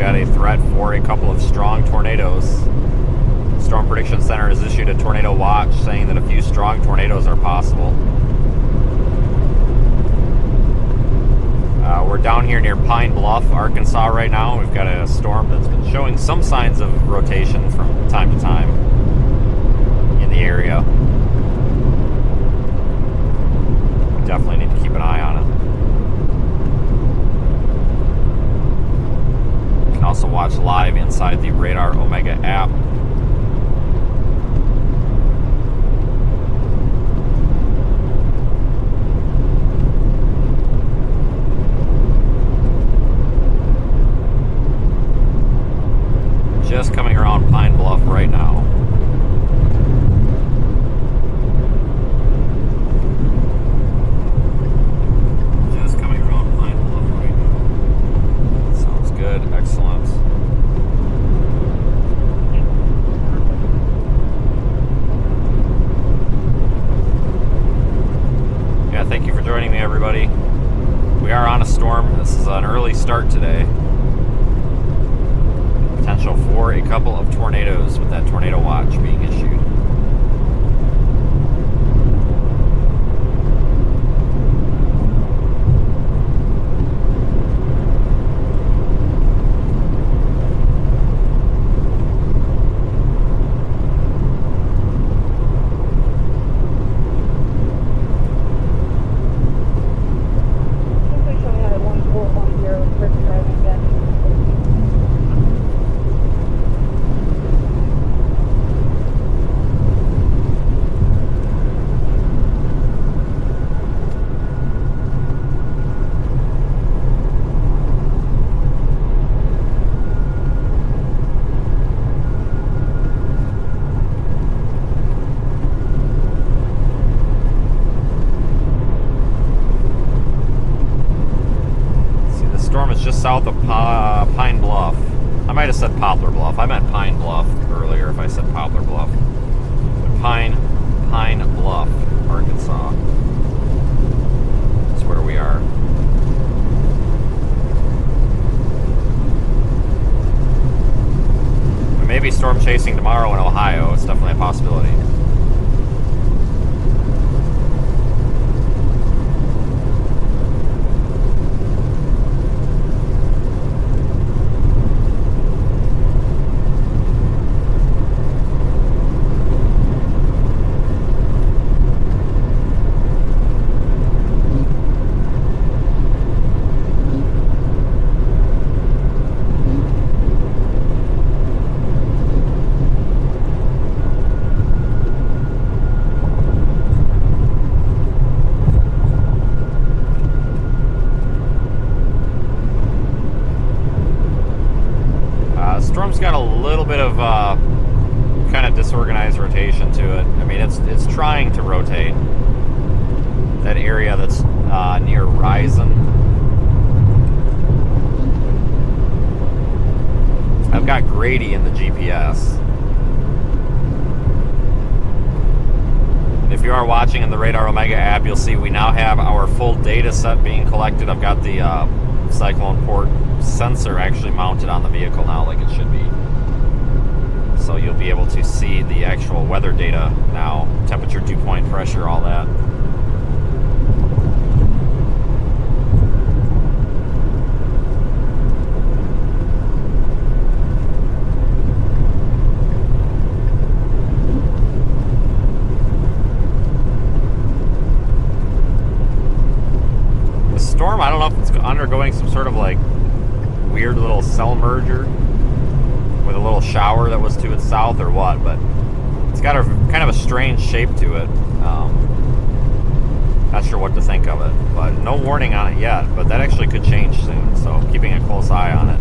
got a threat for a couple of strong tornadoes. Storm Prediction Center has issued a tornado watch saying that a few strong tornadoes are possible. We're down here near Pine Bluff, Arkansas right now. We've got a storm that's been showing some signs of rotation from time to time in the area. We definitely need to keep an eye on it. You can also watch live inside the Radar Omega app. Just coming around Pine Bluff right now. Just coming around Pine Bluff right now. Sounds good. Excellent. Yeah, thank you for joining me, everybody. We are on a storm. This is an early start today. Potential for a couple of tornadoes with that tornado watch being issued. Just south of Pine Bluff. I might have said Poplar Bluff. I meant Pine Bluff earlier if I said Poplar Bluff. But Pine Bluff, Arkansas. That's where we are. We may be storm chasing tomorrow in Ohio. It's definitely a possibility. Storm's got a little bit of kind of disorganized rotation to it. I mean, it's trying to rotate. That area that's near Horizon. I've got Grady in the GPS. If you are watching in the Radar Omega app, you'll see we now have our full data set being collected. I've got the cyclone port sensor actually mounted on the vehicle now like it should be. So you'll be able to see the actual weather data now, temperature, dew point, pressure, all that. The storm, I don't know if it's undergoing some sort of like weird little cell merger with a little shower that was to its south or what, but it's got a kind of a strange shape to it. Not sure what to think of it, but no warning on it yet, but that actually could change soon, so keeping a close eye on it.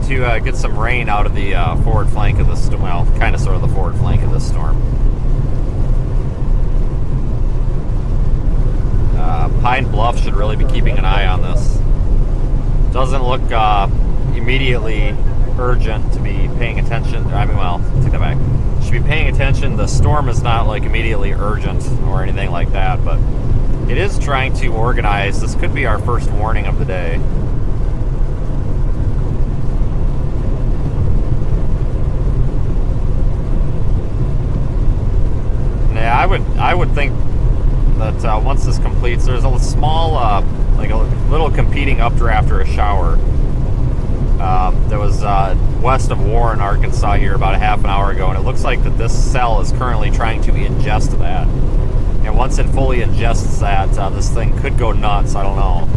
to get some rain out of the forward flank of the storm. Well, kind of sort of the forward flank of this storm. Pine Bluff should really be keeping an eye on this. Doesn't look immediately urgent to be paying attention. I mean, well, take that back. Should be paying attention. The storm is not like immediately urgent or anything like that, but it is trying to organize. This could be our first warning of the day. Yeah, I would think that once this completes, there's a small, like a little competing updraft or a shower that was west of Warren, Arkansas here about a half an hour ago, and it looks like that this cell is currently trying to ingest that. And once it fully ingests that, this thing could go nuts. I don't know.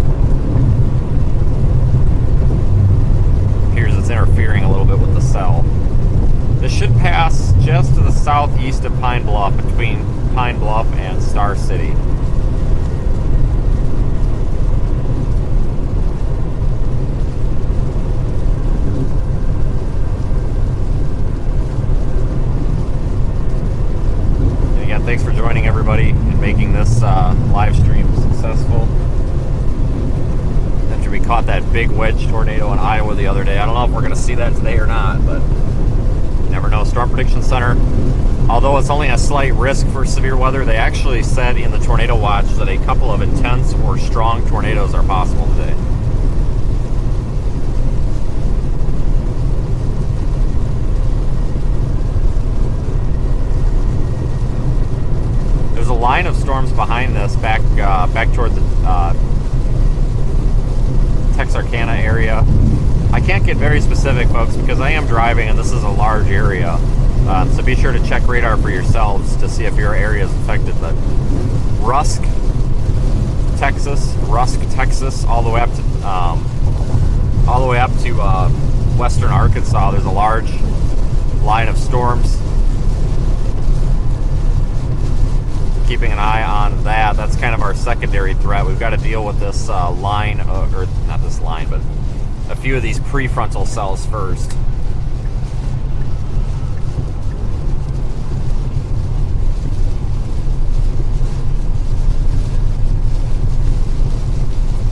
Appears it's interfering a little bit with the cell. This should pass just to the southeast of Pine Bluff, between Pine Bluff and Star City. And again, thanks for joining everybody and making this live stream successful. After we caught that big wedge tornado in Iowa the other day. I don't know if we're going to see that today or not, but you never know. Storm Prediction Center, although it's only a slight risk for severe weather, they actually said in the tornado watch that a couple of intense or strong tornadoes are possible today. There's a line of storms behind this back toward the Texarkana area. I can't get very specific, folks, because I am driving and this is a large area. So be sure to check radar for yourselves to see if your area is affected. But Rusk, Texas, all the way up to western Arkansas. There's a large line of storms. Keeping an eye on that. That's kind of our secondary threat. We've got to deal with this line, or not this line, but a few of these prefrontal cells first.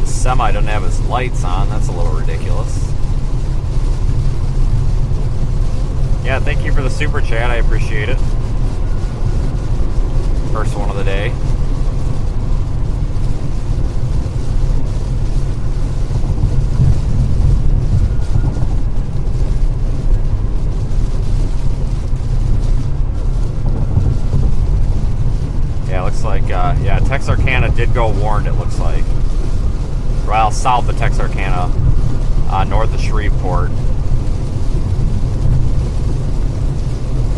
The semi doesn't have its lights on. That's a little ridiculous. Yeah, thank you for the super chat. I appreciate it. First one of the day. Yeah, looks like, yeah, Texarkana did go warned, it looks like. Well, south of Texarkana, north of Shreveport.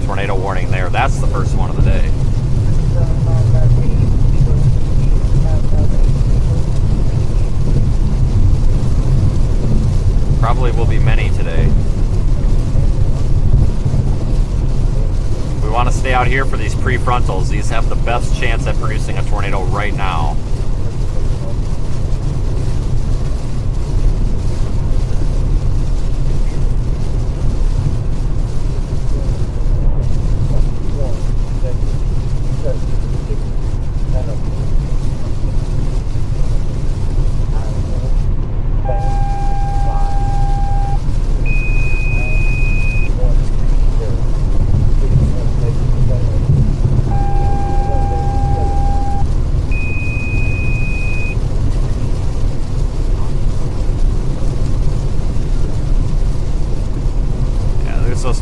Tornado warning there. That's the first one of the day. Probably will be many today. We want to stay out here for these prefrontals. These have the best chance at producing a tornado right now.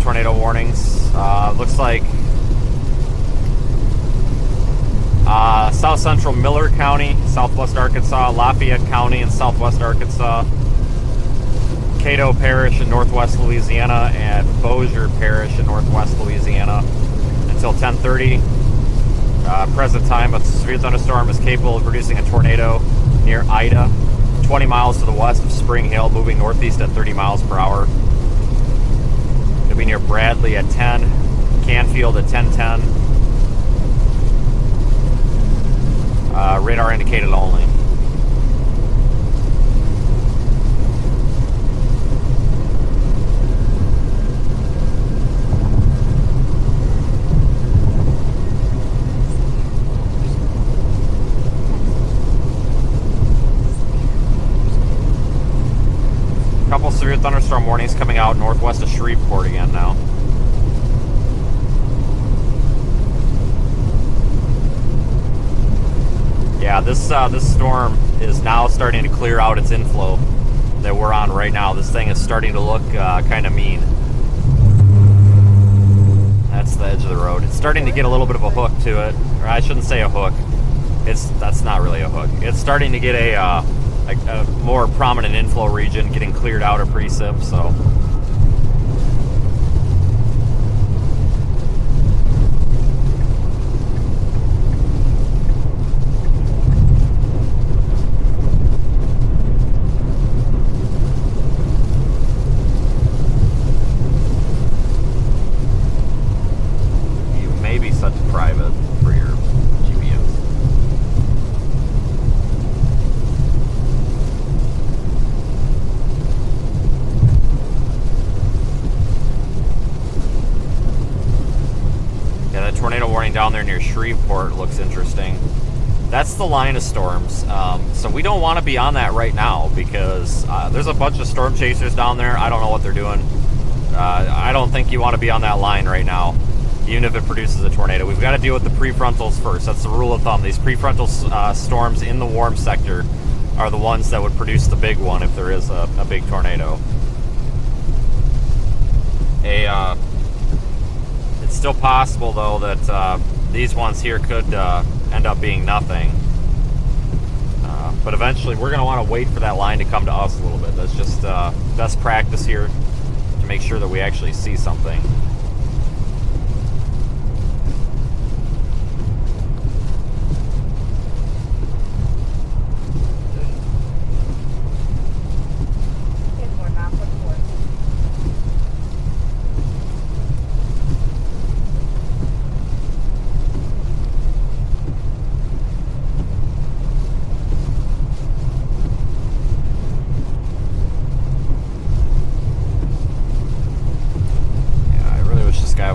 Tornado warnings. Looks like south central Miller County, southwest Arkansas, Lafayette County in southwest Arkansas, Cato Parish in northwest Louisiana, and Bossier Parish in northwest Louisiana until 10:30. Present time, a severe thunderstorm is capable of producing a tornado near Ida, 20 miles to the west of Spring Hill, moving northeast at 30 miles per hour. It'll be near Bradley at 10, Canfield at 10:10. Radar indicated only. thunderstorm warnings coming out northwest of Shreveport again now. Yeah, this storm is now starting to clear out its inflow that we're on right now. This thing is starting to look kind of mean. That's the edge of the road. It's starting to get a little bit of a hook to it. Or I shouldn't say a hook. That's not really a hook. It's starting to get a more prominent inflow region getting cleared out of precip, so. You may be set to private for your GPS. Yeah, that tornado warning down there near Shreveport looks interesting. That's the line of storms. So we don't want to be on that right now because there's a bunch of storm chasers down there. I don't know what they're doing. I don't think you want to be on that line right now, even if it produces a tornado. We've got to deal with the prefrontals first. That's the rule of thumb. These prefrontal storms in the warm sector are the ones that would produce the big one if there is a big tornado. It's still possible, though, that these ones here could end up being nothing. But eventually, we're going to want to wait for that line to come to us a little bit. That's just best practice here to make sure that we actually see something.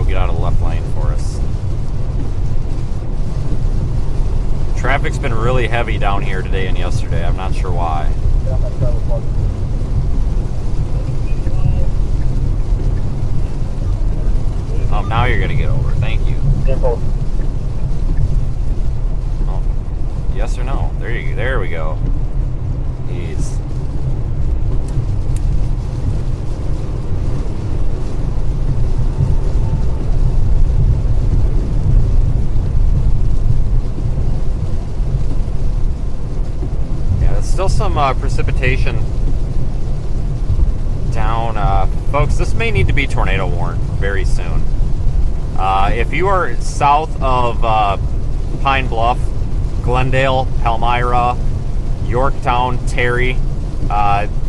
Get out of the left lane for us. Traffic's been really heavy down here today and yesterday. I'm not sure why. Oh, now you're gonna get over. Thank you. Oh, yes or no? There we go. Ease. Still some precipitation down. Folks, this may need to be tornado warned very soon. If you are south of Pine Bluff, Glendale, Palmyra, Yorktown, Terry,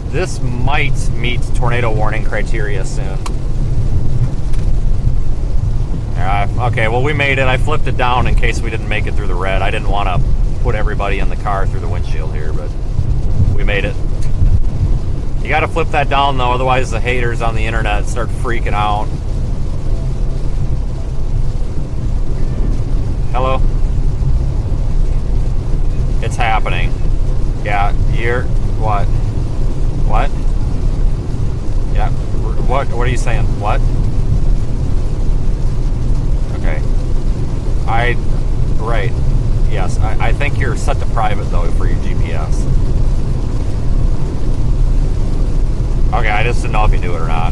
this might meet tornado warning criteria soon. Okay, well, we made it. I flipped it down in case we didn't make it through the red. I didn't want to put everybody in the car through the windshield here, but we made it. You got to flip that down, though, otherwise the haters on the internet start freaking out. Hello? It's happening. Yeah, you're... What? What? Yeah, what are you saying? What? Okay. Right. Yes, I think you're set to private, though, for your GPS. Okay, I just didn't know if you knew it or not.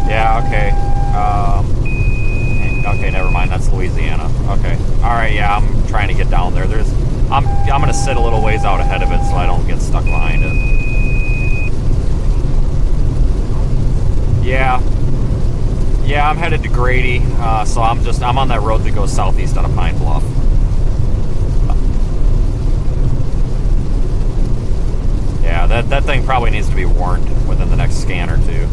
Yeah, okay. Okay, never mind. That's Louisiana. Okay. Alright, yeah, I'm trying to get down there. I'm going to sit a little ways out ahead of it so I don't get stuck behind it. Yeah. Yeah, I'm headed to Grady, so I'm on that road that goes southeast out of Pine Bluff. Yeah, that thing probably needs to be warned within the next scan or two.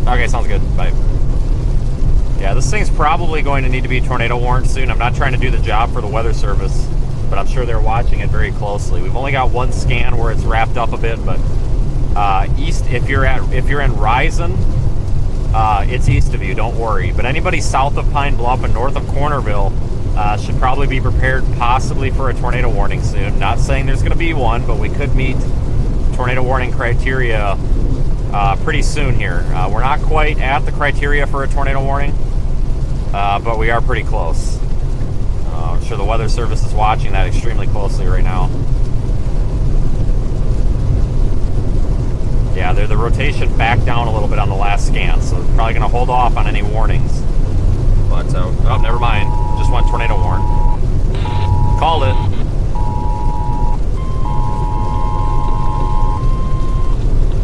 Okay, sounds good. Bye. Yeah, this thing's probably going to need to be tornado warned soon. I'm not trying to do the job for the Weather Service, but I'm sure they're watching it very closely. We've only got one scan where it's wrapped up a bit, but east, if you're in Risen, it's east of you, don't worry. But anybody south of Pine Bluff and north of Cornerville, Should probably be prepared possibly for a tornado warning soon. Not saying there's going to be one, but we could meet tornado warning criteria pretty soon here. We're not quite at the criteria for a tornado warning, but we are pretty close. I'm sure the Weather Service is watching that extremely closely right now. Yeah, the rotation backed down a little bit on the last scan, so they're probably going to hold off on any warnings. But, oh, never mind. Just went tornado warn. Called it.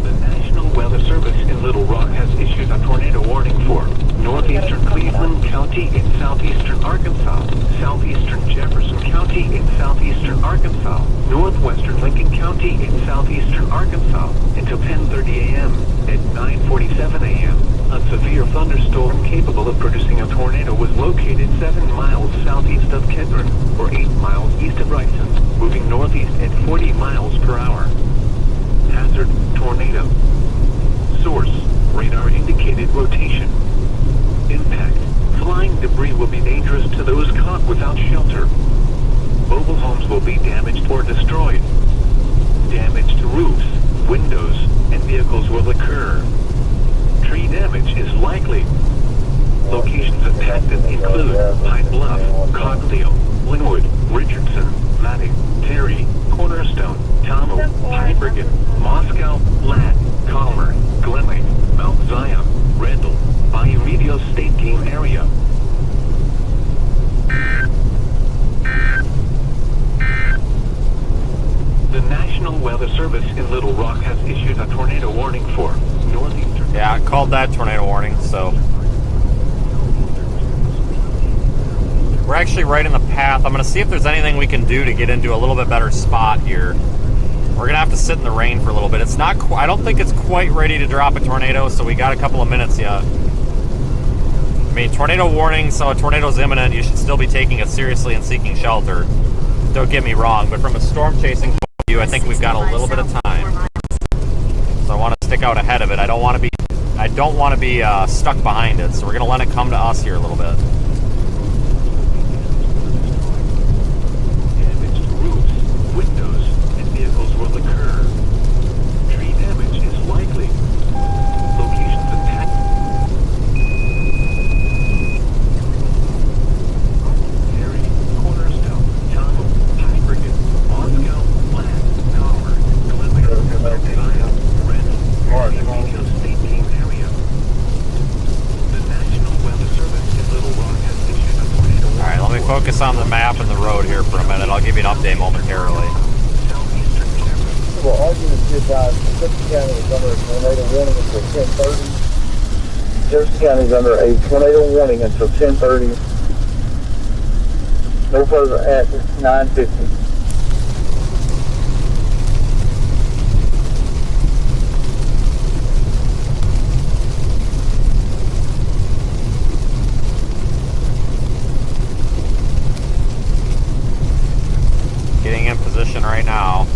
The National Weather Service in Little Rock has issued a tornado warning for northeastern Cleveland County in southeastern Arkansas, southeastern Jefferson County in southeastern Arkansas, northwestern Lincoln County in southeastern Arkansas until 10:30 a.m. At 9:47 a.m., a severe thunderstorm capable of producing a tornado was located 7 miles southeast of Kedron, or 8 miles east of Bryson, moving northeast at 40 miles per hour. Hazard: tornado. Source: radar indicated rotation. Impact: flying debris will be dangerous to those caught without shelter. Mobile homes will be damaged or destroyed. Damage to roofs, windows, and vehicles will occur. Tree damage is likely. Locations impacted include Pine Bluff, Cogdale, Linwood, Richardson, Matting, Terry, Cornerstone, Tomo, High Brigham, Moscow, Ladd, Calmer, Glenlake, Mount Zion, Randall, Bayou Medio State Game Area. The National Weather Service in Little Rock has issued a tornado warning for northeastern... Yeah, I called that tornado warning, so... We're actually right in the path. I'm going to see if there's anything we can do to get into a little bit better spot here. We're going to have to sit in the rain for a little bit. It's not... I don't think it's quite ready to drop a tornado, so we got a couple of minutes yet. I mean, tornado warning, so a tornado's imminent. You should still be taking it seriously and seeking shelter. Don't get me wrong, but from a storm chasing point of view, I think we've got a little bit of time. So I want to stick out ahead of it. I don't want to be stuck behind it, so we're going to let it come to us here a little bit. Damage to roofs, windows, and vehicles will occur. Tree damage is likely. Locations impacted. Terry, Cornerstone, Tomo, High Brigham, Moscow, Ladd, Calmer, Glenlake, Mount Zion, Randall, Bayou Medio State Game Area. The National Weather Service in Little Rock has issued a tornado warning. Alright, let me focus on the map and the road here for a minute. I'll give you an update momentarily. Southeastern Jefferson. Well, arguments here, guys. Jefferson County is under a tornado warning until 10:30. Jefferson County is under a tornado warning until 10:30. No further at 9:50. Getting in position right now.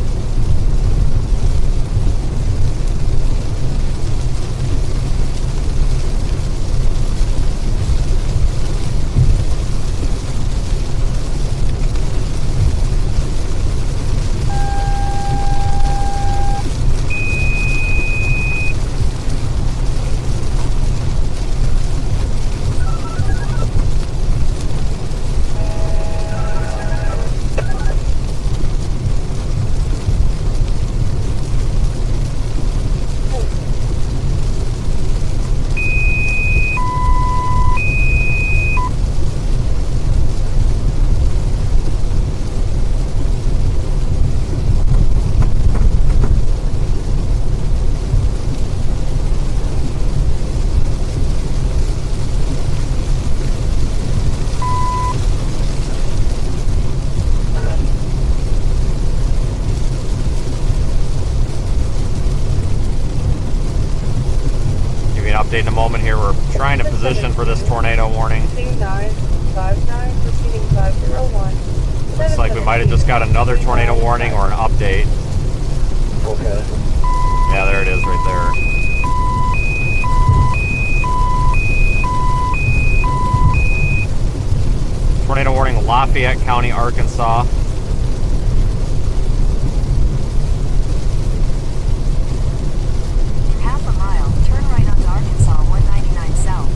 Update in a moment here. We're trying to position for this tornado warning. 959, proceeding 501. Looks like we might have just got another tornado warning or an update. Okay. Yeah, there it is right there. Tornado warning Lafayette County, Arkansas. In half a mile, turn right onto Arkansas 199 South.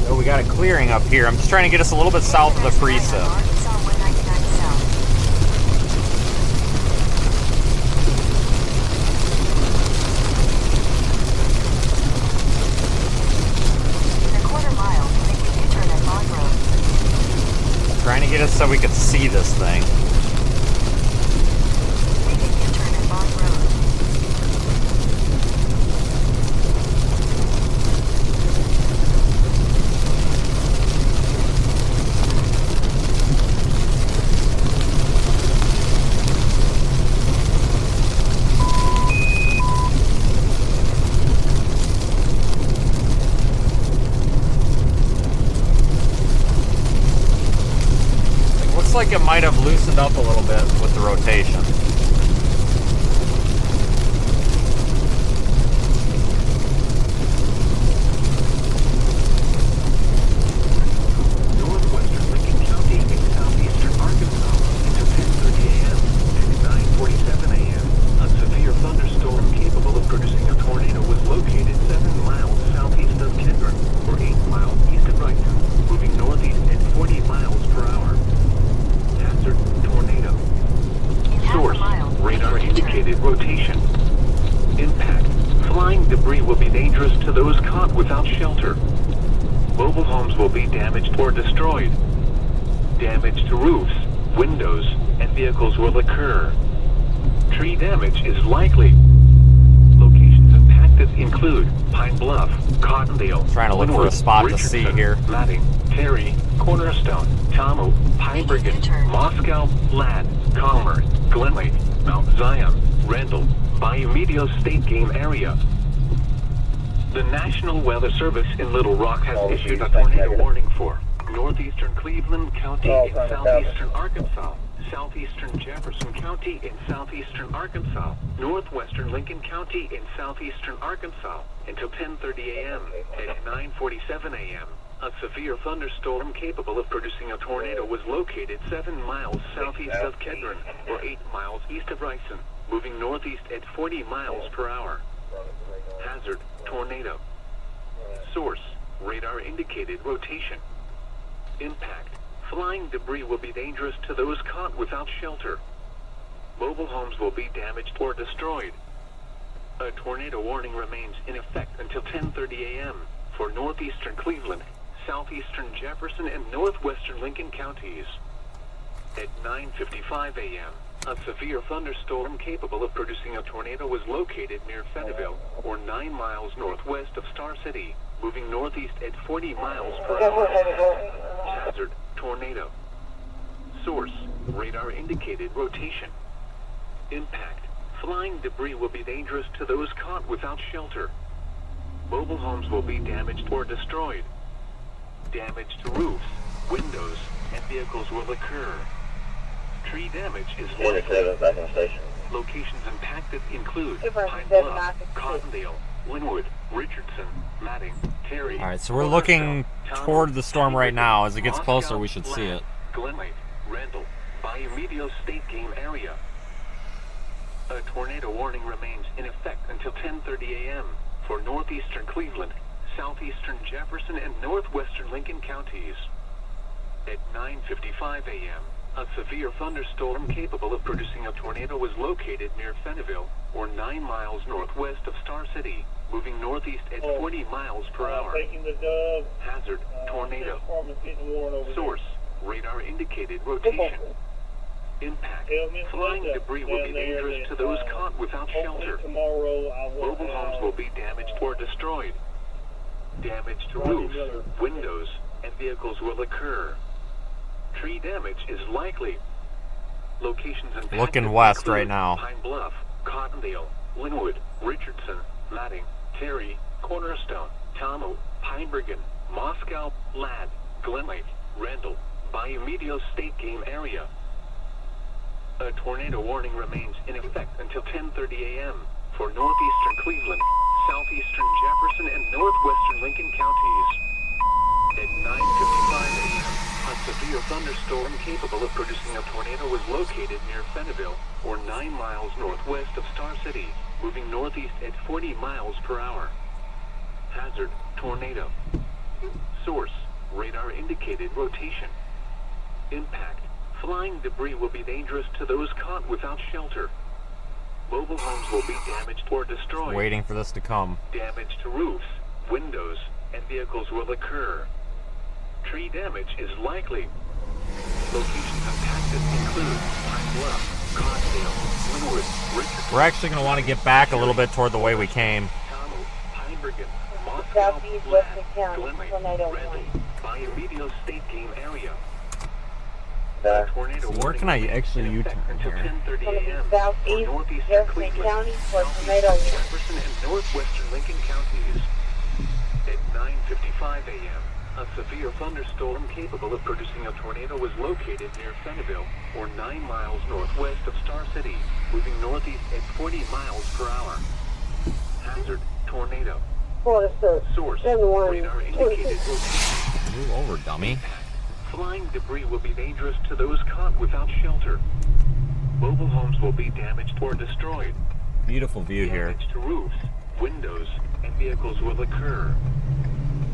Oh, we got a clearing up here. I'm just trying to get us a little bit south of the precip. Arkansas 199 South. In a quarter mile, make a U-turn at Bond Road. Trying to get us so we could see this thing. Make a U-turn at Bond Road. Looks like it might have loosened up a little bit with the rotation. Northwestern Lincoln County in southeastern Arkansas until 10:30 a.m. and 9:47 a.m. A severe thunderstorm capable of producing a tornado was located 7 miles southeast of Camden, or 8 miles east of Brighton, moving northeast at 40 miles per hour. Hazard: tornado. In half a Source: mile, radar make a U-turn. indicated rotation. Impact: flying debris will be dangerous to those caught without shelter. Mobile homes will be damaged or destroyed. Damage to roofs, windows, and vehicles will occur. Tree damage is likely. Locations impacted include Pine Bluff, Cottondale, Trying to look for a Linwood, spot to see Richardson, here. Matting, Terry, Cornerstone, Tomo, Pine Make a Brigham, U-turn. Moscow, Ladd, Calmer, Glen Lake, Mount Zion, Randall, Bayou Medio State Game Area. The National Weather Service in Little Rock has issued a tornado warning for northeastern Cleveland County in southeastern Arkansas, southeastern Jefferson County in southeastern Arkansas, northwestern Lincoln County in southeastern Arkansas until 10:30 a.m. At 9:47 a.m. A severe thunderstorm capable of producing a tornado was located 7 miles southeast of Kedron, or 8 miles east of Ryson, moving northeast at 40 miles per hour. Hazard: tornado. Source: radar indicated rotation. Impact: flying debris will be dangerous to those caught without shelter. Mobile homes will be damaged or destroyed. A tornado warning remains in effect until 10:30 a.m. for northeastern Cleveland, southeastern Jefferson, and northwestern Lincoln counties. At 9:55 a.m., a severe thunderstorm capable of producing a tornado was located near Fennville, or 9 miles northwest of Star City, moving northeast at 40 miles per hour. Hazard: tornado. Source: radar indicated rotation. Impact: flying debris will be dangerous to those caught without shelter. Mobile homes will be damaged or destroyed. Damage to roofs, windows, and vehicles will occur. Tree damage is likely. Back on station. Locations impacted include Super, Pine that's Bluff, not the Cottondale, Linwood, Richardson, Matting, Terry. Alright, so we're looking toward the storm right now. As it gets closer, we should see it. Glen Lake, Randall, Bayou Medio State Game Area. A tornado warning remains in effect until 10:30 a.m. for northeastern Cleveland, southeastern Jefferson, and northwestern Lincoln counties. At 9:55 a.m., a severe thunderstorm capable of producing a tornado was located near Fennville, or 9 miles northwest of Star City, moving northeast at 40 miles per hour. Taking the dove. Hazard: tornado. Source. Source: radar indicated rotation. Impact: flying debris will be dangerous to those caught without shelter. Mobile homes will be damaged or destroyed. Damage to roofs, windows, and vehicles will occur. Tree damage is likely. Locations impacted Looking west include right now. Pine Bluff, Cottondale, Linwood, Richardson, Matting, Terry, Cornerstone, Tomo, Pine Brigham, Moscow, Ladd, Glen Lake, Randall, Biomedial State Game Area. A tornado warning remains in effect until 10:30 a.m. for northeastern Cleveland, southeastern Jefferson, and northwestern Lincoln counties. At 9:55 a.m., a severe thunderstorm capable of producing a tornado was located near Fennville, or 9 miles northwest of Star City, moving northeast at 40 miles per hour. Hazard, tornado. Source, radar indicated rotation. Impact, flying debris will be dangerous to those caught without shelter. Mobile homes will be damaged or destroyed. Waiting for this to come. Damage to roofs, windows, and vehicles will occur. Tree damage is likely. Locations impacted include Pine Bluff, Cottsdale, Linwood, Richardson. We're actually going to want to get back a little bit toward the way we came. Pinebridge, Moscow, Southeast Western Flat, County, Glenley, tornado Randall, warning. Biomedial State Game Area. Nah. Tornado So where warning can I remains actually in effect U-turn until here? 10:30 Gonna be a.m. southeast for northeastern Jefferson Cleveland, County for southeastern tornado warning. Jefferson, and northwestern Lincoln counties. At 9:55 a.m., a severe thunderstorm capable of producing a tornado was located near Fennville, or 9 miles northwest of Star City, moving northeast at 40 miles per hour. Hazard, tornado. Source, radar indicated rotation. Move over, dummy. Flying debris will be dangerous to those caught without shelter. Mobile homes will be damaged or destroyed. Beautiful view here. Damage to roofs, windows, and vehicles will occur.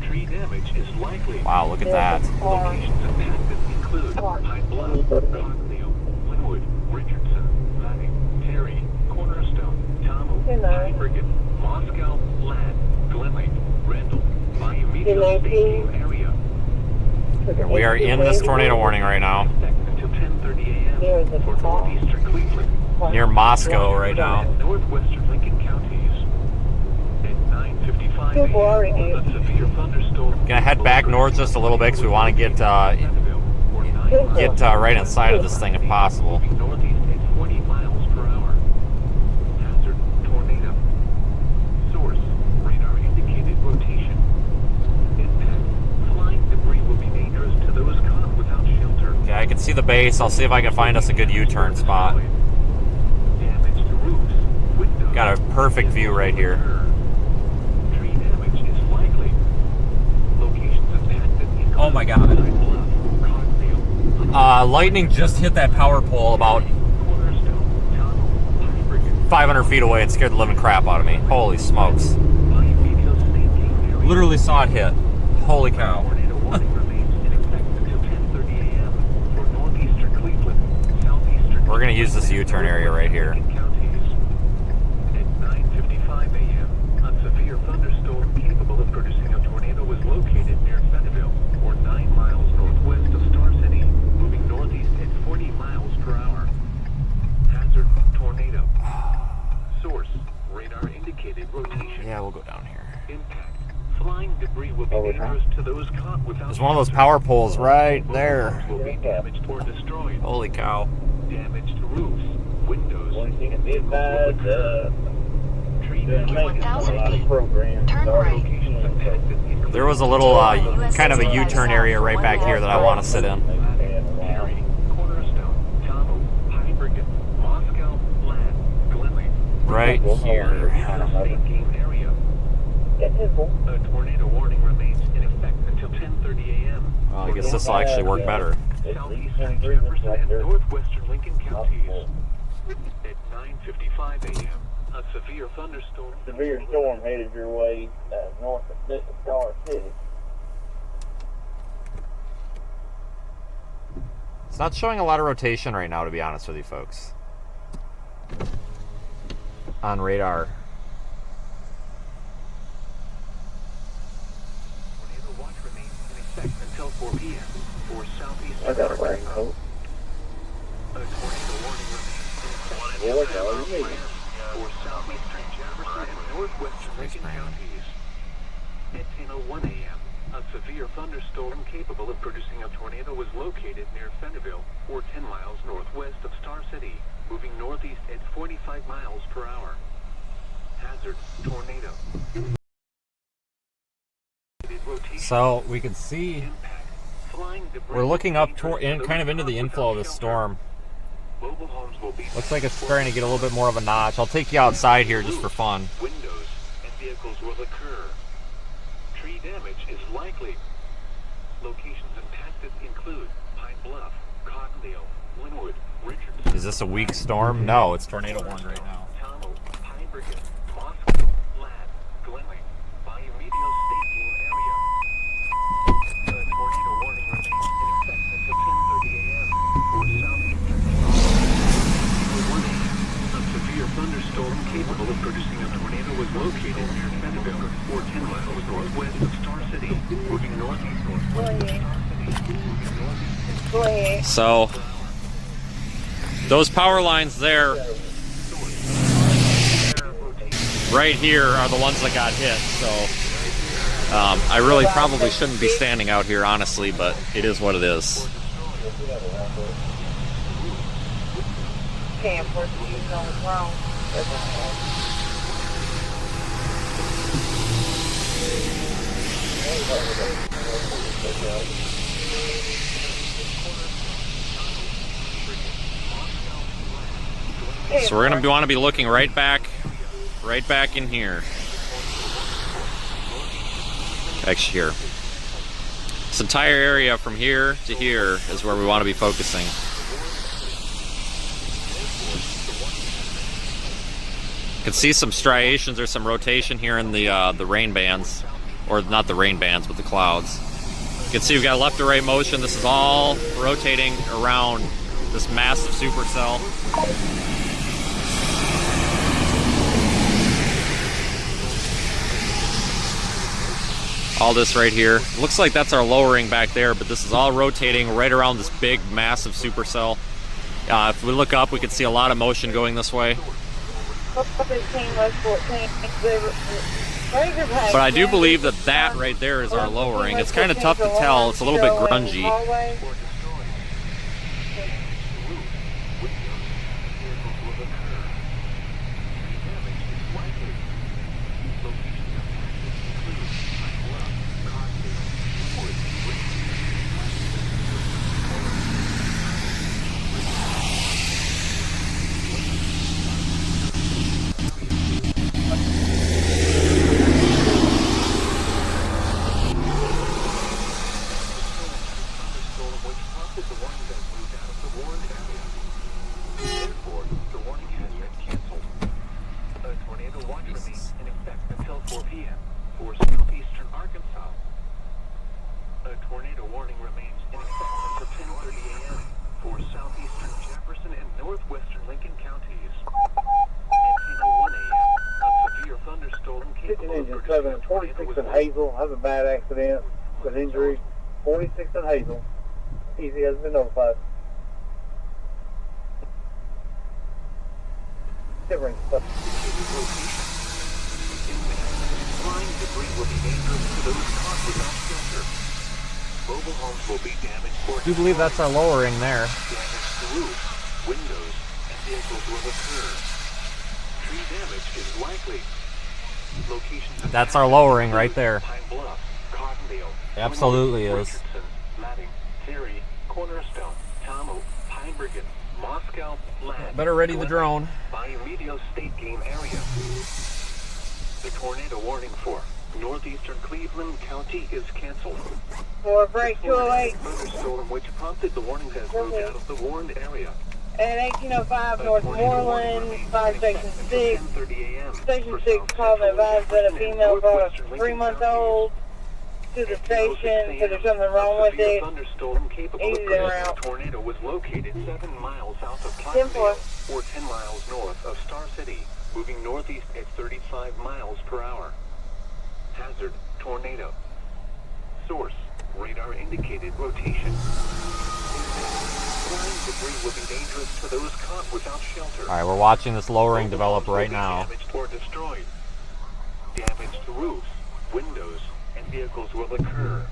Tree damage is likely. Wow, look at that. Locations impacted include Pine Bluff, Cottonville, Linwood, Richardson, Ladding, Terry, Cornerstone, Tomo, Pinebridge, Moscow, Ladd, Glenley, Randall, Biomedial State Game Area. We are in this tornado warning right now. Until 10:30 a.m. for northeastern Cleveland. Near Moscow right now. Northwestern Lincoln counties. At 9:55 a.m. a severe thunderstorm. Gonna head back north just a little bit because we want to get right inside of this thing if possible. Northeast at 40 miles per hour. Hazard, tornado. Source, radar indicated rotation. Impact, flying debris will be dangerous to those caught without shelter. Okay, I can see the base. I'll see if I can find us a good U-turn spot. Damage to roofs, windows. Got a perfect view right here. Tree damage is likely. Locations impacted include Oh my God. Pine Bluff, Cottonville, Lightning just hit that power pole about Cornerstone, Tomo, Pinebridge. 500 feet away. It scared the living crap out of me. Holy smokes. Biomedial State Game Area. Literally saw it hit. Holy cow. Tornado warning remains in effect until 10:30 a.m. for northeastern Cleveland, southeastern. We're gonna use this U-turn area right here. Counties. At 9:55 a.m., a severe thunderstorm capable of producing a tornado was located near Fennville, or 9 miles northwest of Star City, moving northeast at 40 miles per hour. Hazard, tornado. Source, radar indicated rotation. Yeah, we'll go down here. Impact. Flying debris will be dangerous to those caught without There's one of those shelter. power poles right there. Homes will be damaged or destroyed. Holy cow. Damage to roofs, windows, One thing and to be vehicles will advised, occur. Tree damage In is 1,000 likely. feet, programs. turn right. Locations impacted include There was a little kind of a U-turn area right back here that I want to sit in. Terry, Cornerstone, Tomo, Pinebridge, Moscow, Ladd, Glenley. Right here. State Game Area. A tornado warning remains in effect until 10:30 a.m. Well, I guess this will actually work better. Southeastern Jefferson and northwestern Lincoln counties. At 9:55 a.m., a severe thunderstorm. Severe storm headed your way north of Star City. It's not showing a lot of rotation right now, to be honest with you folks. On radar. Tornado watch remains in effect until 4 p.m. for southeastern I got a Arkansas. raincoat. A tornado warning remains in effect Boy, until no, 5 you p.m. for southeastern Jefferson and northwestern Lincoln counties. At 10:01 a.m., a severe thunderstorm capable of producing a tornado was located near Fennville, or 10 miles northwest of Star City, moving northeast at 45 miles per hour. Hazard, tornado. So we can see We're looking up kind of into the inflow of the storm. Looks like it's starting to get a little bit more of a notch. I'll take you outside here just for fun. Windows and vehicles will occur. Tree damage is likely. Locations impacted include Pine Bluff, Cottondale, Linwood, Richardson. Is this a weak storm? No, it's tornado warned right now. Townville, Pine Bridget, Moscow, Ladd, Glenley, Bayou Medio State Game Area. The tornado warning remains in effect until 10:30 a.m. for southeastern a severe thunderstorm capable of producing a tornado was located near Camden, or 10 miles northwest of Star City, moving northeast Go ahead. So, those power lines there, right here, are the ones that got hit. So, I really probably shouldn't be standing out here, honestly, but it is what it is. Can't force you to use on the wrong. So we're going to want to be looking right back in here. Actually here. This entire area from here to here is where we want to be focusing. You can see some striations or some rotation here in the rain bands. Or not the rain bands, but the clouds. You can see we've got a left to right motion. This is all rotating around this massive supercell. All this right here. Looks like that's our lowering back there, but this is all rotating right around this big, massive supercell. If we look up, we can see a lot of motion going this way. But I do believe that that right there is our lowering. It's kind of tough to tell. It's a little bit grungy. At 46 in Hazel, has a bad accident with injuries. 46 in Hazel. Easy has been notified. Flying debris will be dangerous to those caught without shelter. Mobile homes will be damaged. I do believe that's our lowering there. Damage to roofs, windows, and vehicles will occur. Tree damage is likely. Locations That's our lowering right there. Pine Bluff, Cottondale, Absolutely is. Richardson, Ladding, Terry, Cornerstone, Tomo, Pine Bridget, Moscow, Ladd. Better ready the drone. Bayou Medio State Game Area. The tornado warning for northeastern Cleveland County is canceled. For break 208 Thunderstorm which prompted the warning has moved out of the warned area. at 1805 North Moreland, Fire Station 6. Station 6 called and advised that a female brought a 3-month-old to the station, so there's something wrong with it. Easy route. Tornado was located 7 miles south of Cottondale, or 10 miles north of Star City, moving northeast at 35 miles per hour. Hazard, tornado. Source, radar indicated rotation. Flying debris will be dangerous to those caught without shelter. Alright, we're watching this lowering develop right now. Damaged or destroyed. Damage to roofs, windows, and vehicles will occur.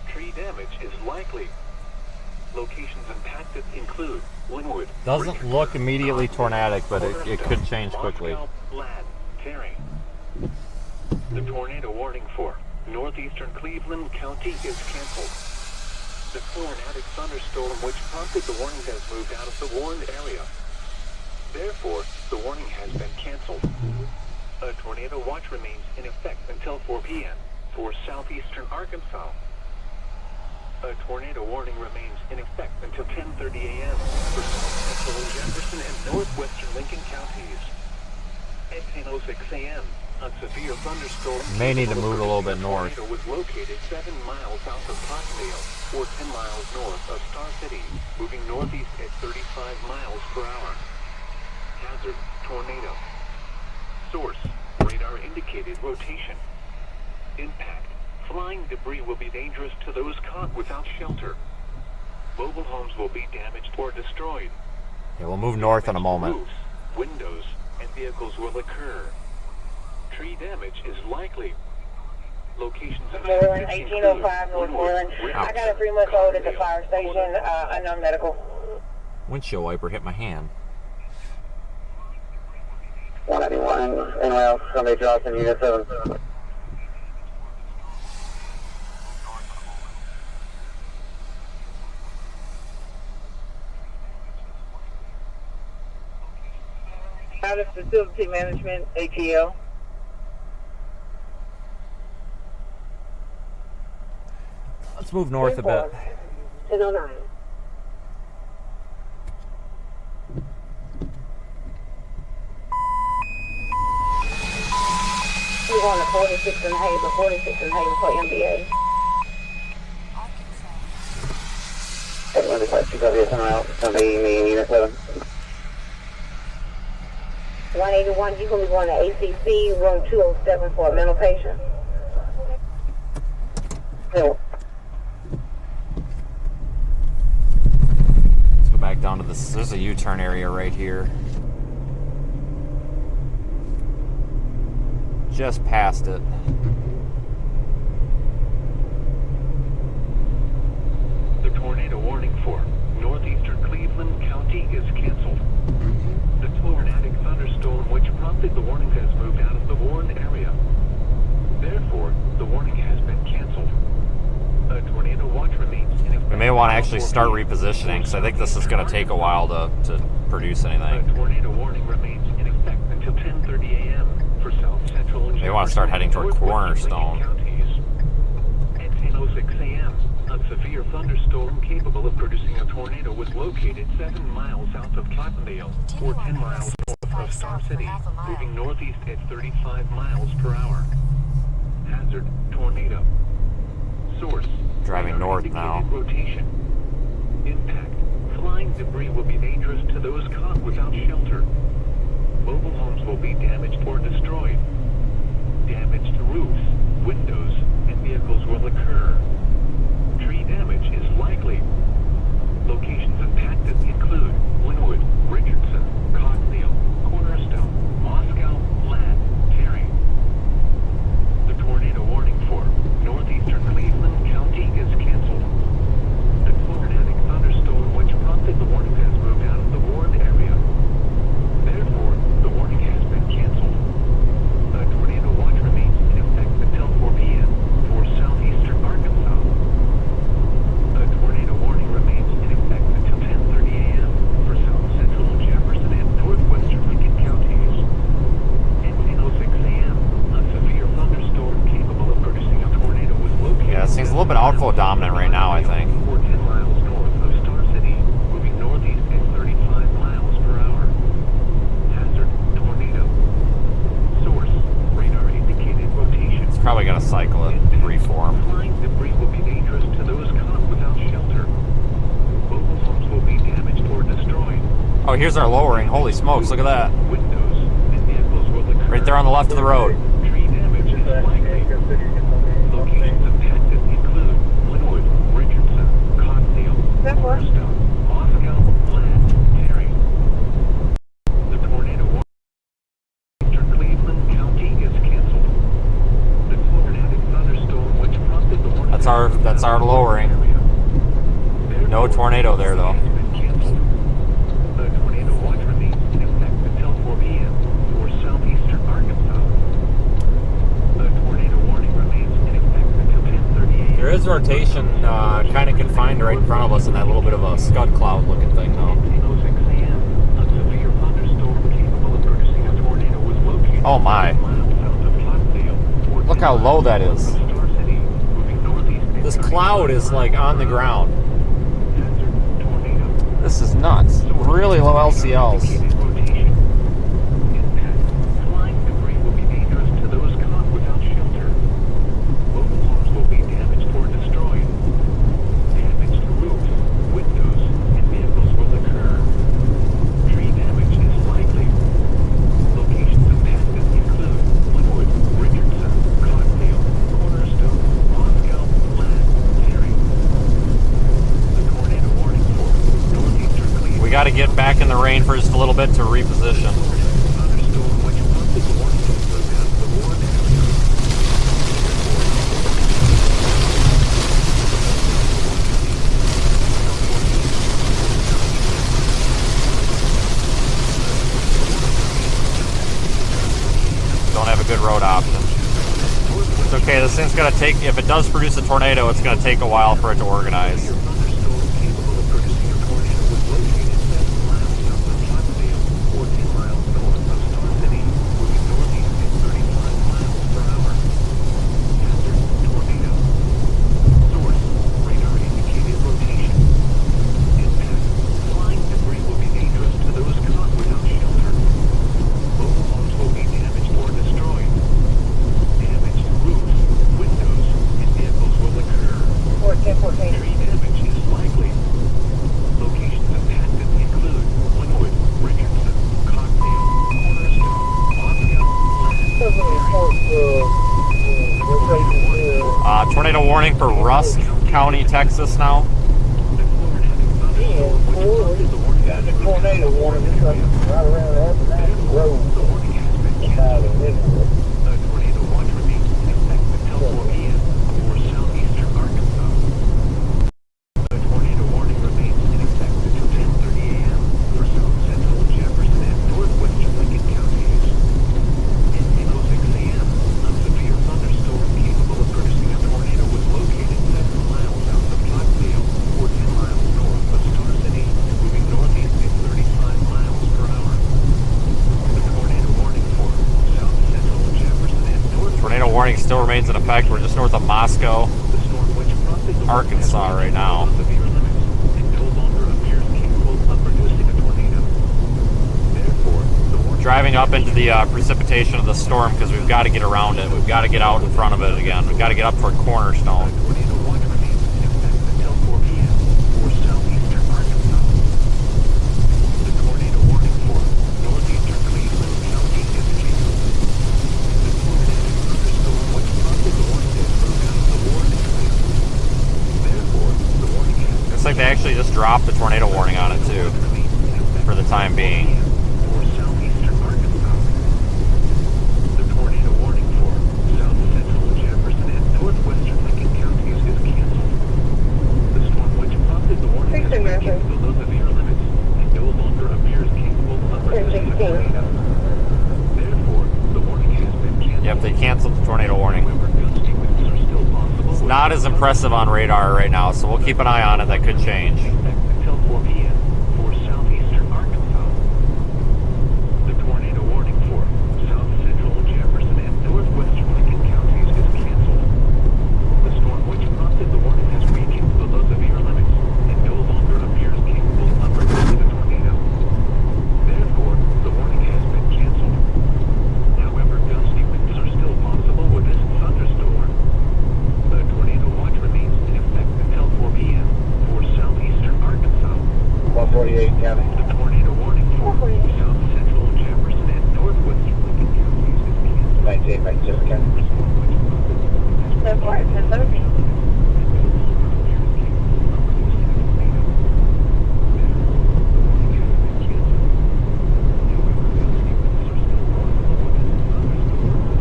Tree damage is likely. Locations impacted include Linwood. Doesn't look immediately tornadic, but it could change quickly. Ladd, Terry. The tornado warning for northeastern Cleveland County is canceled. The tornadic thunderstorm which prompted the warning has moved out of the warned area. Therefore, the warning has been canceled. A tornado watch remains in effect until 4 p.m. for southeastern Arkansas. A tornado warning remains in effect until 10:30 a.m. for south central Jefferson and northwestern Lincoln counties. At 10:06 a.m., a severe thunderstorm May need to move a little bit north. tornado was located 7 miles south of Cottondale, or 10 miles north of Star City, moving northeast at 35 miles per hour. Hazard, tornado. Source, radar indicated rotation. Impact, flying debris will be dangerous to those caught without shelter. Mobile homes will be damaged or destroyed. Yeah, we'll move north in a moment. Roofs, windows, and vehicles will occur. Tree damage is likely. Locations of Moreland, 1805 North Moreland. I got a 3-month-old at the fire station, unknown medical. Windshield wiper hit my hand. 191, anyone else? Somebody drops in Unit 7. Out of facility management, ATL. Let's move north a bit. 1009. We're going to 46 and Haven, 46 and Haven for MBA. Everyone request you copy someone else. Somebody me in Unit 7. 181, you're going to be going to ACC, room 207 for a mental patient. No. Let's go back down to this. There's a U-turn area right here. Just past it. The tornado warning for northeastern Cleveland County is canceled. The tornadic thunderstorm which prompted the warning has moved out of the warned area. Therefore, the warning has been canceled. A tornado watch remains in effect. We may want to actually start repositioning, because I think this is going to take a while to produce A anything. tornado warning remains in effect until 10:30 a.m. for south central and They want to start heading toward Cornerstone. At 10:06 a.m., a severe thunderstorm capable of producing a tornado was located 7 miles south of Cottondale, or 10 miles north of Star City, moving northeast at 35 miles per hour. Hazard, tornado. Source, Driving radar north indicated now. Rotation. Impact, flying debris will be dangerous to those caught without shelter. Mobile homes will be damaged or destroyed. Damage to roofs, windows, and vehicles will occur. Tree damage is likely. Locations impacted include Linwood, Richardson, Cottondale, Cornerstone, Moscow, Ladd, Terry. The tornado warning for northeastern Cleveland County is canceled. The tornadic thunderstorm which prompted the warning has moved out of the warned area. Therefore, the warning has been canceled. A tornado watch remains in effect until 4 p.m. for southeastern Arkansas. A tornado warning remains in effect until 10:30 a.m. for south central Jefferson and northwestern Lincoln counties. At 10:06 a.m., a severe thunderstorm capable of producing a tornado was located. Yeah, this thing's a little bit outflow dominant right now, I think. Or 10 miles north of Star City, moving northeast at 35 miles per hour. Hazard, tornado. Source, radar indicated rotation. It's probably going to cycle it, reform. Flying debris will be dangerous to those caught without shelter. Mobile homes will be damaged or destroyed. Oh, here's our lowering. Holy smokes, look at that. Windows and vehicles will occur. Right there on the left of the road. Tree damage is likely. Locations impacted include Linwood, Richardson, Cottondale, Cornerstone, Moscow, Ladd, Terry. The tornado warning for Cleveland County is canceled. The tornadic thunderstorm which prompted the warning That's our lowering. No tornado there though. has been canceled. The tornado watch remains in effect until 4 p.m. for southeastern Arkansas. The tornado warning remains in effect until 10:30 a.m. There is rotation, kind of confined right in front of us in that little bit of a scud cloud looking thing, though. Oh my. Look how low that is. This cloud is like on the ground. This is nuts. Really low LCLs. Got to get back in the rain for just a little bit to reposition. Don't have a good road option. It's okay, this thing's going to take, if it does produce a tornado, it's going to take a while for it to organize. Tornado warning for Rusk County, Texas now. Tornado warning. It's like right around the road. Tornado watch remains in effect until 4 p.m. for southeastern Arkansas. The tornado warning remains in effect until 10:30 a.m. for south central Jefferson and northwestern Lincoln counties. At 10:06 a.m., a severe thunderstorm capable of producing a tornado was located 7 miles south of Clarksville, 14 miles north of Star City, moving northeast at 35 miles per hour. The tornado warning for south central Jefferson and northwestern Tornado warning still remains in effect. We're just north of Moscow, the storm which prompted the Arkansas right now. severe limits and no longer appears capable of producing a tornado. Therefore, the warning Driving up into the precipitation of the storm because we've got to get around it. We've got to get out in front of it again. We've got to get up toward Cornerstone. tornado watch remains in effect until 4 p.m. for southeastern Arkansas. The tornado warning for northeastern Cleveland County is canceled. The tornadic thunderstorm which prompted the warning is broke out of the warning trail. Therefore, the warning has Looks like they actually just dropped the tornado warning on it too, for the time being. for southeastern Arkansas. The tornado warning for south central Jefferson and northwestern Lincoln counties is canceled. The storm which prompted the warning has been canceled below severe limits and no longer appears capable of producing a tornado. Therefore, the warning has been canceled. Yep, they canceled the tornado warning. However, gusty winds are still possible. It's not as impressive on radar right now, so we'll keep an eye on it. That could change. Until 4 p.m. for southeastern Arkansas. The tornado warning for south central Jefferson and northwestern Lincoln counties is canceled. The storm which prompted the warning has weakened below severe limits and no longer appears capable of producing a tornado. Therefore, the warning has been canceled. However, gusty winds are still possible with this thunderstorm. The tornado watch remains in effect until 4 p.m. for southeastern Arkansas. 148 County. The tornado warning for south central Jefferson and northwestern Lincoln counties is canceled. 19, 97 County. So far, it's been 13.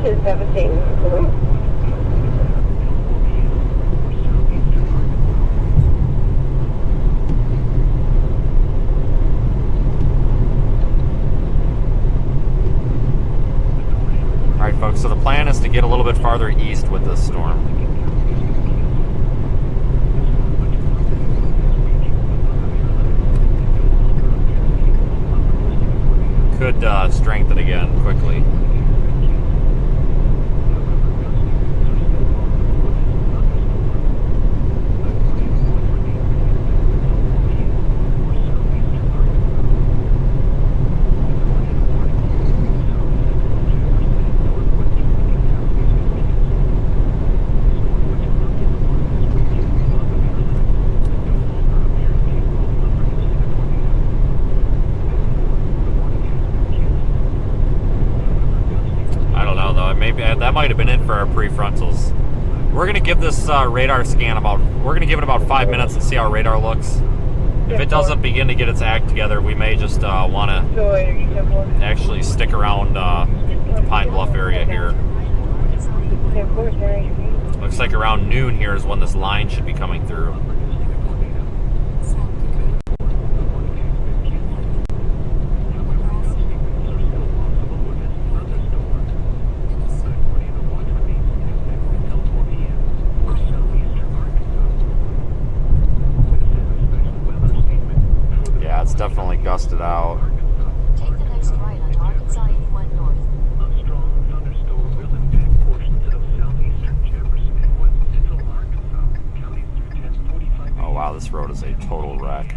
It's 17. Alright folks, so the plan is to get a little bit farther east with this storm. should strengthen again quickly. That might have been it for our prefrontals. We're gonna give this radar scan we're gonna give it about 5 minutes and see how our radar looks. If it doesn't begin to get its act together, we may just want to actually stick around the Pine Bluff area here. Looks like around noon here is when this line should be coming through. Definitely gusted out. Take the next right on Arkansas 81 North. A strong thunderstorm will impact portions of southeastern Jefferson and west central Arkansas counties through 10:45. Oh wow, this road is a total wreck.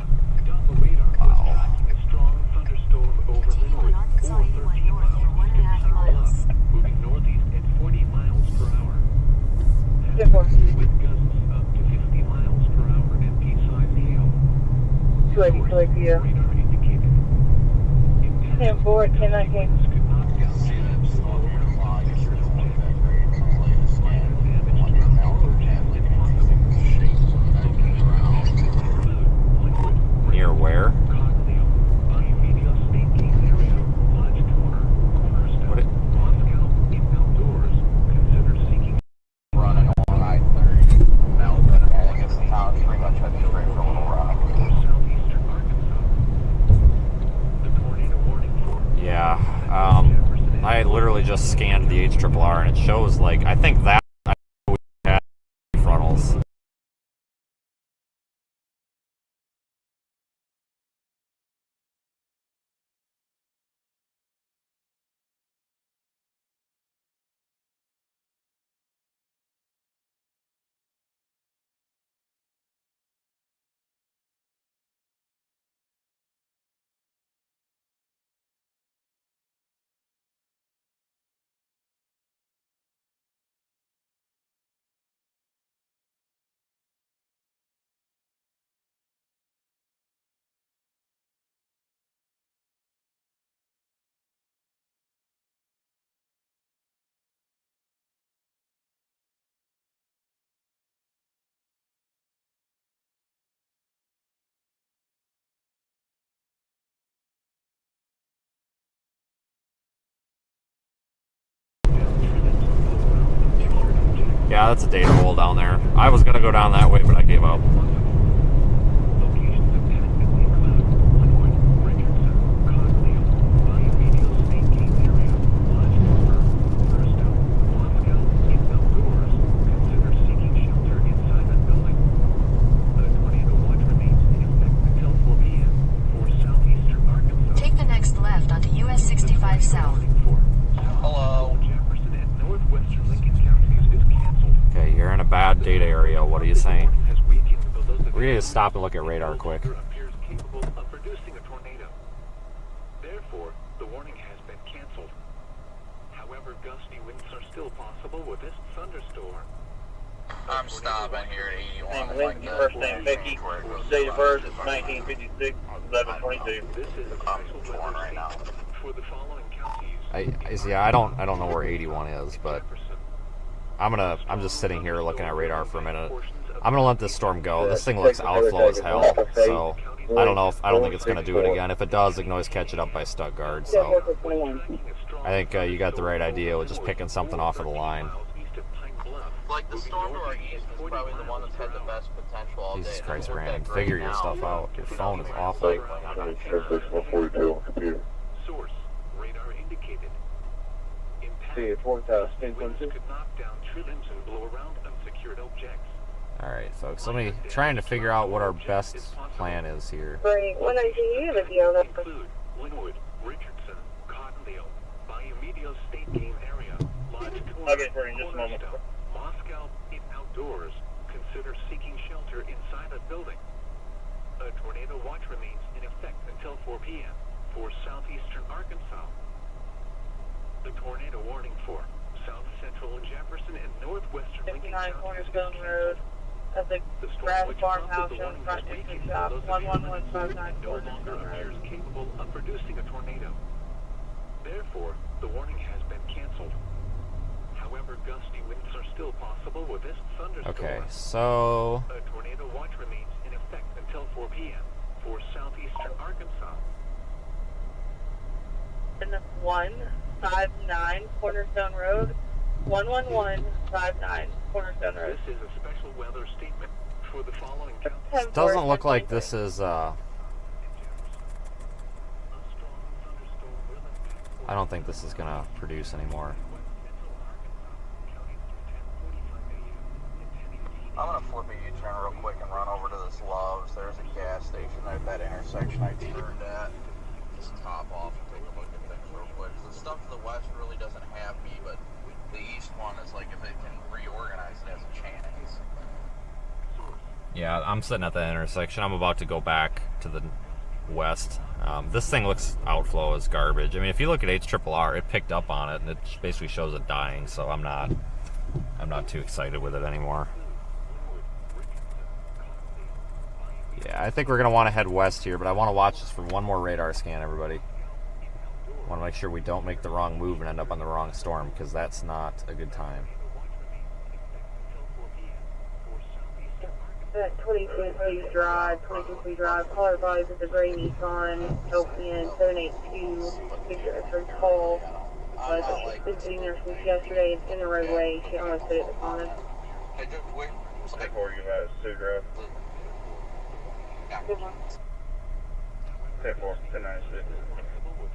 Wow. A strong thunderstorm over Linwood, or 13 miles, moving northeast at 40 miles per hour. With gusts up to 50 miles per hour and pea-sized hail. 280 here. 10-4, 10-19. Near where? Running on I-30. Now we're going to get the town pretty much heading straight for Little Rock. Yeah, I literally just scanned the HRRR and it shows like, I think that we had frontals. Yeah, that's a data hole down there. I was gonna go down that way, but I gave up. Take the next left onto US 65 South. Hello. Okay, you're in a bad data area. What are you saying? We need to stop and look at radar quick. Therefore, the warning has been canceled. However, gusty winds are still possible with this thunderstorm. I'm stopping here at 81. Lincoln, first name Becky, date of birth is 1956, 11/22. This is a I'm torn right now. for the following counties. Yeah, I don't know where 81 is, but I'm just sitting here looking at radar for a minute. I'm gonna let this storm go. This thing looks outflow as hell, so I don't think it's gonna do it again. If it does, it can always catch it up by Stuttgart. So I think you got the right idea with just picking something off of the line. Like the storm to our east is probably the one that's had the best potential all day. Jesus Christ, Brandon, figure your stuff out. Your phone is awful. Source, radar indicated. Impact. See, it's 4,000. Winds could knock down tree limbs and blow around unsecured objects. Alright, folks, let me trying to figure out what our best plan is here. Bernie, when I see you, the deal, Include Linwood, Richardson, Moscow State Game Area. Lodge I'll get it for you in just a moment. Moscow State Outdoors. Consider seeking shelter inside a building. A tornado watch remains in effect until 4 p.m. for southeastern Arkansas. The tornado warning for south central Jefferson and northwestern Lincoln 59 County has been Cornerstone canceled. Road. At the The storm grass which farmhouse prompted the on warning front this district weekend shop, for those of you in 11159 no longer Cornerstone appears Road. capable of producing a tornado. Therefore, the warning has been canceled. However, gusty winds are still possible with this thunderstorm. Okay, so A tornado watch remains in effect until 4 p.m. for southeastern Arkansas. 159 Cornerstone Road. 11159 Cornerstone Road. This is a special weather statement for the following counties. it doesn't look like this is I don't think this is gonna produce anymore. I'm gonna flip a U-turn real quick and run over to this Love's. There's a gas station at that intersection I turned at. Just top off and take a look at things real quick. The stuff to the west really doesn't have me, but the east one is like if it can reorganize it as a chance. Yeah, I'm sitting at that intersection. I'm about to go back to the west. This thing looks outflow as garbage. I mean, if you look at HRRR, it picked up on it, and it basically shows it dying. So I'm not too excited with it anymore. Yeah, I think we're gonna want to head west here, but I want to watch this for one more radar scan, everybody. Want to make sure we don't make the wrong move and end up on the wrong storm, because that's not a good time. 22 Drive, call everybody to the gray Nissan, LPN 782, picture of her call. She's been sitting there since yesterday. It's in the roadway. She almost hit it this morning. Hey, just wait. Before you guys, 2 Drive. Good one. 10-4, 10-96.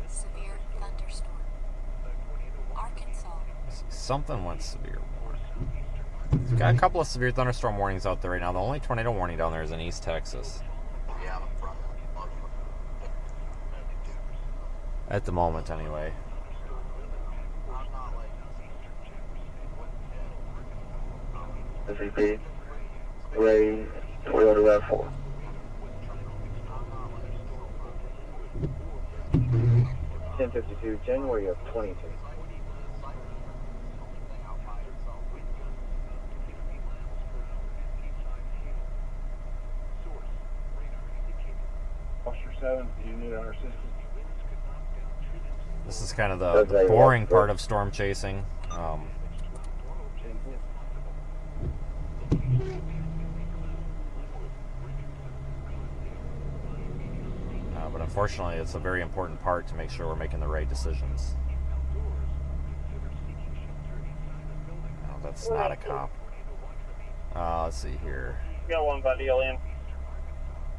Severe thunderstorm. Arkansas. Something went severe more. We've got a couple of severe thunderstorm warnings out there right now. The only tornado warning down there is in East Texas. Yeah, I'm in front. At the moment, anyway. SCP, Ray, Toyota RAV4. $10.52, January of 22. Officer 7, do you need our assistance? This is kind of the boring part of storm chasing. But unfortunately, it's a very important part to make sure we're making the right decisions. Oh, that's not a cop. Let's see here. Got one by DLN.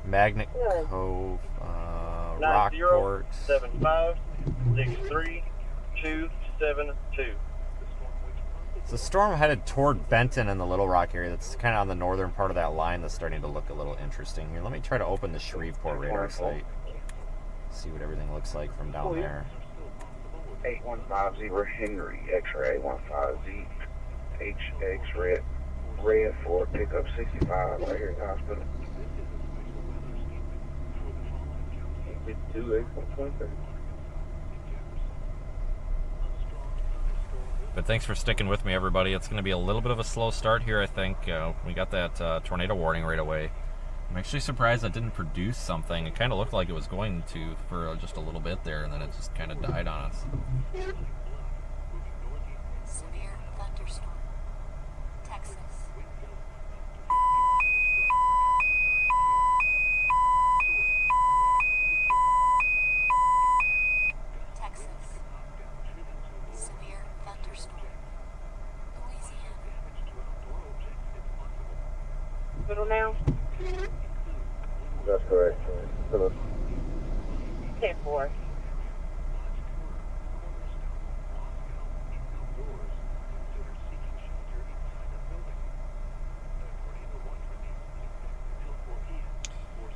Magnet Cove, Rockport. 90-75-63-272. It's a storm headed toward Benton in the Little Rock area. That's kind of on the northern part of that line that's starting to look a little interesting here. Let me try to open the Shreveport radar site. See what everything looks like from down there. 8150 Henry, X-ray 150 HX red for pickup 65 right here at the hospital. 52-8.23. But thanks for sticking with me, everybody. It's going to be a little bit of a slow start here, I think. We got that tornado warning right away. I'm actually surprised that didn't produce something. It kind of looked like it was going to for just a little bit there, and then it just kind of died on us. Severe thunderstorm. Texas. Texas. Severe thunderstorm. Louisiana. Middle now. That's correct. 10-4.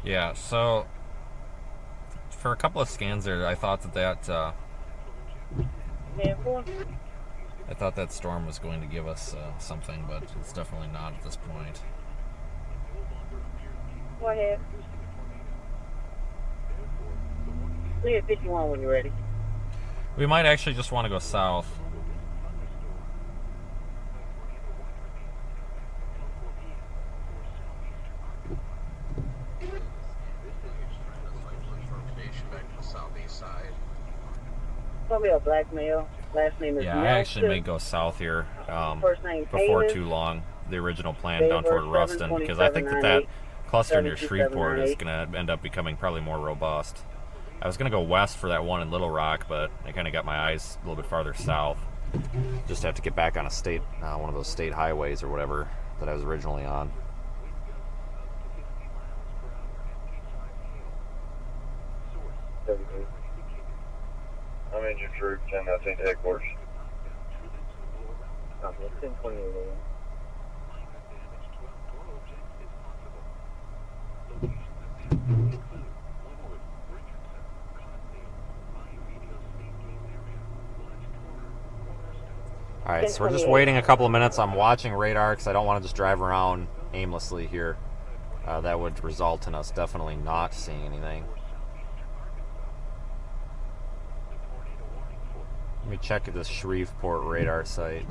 Yeah, so for a couple of scans there, I thought that 10-4. I thought that storm was going to give us something, but it's definitely not at this point. Go ahead. Leave at 51 when you're ready. We might actually just want to go south. Probably a black male. Last name is Yeah, I actually may go south here First name before Amos. too long. The original plan down toward Ruston, because I think that cluster near Shreveport is going to end up becoming probably more robust. I was going to go west for that one in Little Rock, but I kind of got my eyes a little bit farther south. Just have to get back on a state, one of those state highways or whatever that I was originally on. I'm in your troops and I think headquarters. Okay, 1028 a.m. Alright, so we're just waiting a couple of minutes. I'm watching radar because I don't want to just drive around aimlessly here. That would result in us definitely not seeing anything. Let me check this Shreveport radar site.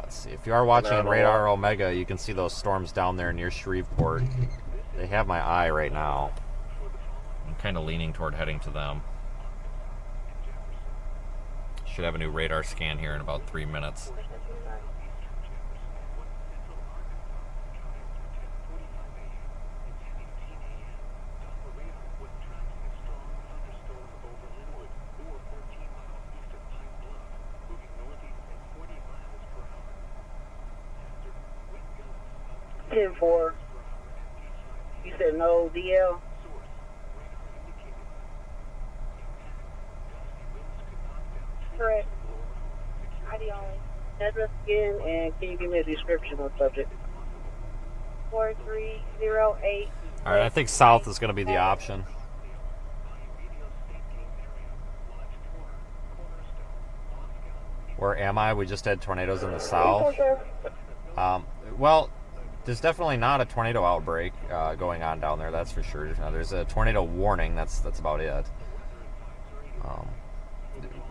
Let's see. If you are watching in Radar Omega, you can see those storms down there near Shreveport. They have my eye right now. I'm kind of leaning toward heading to them. Should have a new radar scan here in about 3 minutes. $10-4. You said no DL? Correct. ID only. Address again, and can you give me a description of the subject? 4308. Alright, I think south is going to be the option. Where am I? We just had tornadoes in the south. Well, there's definitely not a tornado outbreak going on down there, that's for sure. There's a tornado warning, that's about it.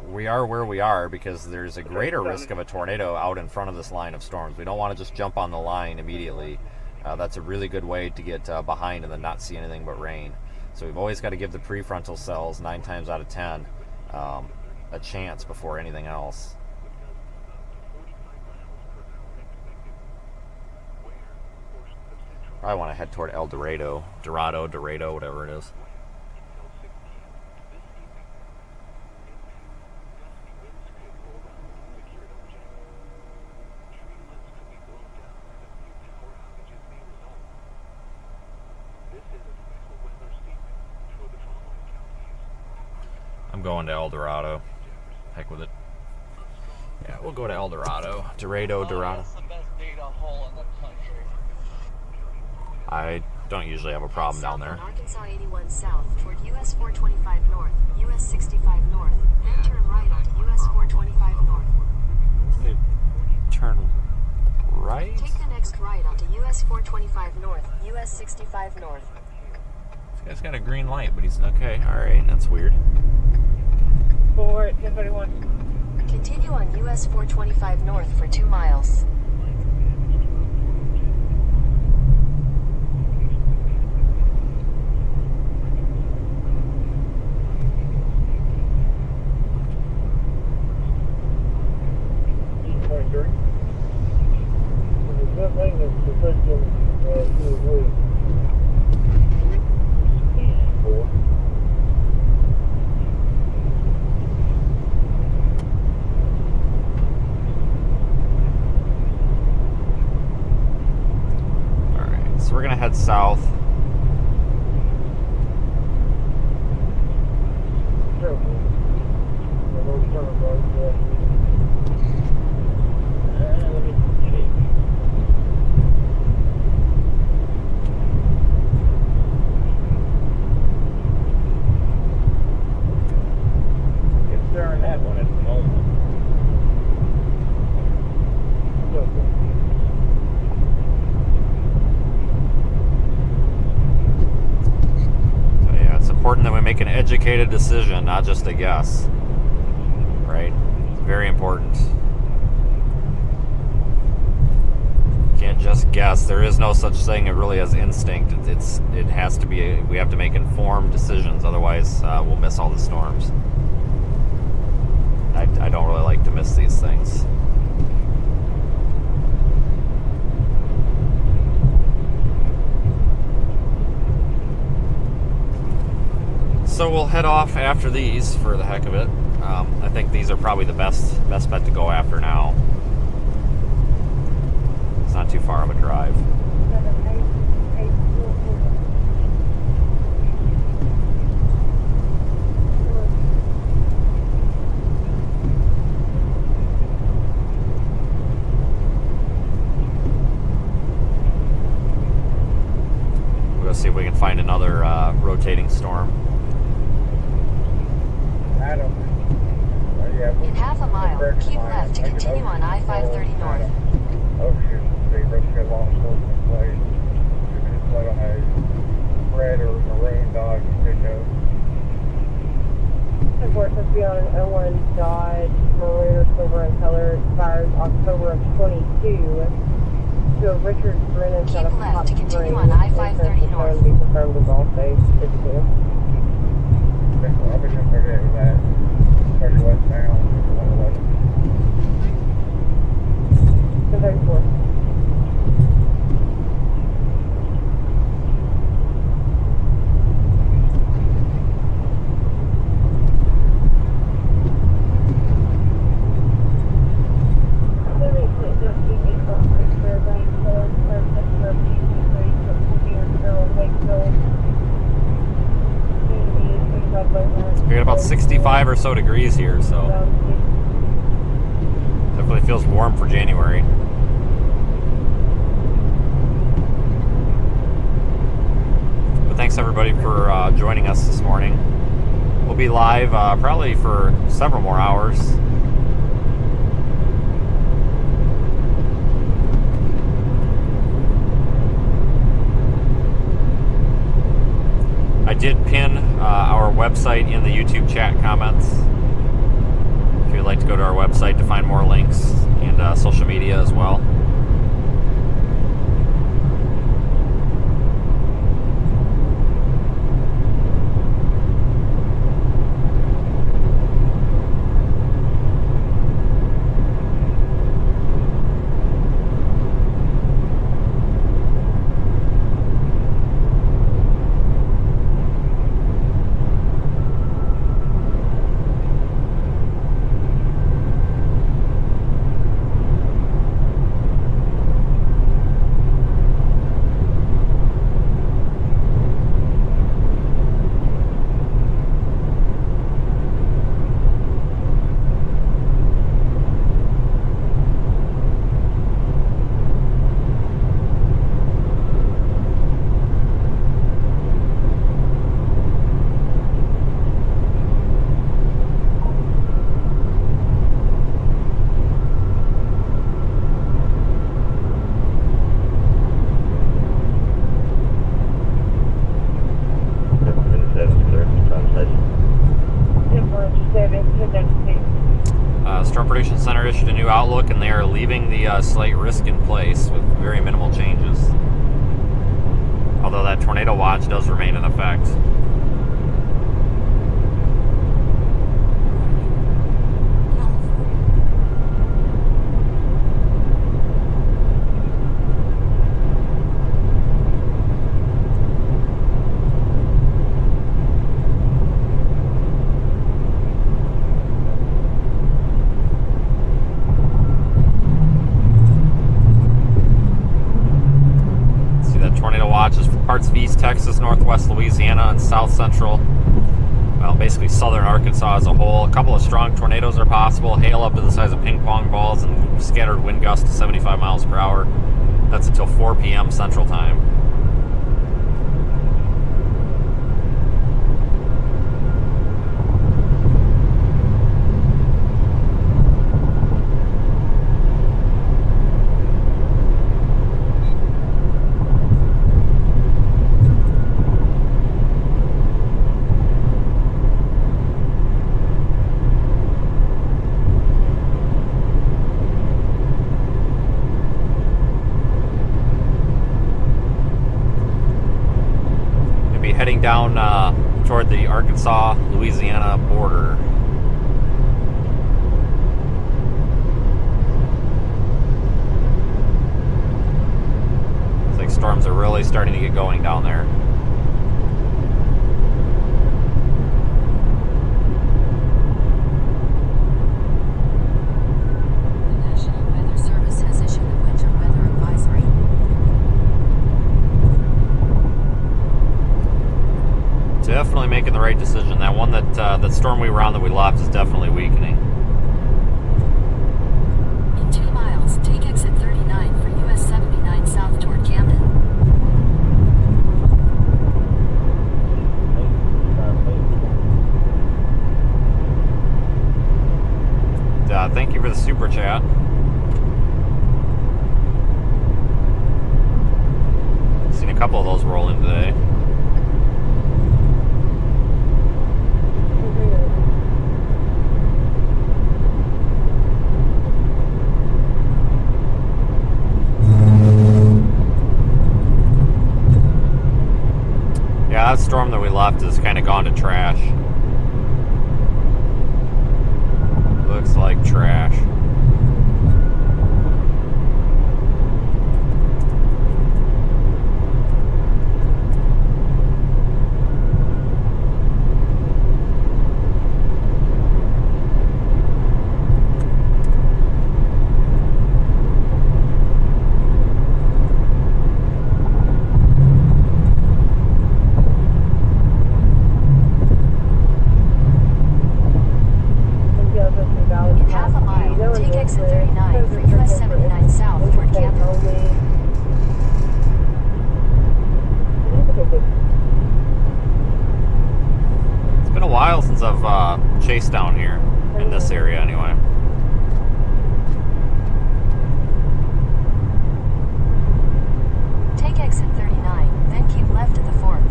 We are where we are because there's a greater risk of a tornado out in front of this line of storms. We don't want to just jump on the line immediately. That's a really good way to get behind and then not see anything but rain. So we've always got to give the prefrontal cells 9 times out of 10 a chance before anything else. I want to head toward El Dorado, Dorado, whatever it is. I'm going to El Dorado. Heck with it. Yeah, we'll go to El Dorado. Dorado. That's the best data hole in the country. I don't usually have a problem down there. Arkansas 81 south toward US 425 north, US 65 north, then turn right onto US 425 north. Okay, turn right? Take the next right onto US 425 north, US 65 north. This guy's got a green light, but he's okay. Alright, that's weird. Forward, 1031. Continue on US 425 north for 2 miles. So we're gonna head south. careful. The little turn right there. Let me check. It's during that one at the moment. So yeah, it's important that we make an educated decision, not just a guess. Right? It's very important. Can't just guess. There is no such thing really as instinct. It has to be. We have to make informed decisions. Otherwise, we'll miss all the storms. I don't really like to miss these things. So we'll head off after these for the heck of it. I think these are probably the best bet to go after now. It's not too far of a drive. We'll go see if we can find another rotating storm. In half a mile, keep left to continue on I-530 north. Oh shit, see, let's get long storm in place. You can just play on a red or maroon Dodge pickup. Unfortunately, be on an 01 Dodge, maroon or silver in color, expires October of 22. To a Richard Brennan Keep out of left Hot to continue Springs. on I-530 north. Be confirmed as all safe. 52. I'll be just forget with that. 30 west down, 111. 34. We got about 65 or so degrees here, so definitely feels warm for January. But thanks everybody for joining us this morning. We'll be live probably for several more hours. I did pin our website in the YouTube chat comments. If you'd like to go to our website to find more links and social media as well. Storm Prediction Center issued a new outlook, and they are leaving the slight risk in place with very minimal changes. Although that tornado watch does remain in effect. Parts of East Texas, Northwest Louisiana, and South Central well, basically southern Arkansas as a whole. A couple of strong tornadoes are possible. Hail up to the size of ping pong balls and scattered wind gusts to 75 miles per hour. That's until 4 p.m. Central Time. Heading down toward the Arkansas-Louisiana border. Looks like storms are really starting to get going down there. The National Weather Service has issued a winter weather advisory. Definitely making the right decision. That one that storm we were on that we left is definitely weakening. In 2 miles, take exit 39 for US 79 south toward Camden. Thank you for the super chat. Seen a couple of those roll in today. Yeah, that storm that we left has kind of gone to trash. Looks like trash. In half a mile, take exit 39 for US 79 south toward Camden. It's been a while since I've chased down here, in this area anyway. Take exit 39, then keep left at the fork.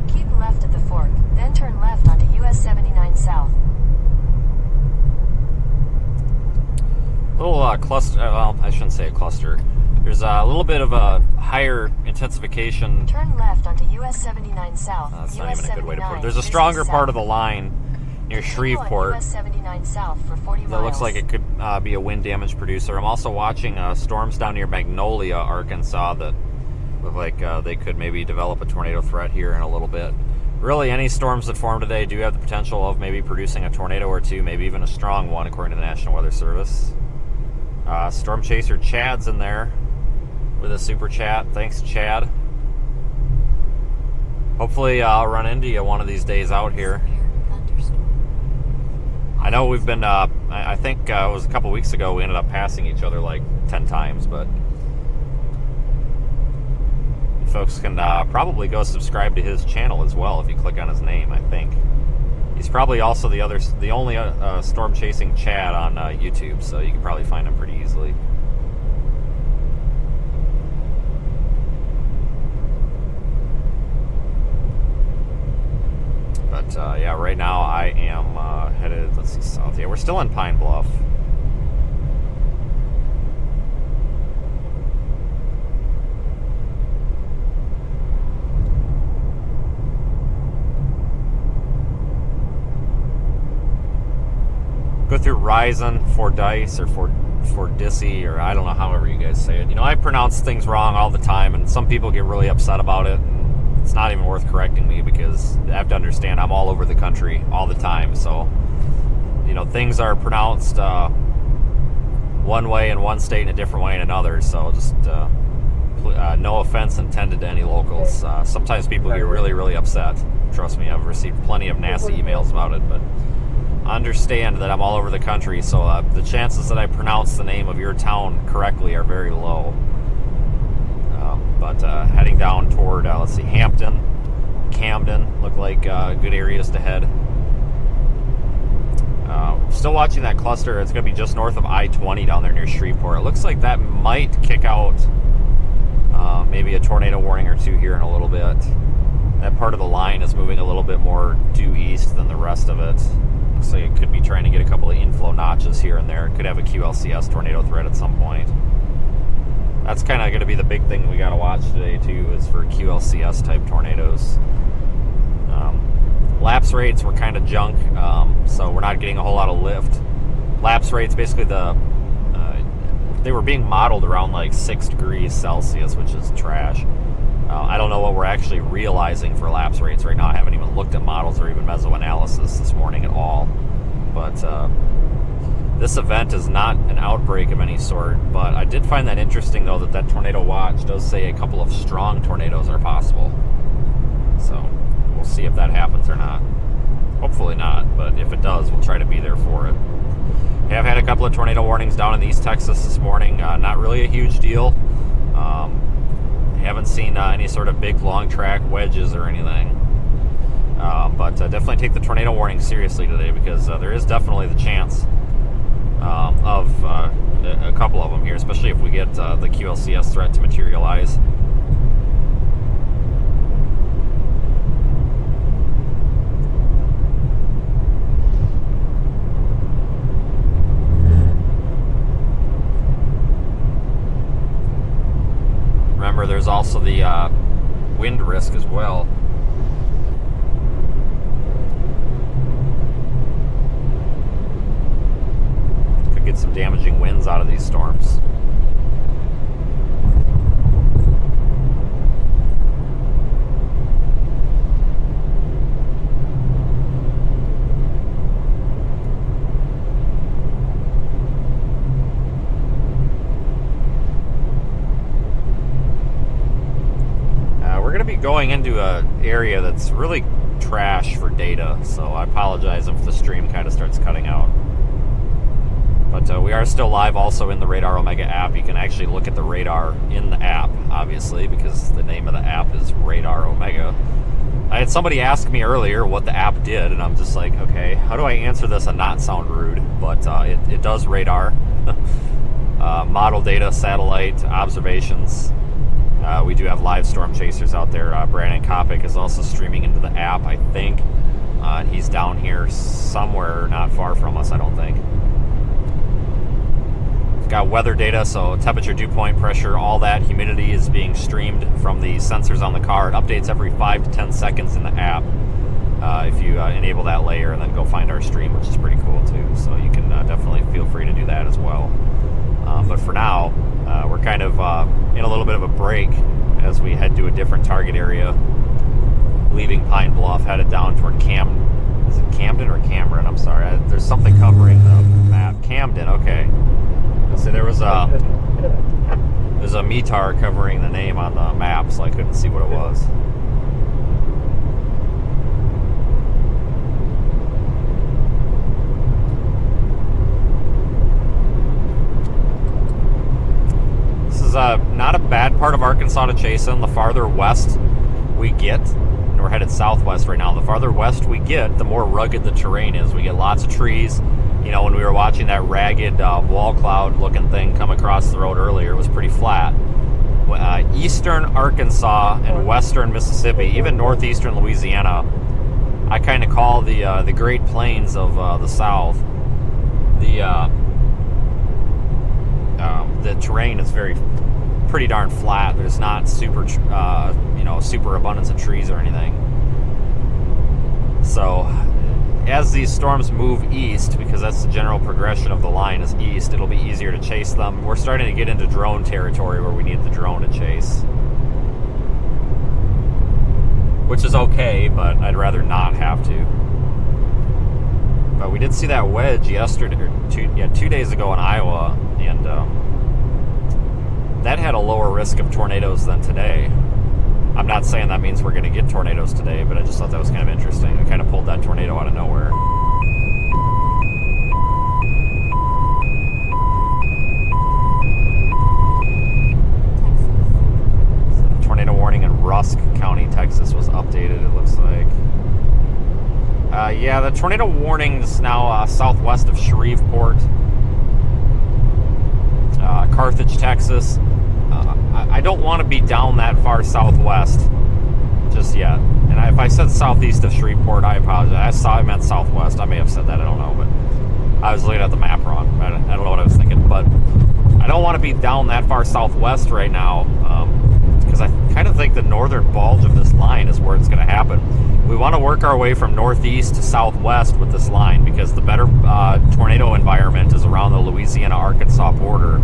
Keep left at the fork, then turn left onto US 79 south. Little cluster, well, I shouldn't say a cluster. There's a little bit of a higher intensification. Turn left onto US 79 south. That's US not even a good way to put it. 79, There's a stronger business part of south. the line near Continue on Shreveport US 79 south for 40 that miles. looks like it could be a wind damage producer. I'm also watching storms down near Magnolia, Arkansas that look like they could maybe develop a tornado threat here in a little bit. Really, any storms that form today do have the potential of maybe producing a tornado or two, maybe even a strong one, according to the National Weather Service. Storm Chaser Chad's in there with a super chat. Thanks, Chad. Hopefully I'll run into you one of these days out here. I know we've been, I think it was a couple weeks ago we ended up passing each other like 10 times, but you folks can probably go subscribe to his channel as well if you click on his name, I think. He's probably also the only storm chasing Chad on YouTube, so you can probably find him pretty easily. But yeah, right now I am headed, let's see, south. Yeah, we're still in Pine Bluff. Go through Risen, Fordyce, or Fordissy, or I don't know, however you guys say it. You know, I pronounce things wrong all the time, and some people get really upset about it. And it's not even worth correcting me because I have to understand I'm all over the country all the time. So, you know, things are pronounced one way in one state and a different way in another. So just no offense intended to any locals. Sometimes people get really, really upset. Trust me, I've received plenty of nasty emails about it, but understand that I'm all over the country, so the chances that I pronounce the name of your town correctly are very low. But heading down toward, let's see, Hampton, Camden, look like good areas to head. Still watching that cluster. It's going to be just north of I-20 down there near Shreveport. It looks like that might kick out maybe a tornado warning or two here in a little bit. That part of the line is moving a little bit more due east than the rest of it. Looks like it could be trying to get a couple of inflow notches here and there. It could have a QLCS tornado threat at some point. That's kind of going to be the big thing we got to watch today too, is for QLCS type tornadoes. Lapse rates were kind of junk, so we're not getting a whole lot of lift. Lapse rates, basically they were being modeled around like 6 degrees Celsius, which is trash. I don't know what we're actually realizing for lapse rates right now. I haven't even looked at models or even mesoanalysis this morning at all. But this event is not an outbreak of any sort. But I did find that interesting, though, that tornado watch does say a couple of strong tornadoes are possible. So we'll see if that happens or not. Hopefully not, but if it does, we'll try to be there for it. We have had a couple of tornado warnings down in East Texas this morning. Not really a huge deal. Haven't seen any sort of big long track wedges or anything. But definitely take the tornado warning seriously today, because there is definitely the chance of a couple of them here, especially if we get the QLCS threat to materialize. Remember, there's also the wind risk as well. Could get some damaging winds out of these storms. Going into an area that's really trash for data, so I apologize if the stream kind of starts cutting out. But we are still live also in the Radar Omega app. You can actually look at the radar in the app, obviously, because the name of the app is Radar Omega. I had somebody ask me earlier what the app did, and I'm just like, okay, how do I answer this and not sound rude? But it does radar, model data, satellite observations. We do have live storm chasers out there. Brandon Kopic is also streaming into the app, I think. And he's down here somewhere not far from us, I don't think. We've got weather data, so temperature, dew point, pressure, all that. Humidity is being streamed from the sensors on the car. It updates every 5 to 10 seconds in the app. If you enable that layer and then go find our stream, which is pretty cool too. So you can definitely feel free to do that as well. But for now, we're kind of in a little bit of a break as we head to a different target area, leaving Pine Bluff, headed down toward is it Camden or Cameron? I'm sorry. There's something covering the map. Camden, okay. So there's a METAR covering the name on the map, so I couldn't see what it was. Not a bad part of Arkansas to chase in. The farther west we get, and we're headed southwest right now, the farther west we get, the more rugged the terrain is. We get lots of trees. You know, when we were watching that ragged wall cloud looking thing come across the road earlier, it was pretty flat. Eastern Arkansas and western Mississippi, even northeastern Louisiana, I kind of call the Great Plains of the South. The terrain is pretty darn flat. There's not super abundance of trees or anything. So as these storms move east, because that's the general progression of the line is east, it'll be easier to chase them. We're starting to get into drone territory where we need the drone to chase, which is okay, but I'd rather not have to. But we did see that wedge yesterday, or 2 days ago in Iowa, and that had a lower risk of tornadoes than today. I'm not saying that means we're going to get tornadoes today, but I just thought that was kind of interesting. It kind of pulled that tornado out of nowhere. Tornado warning in Rusk County, Texas was updated, it looks like. Yeah, the tornado warning is now southwest of Shreveport, Carthage, Texas. I don't want to be down that far southwest just yet. And if I said southeast of Shreveport, I apologize. I meant southwest. I may have said that, I don't know. But I was looking at the map wrong. I don't know what I was thinking. But I don't want to be down that far southwest right now, because I kind of think the northern bulge of this line is where it's going to happen. We want to work our way from northeast to southwest with this line, because the better tornado environment is around the Louisiana-Arkansas border.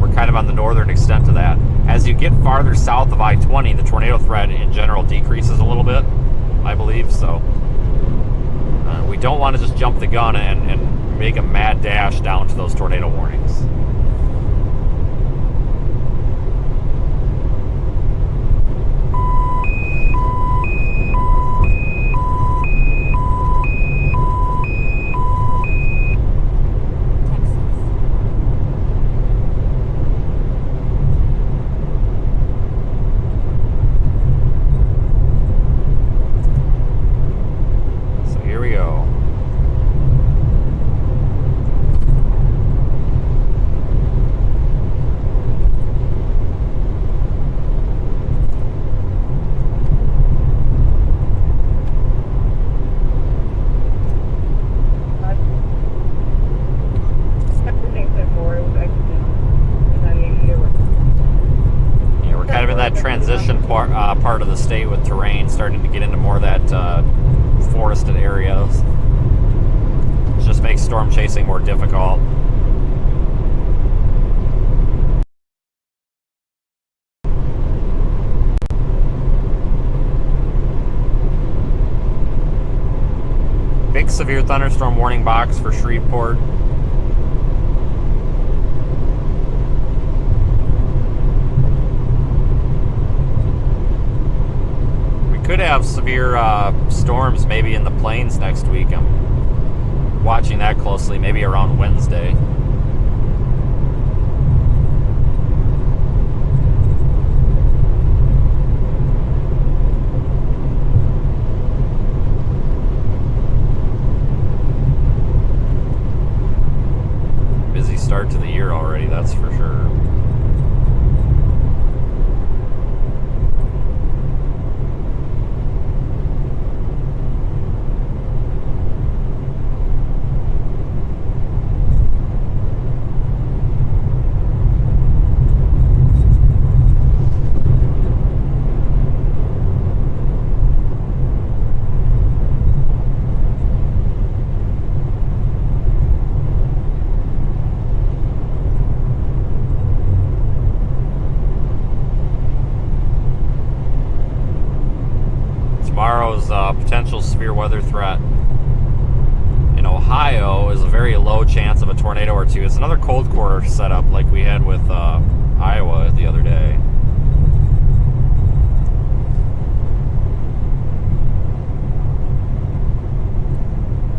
We're kind of on the northern extent of that. As you get farther south of I-20, the tornado threat in general decreases a little bit, I believe. So we don't want to just jump the gun and make a mad dash down to those tornado warnings. Part of the state with terrain starting to get into more of that forested areas. It just makes storm chasing more difficult. Big severe thunderstorm warning box for Shreveport. Could have severe storms maybe in the plains next week. I'm watching that closely, maybe around Wednesday. Busy start to the year already, that's for sure. Tomorrow's potential severe weather threat in Ohio is a very low chance of a tornado or two. It's another cold quarter setup like we had with Iowa the other day.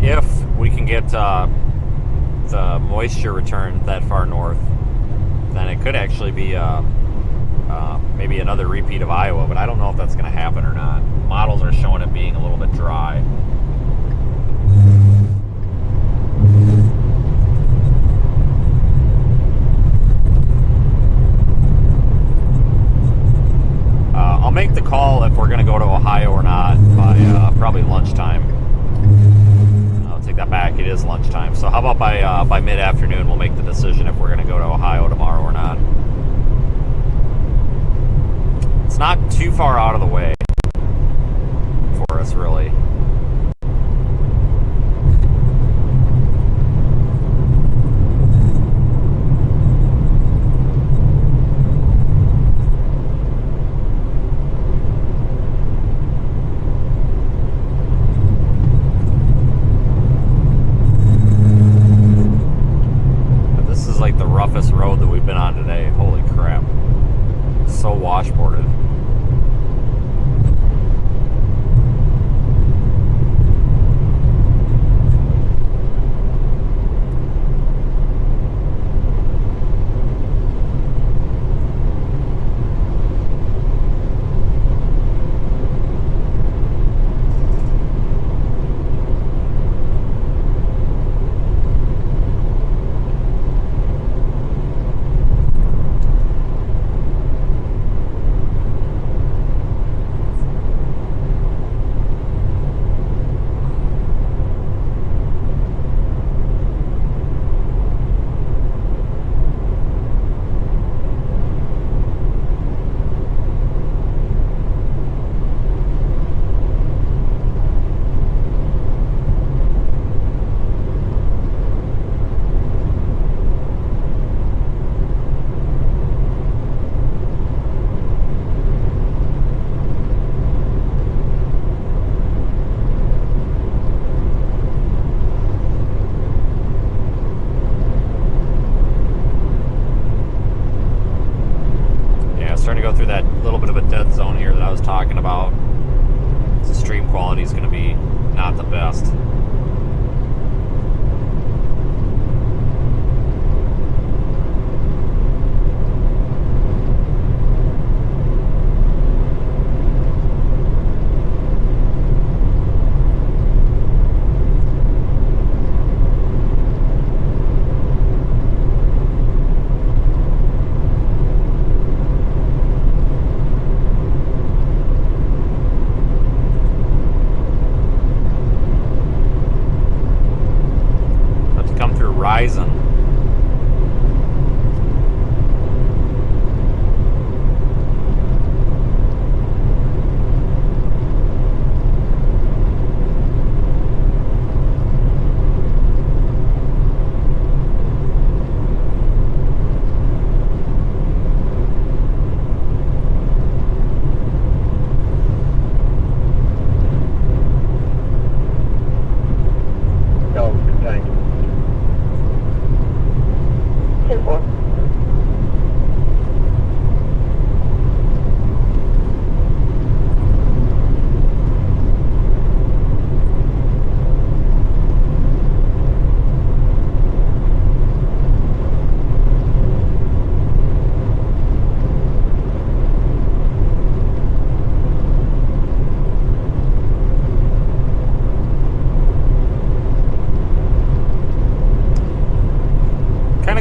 If we can get the moisture returned that far north, then it could actually be maybe another repeat of Iowa, but I don't know if that's going to happen or not. Models are showing it being a little bit dry. I'll make the call if we're going to go to Ohio or not by probably lunchtime. I'll take that back. It is lunchtime. So how about by mid-afternoon we'll make the decision if we're going to go to Ohio tomorrow or not. It's not too far out of the way for us, really. we've been on today. Holy crap. So washboarded. Starting to go through that little bit of a dead zone here that I was talking about. The stream quality is going to be not the best. Horizon.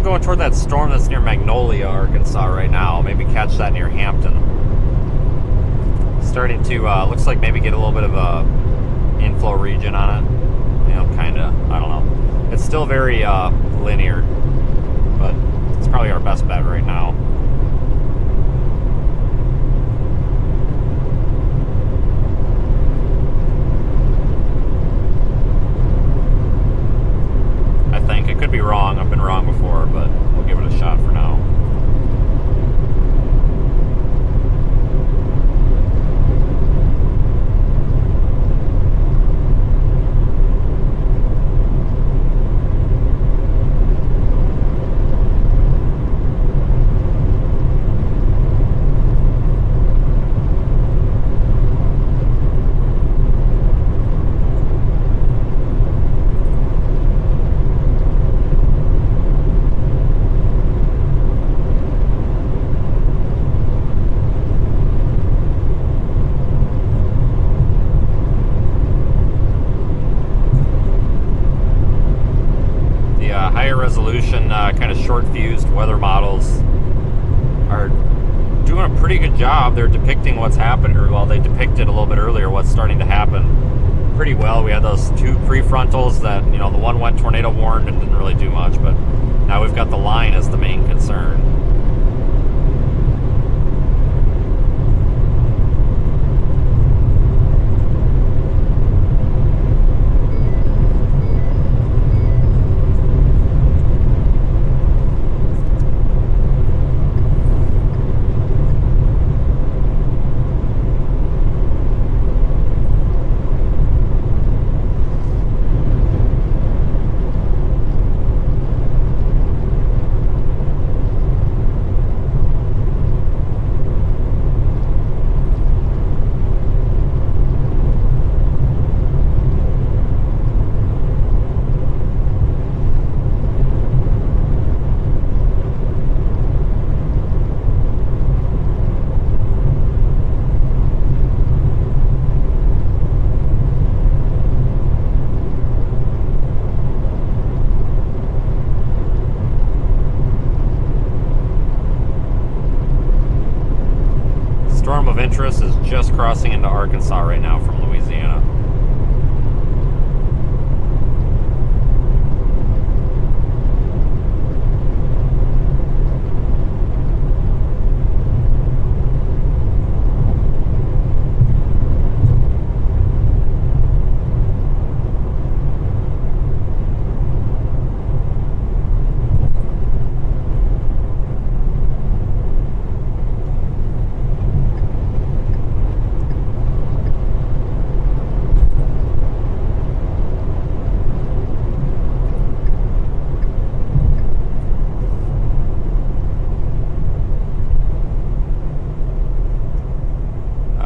Going toward that storm that's near Magnolia, Arkansas right now. Maybe catch that near Hampton. Starting to, looks like maybe get a little bit of a inflow region on it. You know, kind of, I don't know. It's still very linear, but it's probably our best bet right now. I think. It could be wrong. I've been wrong before, but we'll give it a shot for now. Resolution, kind of short-fused weather models are doing a pretty good job. They're depicting what's happened, or well, they depicted a little bit earlier what's starting to happen pretty well. We had those two prefrontals that, you know, the one went tornado warned and didn't really do much, but now we've got the line as the main concern. Huntress is just crossing into Arkansas right now from Louisiana.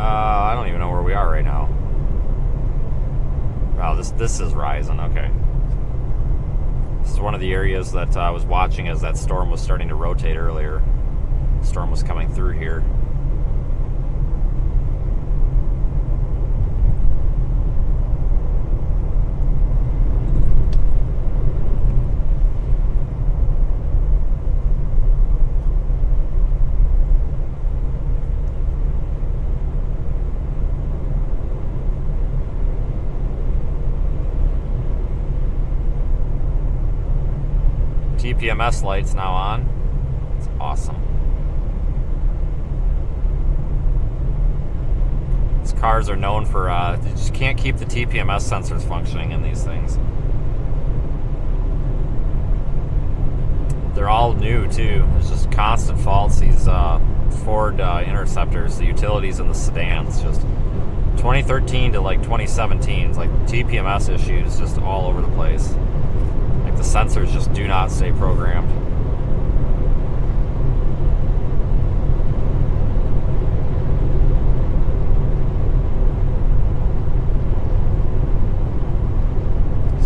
I don't even know where we are right now. Wow, this is rising. Okay. This is one of the areas that I was watching as that storm was starting to rotate earlier. The storm was coming through here. TPMS lights now on. It's awesome. These cars are known for, you just can't keep the TPMS sensors functioning in these things. They're all new too. There's just constant faults. These Ford Interceptors, the utilities and the sedans, just 2013 to like 2017, it's like TPMS issues just all over the place. The sensors just do not stay programmed.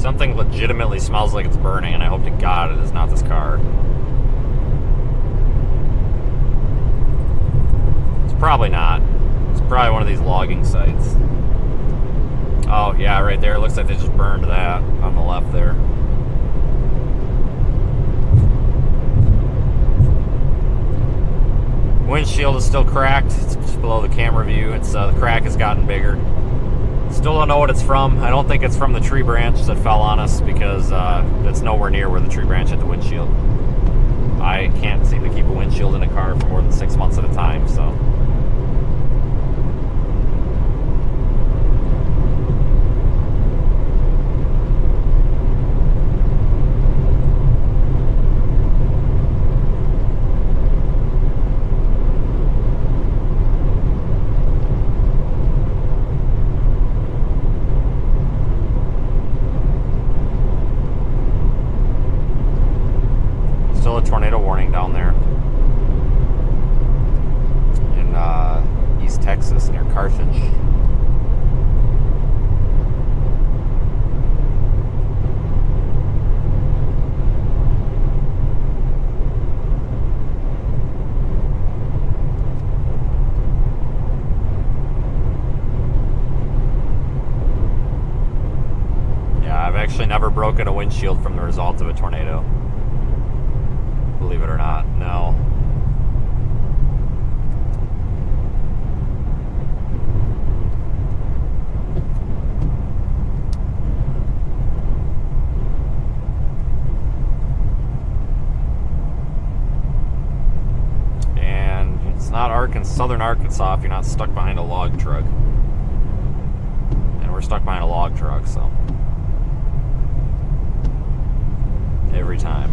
Something legitimately smells like it's burning, and I hope to God it is not this car. It's probably not. It's probably one of these logging sites. Oh yeah, right there. It looks like they just burned that on the left there. Windshield is still cracked. It's just below the camera view. It's the crack has gotten bigger. Still don't know what it's from. I don't think it's from the tree branch that fell on us because it's nowhere near where the tree branch hit the windshield. I can't seem to keep a windshield in a car for more than 6 months at a time, so. Still a tornado warning down there in East Texas near Carthage. Yeah, I've actually never broken a windshield from the result of a tornado. Believe it or not, no. And it's not southern Arkansas if you're not stuck behind a log truck. And we're stuck behind a log truck, so. Every time.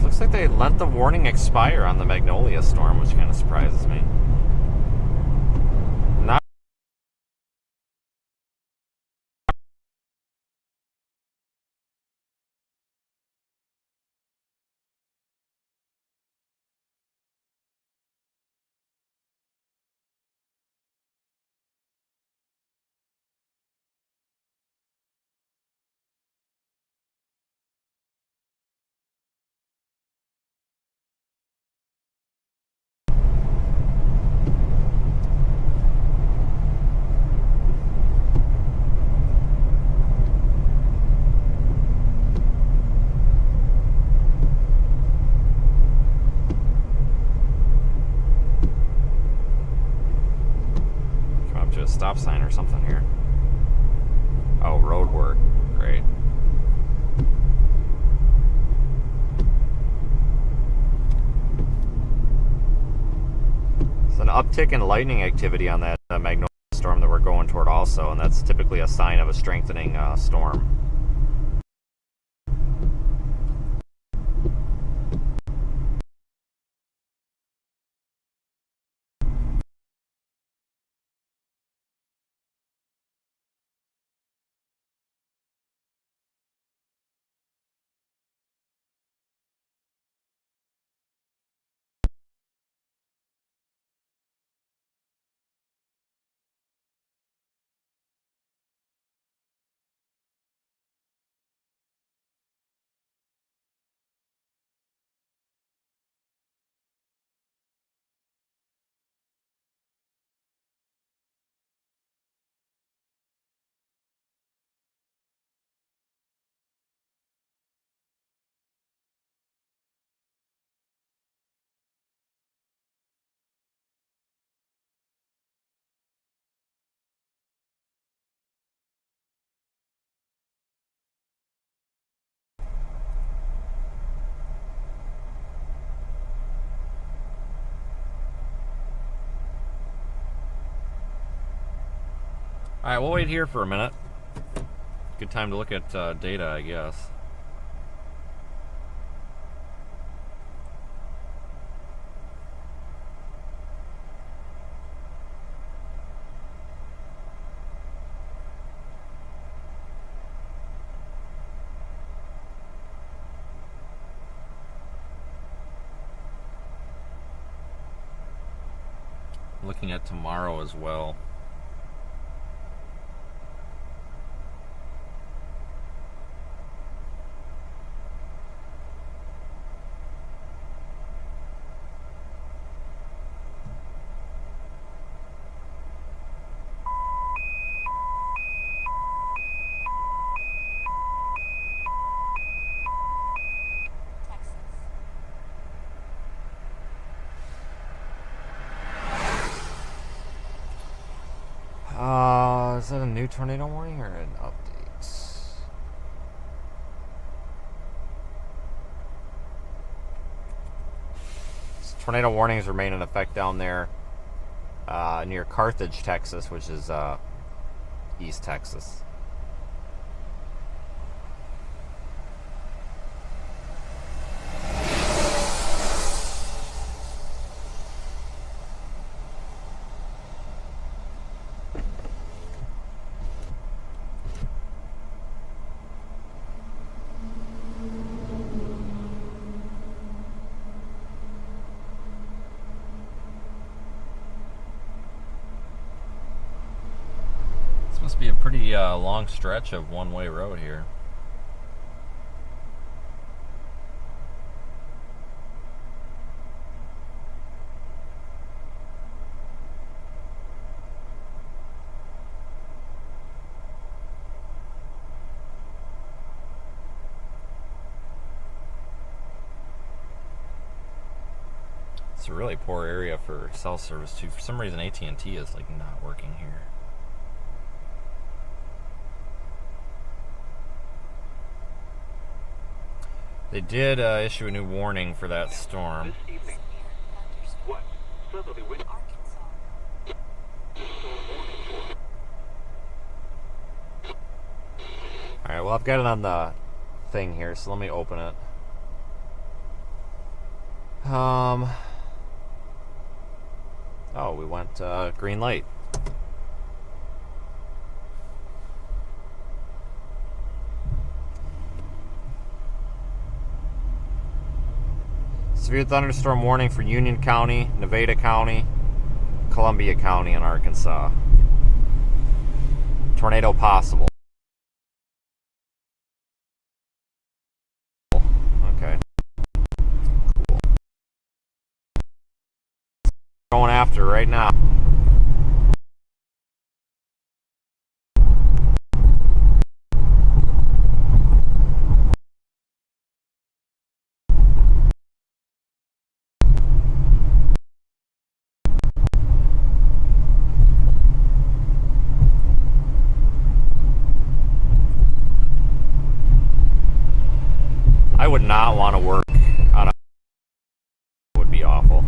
Looks like they let the warning expire on the Magnolia storm, which kind of surprises me. Not to a stop sign or something here. Oh, road work. Great. It's an uptick in lightning activity on that magnolia storm that we're going toward also, and that's typically a sign of a strengthening storm. Alright, we'll wait here for a minute. Good time to look at data, I guess. Looking at tomorrow as well. Is that a new tornado warning or an update? Tornado warnings remain in effect down there near Carthage, Texas, which is East Texas. Must be a pretty long stretch of one-way road here. It's a really poor area for cell service too. For some reason AT&T is like not working here. They did issue a new warning for that storm. This evening. What? Southerly wind. Alright, well I've got it on the thing here, so let me open it. Oh, we went green light. Severe thunderstorm warning for Union County, Nevada County, Columbia County in Arkansas. Tornado possible. Okay. Cool. Going after right now. would not want to work on a would be awful.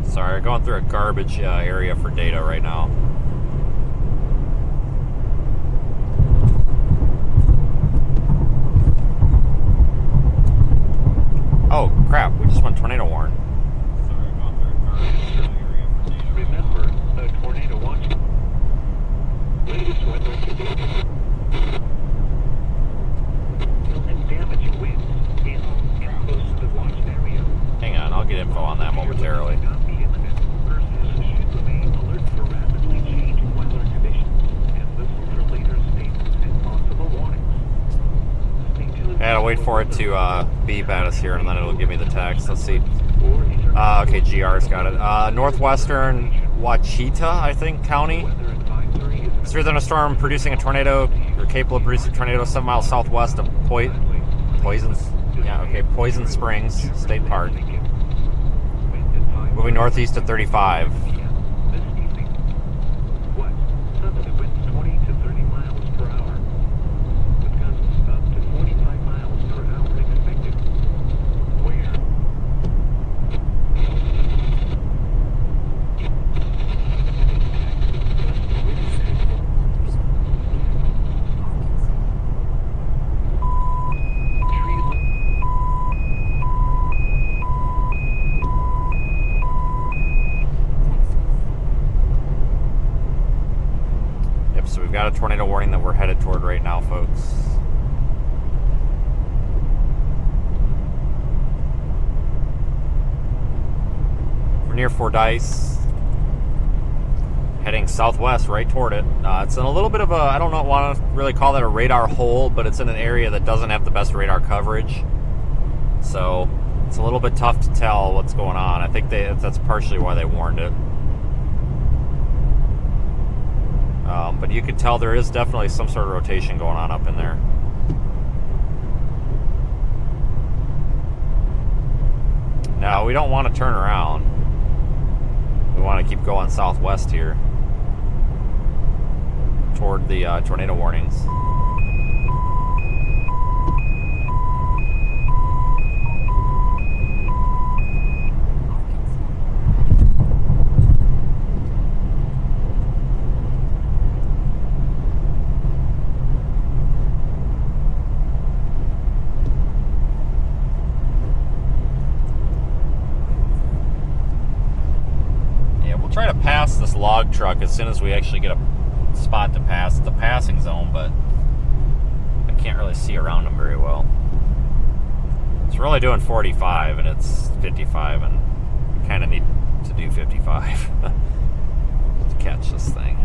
Sorry, going through a garbage area for data right now. Oh crap, we just went tornado warn. Sorry, going through a garbage area for data. Remember, a tornado watch. Latest weather conditions. And damage winds in close to the watched area. Hang on, I'll get info on that momentarily. I gotta wait for it to beep at us here, and then it'll give me the text. Let's see. Okay, GR's got it. Northwestern Wachita, I think, County. Severe thunderstorm producing a tornado, or capable of producing a tornado 7 miles southwest of Poison Springs State Park. Moving northeast at 35. Got a tornado warning that we're headed toward right now, folks. We're near Fordyce, heading southwest right toward it. It's in a little bit of a, I don't know, want to really call that a radar hole, but it's in an area that doesn't have the best radar coverage. So it's a little bit tough to tell what's going on. I think that's partially why they warned it. But you could tell there is definitely some sort of rotation going on up in there. Now, we don't want to turn around. We want to keep going southwest here toward the tornado warnings. Try to pass this log truck as soon as we actually get a spot to pass the passing zone, but I can't really see around them very well. So we're only doing 45 and it's 55, and we kind of need to do 55 to catch this thing.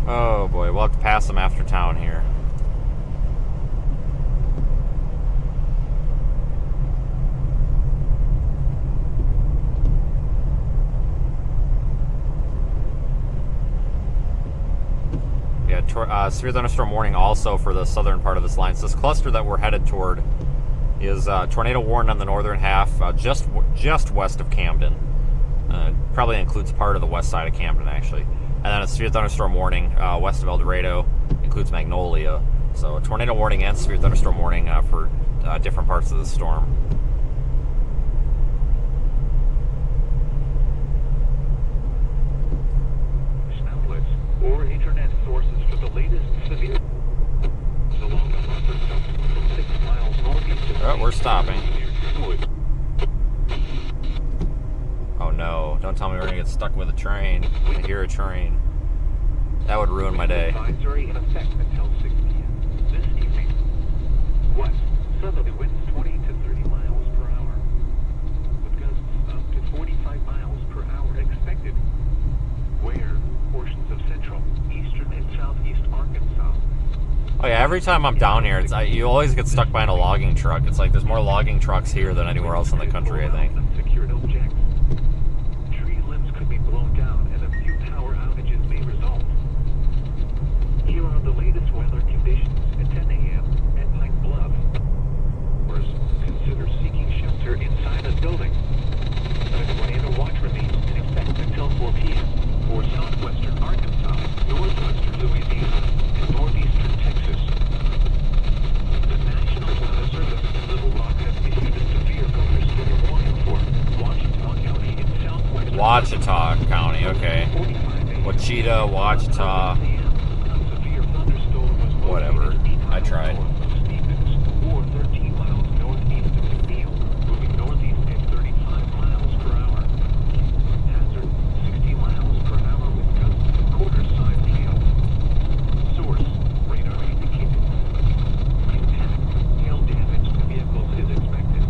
Oh boy, we'll have to pass them after town here. Yeah, severe thunderstorm warning also for the southern part of this line. So this cluster that we're headed toward is tornado warning on the northern half, just west of Camden. Probably includes part of the west side of Camden, actually. And then a severe thunderstorm warning west of El Dorado, includes Magnolia. So a tornado warning and severe thunderstorm warning for different parts of the storm. Outlets or internet sources for the latest severe along the buffer zone 6 miles northeast of Oh, we're stopping. Oh no, don't tell me we're gonna get stuck with a train. I hear a train. That would ruin my day. Advisory in effect until 6 p.m. This evening. West, southerly winds 20 to 30 miles per hour. With gusts up to 45 miles per hour expected. Where portions of central, eastern, and southeast Arkansas. Oh yeah, every time I'm down here, you always get stuck behind a logging truck. It's like there's more logging trucks here than anywhere else in the country, I think. Unsecured objects. Tree limbs could be blown down and a few power outages may result. Here are the latest weather conditions at 10 a.m. at Pine Bluff. First, consider seeking shelter inside a building. A tornado watch remains in effect until 4 p.m. for southwestern Arkansas, northwestern Louisiana, and northeastern Texas. The National Weather Service in Little Rock has issued a severe thunderstorm warning for Washita County in southwestern Wachita County, okay. 45 a.m. Wachita, Wachita, whatever. I tried. Or 13 miles northeast of McNeil, moving northeast at 35 miles per hour. Hazard 60 miles per hour with gusts of quarter-size hail. Source radar indicated. Impact hail damage to vehicles is expected.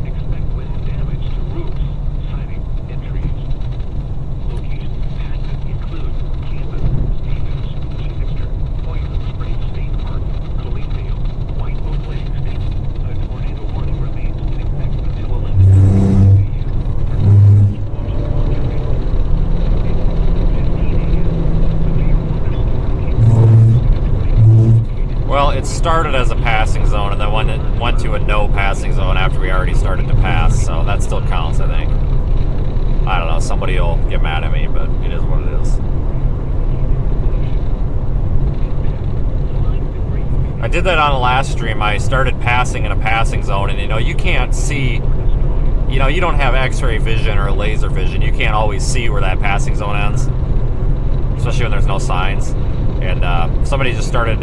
Expect wind damage to roofs, siding, and trees. Locations impacted include Camden, Stevens, Chester, Point, Spring State Park, Colindale, White Oak Lake State. A tornado warning remains in effect until 11 a.m. Well, it started as a passing zone and then went to a no passing zone after we already started to pass, so that still counts, I think. I don't know, somebody will get mad at me, but it is what it is. I did that on the last stream. I started passing in a passing zone, and you can't see, you don't have x-ray vision or laser vision. You can't always see where that passing zone ends, especially when there's no signs. And somebody just started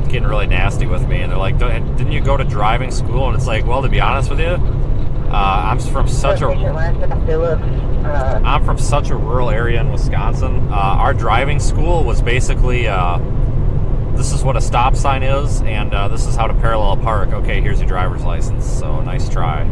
getting really nasty with me, and they're like, didn't you go to driving school? And it's like, well, to be honest with you, I'm from such a rural area in Wisconsin. Our driving school was basically, this is what a stop sign is, and this is how to parallel park. Okay, here's your driver's license, so nice try.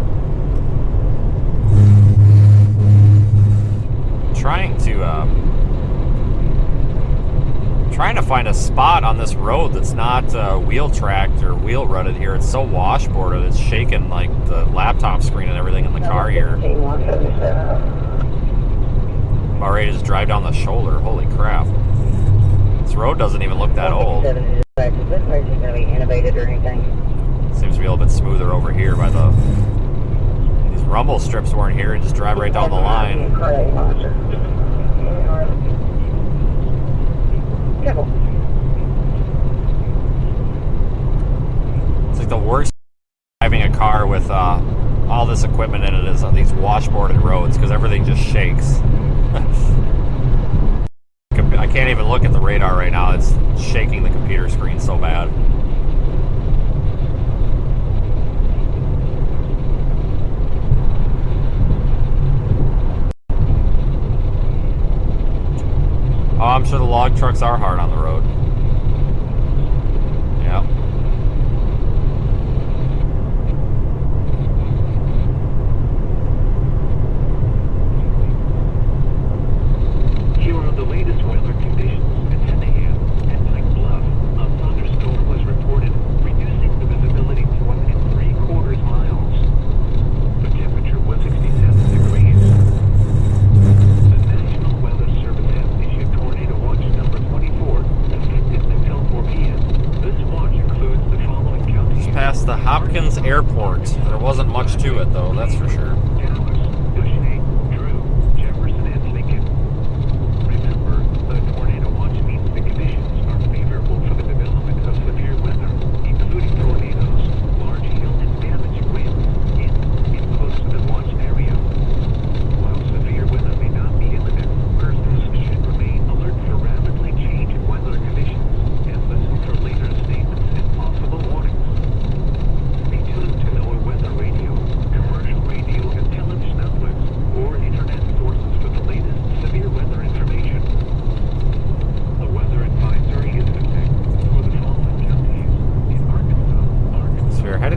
Trying to find a spot on this road that's not wheel tracked or wheel rutted here. It's so washboarded, it's shaking like the laptop screen and everything in the car here. About ready to just drive down the shoulder. Holy crap. This road doesn't even look that old. Seems to be a little bit smoother over here by the... These rumble strips weren't here and just drive right down the line. It's like the worst driving a car with all this equipment in it is on these washboarded roads because everything just shakes. I can't even look at the radar right now. It's shaking the computer screen so bad. Oh, I'm sure the log trucks are hard on the road. Yep. Here are the latest weather conditions at 10 a.m. at Pine Bluff. A thunderstorm was reported, reducing the visibility to 1 3/4 miles. The temperature was 67 degrees. The National Weather Service has issued tornado watch number 24, effective is the Hopkins Airport. There wasn't much to it, though, that's for sure.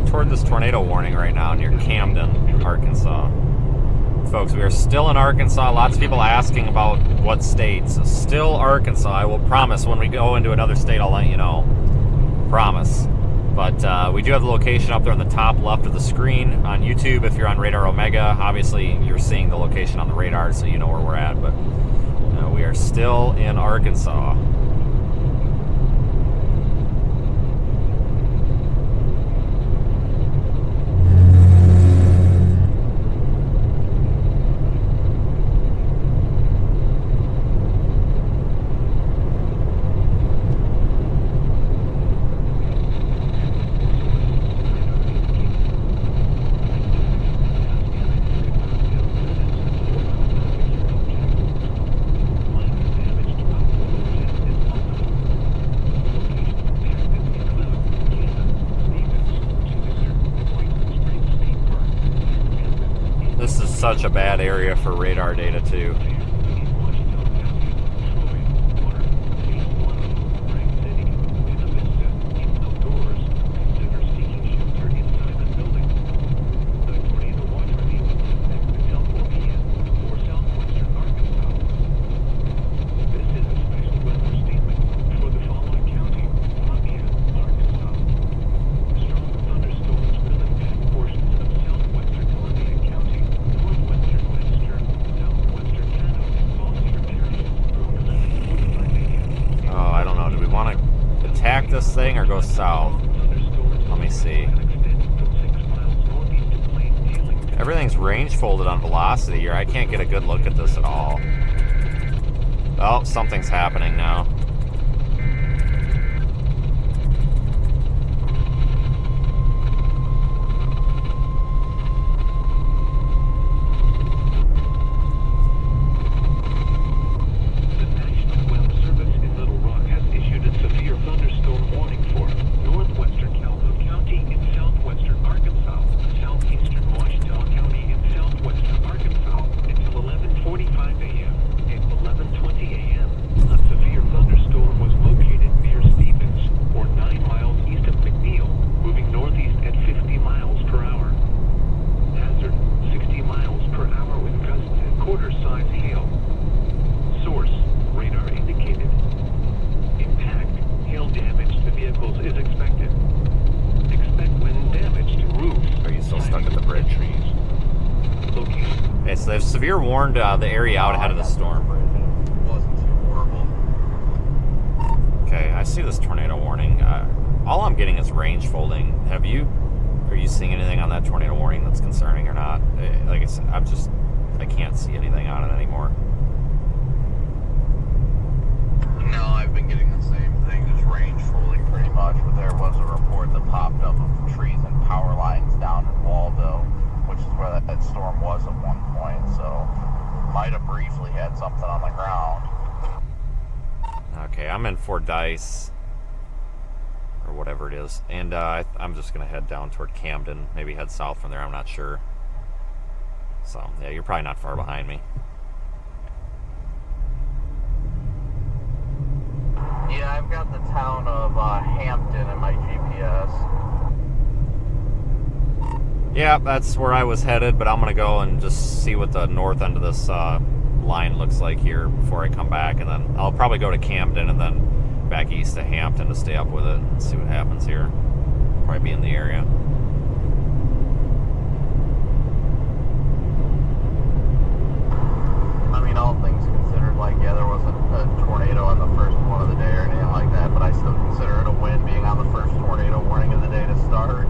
Toward this tornado warning right now near Camden, Arkansas. Folks, we are still in Arkansas. Lots of people asking about what states. Still Arkansas. I will promise when we go into another state, I'll let you know. Promise. But we do have the location up there on the top left of the screen on YouTube. If you're on Radar Omega, obviously you're seeing the location on the radar, so you know where we're at. But we are still in Arkansas. This is such a bad area for radar data, too. This thing or go south? Let me see. Everything's range folded on velocity here. I can't get a good look at this at all. Oh, something's happening now. They've severe warned the area out ahead of the storm. Wasn't too horrible. Okay, I see this tornado warning. All I'm getting is range folding. Are you seeing anything on that tornado warning that's concerning or not? Like I said, I can't see anything on it anymore. No, I've been getting the same thing, just range folding pretty much, but there was a report that popped up of trees and power lines down in Waldo, which is where that storm was at one point, so might have briefly had something on the ground. Okay, I'm in Fordyce, or whatever it is, and I'm just going to head down toward Camden, maybe head south from there, I'm not sure. So, yeah, you're probably not far behind me. Yeah, I've got the town of Hampton in my GPS. Yeah, that's where I was headed, but I'm going to go and just see what the north end of this line looks like here before I come back, and then I'll probably go to Camden and then back east to Hampton to stay up with it and see what happens here. Probably be in the area. I mean, all things considered, like, yeah, there wasn't a tornado on the first one of the day or anything like that, but I still consider it a win being on the first tornado warning of the day to start.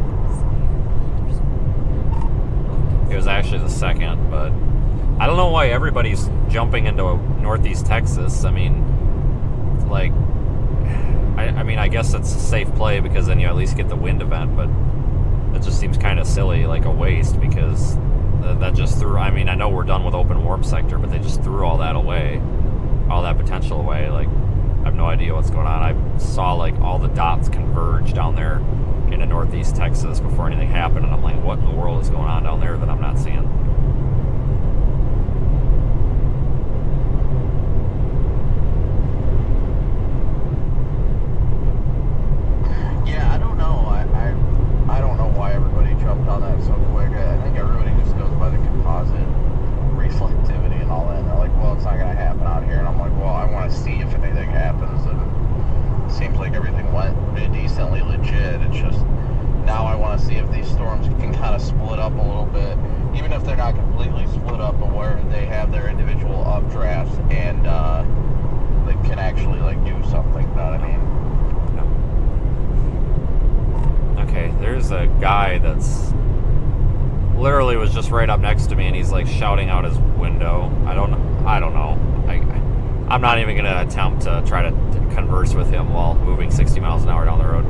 why everybody's jumping into Northeast Texas. I mean, like, I mean, I guess it's a safe play because then you at least get the wind event, but it just seems kind of silly, like a waste, because that just threw, I mean, I know we're done with open warp sector, but they just threw all that away, all that potential away. Like, I have no idea what's going on. I saw, like, all the dots converge down there into Northeast Texas before anything happened, and I'm like, what in the world is going on down there that I'm not seeing? Yeah, I don't know. I don't know why everybody jumped on that so quick. I think everybody just goes by the composite reflectivity and all that. And they're like, well, it's not going to happen out here. And I'm like, well, I want to see if anything happens. And it seems like everything went decently legit. It's just now I want to see if these storms can kind of split up a little bit. Even if they're not completely split up, but where they have their individual updrafts and they can actually like do something. You know what I mean? Okay, there's a guy that's literally was just right up next to me, and he's like shouting out his window. I don't know. I'm not even gonna attempt to try to converse with him while moving 60 miles an hour down the road.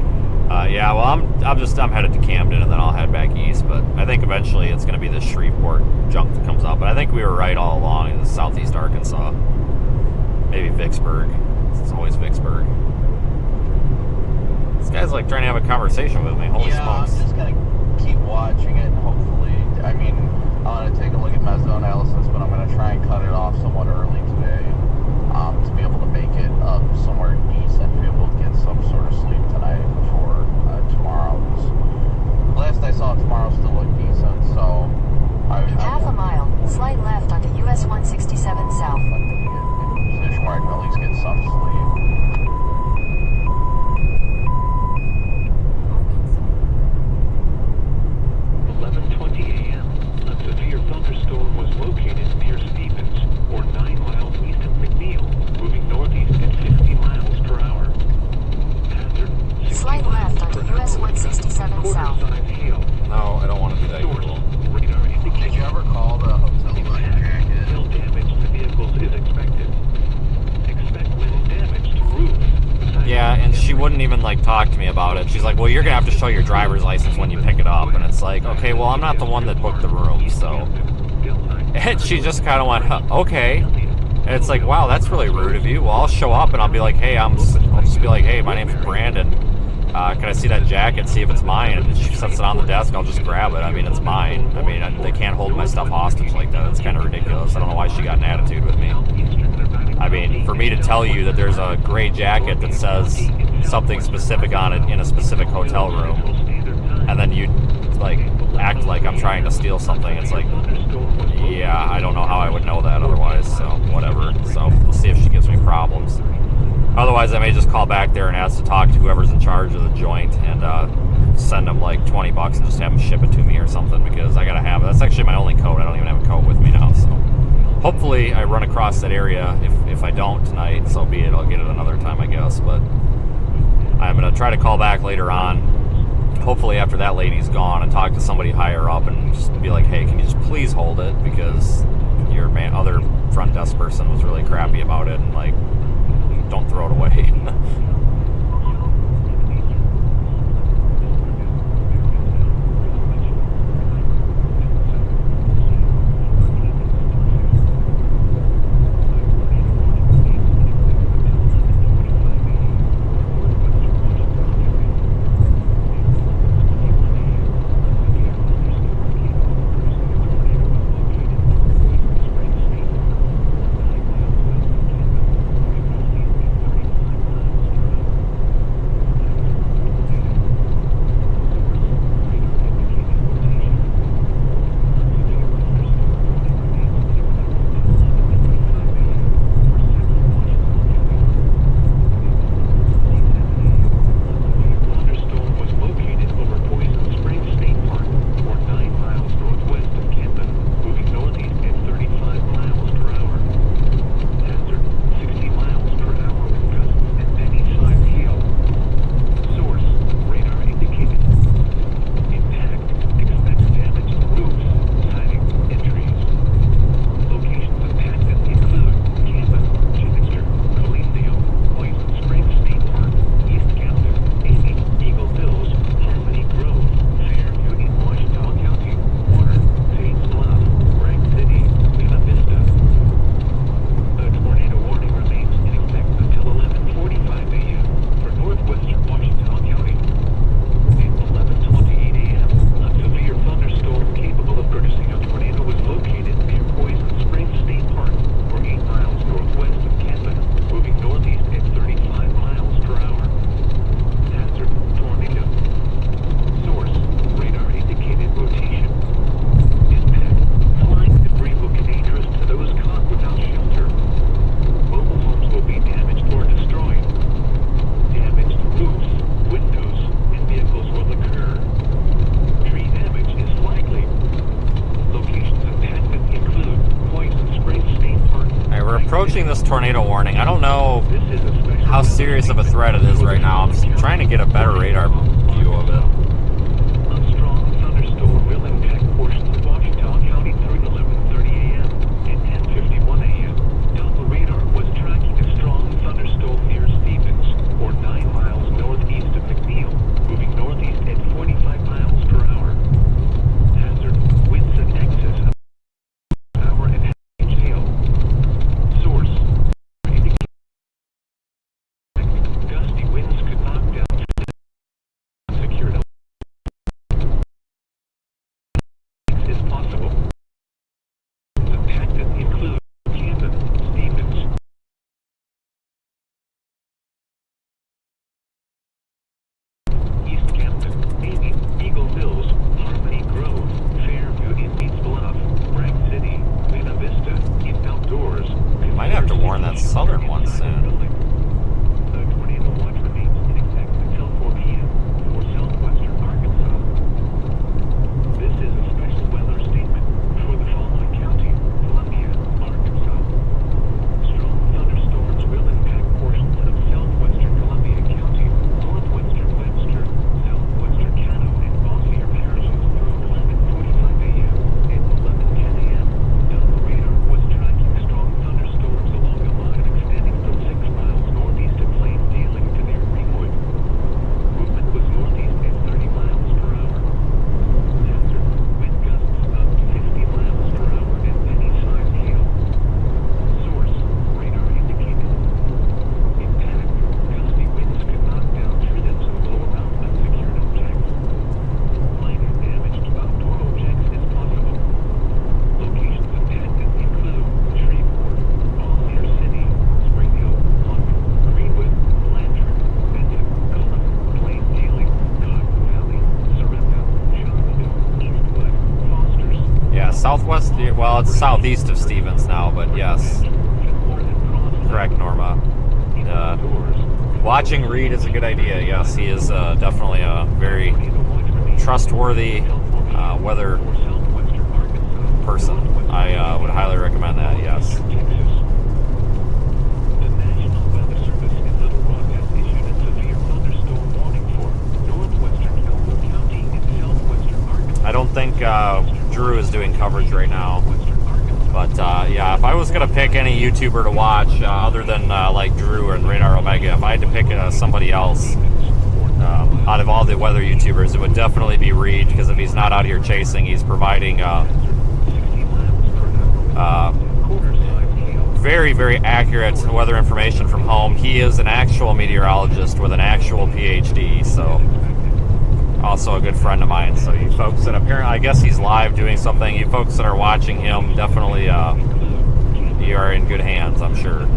Yeah, well, I'm headed to Camden, and then I'll head back east. But I think eventually it's gonna be the Shreveport junk that comes up. But I think we were right all along in southeast Arkansas, maybe Vicksburg. It's always Vicksburg. This guy's like trying to have a conversation with me. Holy smokes. I'm just gonna keep watching it and hopefully, I mean, I'm gonna take a look at meso analysis, but I'm gonna try and cut it off somewhat early today to be able to make it up somewhere decent, to be able to get some sort of sleep tonight before tomorrow. Last I saw, tomorrow still looked decent, so Half a mile, slide left onto US 167 South. I'd like to be in a position where I can at least get some sleep. 11:20 a.m. A severe thunderstorm was located near Stevens, or 9 miles east of McNeil, moving northeast at 60 miles per hour. Hazard, 60 Slide miles left onto per US hour. 167 South. Quarter-size hail. No, I don't want to do that. Source, radar indicates Did you ever call the hotel jacket? wind damage to vehicles is expected. Expect wind damage to roof. Yeah, and she wouldn't even like talk to me about it. She's like, well, you're gonna have to show your driver's license when you pick it up. And it's like, okay, well, I'm not the one that booked the room, so. And she just kind of went, huh, okay. And it's like, wow, that's really rude of you. Well, I'll show up and I'll be like, hey, I'll just be like, hey, my name's Brandon. Can I see that jacket, see if it's mine? And she sets it on the desk, I'll just grab it. I mean, it's mine. I mean, they can't hold my stuff hostage like that. It's kind of ridiculous. I don't know why she got an attitude with me. I mean, for me to tell you that there's a gray jacket that says something specific on it in a specific hotel room, and then you like act like I'm trying to steal something, it's like, yeah, I don't know how I would know that otherwise, so whatever. So we'll see if she gives me problems. Otherwise, I may just call back there and ask to talk to whoever's in charge of the joint and send them like $20 and just have them ship it to me or something, because I gotta have it. That's actually my only coat. I don't even have a coat with me now, so hopefully I run across that area. If I don't tonight, so be it. I'll get it another time, I guess. But I'm going to try to call back later on, hopefully after that lady's gone, and talk to somebody higher up and just be like, hey, can you just please hold it? Because your other front desk person was really crappy about it, and like, don't throw it away. watching this tornado warning. I don't know how serious of a threat it is right now. I'm just trying to get a better radar view of it. A strong thunderstorm will impact portions of Washington County through 11:30 a.m. At 10:51 a.m., Doppler radar was tracking a strong thunderstorm near Stevens, or 9 miles northeast of McNeil, moving northeast at 45 miles per hour. Hazard winds in excess of hour and half hail. Source indicates gusty winds could knock down secured is possible. Impacted include Camden, Stevens, East Camden, Amy, Eagle Mills, Harmony Grove, Fairview, Indians Bluff, Bragg City, Lena Vista, East Outdoors. Might have to warn that southern one soon. The tornado watch remains in effect until 4 p.m. for southwestern Arkansas. This is a special weather statement for the following county: Columbia, Arkansas. Strong thunderstorms will impact portions of southwestern Columbia County, northwestern Webster, southwestern Caddo, and Bossier parishes through 11:45 a.m. and 11:10 a.m. Doppler radar was tracking strong thunderstorms along a line extending from 6 miles northeast of Plain Dealing to near Greenwood. Movement was northeast at 30 miles per hour. Hazard wind gusts up to 50 miles per hour and penny-sized hail. Source radar indicated. Impact gusty winds could knock down trees and lower mountain unsecured objects. Minor damage to outdoor objects is possible. Locations impacted include Shreveport, Bossier City, Spring Hill, Hunt, Greenwood, Blanchard, Benton, Cullen, Plain Dealing, Cotton Valley, Sorrento, Shawano, Eastwood, Fosters. Yeah, southwest, well, it's southeast of Stevens now, but yes. Correct, Norma. Watching Reed is a good idea. Yes, he is definitely a very trustworthy weather person. I would highly recommend that, yes. The National Weather Service in Little Rock has issued a severe thunderstorm warning for northwestern Calhoun County and southwestern Arkansas. I don't think Drew is doing coverage right now. But yeah, if I was going to pick any YouTuber to watch other than like Drew and Radar Omega, if I had to pick somebody else out of all the weather YouTubers, it would definitely be Reed, because if he's not out here chasing, he's providing very, very accurate weather information from home. He is an actual meteorologist with an actual PhD, so also a good friend of mine. So you folks that apparently, I guess he's live doing something, you folks that are watching him, definitely you are in good hands, I'm sure.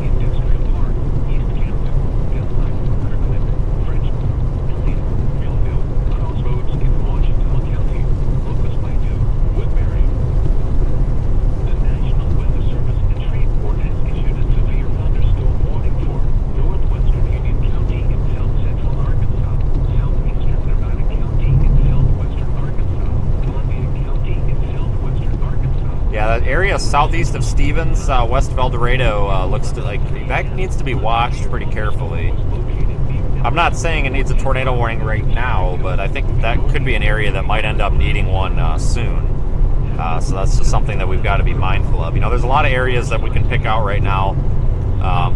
Area southeast of Stevens, west of El Dorado, looks to, like that needs to be watched pretty carefully. I'm not saying it needs a tornado warning right now, but I think that could be an area that might end up needing one soon. So that's just something that we've got to be mindful of. You know, there's a lot of areas that we can pick out right now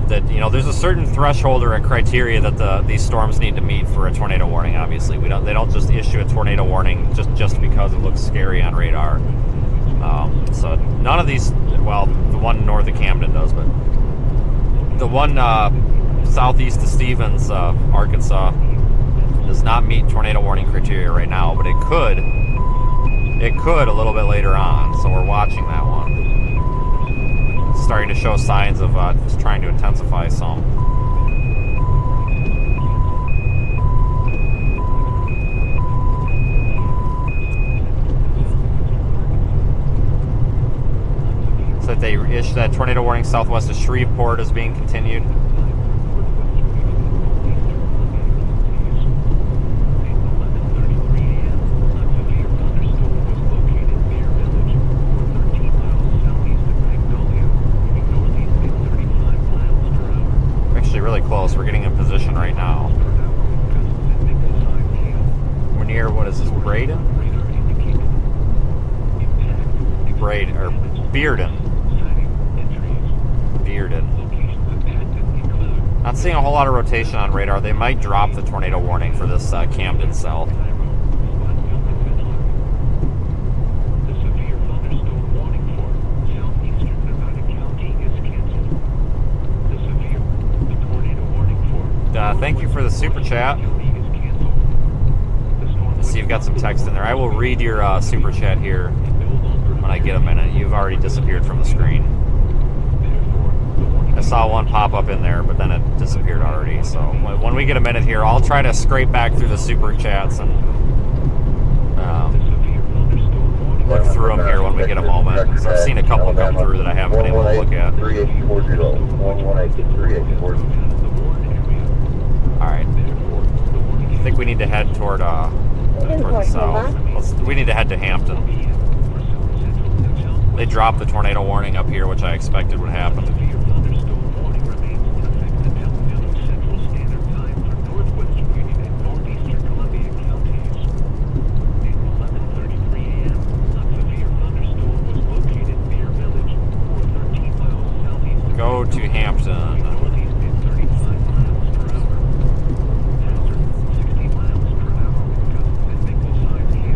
that, you know, there's a certain threshold or a criteria that these storms need to meet for a tornado warning. Obviously, they don't just issue a tornado warning just because it looks scary on radar. So none of these, well, the one north of Camden does, but the one southeast of Stevens, Arkansas, does not meet tornado warning criteria right now, but it could a little bit later on, so we're watching that one. It's starting to show signs of just trying to intensify some. So that they issued that tornado warning southwest of Shreveport is being continued. near, what is this, Braden? Braden, or Bearden. Bearden. Not seeing a whole lot of rotation on radar. They might drop the tornado warning for this Camden cell. Thank you for the super chat. Let's see, you've got some text in there. I will read your super chat here when I get a minute. You've already disappeared from the screen. I saw one pop up in there, but then it disappeared already. So when we get a minute here, I'll try to scrape back through the super chats and look through them here when we get a moment. So I've seen a couple come through that I haven't been able to look at. 3840, 118 3840. Alright. I think we need to head toward the south. We need to head to Hampton. They dropped the tornado warning up here, which I expected would happen. Go to Hampton.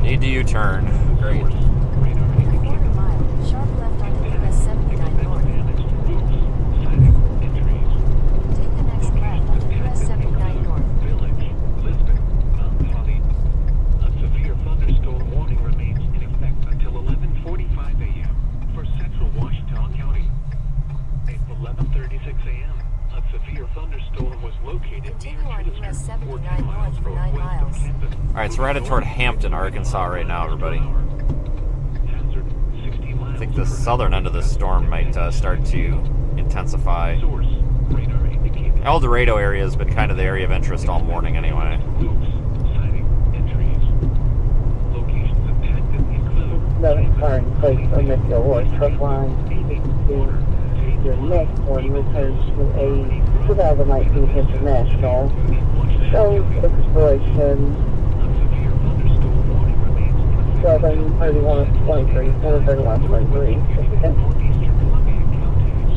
Need to U-turn. Great. Quarter mile, sharp left onto US 79 North. Take the next left onto US 79 North. A severe thunderstorm warning remains in effect until 11:45 a.m. for central Washita County. At 11:36 a.m., a severe thunderstorm was located Continue near on Chittister, US 79 14 North miles for 9 northwest of miles. Camden. Alright, so we're headed toward Hampton, Arkansas right now, everybody. Hazard 60 miles I think the per southern end of the storm might start to intensify. source. Radar indicating El Dorado area has been kind of the area of interest all morning anyway. loops, sighting entries. Locations impacted include Another car in place on the or truck line. Your next one refers to a 2019 International. Shows expiration 7/31/23, 4/31/23. northeastern Columbia counties.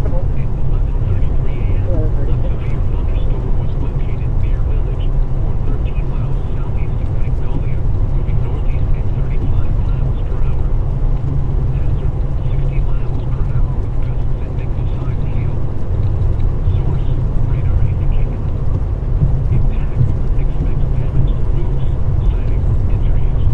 At 11:33 a.m., a severe thunderstorm was located near Village, or 13 miles southeast of Magnolia, moving northeast at 35 miles per hour. Hazard 60 miles per hour with gusts at nickel side keel. Source, radar indicated. Impact, expects damage to roofs, siding, injuries.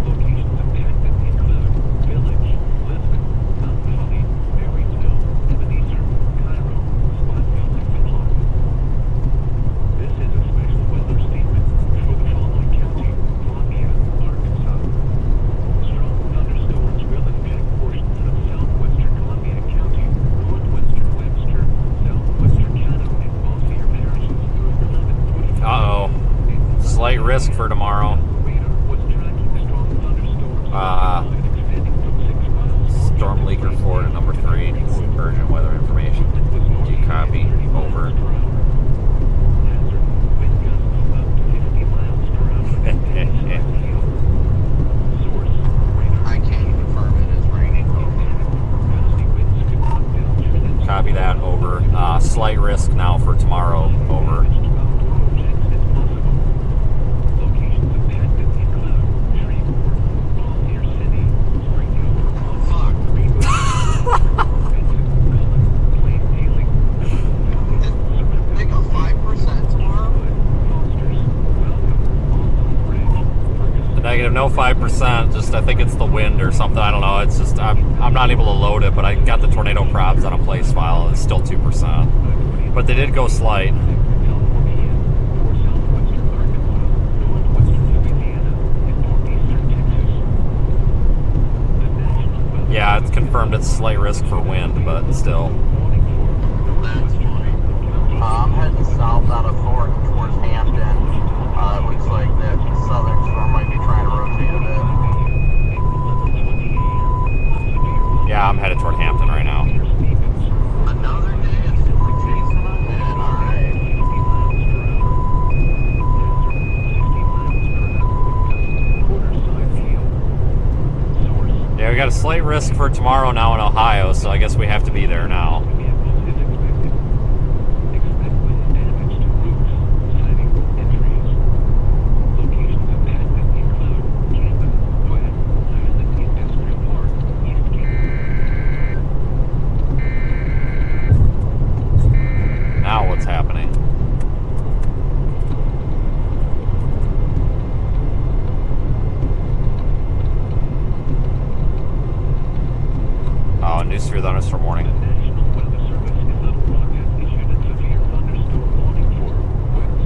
Locations impacted include Village, Lisbon, Mount Holly, Marysville, Ebenezer, Cairo, Spotsville, and Whitlock. This is a special weather statement for the following county: Columbia, Arkansas. Strong thunderstorms will impact portions of southwestern Columbia County, northwestern Webster, southwestern Caddo, and Bossier parishes through 11:45. Uh-oh. Slight risk for tomorrow. Radar was tracking strong thunderstorms extending from 6 miles Storm leaker forward at number 3. Urgent weather information. Do you copy? Over. Hazard wind gusts up to 50 miles per hour. Source, radar. I can't confirm it is raining. Gusty winds could knock down trees. Copy that. Over. Slight risk now for tomorrow. Over. Locations impacted include Shreveport, Bossier City, Springfield, Fuck. Greenwood, Benton, Cullen, Plain Dealing, They got 5% tomorrow? Foster's, Welcome, Alton Bridge, Ferguson. The negative, no 5%. Just I think it's the wind or something. I don't know. It's just I'm not able to load it, but I got the tornado probs on a place file. And it's still 2%. But they did go slight. California, for southwestern Arkansas, northwestern Louisiana, and northeastern Texas. The National Weather Yeah, it's confirmed it's slight risk for wind, but still. warning for That's northwestern funny. counties. I'm heading south out of Thornton towards Hampton. It looks like that southern storm might be trying to rotate a bit. Yeah, I'm headed toward Hampton right now. Another day of storm chasing them? Man, alright. got a slight risk for tomorrow now in Ohio, so I guess we have to be there now. Now what's happening? Oh, news for thunderstorm warning. National Weather Service in Little Rock has issued a severe thunderstorm warning for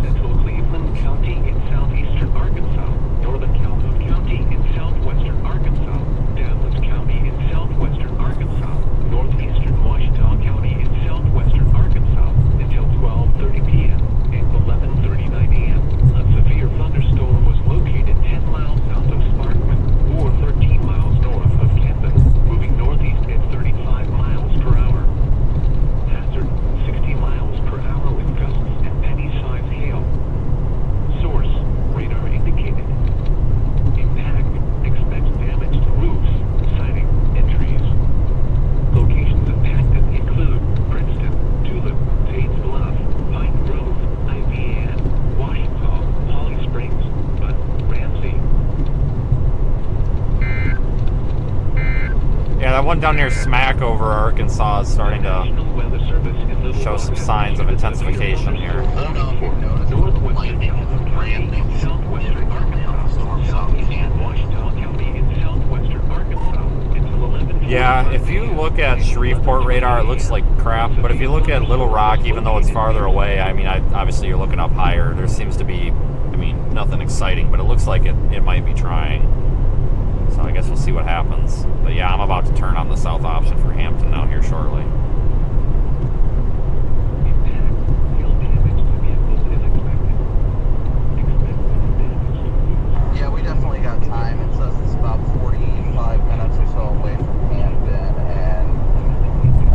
central Cleveland County in southeastern Arkansas, northern Calhoun County in southwestern Arkansas, Dallas County in southwestern Arkansas, northeastern Washita County in southwestern Arkansas until 12:30 p.m. and 11:39 a.m. A severe thunderstorm was located 10 miles south of Sparkman or 13 miles north of Camden, moving northeast at 35 miles per hour. Hazard 60 miles per hour with gusts and penny-sized hail. Source, radar indicated. Impact, expects damage to roofs, siding, and trees. Locations impacted include Princeton, Tulip, Tate's Bluff, Pine Grove, Ivy Ann, Washita, Holly Springs, but Ramsey. Yeah, that one down near Smackover, Arkansas is starting to National Weather Service in Little show Rock some has signs of issued a intensification here. northwestern Calhoun County, southwestern Arkansas, southeastern Washita County in southwestern Arkansas until 11. Yeah, if you look at Shreveport radar, it looks like crap, but if you look at Little Rock, even though it's farther away, I mean, obviously you're looking up higher, there seems to be, I mean, nothing exciting, but it looks like it might be trying. So I guess we'll see what happens. But yeah, I'm about to turn on the south option for Hampton now here shortly. Yeah, we definitely got time. It says it's about 45 minutes or so away from Camden, and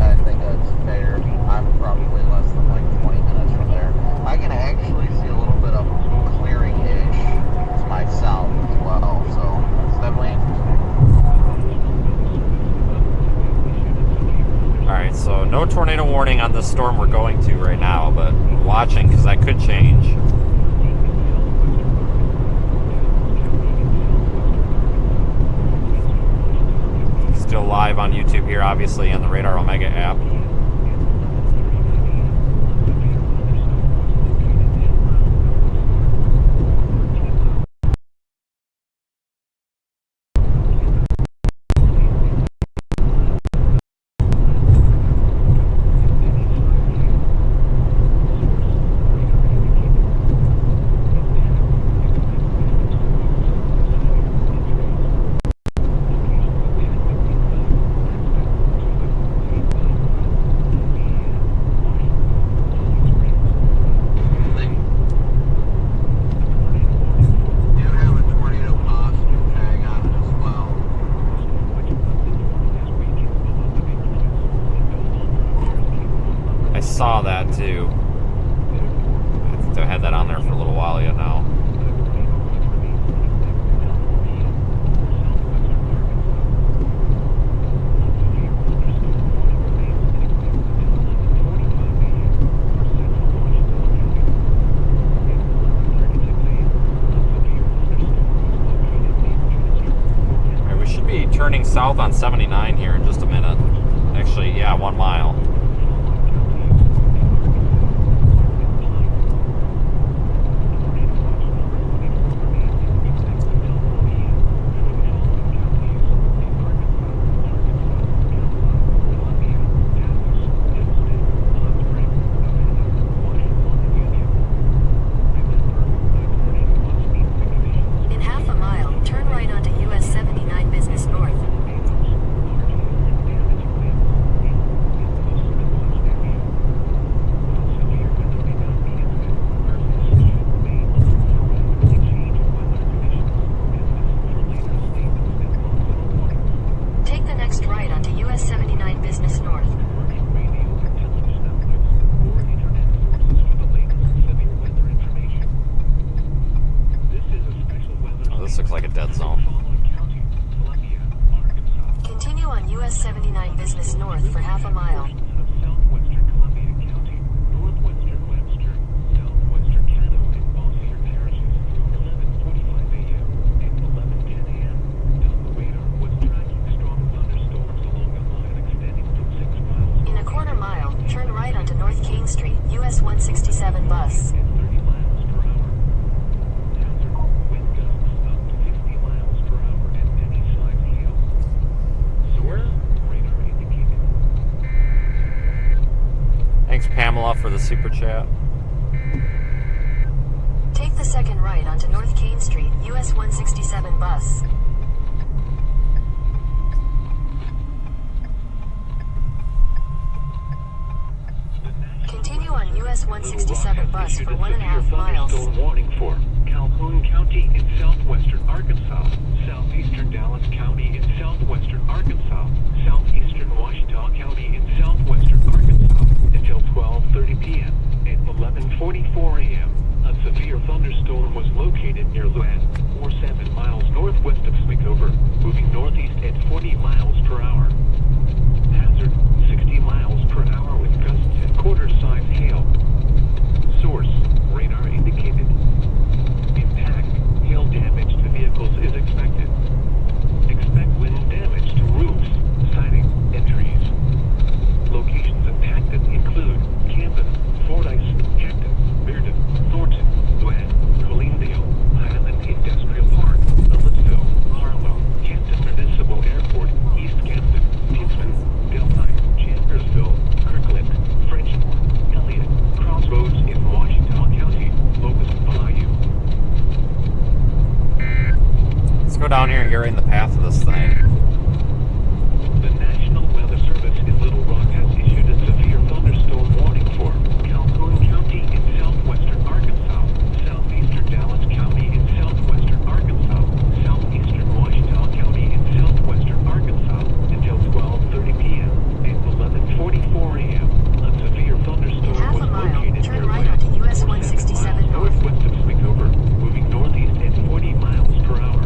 I think that's fair. I'm probably less than like 20 minutes from there. I can actually see a little bit of clearing-ish to my south as well, so it's definitely interesting. Alright, so no tornado warning on this storm we're going to right now, but we're watching because that could change. Still live on YouTube here, obviously, on the Radar Omega app. Saw that too. I think I had that on there for a little while yet now. Alright, we should be turning south on 79 here in just a minute. Actually, yeah, 1 mile. US 79 business north for half a mile. Southwestern Columbia County, northwestern Webster, southwestern Caddo, and Bossier parishes, 11:45 a.m. and 11:10 a.m. The radar was tracking strong thunderstorms along a line extending from 6 miles In a quarter mile, turn right onto North King Street, US 167 bus. at 30 miles per hour. Hazard, wind gusts up to 50 miles per hour and any size hail. Source, radar indicated. Thanks, Pamela, for the super chat. Take the second right onto North King Street, US 167 bus. Continue on US 167 bus for 1.5 miles. Thunderstorm warning for Calhoun County in southwestern Arkansas, southeastern Dallas County in southwestern Arkansas, southeastern Washita County in southwestern Arkansas until 12:30 p.m. At 11:44 a.m., a severe thunderstorm was located near Luan, or 7 miles northwest of Smikover, moving northeast at 40 miles per hour. Hazard, 60 miles per hour with gusts and quarter-size hail. Source, radar indicated. Impact, hail damage to vehicles is expected. Expect wind damage to roofs, siding, and trees. Locations impacted include Camden, Fordyce, Camden, Bearden, Thornton, Luan, Coleendale, Highland Industrial Park, Ellisville, Harlow, Camden Municipal Airport, East Camden, Tinsman, Delhi, Chambersville, Kirkland, Frenchport, Elliott, Crossroads in Washita County, Locust Bayou. Let's go down here and get right in the path of this thing. The National Weather Service in Little Rock has issued a severe thunderstorm warning for Calhoun County in southwestern Arkansas, southeastern Dallas County in southwestern Arkansas, southeastern Washita County in southwestern Arkansas until 12:30 p.m. and 11:44 a.m. A severe In thunderstorm half was a mile, located turn near right onto US 167 north. northwest of Smikover, moving northeast at 40 miles per hour.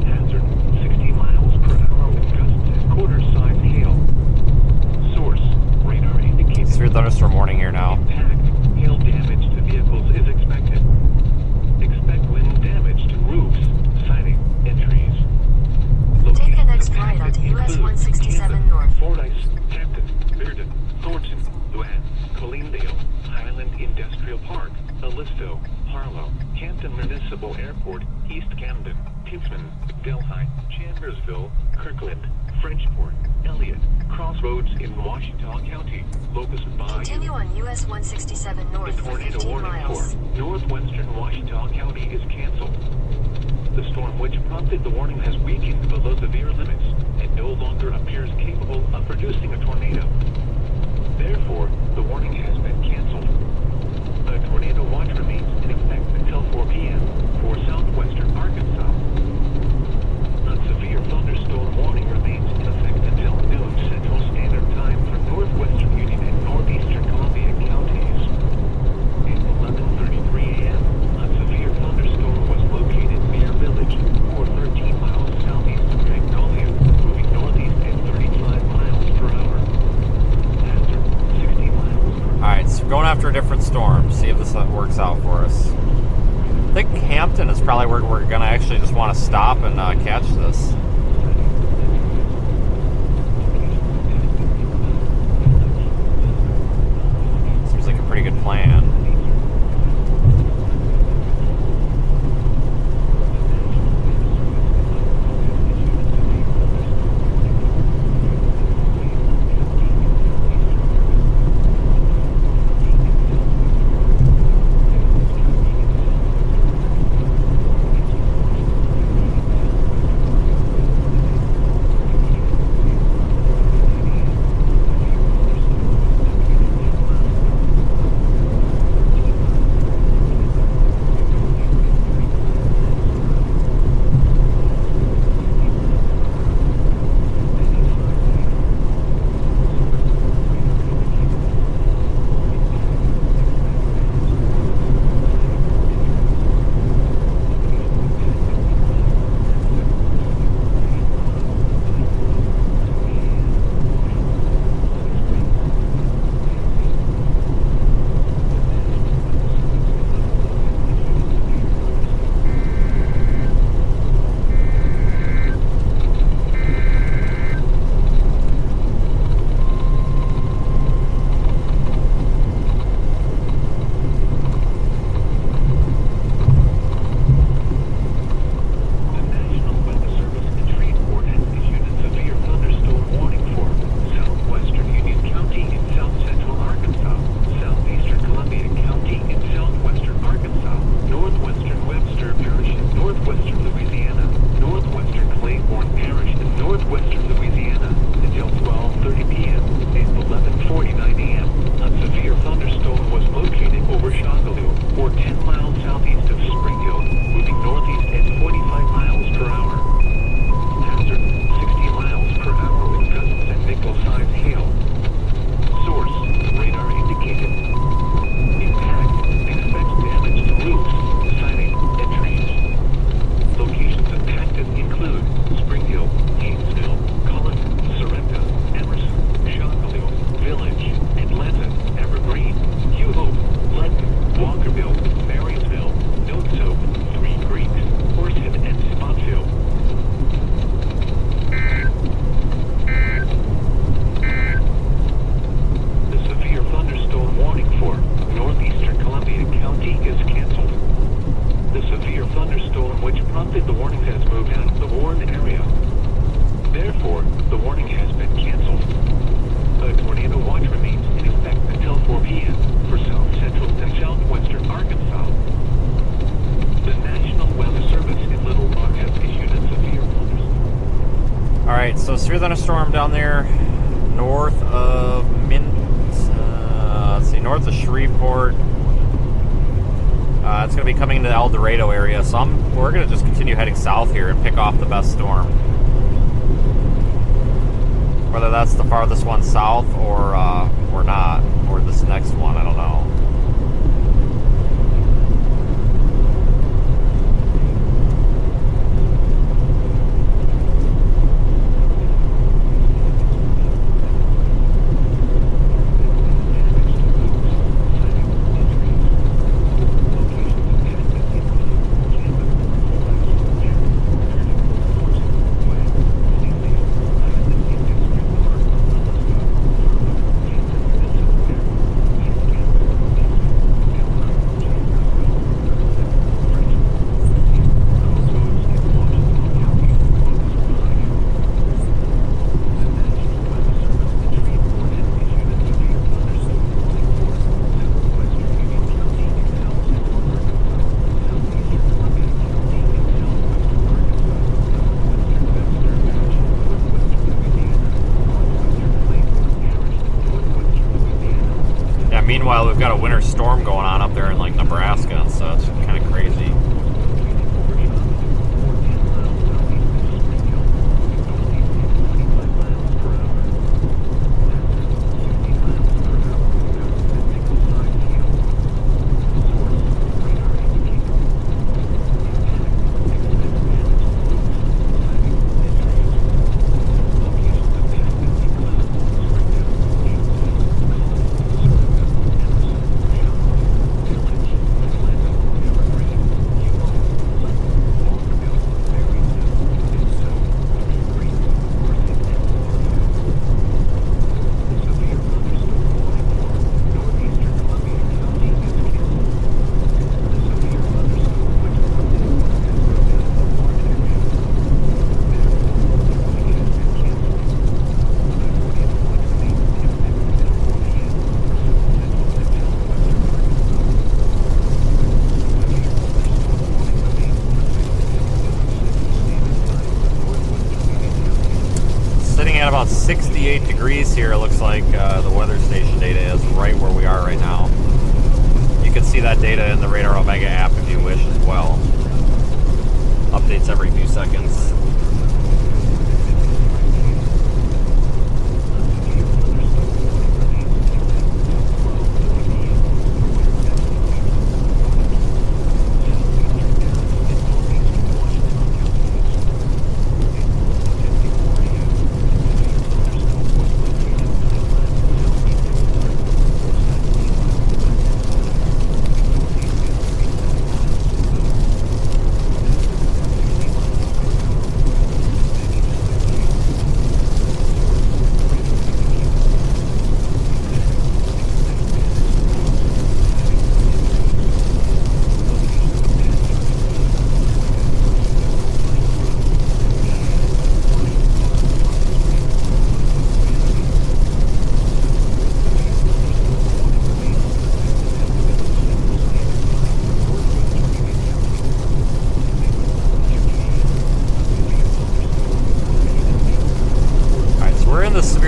Hazard, 60 miles per hour with gusts and quarter-size hail. Source, radar indicates. Severe thunderstorm warning here now. Impact, hail damage to vehicles is expected. Expect wind damage to roofs, siding, and trees. Take the next Locations right onto impacted US include 167 Camden, north. Fordyce, Camden, Bearden, Thornton, Luan, Coleendale, Highland Industrial Park, Ellisville, Harlow, Camden Municipal Airport, East Camden, Tinsman, Delhi, Chambersville, Kirkland, Frenchport, Elliott, Crossroads in Washita County, Locust Bayou. Continue on US 167 The north for tornado 15 warning miles. for northwestern Washita County is canceled. The storm which prompted the warning has weakened below severe limits and no longer appears capable of producing a tornado. Therefore, the warning has been canceled. A tornado watch remains in effect until 4 p.m. for southwestern Arkansas. A severe thunderstorm warning remains in effect until noon Central Standard Time for northwestern Union and northeastern Columbia counties. At 11:33 a.m., a severe thunderstorm was located near Village, or 13 miles southeast of Magnolia, moving northeast at 35 miles per hour. Hazard, 60 miles per hour. Alright, so we're going after a different storm. See if this works out for us. I think Hampton is probably where we're going to actually just want to stop and catch this. Seems like a pretty good plan. that the warning has moved out of the warned area. Therefore, the warning has been canceled. A tornado watch remains in effect until 4 p.m. for south central and southwestern Arkansas. The National Weather Service in Little Rock has issued a severe warning. Alright, so severe thunderstorm down there north of north of Shreveport. It's going to be coming into the El Dorado area, so we're going to just continue heading south here and pick off the best storm. Whether that's the farthest one south or not, or this next one, I don't know. Meanwhile, we've got a winter storm going on up there in like Nebraska and such. Kind of crazy. At about 68 degrees here, it looks like the weather station data is right where we are right now. You can see that data in the Radar Omega app if you wish as well. Updates every few seconds.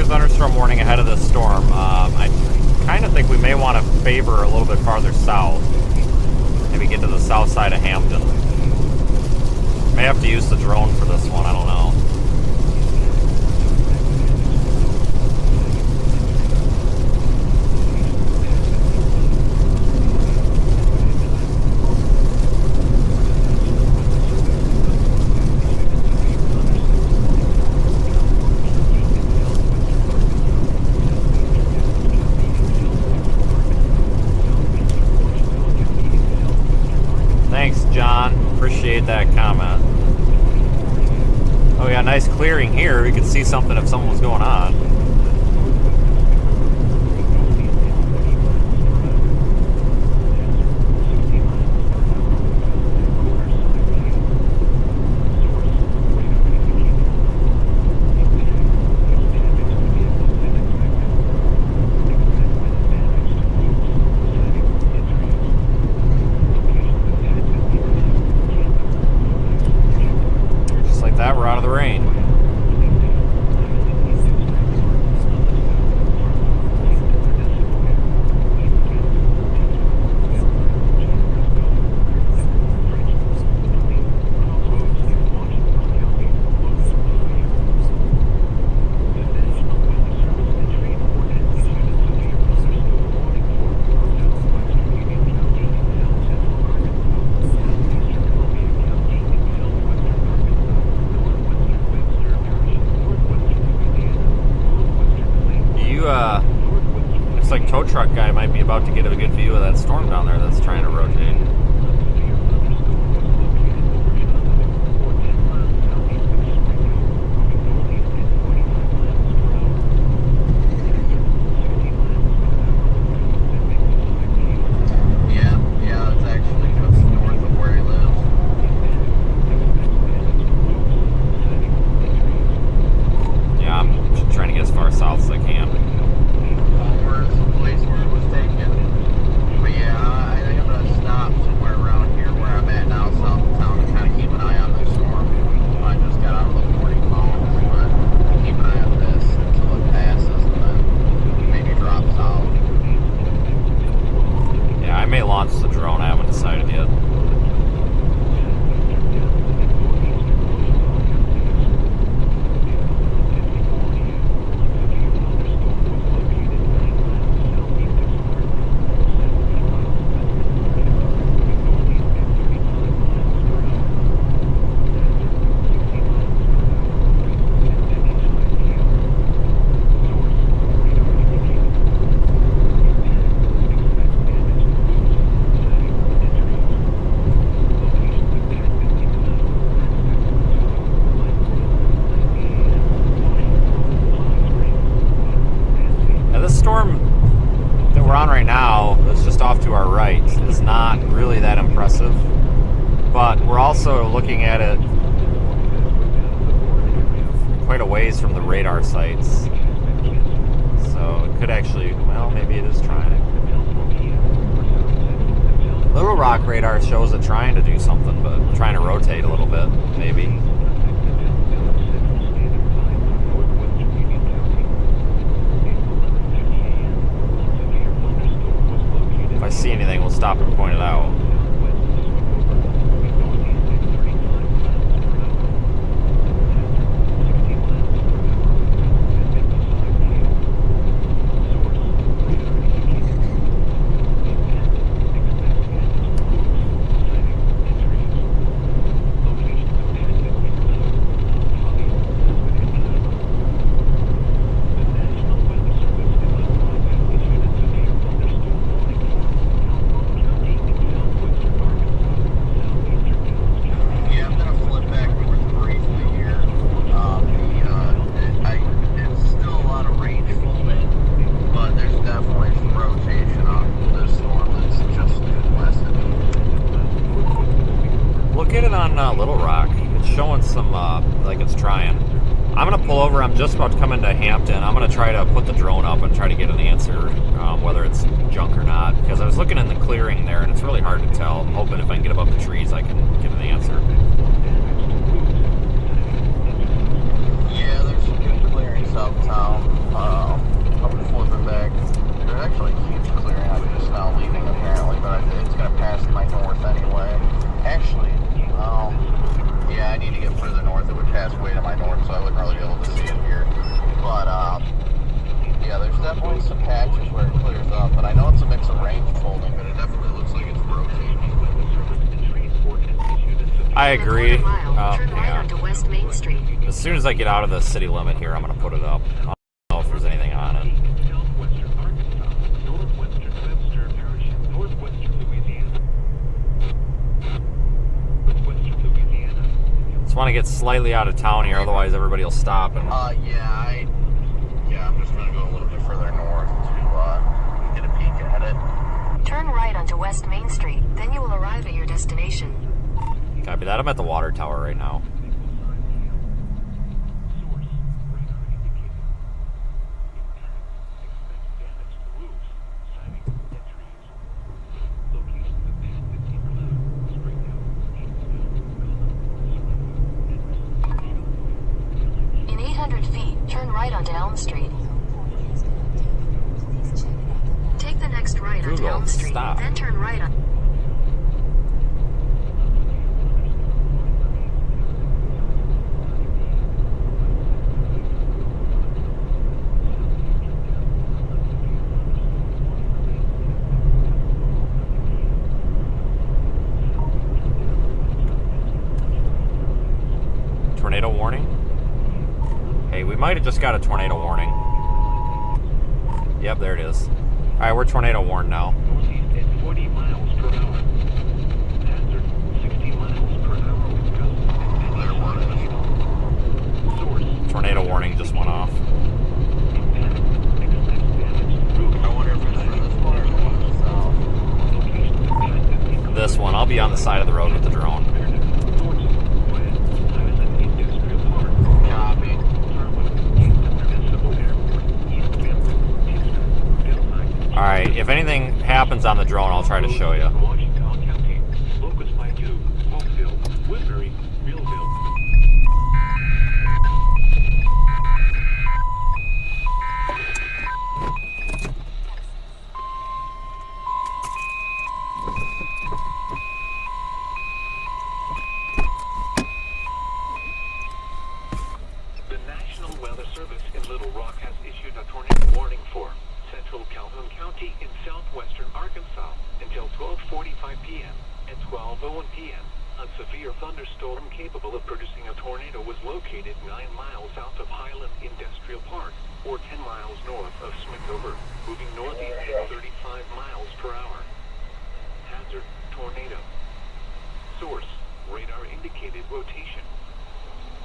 Thunderstorm warning ahead of this storm. I kind of think we may want to favor a little bit farther south. Maybe get to the south side of Hamden. May have to use the drone for this one, I don't know. Appreciate that comment. Oh yeah, nice clearing here. We could see something if something was going on. out of the rain. Looks like tow truck guy might be about to get a good view of that storm down there that's trying to rotate. Yeah, it's actually just north of where he lives. Yeah, I'm trying to get as far south as I can. Where's the place where it was taken? But yeah, I think I'm gonna stop somewhere around here where I'm at now, south of town, and kind of keep an eye on this storm. I just got out of the morning calls, but keep an eye on this until it passes, and then maybe drops out. Yeah, I may launch the drone. I haven't decided yet. Off to our right is not really that impressive, but we're also looking at it quite a ways from the radar sites, so it could actually, well, maybe it is trying. Little Rock radar shows it trying to do something, but trying to rotate a little bit, maybe. If I see anything, we'll stop and point it out. Little Rock, it's showing some like it's trying. I'm gonna pull over. I'm just about to come into Hampton. I'm gonna try to put the drone up and try to get an answer, whether it's junk or not, because I was looking in the clearing there and it's really hard to tell. I'm hoping if I can get above the trees I can get an answer. Yeah, there's some good clearings uptown. I'm flipping back. There's actually a huge clearing. I'm just now leaving apparently, but it's gonna pass to my north anyway. Actually, yeah, I need to get further north. It would pass way to my north, so I wouldn't really be able to see it here. But, yeah, there's definitely some patches where it clears up, but I know it's a mix of range folding, but it definitely looks like it's rotating. I agree. Yeah. West Main Street. As soon as I get out of the city limit here, I'm going to put it up. I don't know if there's anything on it. Want to get slightly out of town here, otherwise everybody will stop. And yeah, I'm just going to go a little bit further north to get a peek at it. Turn right onto West Main Street, then you will arrive at your destination. Copy that. I'm at the water tower right now. 200 feet, turn right onto Elm Street. Take the next right onto Google, Elm Street, stop. then turn right on. Tornado warning? Hey, we might have just got a tornado warning. Yep, there it is. Alright, we're tornado warned now. Northeast at 40 miles per hour. Hazard 60 miles per hour with gusts at 95 Source. Tornado warning just went off. Impact. Expect damage to roof. I wonder if it's for this one or the one to the south. Locations impacted include This one, I'll be on the side of the road with the drone. Copy. Alright, if anything happens on the drone, I'll try to show you. Washington County, Locust Bayou, Hopeville, Woodbury, Millville. The National Weather Service in Little Rock has issued a tornado warning for central Calhoun County in southwestern Arkansas until 12:45 p.m. and 12:01 p.m. A severe thunderstorm capable of producing a tornado was located 9 miles south of Highland Industrial Park, or 10 miles north of Smithtover, moving northeast at 35 miles per hour. Hazard: tornado. Source: radar indicated rotation.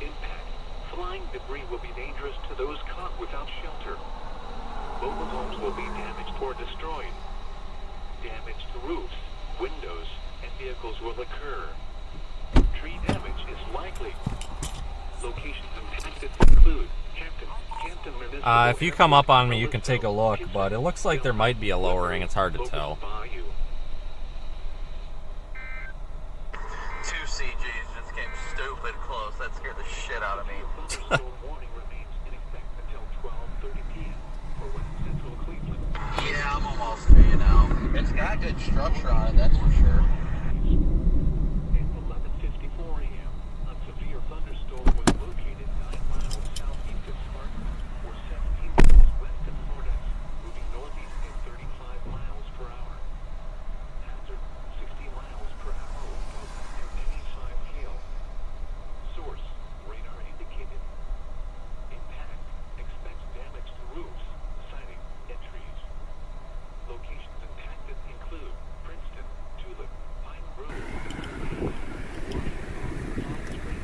Impact: flying debris will be dangerous to those caught without shelter. Mobile homes will be damaged or destroyed. Damage to roofs, windows, and vehicles will occur. Tree damage is likely. Locations impacted include Camden, Municipal. If you come up on me, you can take a look, but it looks like there might be a lowering. It's hard to tell. Bayou. 2 CGs just came stupid close. That scared the shit out of me. Thunderstorm warning remains in effect until 12:30 p.m. for West Central Cleveland. Yeah, I'm almost to you now. It's got good structure on it, that's for sure. At 11:54 a.m., a severe thunderstorm was located 9 miles southeast of Sparta, or 17 miles west of Florida, moving northeast at 35 miles per hour. Hazard: 60 miles per hour with gusts and any 5 hail. Source: radar indicated. Impact: expects damage to roofs, siding, and trees. Locations impacted include Princeton, Tulip, Pine Grove, Washington, Palm Springs,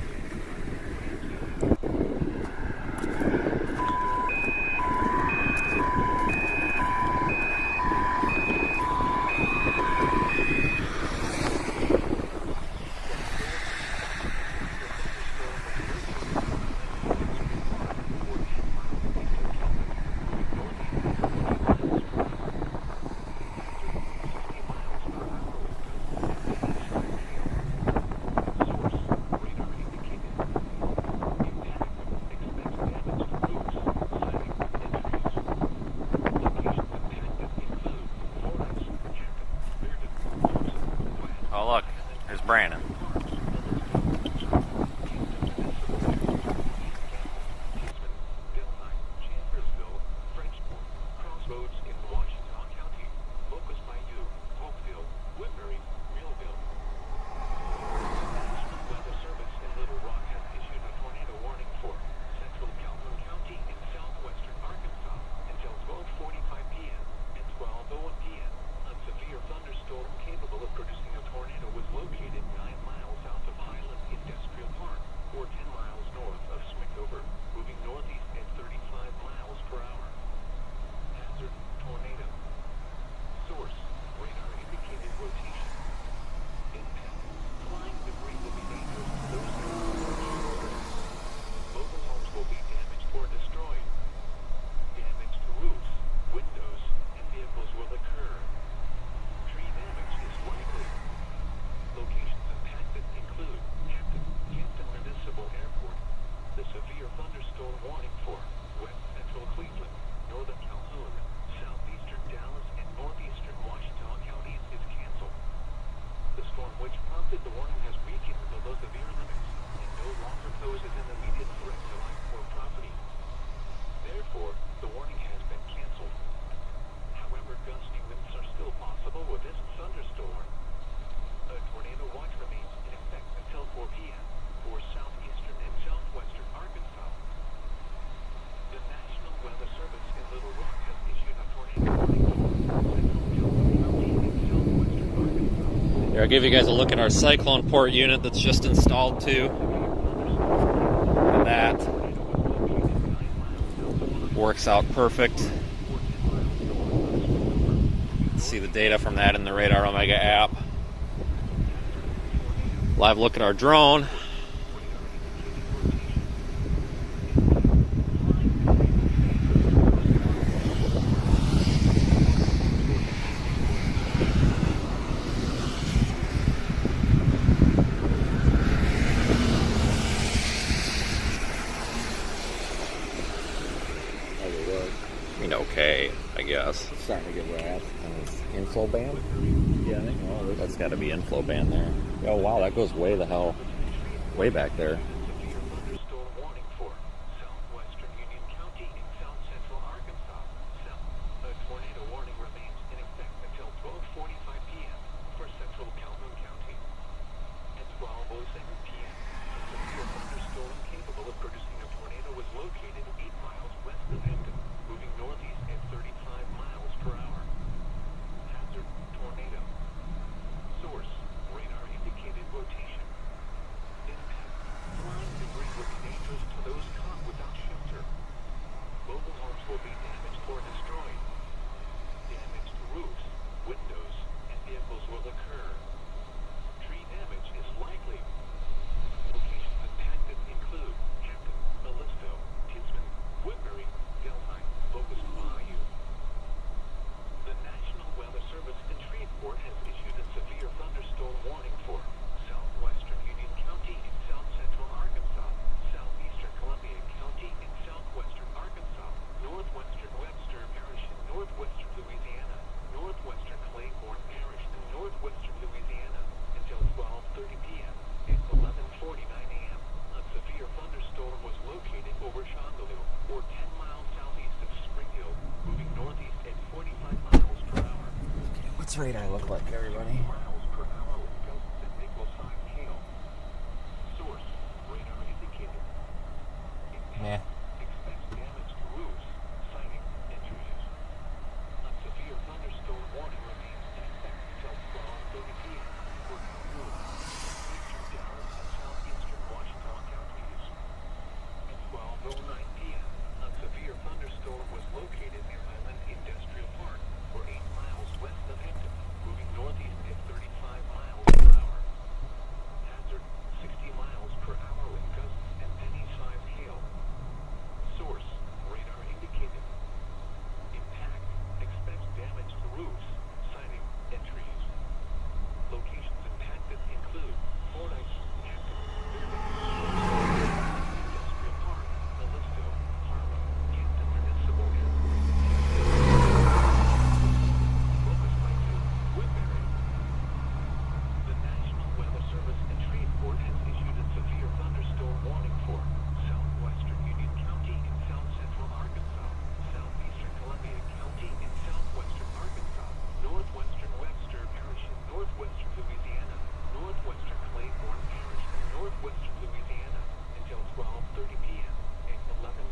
Oh, look, there's Brandon. Crossroads in Washington County, Locust Bayou, Hopeville, Woodbury, Millville. The National Weather Service in Little Rock has issued a tornado warning for central Calhoun County in southwestern Arkansas until 12:45 p.m. and 12:01 p.m. A severe thunderstorm capable of producing a tornado was located 9 miles I'll give you guys a look at our cyclone port unit that's just installed too. And that works out perfect. See the data from that in the Radar Omega app. Live look at our drone. I mean, okay, I guess. It's starting to get rad. Inflow band? Yeah, I think that's got to be inflow band there. Oh wow, that goes way the hell, way back there. Thunderstorm warning for southwestern Union County in south central Arkansas. A tornado warning remains in effect until 12:45 p.m. for central Calhoun County. At 12:07 p.m., a severe thunderstorm capable of producing a tornado was located 8 miles west of Camden, moving northeast at 35 miles per hour. Hazard: tornado. Source: radar indicated rotation. Impact: flying debris will be dangerous to those caught without shelter. Mobile homes will be damaged or destroyed. Damage to roofs, windows, and vehicles will occur. Tree damage is likely. Locations impacted include Camden, Mellisto, Tinsman, Woodbury, Delhi, Locust Bayou. The National Weather Service in Shreveport has issued a severe thunderstorm warning for southwestern Union County in south central Arkansas, southeastern Columbia County in southwestern Arkansas, northwestern Webster Parish in northwestern Louisiana, northwestern Claiborne Parish in northwestern Louisiana until 12:30 p.m. At 11:49 a.m., a severe thunderstorm was located over Shongaloo, or 10 miles southeast of Spring Hill, moving northeast at 45 miles per hour. What's radar look like, everybody? Miles per hour with gusts and nickel-sized hail. Source: radar indicated. Nah. Expects damage to roofs, siding, and trees. A severe thunderstorm warning remains in effect until 12:30 p.m. for Calhoun, eastern Dallas, and southeastern Washita counties. At 12:09 p.m., a severe thunderstorm was located near Highland Industrial Park, or 8 miles west of Hampton, moving northeast at 35 miles per hour. Hazard: 60 miles per hour with gusts and penny-sized hail. Source: radar indicated. Impact: expects damage to roofs, siding, and trees. Locations impacted include Fordyce, Camden, Industrial Park, Mellisto, Harlem, Camden Municipal Airport, Locust Bayou, Woodbury. The National Weather Service in Shreveport has issued a severe thunderstorm warning for southwestern Union County in south central Arkansas, southeastern Columbia County in southwestern Arkansas, northwestern Webster Parish in northwestern Louisiana, northwestern Claiborne Parish in northwestern Louisiana until 12:30 p.m. At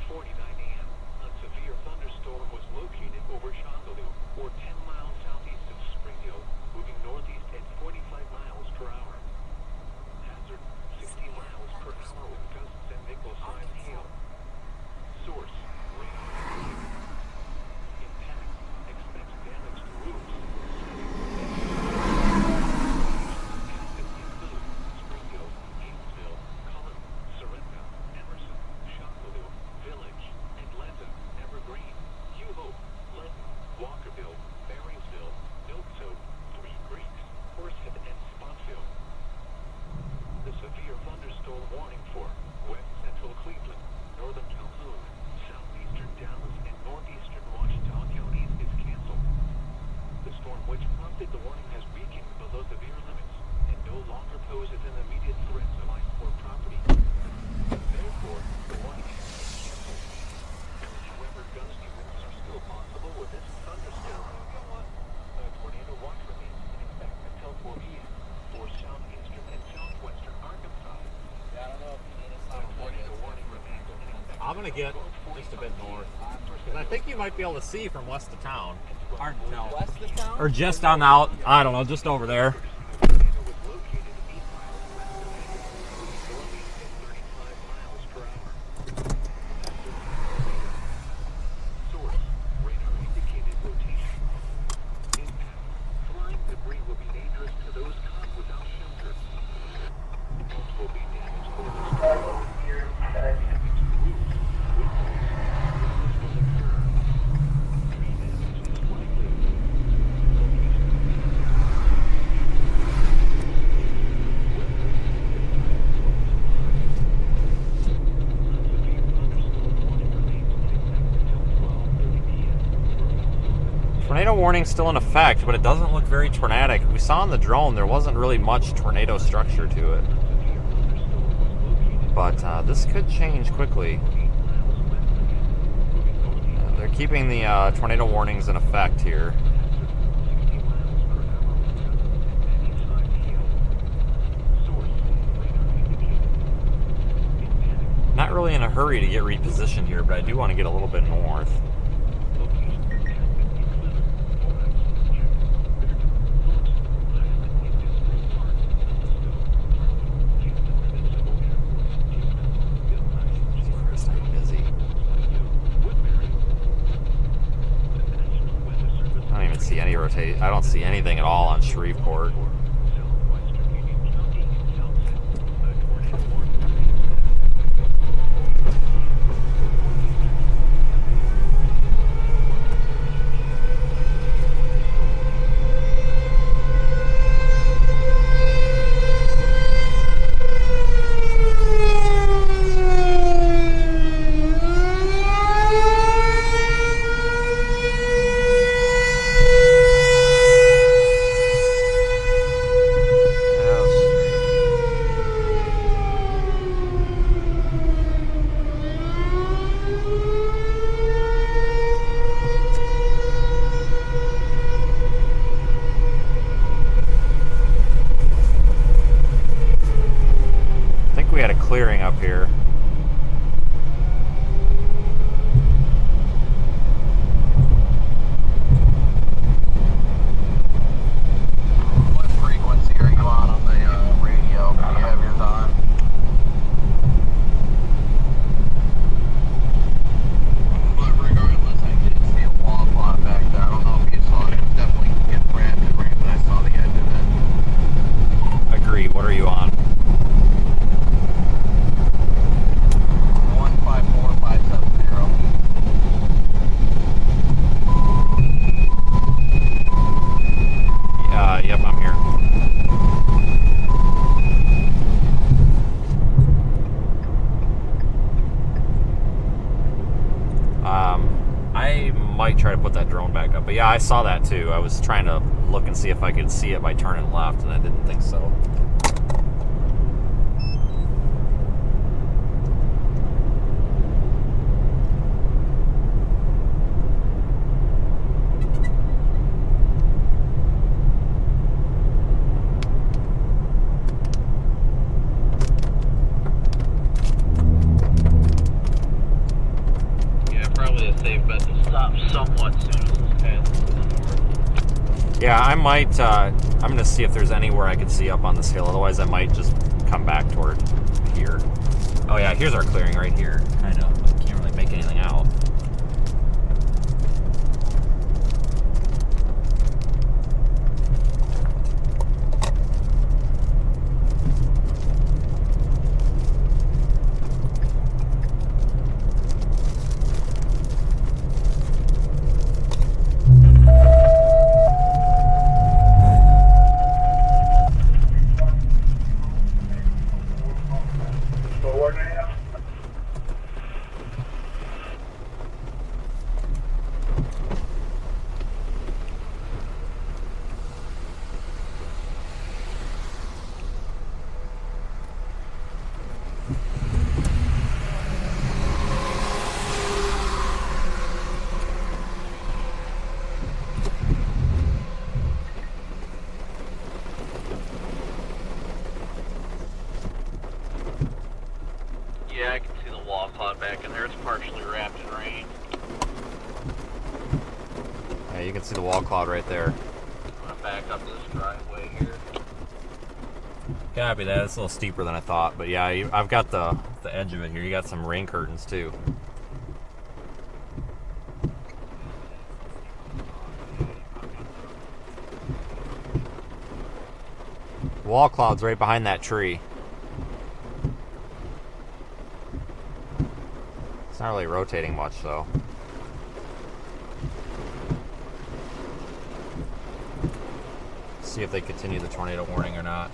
11:49 a.m., a severe thunderstorm was located over Shongaloo, or 10 miles southeast of Spring Hill, moving northeast at 45 miles per hour. Hazard: 60 miles per hour with gusts and nickel-sized hail. Source: radar indicated. Impact: expects damage to roofs, siding, impacted include Springfield, Gainesville, Cullen, Sorrento, Emerson, Shongaloo, Village, Atlanta, Evergreen, New Hope, Lenton, Walkerville, Marysville, Milktote, Three Creeks, Horsehead, and Spotsville. The severe thunderstorm warning for west central Cleveland, northern Calhoun, southeastern Dallas, and northeastern Washita counties is canceled. The storm which prompted the warning has weakened below severe limits and no longer poses an immediate threat to life or property. Therefore, the warning has been canceled. However, gusty winds are still possible with this thunderstorm. A tornado watch remains in effect until 4 p.m. for southeastern and southwestern Arkansas. Tornado warning remains in effect. I'm gonna get just a bit north, because I think you might be able to see from west of town. Hard to tell. West of town? Or just on out, I don't know, just over there. Tornado with tornado warning's still in effect, but it doesn't look very tornadic. We saw on the drone there wasn't really much tornado structure to it. But this could change quickly. They're keeping the tornado warnings in effect here. Not really in a hurry to get repositioned here, but I do want to get a little bit north. I'm busy. I don't even see any rotate. I don't see anything at all on Shreveport. Clearing up here. What frequency are you on the radio? Do you have yours on? But regardless, I did see a wall plot back there. I don't know if you saw it. It definitely get rapid rain, but I saw the edge of it. Agree. What are you on? 154570. Yep, I'm here. I might try to put that drone back up, but yeah, I saw that too. I was trying to look and see if I could see it by turning left, and I didn't think so. Yeah, I might, I'm going to see if there's anywhere I could see up on this hill. Otherwise, I might just come back toward here. Oh yeah, here's our clearing right here. Kind of, but can't really make anything out. Yeah, I can see the wall cloud back in there. It's partially wrapped in rain. Yeah, you can see the wall cloud right there. I'm gonna back up to this driveway here. Copy that. It's a little steeper than I thought, but yeah, I've got the edge of it here. You got some rain curtains too. Wall cloud's right behind that tree. It's not really rotating much though. See if they continue the tornado warning or not.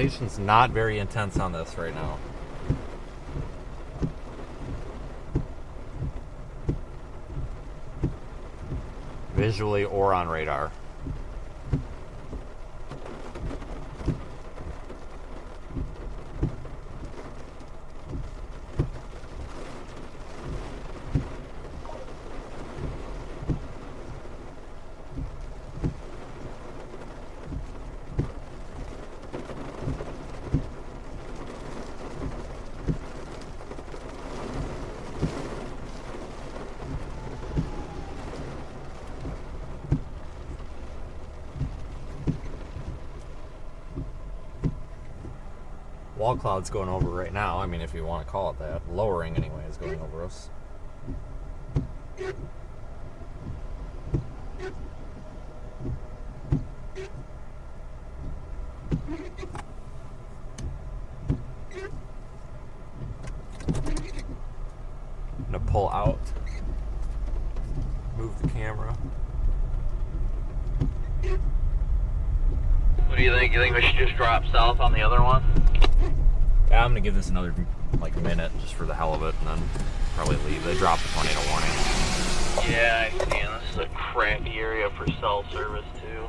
Vegetation's not very intense on this right now. Visually or on radar. Wall cloud's going over right now. I mean, if you want to call it that. Lowering, anyway, is going over us. I'm going to pull out. Move the camera. What do you think? You think we should just drop south on the other one? Yeah, I'm gonna give this another like minute just for the hell of it, and then probably leave. They dropped the tornado warning. Yeah, I see. And this is a crappy area for cell service too.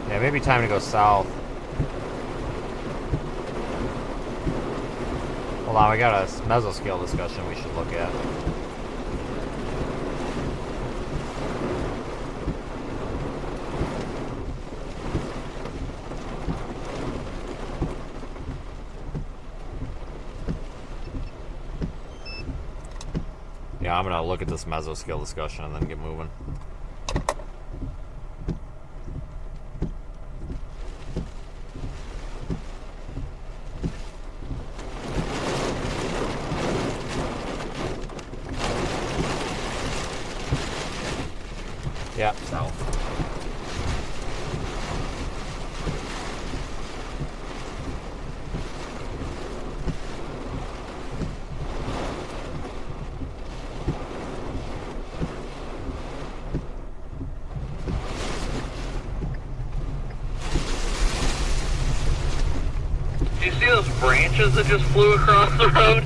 Yeah, maybe time to go south. Hold on, we got a mesoscale discussion we should look at. Yeah, I'm gonna look at this mesoscale discussion and then get moving. Yeah, south. Do you see those branches that just flew across the road?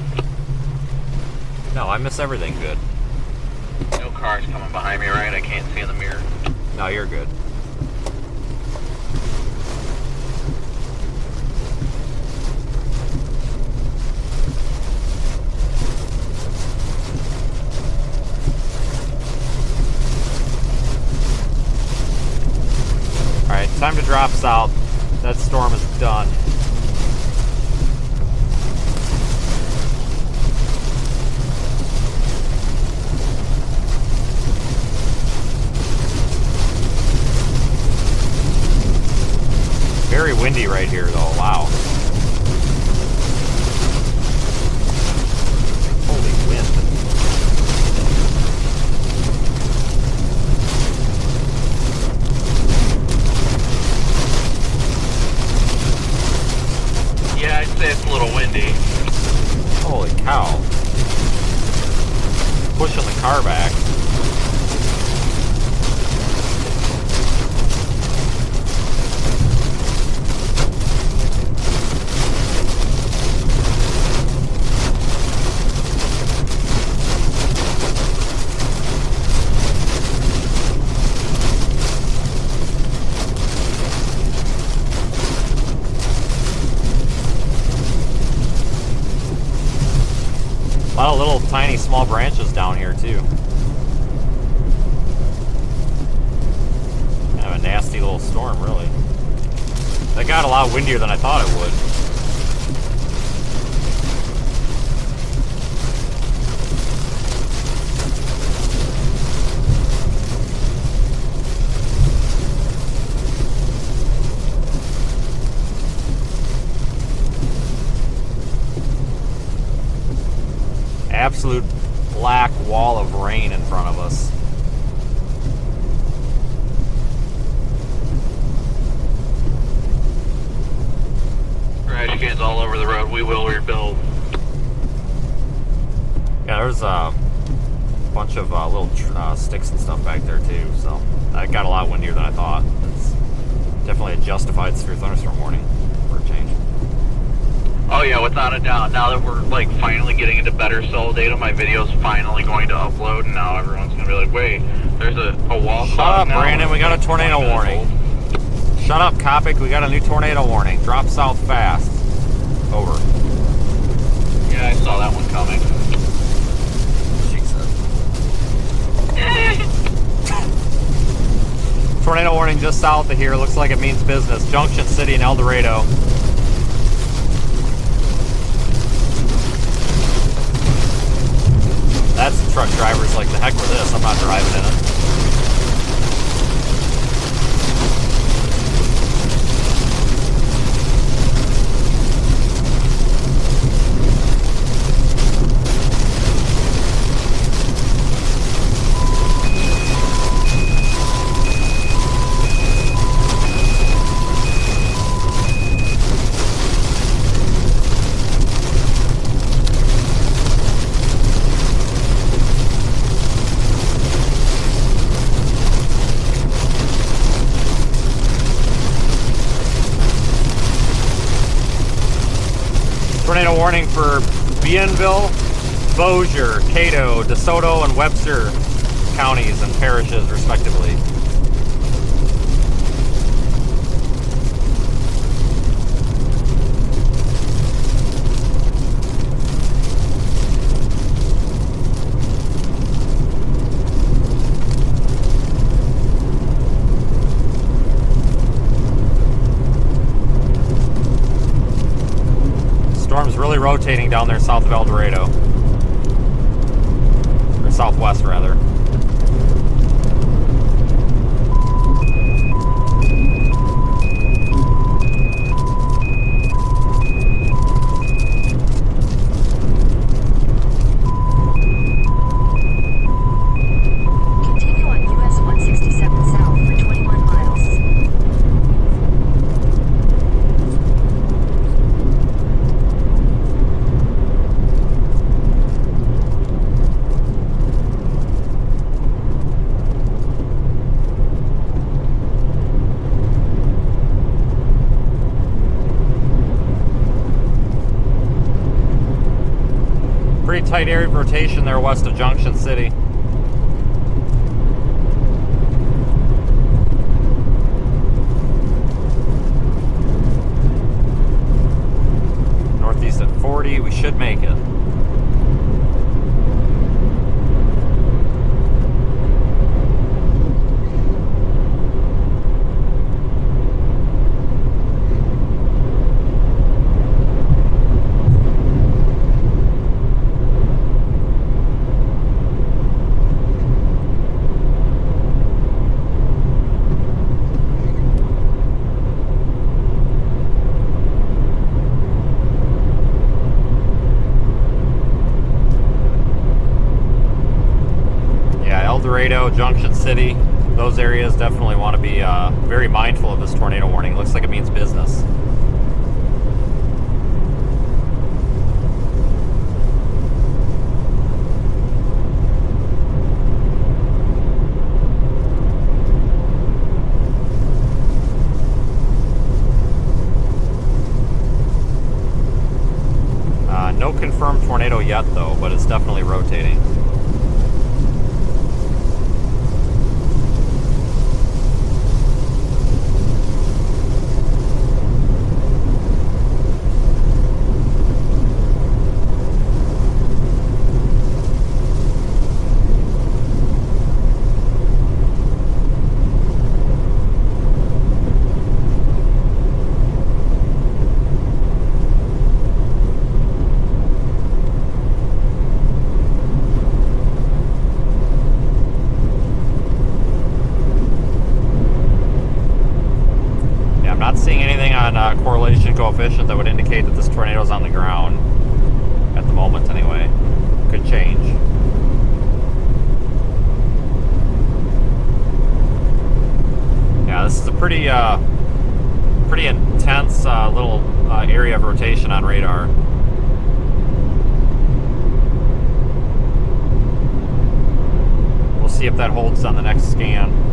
No, I miss everything good. No cars coming behind me, right? I can't see in the mirror. No, you're good. Alright, time to drop south. That storm is done. Very windy right here, though. Wow. Holy wind. Yeah, I'd say it's a little windy. Holy cow. Pushing the car back. A lot of little tiny small branches down here too. Kind of a nasty little storm, really. That got a lot windier than I thought it would. absolute black wall of rain in front of us. Trash cans all over the road. We will rebuild. Yeah, there's a bunch of little sticks and stuff back there too, so that got a lot windier than I thought. It's definitely a justified severe thunderstorm warning for a change. Oh yeah, without a doubt. Now that we're like finally getting into better cell data, my video's finally going to upload, and now everyone's gonna be like, wait, there's a wall. Shut up, Brandon, we got a tornado warning. Shut up, Copic, we got a new tornado warning. Drop south fast. Over. Yeah, I saw that one coming. Tornado warning just south of here. Looks like it means business. Junction City and El Dorado. That's the truck drivers like, the heck with this. I'm not driving in it. Tornado warning for Bienville, Bossier, Cato, DeSoto, and Webster counties and parishes, respectively. Storm's really rotating down there south of El Dorado. Or southwest, rather. Continue on US 167 south for 21 miles. Pretty tight area of rotation there west of Junction City. Northeast at 40, we should make it. Dorado, Junction City, those areas definitely want to be very mindful of this tornado warning. It looks like it means business. No confirmed tornado yet though, but it's definitely rotating. Correlation coefficient that would indicate that this tornado is on the ground at the moment anyway. could change. Yeah, this is a pretty intense little area of rotation on radar. We'll see if that holds on the next scan.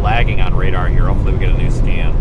Lagging on radar here. Hopefully we get a new scan.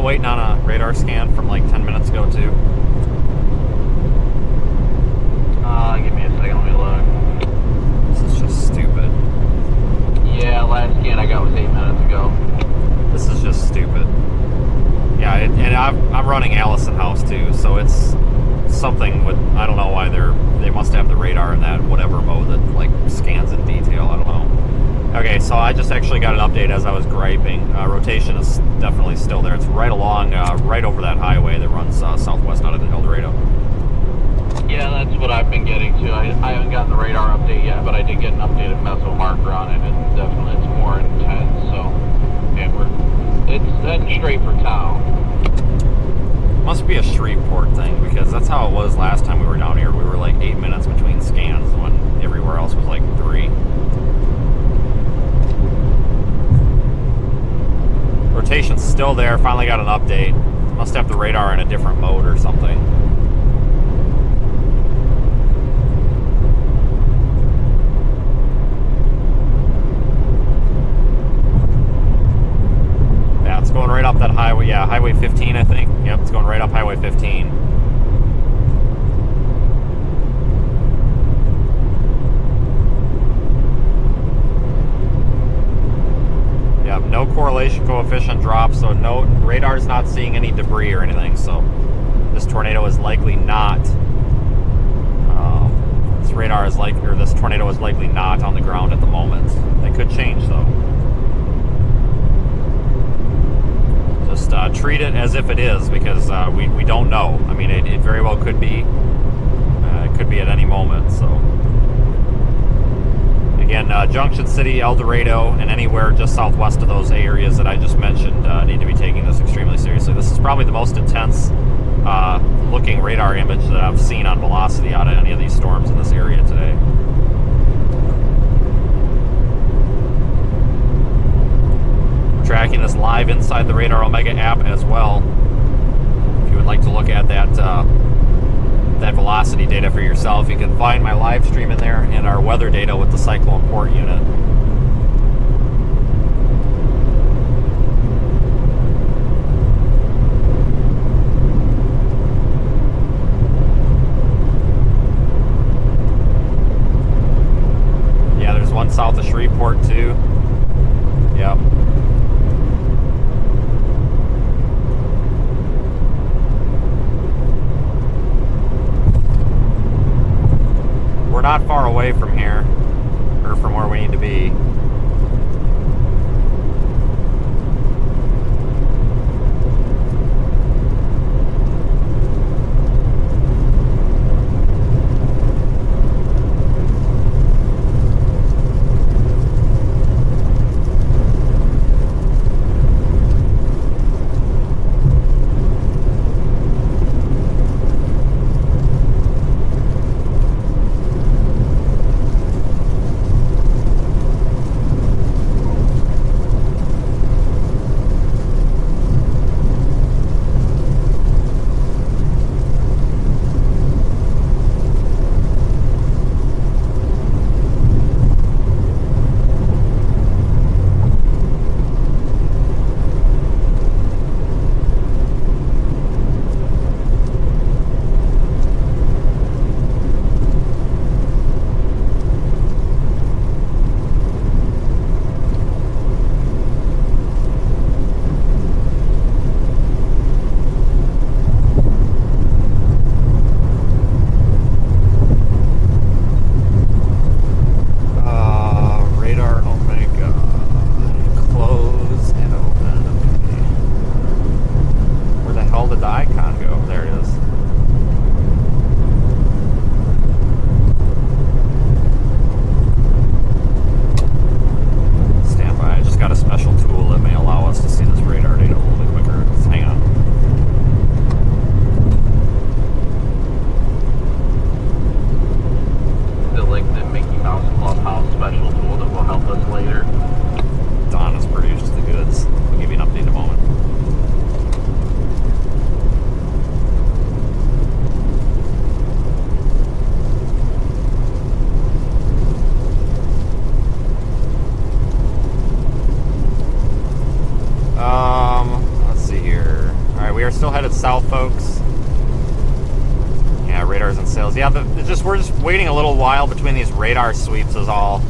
Waiting on a radar scan from like 10 minutes ago too. Give me a second, let me look. This is just stupid. Yeah, last scan I got was 8 minutes ago. This is just stupid. Yeah, and I'm running Allison House too, so it's something with, I don't know why they must have the radar in that whatever mode that like scans in detail, I don't know. Okay, so I just actually got an update as I was griping. Rotation is definitely still there. It's right along, right over that highway that runs southwest out of El Dorado. Yeah, that's what I've been getting to. I haven't gotten the radar update yet, but I did get an updated meso marker on it. It's more intense. So, yeah, it's heading straight for town. Must be a Shreveport thing because that's how it was last time we were down here. We were like 8 minutes between scans when everywhere else was like 3. Rotation's still there. Finally got an update. Must have the radar in a different mode or something. Yeah, it's going right up that highway. Yeah, Highway 15, I think. Yep, it's going right up Highway 15. No correlation coefficient drop, so no radar's not seeing any debris or anything. So this tornado is likely not. This tornado is likely not on the ground at the moment. It could change though. Just treat it as if it is because we don't know. I mean, it very well could be. It could be at any moment. So. Again, Junction City, El Dorado, and anywhere just southwest of those areas that I just mentioned need to be taking this extremely seriously. This is probably the most intense looking radar image that I've seen on velocity out of any of these storms in this area today. We're tracking this live inside the Radar Omega app as well. If you would like to look at that that velocity data for yourself, you can find my live stream in there and our weather data with the cyclone port unit. Yeah, there's one south of Shreveport too. Yep. not far away from here, or from where we need to be. South, folks. Yeah, radars and sails. Yeah, we're just waiting a little while between these radar sweeps is all.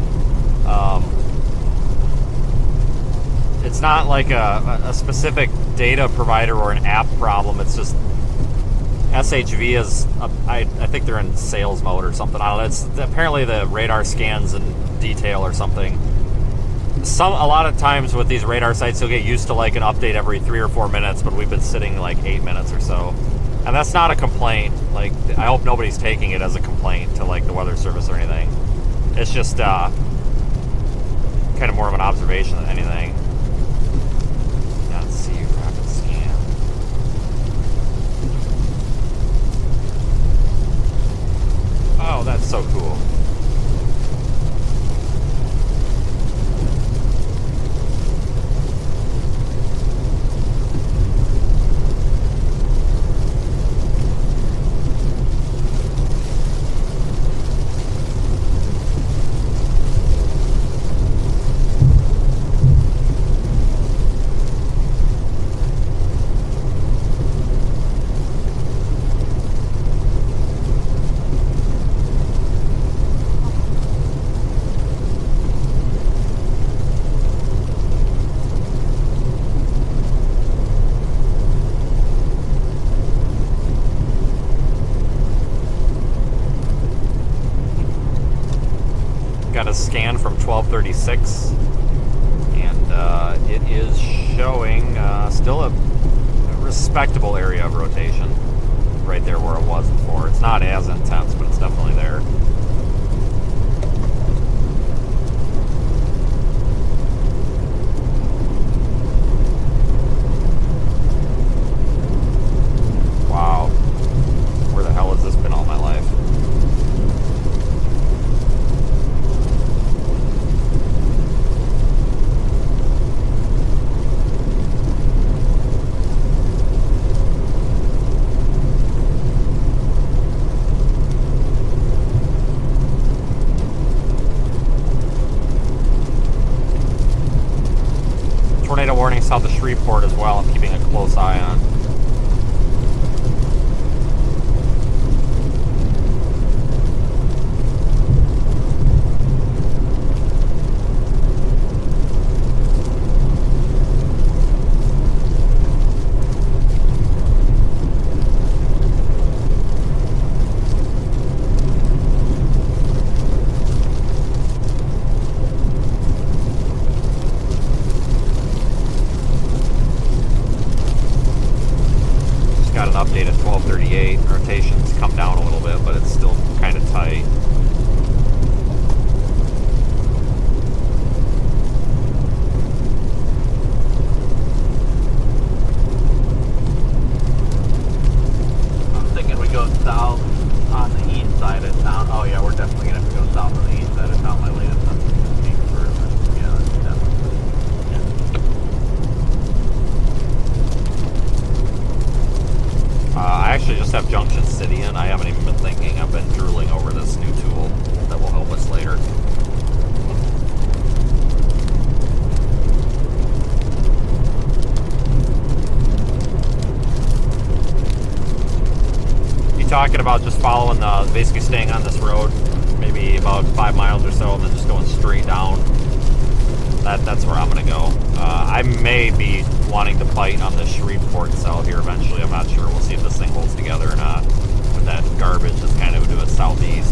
It's not like a specific data provider or an app problem. It's just SHV is, I think they're in sales mode or something. I don't know. It's apparently the radar scans in detail or something. A lot of times with these radar sites, you'll get used to like an update every 3 or 4 minutes, but we've been sitting like 8 minutes or so. And that's not a complaint. Like, I hope nobody's taking it as a complaint to like the Weather Service or anything. It's just kind of more of an observation than anything. Let's see, rapid scan. Oh, that's so cool. Got a scan from 1236, and it is showing still a respectable area of rotation right there where it was before. It's not as intense, but it's definitely there. Wow, where the hell has this been all my life? Tornado warning south of Shreveport as well. I'm keeping a close eye on. talking about just following the, basically staying on this road, maybe about 5 miles or so, and then just going straight down. That's where I'm gonna go. I may be wanting to bite on this Shreveport cell here eventually. I'm not sure. We'll see if this thing holds together or not. With that garbage that's kind of to its southeast.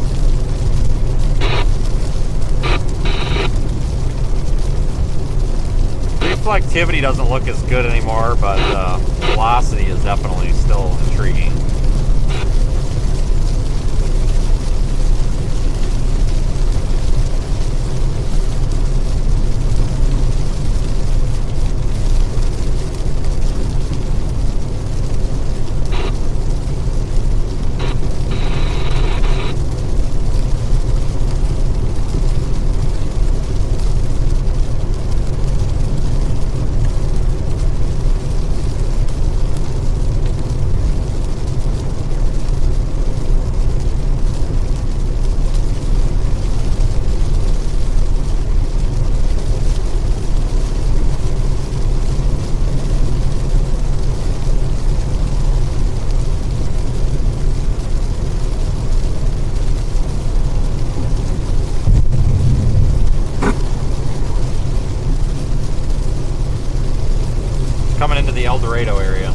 Reflectivity doesn't look as good anymore, but velocity is definitely still intriguing. Coming into the El Dorado area.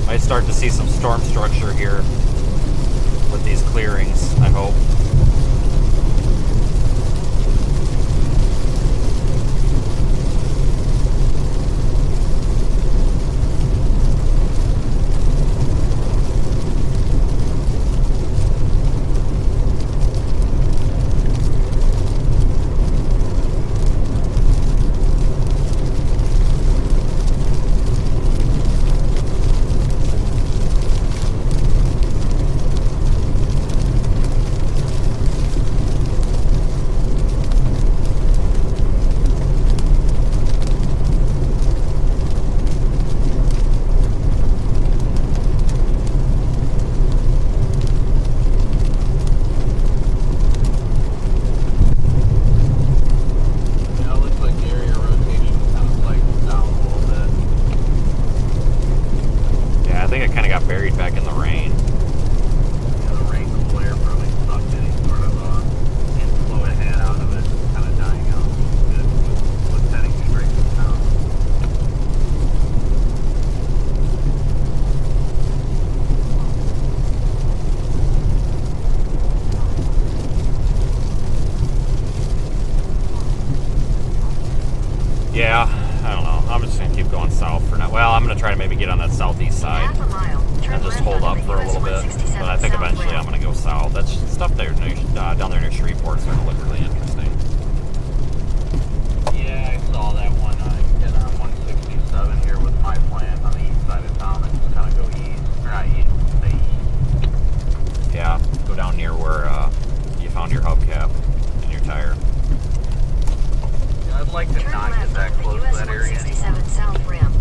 Might start to see some storm structure here with these clearings, I hope. Yeah, I don't know. I'm just going to keep going south for now. Well, I'm going to try to maybe get on that southeast side and just hold up for a little bit. But I think eventually I'm going to go south. That's stuff there, down there near Shreveport is starting to look really interesting. Yeah, I saw that one. Get on 167 here with my plan on the east side of town and just kind of go east. Or not east, stay east. Yeah, go down near where you found your hubcap and your tire. I'd like to not get that close to that area anymore. South Rim.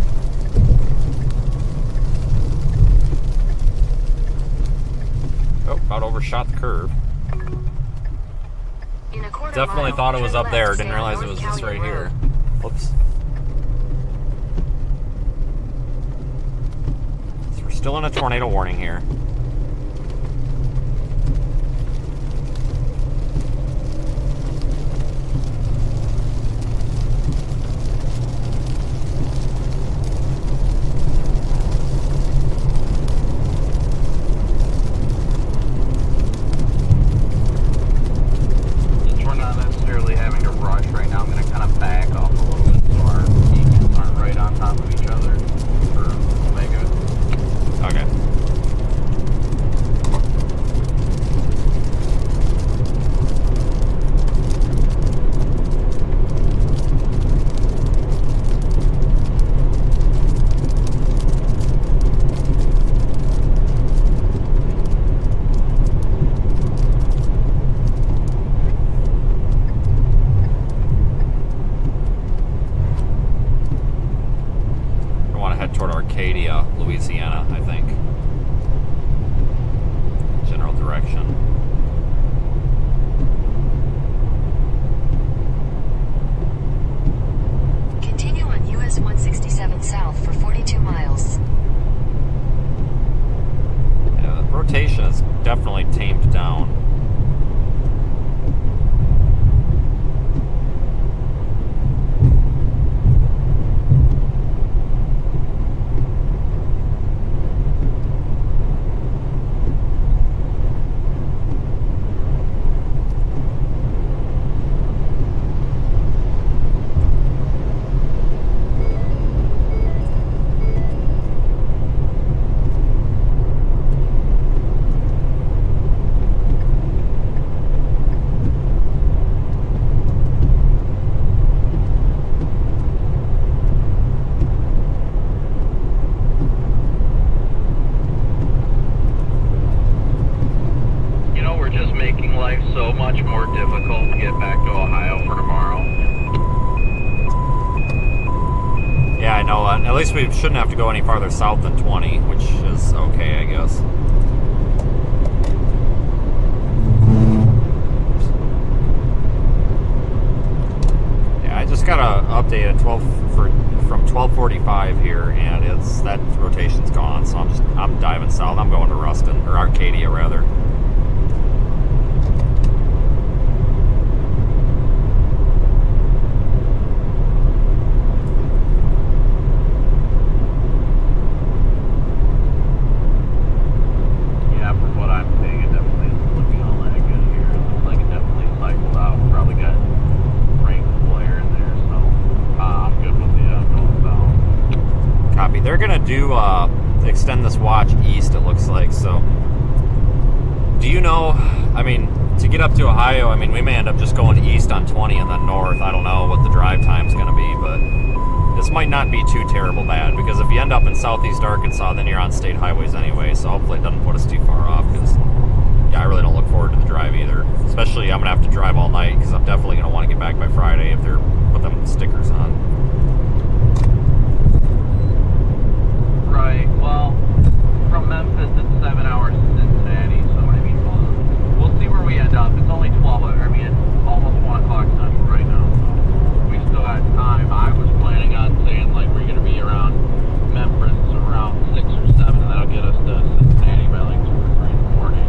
Oh, about overshot the curve. Definitely thought it was up there. Didn't realize it was this right here. Whoops. So we're still in a tornado warning here. much more difficult to get back to Ohio for tomorrow. Yeah, I know. At least we shouldn't have to go any farther south than 20, which is okay, I guess. Yeah, I just got a update at from 12:45 here, and that rotation's gone. So I'm diving south. I'm going to Ruston, or Arcadia rather. They're gonna do extend this watch east, it looks like. So do you know, I mean, to get up to Ohio, I mean, we may end up just going east on 20 and then north. I don't know what the drive time's gonna be, but this might not be too terrible bad, because if you end up in southeast Arkansas, then you're on state highways anyway, so hopefully it doesn't put us too far off, because yeah, I really don't look forward to the drive either. Especially I'm gonna have to drive all night, because I'm definitely gonna want to get back by Friday if they're put them stickers on. Right, well, from Memphis it's 7 hours to Cincinnati, so I mean, we'll see where we end up. It's only 12, I mean, it's almost 1 o'clock central right now, so we still got time. I was planning on saying, like, we're going to be around Memphis around 6 or 7, and that'll get us to Cincinnati by like 2 or 3 in the morning.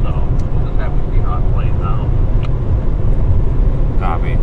So we'll just have to see how it plays out. Copy.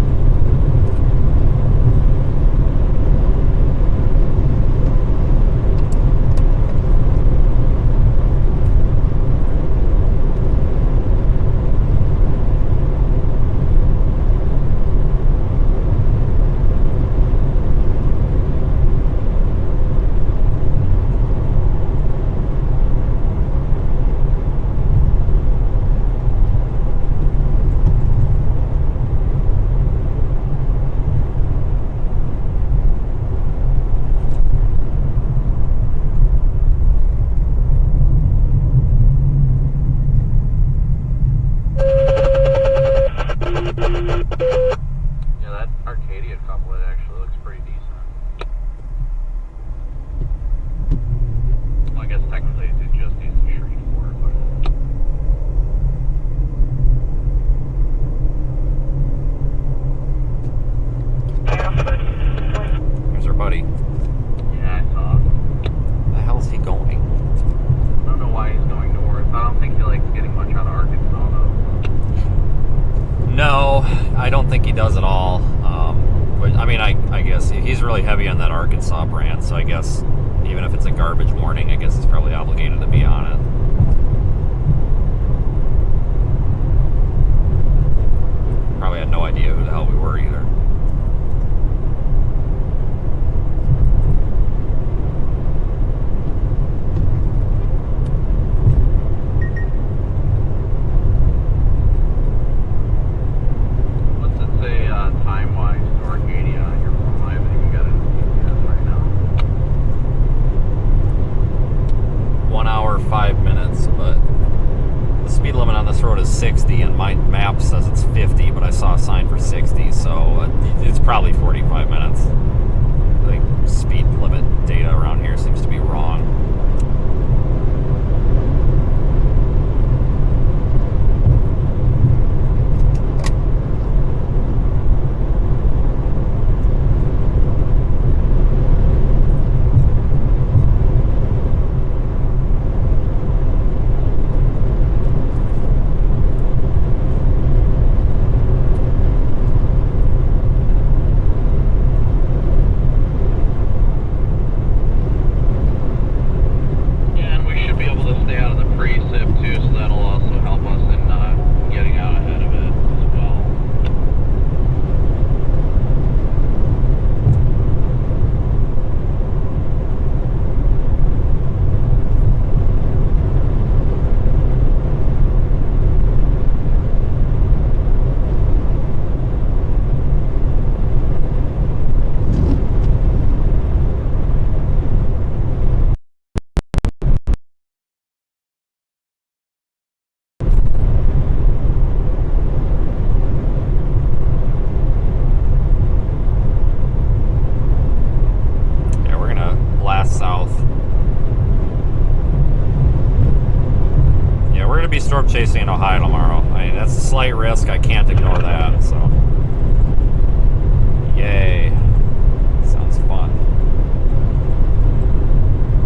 Arkansas brand, so I guess even if it's a garbage warning, I guess it's probably obligated to be on it. Probably had no idea who the hell we were either. What's it say time-wise to Arcadia on your phone? I haven't even got it right now. 1 hour, 5 minutes, but the speed limit on this road is 60, and my map says it's 50, but I saw a sign for 60, so it's probably 45 minutes. The speed limit data around here seems to be wrong. chasing in Ohio tomorrow. I mean, that's a slight risk. I can't ignore that. So, yay! Sounds fun.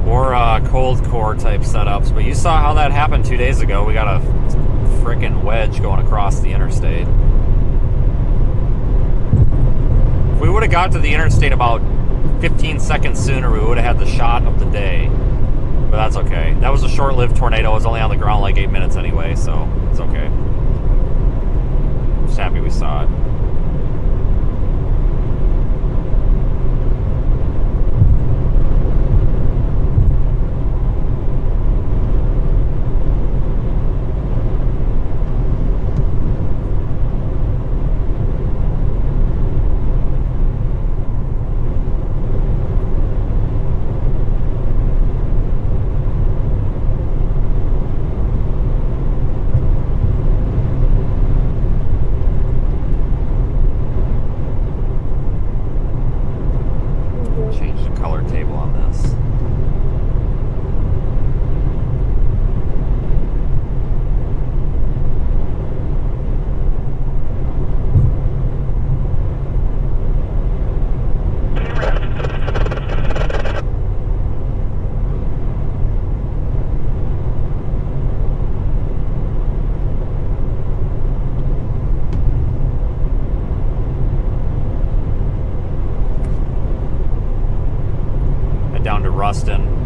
Or cold core type setups. But you saw how that happened 2 days ago. We got a frickin' wedge going across the interstate. If we would have got to the interstate about 15 seconds sooner, we would have had the shot of the day. But that's okay. That was a short-lived tornado. It was only on the ground like 8 minutes anyway, so it's okay. Just happy we saw it.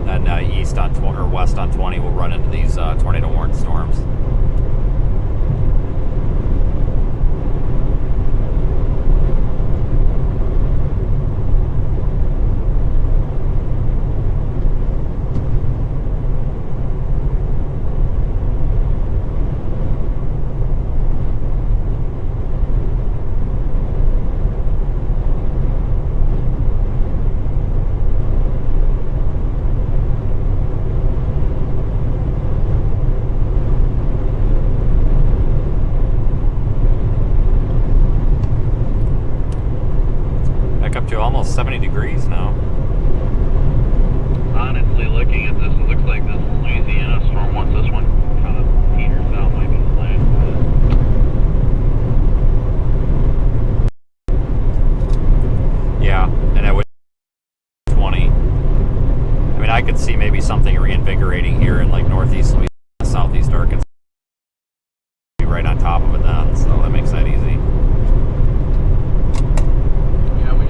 And east on or west on 20 will run into these tornado warned storms. Up to almost 70 degrees now. Honestly, looking at this, it looks like this Louisiana storm, once this one kind of peters out, might be the last of it. Yeah, and it would 20. I mean, I could see maybe something reinvigorating here in like northeast Louisiana, southeast Arkansas. Be right on top of it then, so that makes that easy.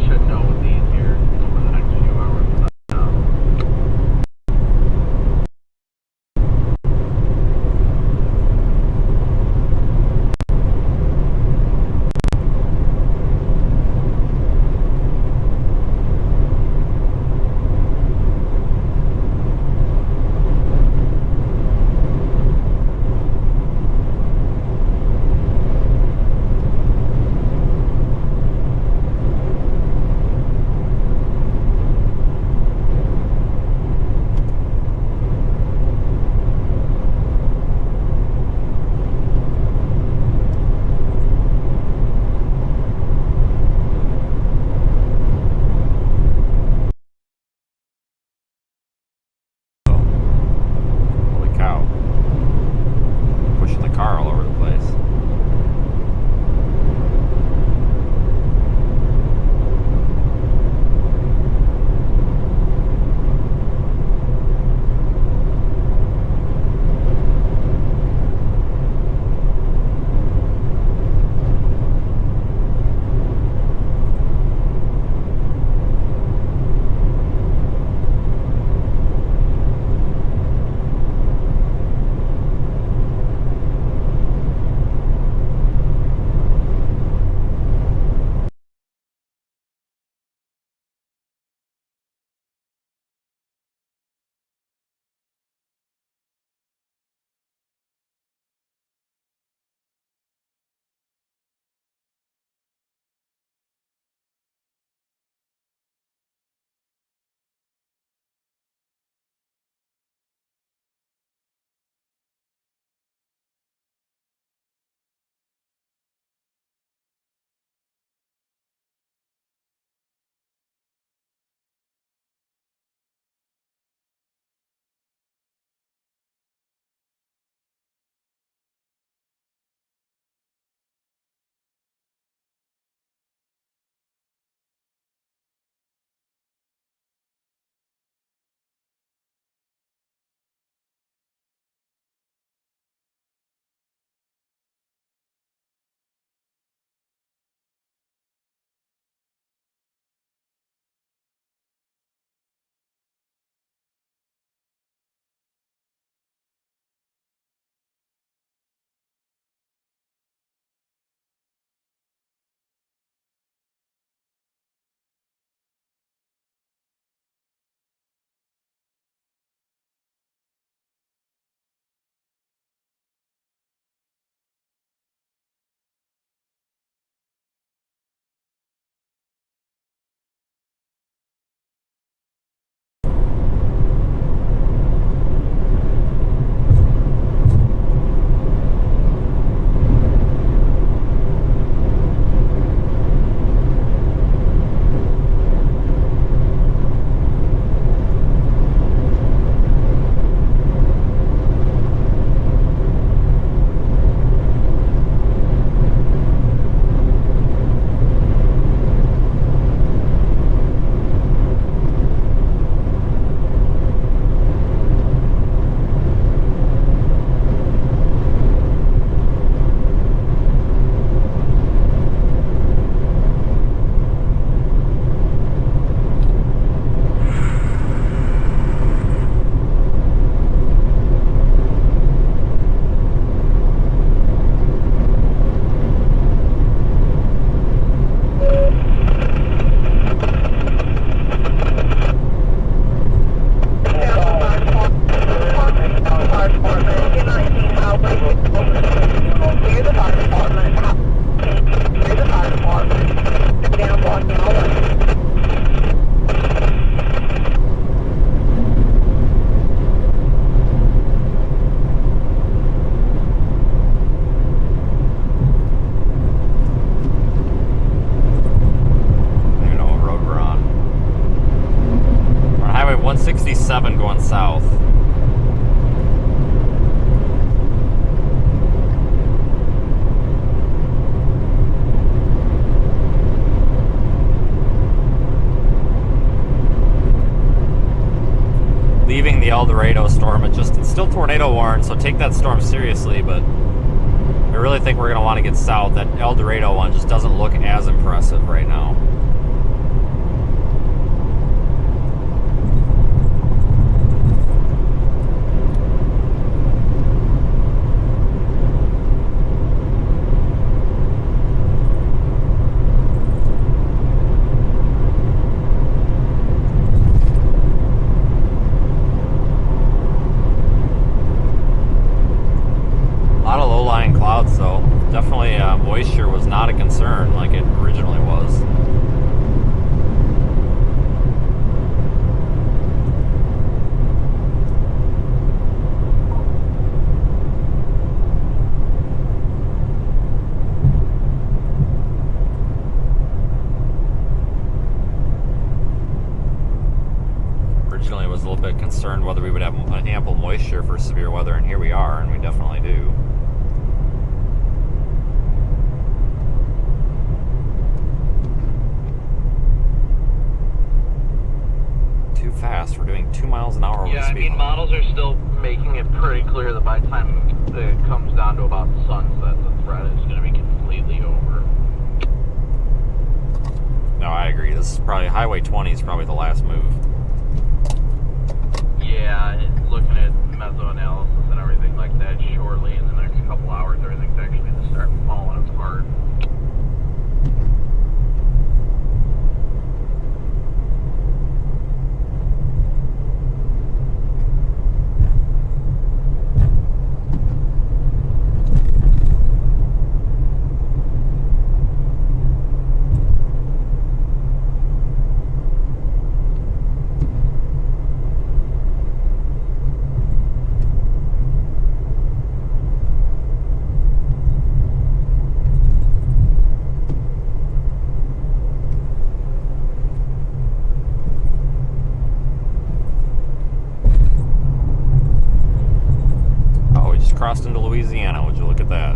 Should know with these here over the next few hours. wind going south. Leaving the El Dorado storm, it's still tornado warned, so take that storm seriously, but I really think we're going to want to get south. That El Dorado one just doesn't look as impressive right now. So definitely moisture was not a concern like it originally was. Originally I was a little bit concerned whether we would have ample moisture for severe weather, and here we are, and we definitely do. Fast. We're doing 2 miles an hour over the speed limit. Yeah, I mean, models are still making it pretty clear that by the time it comes down to about sunset, the threat is going to be completely over. No, I agree. This is probably, Highway 20 is probably the last move. Yeah, looking at meso-analysis and everything like that, shortly in the next couple hours, everything's actually going to start falling apart. Crossed into Louisiana, would you look at that?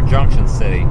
Junction City.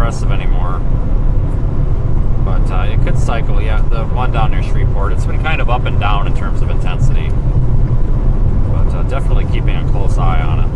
impressive anymore. But it could cycle. Yeah, the one down near Shreveport, it's been kind of up and down in terms of intensity. But definitely keeping a close eye on it.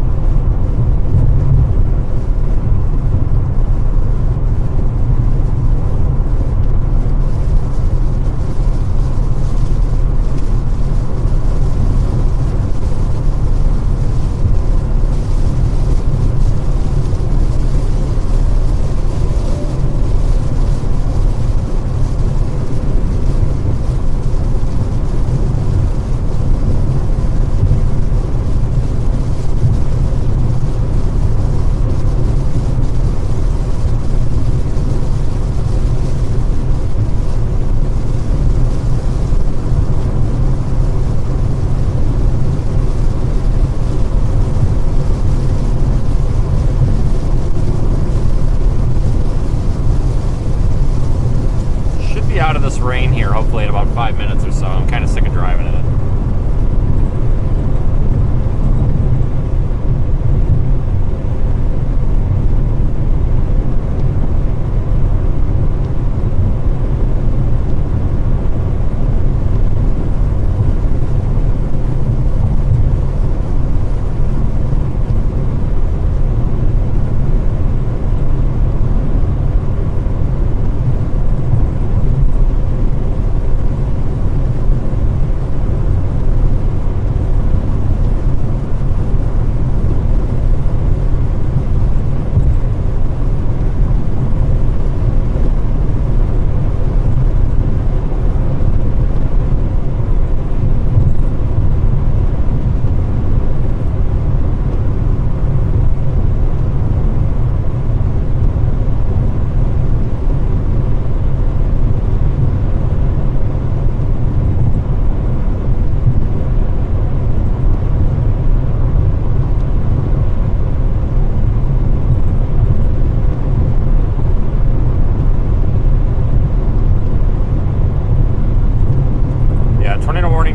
Out of this rain here, hopefully in about 5 minutes or so. I'm kind of sick of driving in it.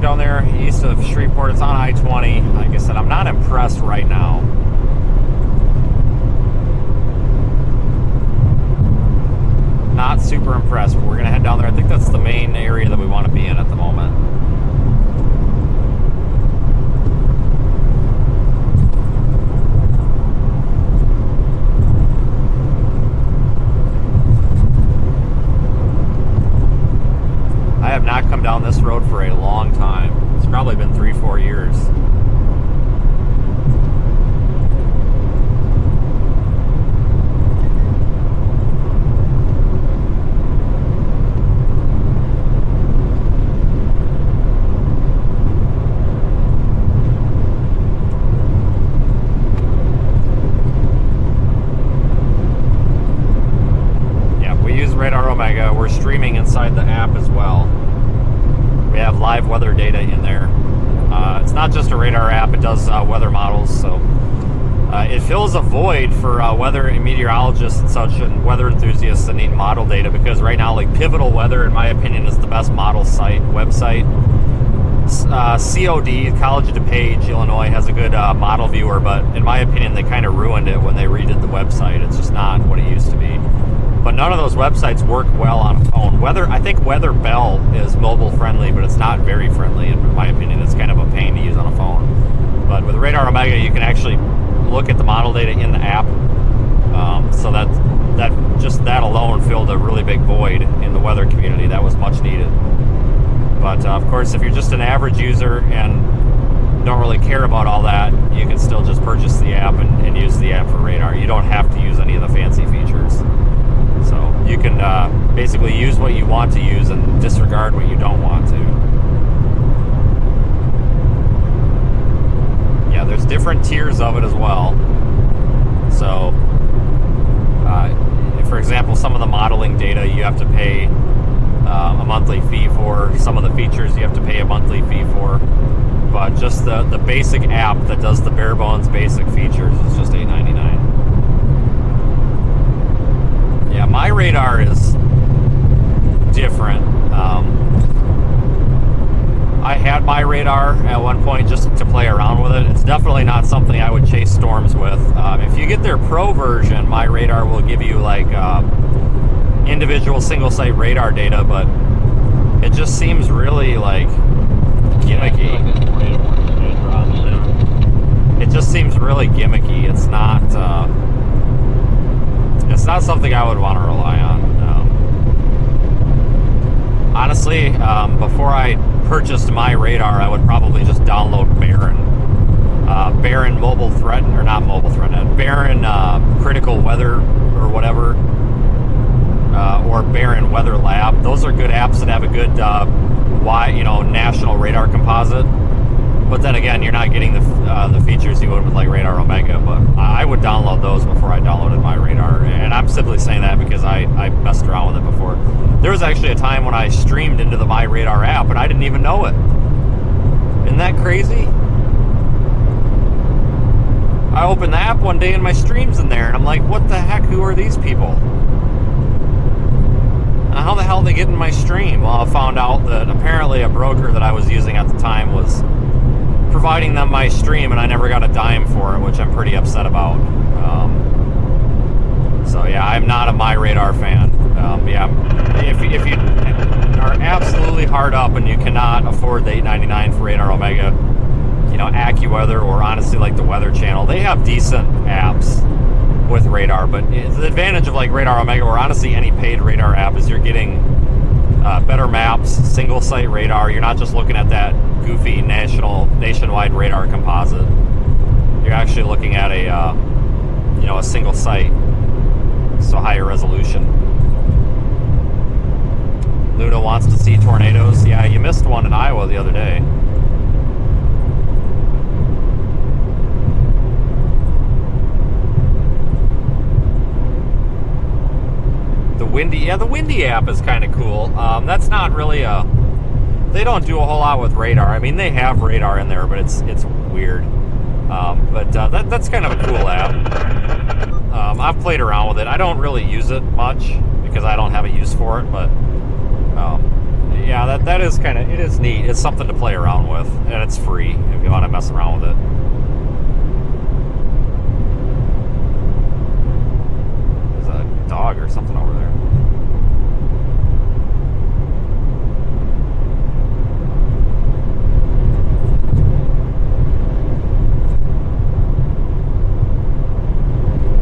Down there east of Shreveport, it's on I-20. Like I said, I'm not impressed right now. Not super impressed, but we're gonna head down there. I think that's the main area that we want to be in at the moment. I have not come down this road for a long time. It's probably been 3-4 years. Yeah, we use Radar Omega. We're streaming inside the app as well. We have live weather data in there. It's not just a radar app, it does weather models, so it fills a void for weather and meteorologists and such and weather enthusiasts that need model data, because right now, like, Pivotal Weather, in my opinion, is the best model website. COD, College of DuPage, Illinois, has a good model viewer, but in my opinion, they kind of ruined it when they redid the website. It's just not what it used to be. But none of those websites work well on a phone. I think Weather Bell is mobile friendly, but it's not very friendly in my opinion. It's kind of a pain to use on a phone. But with Radar Omega, you can actually look at the model data in the app. So that alone filled a really big void in the weather community that was much needed. But of course, if you're just an average user and don't really care about all that, you can still just purchase the app and use the app for radar. You don't have to use any of the fancy features. So you can basically use what you want to use and disregard what you don't want to. Yeah, there's different tiers of it as well. So, for example, some of the modeling data you have to pay a monthly fee for. Some of the features you have to pay a monthly fee for. But just the basic app that does the bare bones basic features is just $8.99. Yeah, my radar is different. I had my radar at one point just to play around with it. It's definitely not something I would chase storms with. If you get their pro version, my radar will give you like individual single site radar data, but it just seems really like gimmicky. It just seems really gimmicky. It's not something I would want to rely on. Honestly, before I purchased my radar, I would probably just download Barron. Barron Mobile Threat, or not Mobile Threat, Barron Critical Weather or whatever, or Barron Weather Lab. Those are good apps that have a good national radar composite. But then again, you're not getting the features you would with like Radar Omega. But I would download those before I downloaded my radar, and I'm simply saying that because I messed around with it before. There was actually a time when I streamed into the My Radar app, and I didn't even know it. Isn't that crazy? I opened the app one day and my stream's in there, and I'm like, what the heck? Who are these people? How the hell did they get in my stream? Well, I found out that apparently a broker that I was using at the time was providing them my stream, and I never got a dime for it, which I'm pretty upset about. So yeah, I'm not a My Radar fan. If you are absolutely hard up and you cannot afford the $8.99 for Radar Omega, AccuWeather, or honestly like the Weather Channel, they have decent apps with radar. But the advantage of like Radar Omega, or honestly any paid radar app, is you're getting better maps, single site radar. You're not just looking at that goofy nationwide radar composite. You're actually looking at a single site, so higher resolution. Luna wants to see tornadoes. Yeah, you missed one in Iowa the other day. The Windy app is kind of cool. That's not really they don't do a whole lot with radar. I mean, they have radar in there, but it's weird. That's kind of a cool app. I've played around with it. I don't really use it much because I don't have a use for it, but yeah, that is kind of, it is neat. It's something to play around with, and it's free if you want to mess around with it. There's a dog or something over there.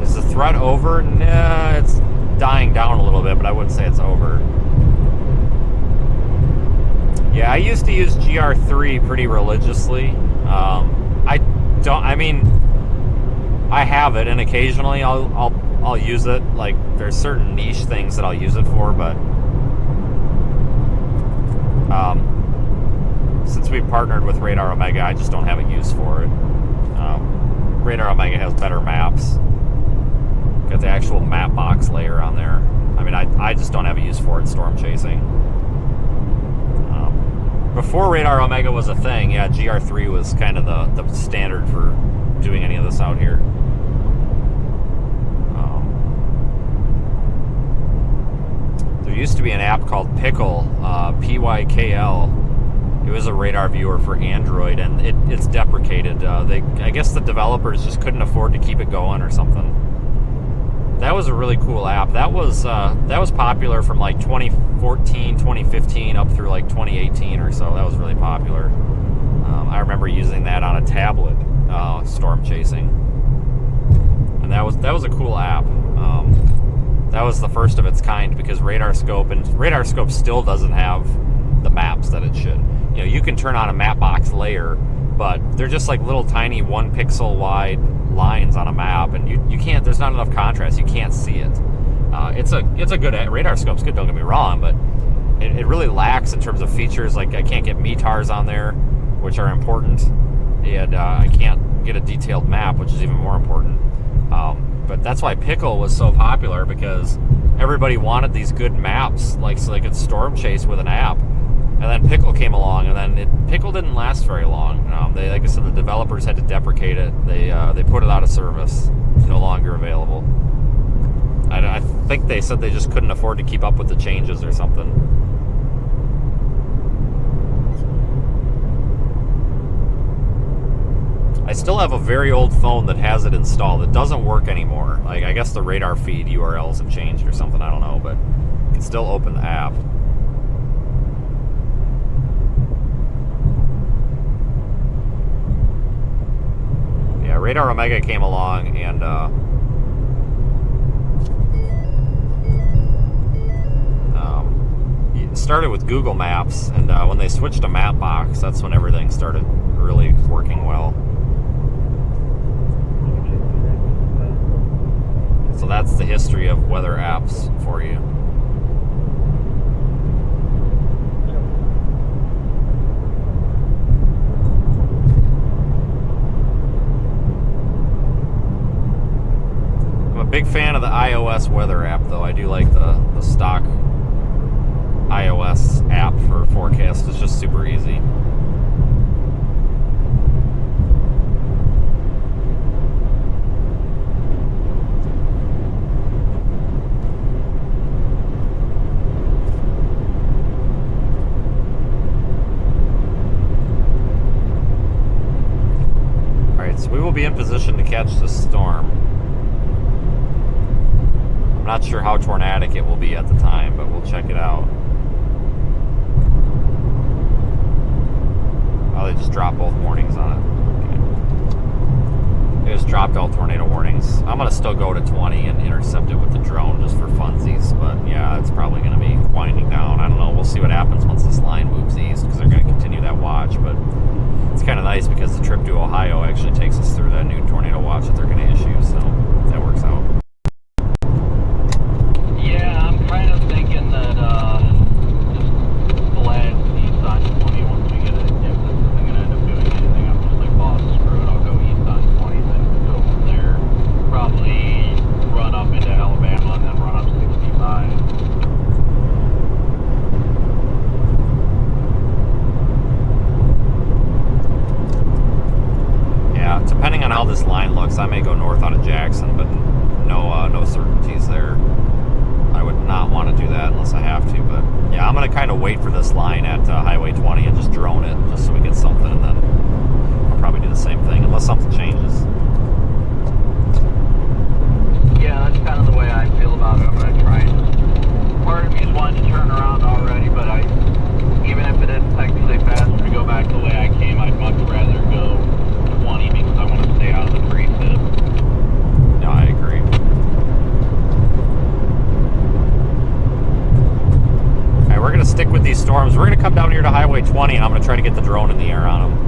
Is the threat over? Nah, it's dying down a little bit, but I wouldn't say it's over. Yeah, I used to use GR3 pretty religiously. I have it, and occasionally I'll use it. Like, there's certain niche things that I'll use it for, but since we've partnered with Radar Omega, I just don't have a use for it. Radar Omega has better maps. Got the actual map box layer on there. I mean, I just don't have a use for it storm chasing. Before Radar Omega was a thing, yeah, GR3 was kind of the standard for doing any of this out here. There used to be an app called Pickle, PYKL. It was a radar viewer for Android, and it's deprecated. I guess the developers just couldn't afford to keep it going or something. That was a really cool app. That was popular from like 2014, 2015 up through like 2018 or so. That was really popular. I remember using that on a tablet, storm chasing, and that was a cool app. That was the first of its kind because RadarScope still doesn't have the maps that it should. You can turn on a map box layer, but they're just like little tiny 1 pixel wide lines on a map, and you can't, there's not enough contrast, you can't see it. It's a good, RadarScope's good, don't get me wrong, but it really lacks in terms of features. Like, I can't get METARs on there, which are important, and I can't get a detailed map, which is even more important. But that's why Pickle was so popular, because everybody wanted these good maps, so they could storm chase with an app. And then Pickle came along, and then Pickle didn't last very long. Like I said, the developers had to deprecate it. They put it out of service. It's no longer available. I think they said they just couldn't afford to keep up with the changes or something. I still have a very old phone that has it installed. It doesn't work anymore. Like, I guess the radar feed URLs have changed or something, I don't know, but you can still open the app. Yeah, Radar Omega came along and it started with Google Maps, and when they switched to Mapbox, that's when everything started really working well. So that's the history of weather apps for you. I'm a big fan of the iOS weather app, though. I do like the stock iOS app for forecast. It's just super easy. We will be in position to catch this storm. I'm not sure how tornadic it will be at the time, but we'll check it out. Oh, they just dropped both warnings on it. Okay. They just dropped all tornado warnings. I'm going to still go to 20 and intercept it with the drone just for funsies, but yeah, it's probably going to be winding down. I don't know. We'll see what happens once this line moves east, because they're going to continue that watch, but it's kind of nice because the trip to Ohio actually takes us through that new tornado watch that they're going to issue, so that works out. Yeah, I'm kind of thinking that just blast east on 20 once we get it. If this isn't going to end up doing anything, I'm just like, boss, screw it, I'll go east on 20, then go from there. Probably run up into Alabama and then run up 65. Depending on how this line looks, I may go north out of Jackson, but no certainties there. I would not want to do that unless I have to, but yeah, I'm going to kind of wait for this line at Highway 20 and just drone it, just so we get something, and then I'll probably do the same thing, unless something changes. Yeah, that's kind of the way I feel about it. I'm going to try and part of me is wanting to turn around already, but even if it is technically faster to go back the way I came, I'd much rather go 20 because I want to stay out of the pre-tip. No, I agree. Alright, we're going to stick with these storms. We're going to come down here to Highway 20, and I'm going to try to get the drone in the air on them.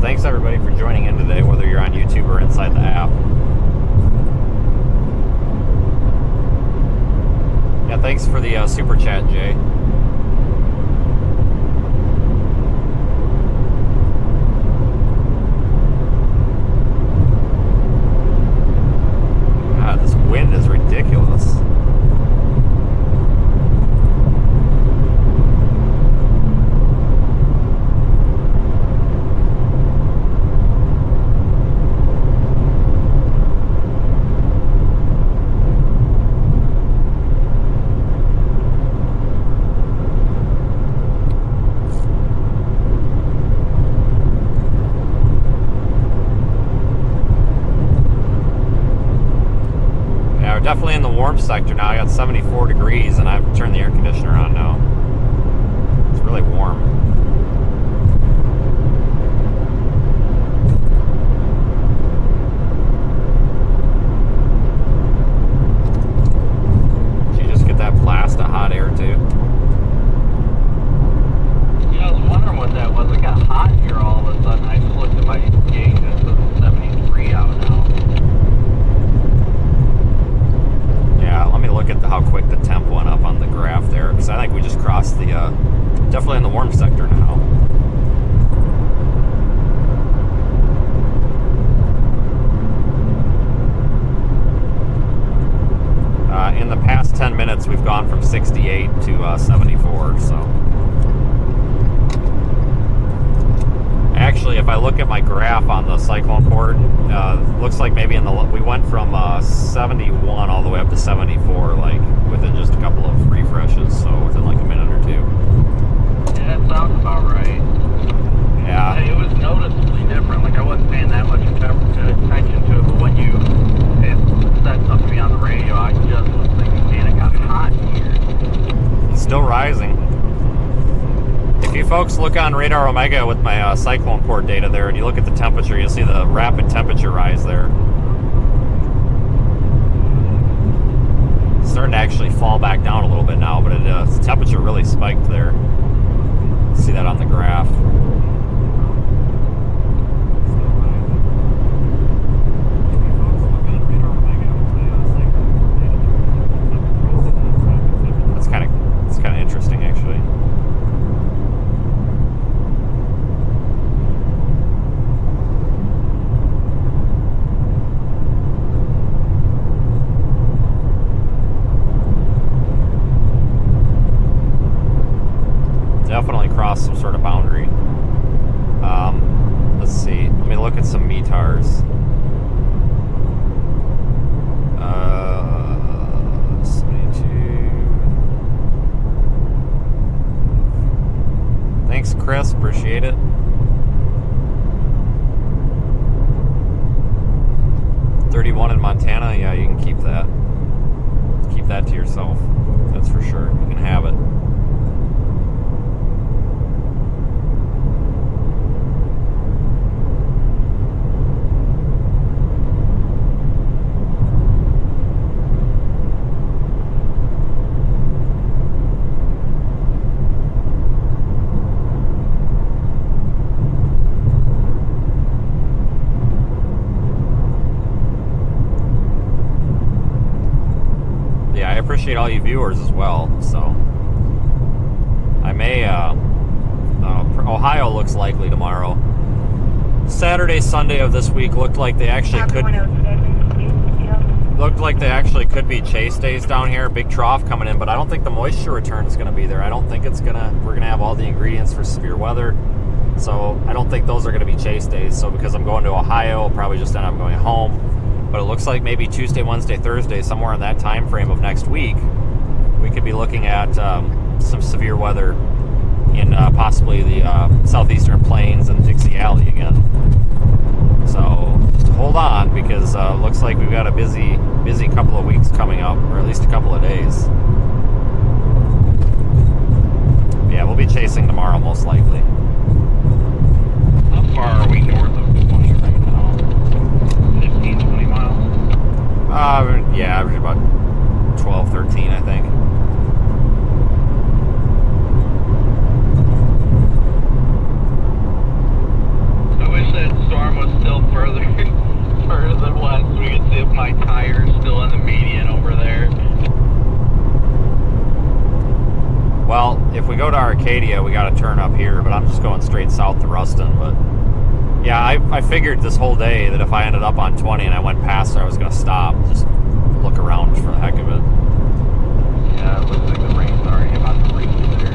Thanks everybody for joining in today, whether you're on YouTube or inside the app. Yeah, thanks for the super chat, Jay. God, this wind is ridiculous. sector now. I got 74 degrees, and I've turned the air conditioner on now. It's really warm. Did you just get that blast of hot air, too? Yeah, I was wondering what that was. It got hot here all of a sudden. I just looked at my gauge and it says 73 out now. Yeah, let me look at how quick the temp went up on the graph there, because I think we just crossed the, definitely in the warm sector now. In the past 10 minutes, we've gone from 68 to 74, so. Actually, if I look at my graph on the cyclone port, looks like maybe we went from 71 all the way up to 74, like within just a couple of refreshes, so within like a minute or two. Yeah, that sounds about right. Yeah. It was noticeably different. Like I wasn't paying that much attention to it, but when you said something to me on the radio, I just was thinking, man, it got hot here. It's still rising. If you folks look on Radar Omega with my cyclone port data there, and you look at the temperature, you'll see the rapid temperature rise there. It's starting to actually fall back down a little bit now, but the temperature really spiked there. See that on the graph. It's kind of interesting, actually. Definitely crossed some sort of boundary. Let's see. Let me look at some METARs. 72. Thanks, Chris. Appreciate it. $31 in Montana. Yeah, you can keep that. Keep that to yourself. That's for sure. You can have it. Appreciate all you viewers as well. So I may Ohio looks likely tomorrow. Saturday, Sunday of this week looked like they actually could be chase days down here. Big trough coming in, but I don't think the moisture return is going to be there. I don't think we're going to have all the ingredients for severe weather. So I don't think those are going to be chase days. So because I'm going to Ohio, I'll probably just end up going home. But it looks like maybe Tuesday, Wednesday, Thursday, somewhere in that time frame of next week, we could be looking at some severe weather in possibly the southeastern plains and Dixie Alley again. So just hold on, because it looks like we've got a busy couple of weeks coming up, or at least a couple of days. Yeah, we'll be chasing tomorrow most likely. How far are we north of 20 right now? 15, 20 miles? Yeah, average about 12, 13, I think. I wish that storm was still further west so we could see if my tire's still in the median over there. Well, if we go to Arcadia, we got to turn up here, but I'm just going straight south to Ruston. But yeah, I figured this whole day that if I ended up on 20 and I went past there, I was going to stop, just look around for the heck of it. Yeah, it looks like the rain's already about to reach there.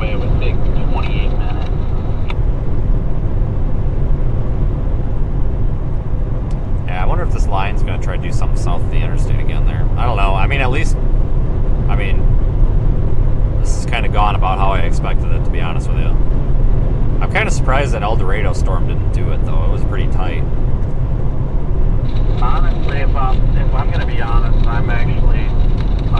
way, it would take 28 minutes. Yeah, I wonder if this line's going to try to do something south of the interstate again there. I don't know. I mean, at least, I mean, this has kind of gone about how I expected it, to be honest with you. I'm kind of surprised that El Dorado storm didn't do it, though. It was pretty tight. Honestly, if I'm going to be honest, I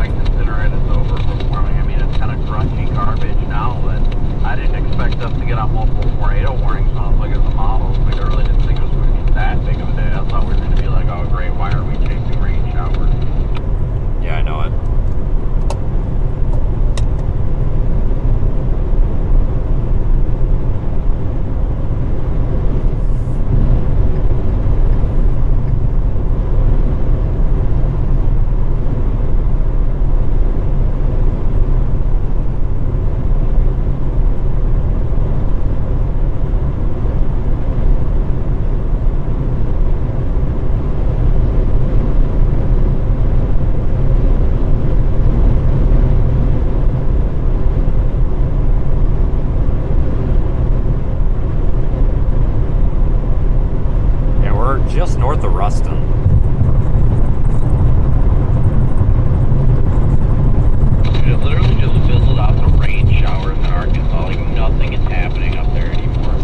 consider it as overperforming. I mean, it's kind of crunchy garbage now, but I didn't expect us to get on multiple tornado warnings when I was looking at the models. I really didn't think it was going to be that big of a day. I thought we were going to be like, oh great, why are we chasing rain showers? Yeah, I know it. Just north of Ruston. It literally just fizzled out the rain showers in Arkansas. Like nothing is happening up there anymore.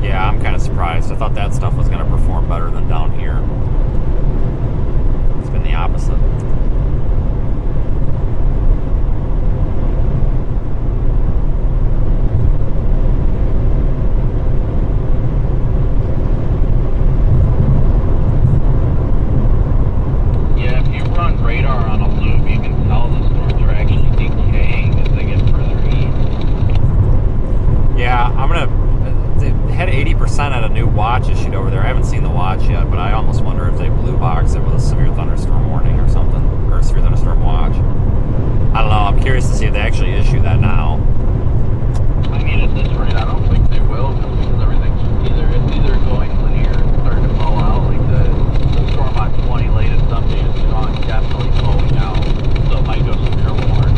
Yeah, I'm kind of surprised. I thought that stuff was going to perform better than down here. It's been the opposite. Radar on a loop, you can tell the storms are actually decaying as they get further east. Yeah, they had 80% at a new watch issued over there. I haven't seen the watch yet, but I almost wonder if they blue box it with a severe thunderstorm warning or something, or a severe thunderstorm watch. I don't know. I'm curious to see if they actually issue that now. I mean, at this rate, I don't think they will, just because everything's either going linear and starting to fall out. Like the storm on 20 late at some days is gone, definitely slowing out, so it might go severe warn.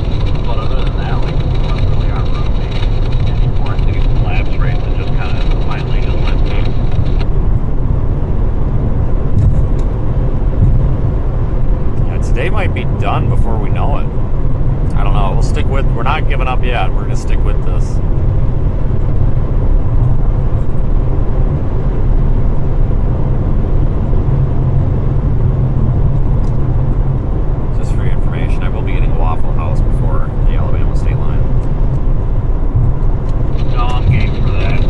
But other than that, like, it's really on rotation anymore. I think it's collapse rates that just kind of finally just went through. Yeah, today might be done before we know it. I don't know. We're not giving up yet. We're going to stick with this. Just for your information, I will be getting a Waffle House before the Alabama state line. No, I'm game for that.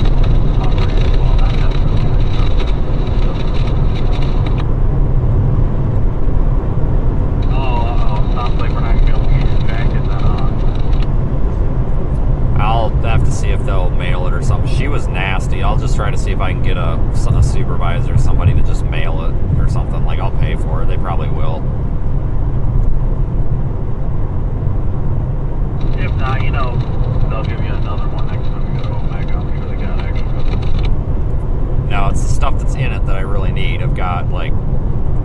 Sounds like we're not going to be able to get your jacket then on. I'll have to see if they'll mail it or something. She was nasty. I'll just try to see if I can get a supervisor, somebody to just mail it or something. Like, I'll pay for it. They probably will. If not, they'll give you another one next time we go to Omega. I'm sure they got extra. No, it's the stuff that's in it that I really need. I've got, like,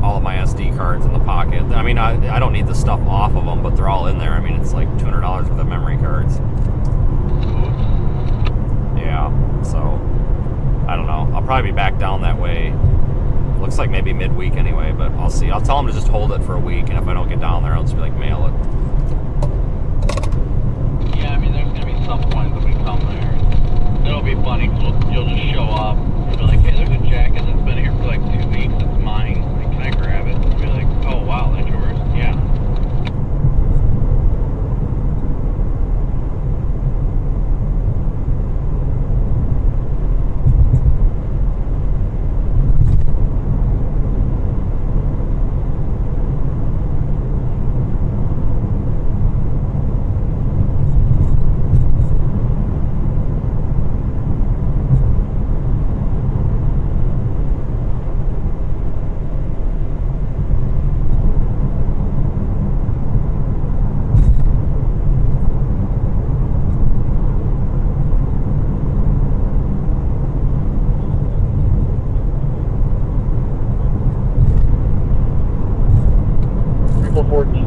all of my SD cards in the pocket. I mean, I don't need the stuff off of them, but they're all in there. I mean, it's like $200 worth of memory cards. Yeah, so I don't know. I'll probably be back down that way. Looks like maybe midweek anyway, but I'll see. I'll tell them to just hold it for a week, and if I don't get down there, I'll just be like, mail it. Yeah, I mean, there's going to be some point that we come there. It'll be funny because you'll just show up and be like, hey, there's a jacket that's been here for like 2 weeks. It's mine. Like, can I grab it? And be like, oh, wow, that's yours? Yeah.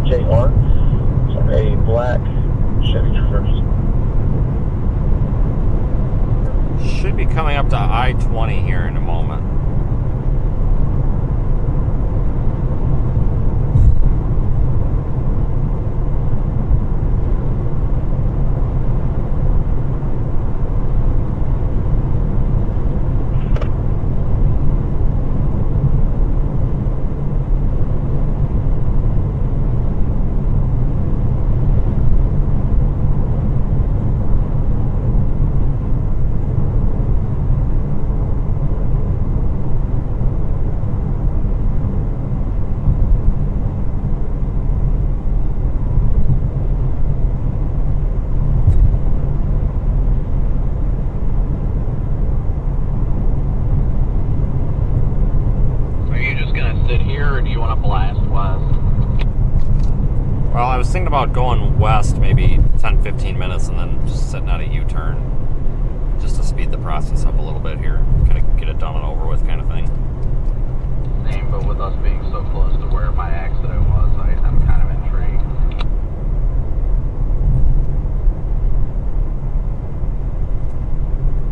JR, a black Chevy Traverse. should be coming up to I-20 here in a moment. Well, I was thinking about going west maybe 10-15 minutes and then just setting out a U-turn just to speed the process up a little bit here. Kind of get it done and over with kind of thing. Same, but with us being so close to where my accident was, I'm kind of intrigued.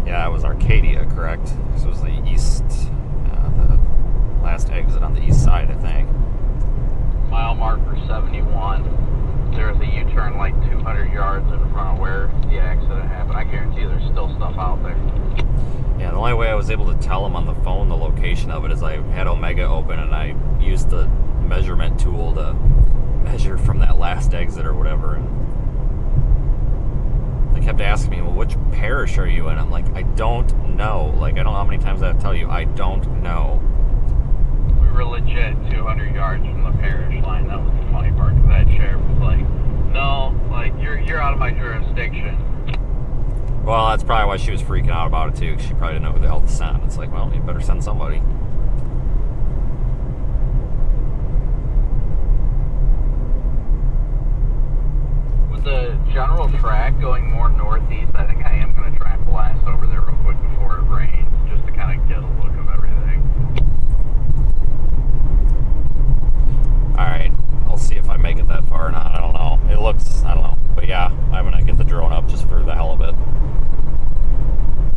Yeah, it was Arcadia, correct? This was the east, the last exit on the east side, I think. Mile marker 71. There's a U-turn like 200 yards in front of where the accident happened. I guarantee there's still stuff out there. Yeah, the only way I was able to tell him on the phone the location of it is I had Omega open and I used the measurement tool to measure from that last exit or whatever. And they kept asking me, well, which parish are you in? I'm like, I don't know. Like, I don't know how many times I have to tell you, I don't know. We were legit 200 yards from the parish line. That was the funny part, because that sheriff was like, no, like, you're out of my jurisdiction. Well, that's probably why she was freaking out about it, too, because she probably didn't know who the hell to send. It's like, well, you better send somebody. With the general track going more northeast, I think I am going to try and blast over there real quick before it rains, just to kind of get a look of everything. Alright, I'll see if I make it that far or not. I don't know. It looks, I don't know. But yeah, I'm going to get the drone up just for the hell of it,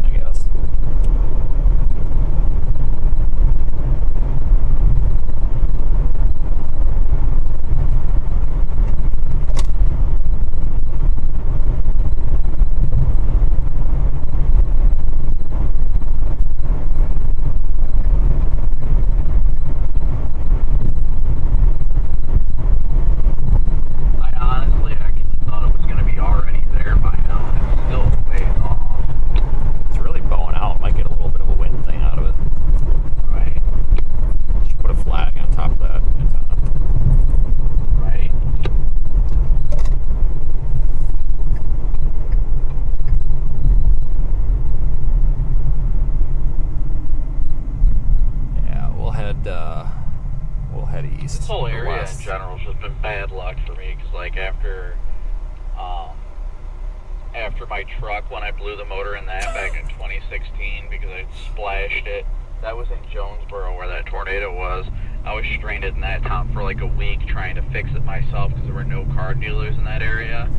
I guess. After my truck, when I blew the motor in that back in 2016 because I splashed it, that was in Jonesboro where that tornado was. I was stranded in that town for like a week trying to fix it myself because there were no car dealers in that area.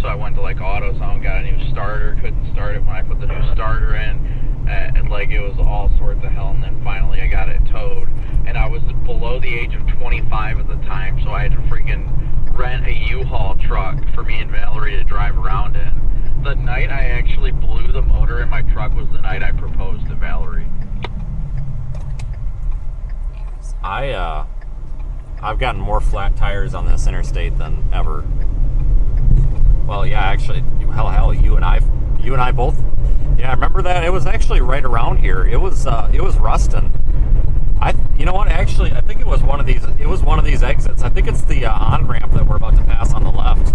So I went to like AutoZone, got a new starter, couldn't start it when I put the new starter in, and like it was all sorts of hell. And then finally I got it towed, and I was below the age of 25 at the time, so I had to freaking rent a U-Haul truck for me and Valerie to drive around in. The night I actually blew the motor in my truck was the night I proposed to Valerie. I've gotten more flat tires on this interstate than ever. Well, yeah, actually, hell, you and I both. Yeah, remember that? It was actually right around here. It was rusting. You know what? Actually, I think it was one of these. It was one of these exits. I think it's the on-ramp that we're about to pass on the left.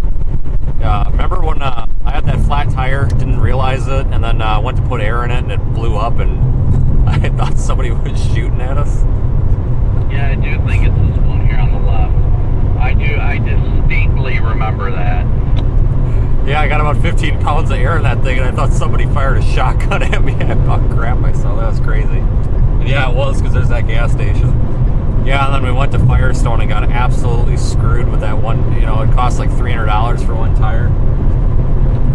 Remember when I had that flat tire, didn't realize it, and then went to put air in it, and it blew up, and I thought somebody was shooting at us? Yeah, I do think it's this one here on the left. I distinctly remember that. Yeah, I got about 15 pounds of air in that thing, and I thought somebody fired a shotgun at me. I thought, crap, myself, that was crazy. And yeah, it was, because there's that gas station. Yeah, and then we went to Firestone and got absolutely screwed with that one. You know, it cost like $300 for one tire.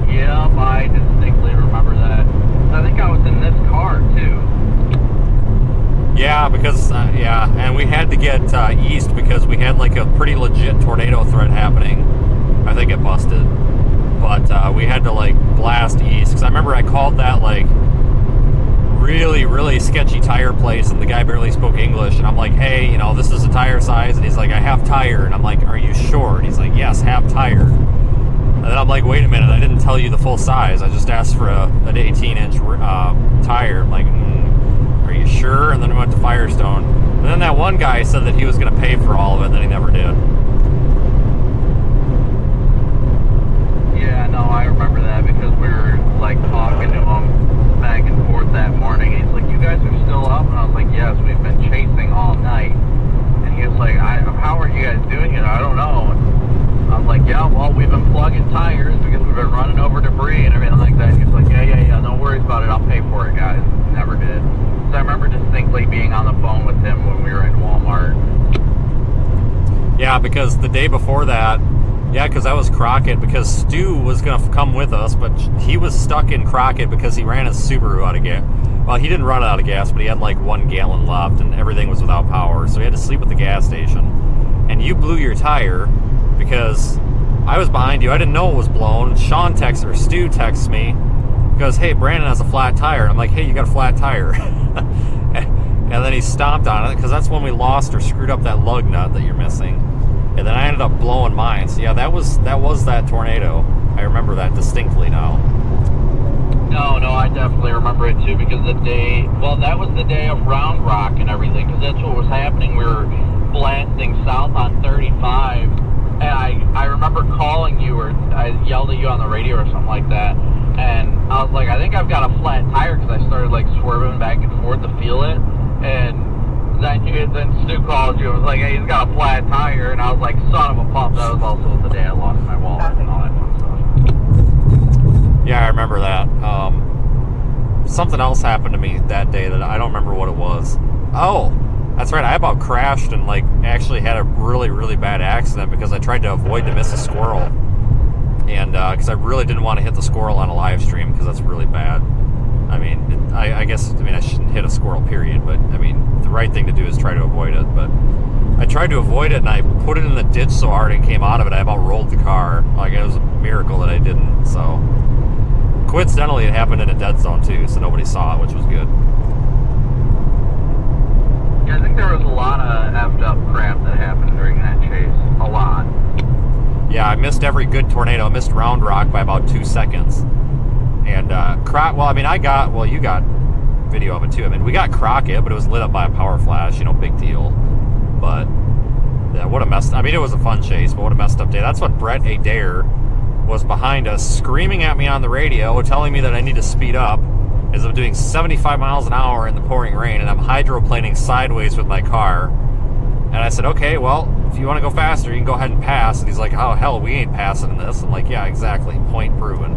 Yeah, I distinctly remember that. I think I was in this we had to get east because we had like a pretty legit tornado threat happening. I think it busted. But we had to like blast east. Because I remember I called that like really, really sketchy tire place and the guy barely spoke English. And I'm like, hey, you know, this is a tire size. And he's like, I have tire. And I'm like, are you sure? And he's like, yes, have tire. And then I'm like, wait a minute, I didn't tell you the full size. I just asked for an 18-inch tire. I'm like, are you sure? And then we went to Firestone. And then that one guy said that he was going to pay for all of it, and then he never did. Yeah, no, I remember that because we were like talking to him back and forth that morning. He's like, you guys are still up? And I was like, yes, we've been chasing all night. And he was like, how are you guys doing it? I don't know. I was like, yeah, well, we've been plugging tires because we've been running over debris and everything like that. And he's like, yeah, no worries about it. I'll pay for it, guys. Never did. So I remember distinctly being on the phone with him when we were in Walmart. Yeah, because the day before that, yeah, because that was Crockett, because Stu was going to come with us, but he was stuck in Crockett because he ran his Subaru out of gas. Well, he didn't run out of gas, but he had like 1 gallon left and everything was without power. So he had to sleep at the gas station. And you blew your tire because I was behind you. I didn't know it was blown. Stu texts me, goes, hey, Brandon has a flat tire. And I'm like, hey, you got a flat tire. And then he stomped on it because that's when we lost or screwed up that lug nut that you're missing. And then I ended up blowing mine. So yeah, that was that tornado. I remember that distinctly now. No, I definitely remember it too because that was the day of Round Rock and everything because that's what was happening. We were blasting south on 35 and I remember calling you or I yelled at you on the radio or something like that and I was like, I think I've got a flat tire because I started like swerving back and forth to feel it and then Stu called you and was like, hey, he's got a flat tire and I was like, son of a pump. That was also the day I lost my wallet and all that fun stuff. Yeah, I remember that. Something else happened to me that day that I don't remember what it was. Oh, that's right. I about crashed and like actually had a really, really bad accident because I tried to avoid to miss a squirrel. And because I really didn't want to hit the squirrel on a live stream because that's really bad. I mean, I guess I shouldn't hit a squirrel, period. But I mean, the right thing to do is try to avoid it. But I tried to avoid it and I put it in the ditch so hard and came out of it. I about rolled the car. Like it was a miracle that I didn't. So coincidentally, it happened in a dead zone too, so nobody saw it, which was good. Yeah, I think there was a lot of effed up crap that happened during that chase. A lot. Yeah, I missed every good tornado. I missed Round Rock by about 2 seconds. And you got video of it too. I mean, we got Crockett, but it was lit up by a power flash, big deal. But yeah, it was a fun chase, but what a messed up day. That's what Brett Adair was behind us, screaming at me on the radio, telling me that I need to speed up as I'm doing 75 miles an hour in the pouring rain, and I'm hydroplaning sideways with my car. And I said, okay, well, if you want to go faster, you can go ahead and pass. And he's like, oh, hell, we ain't passing this. I'm like, yeah, exactly. Point proven.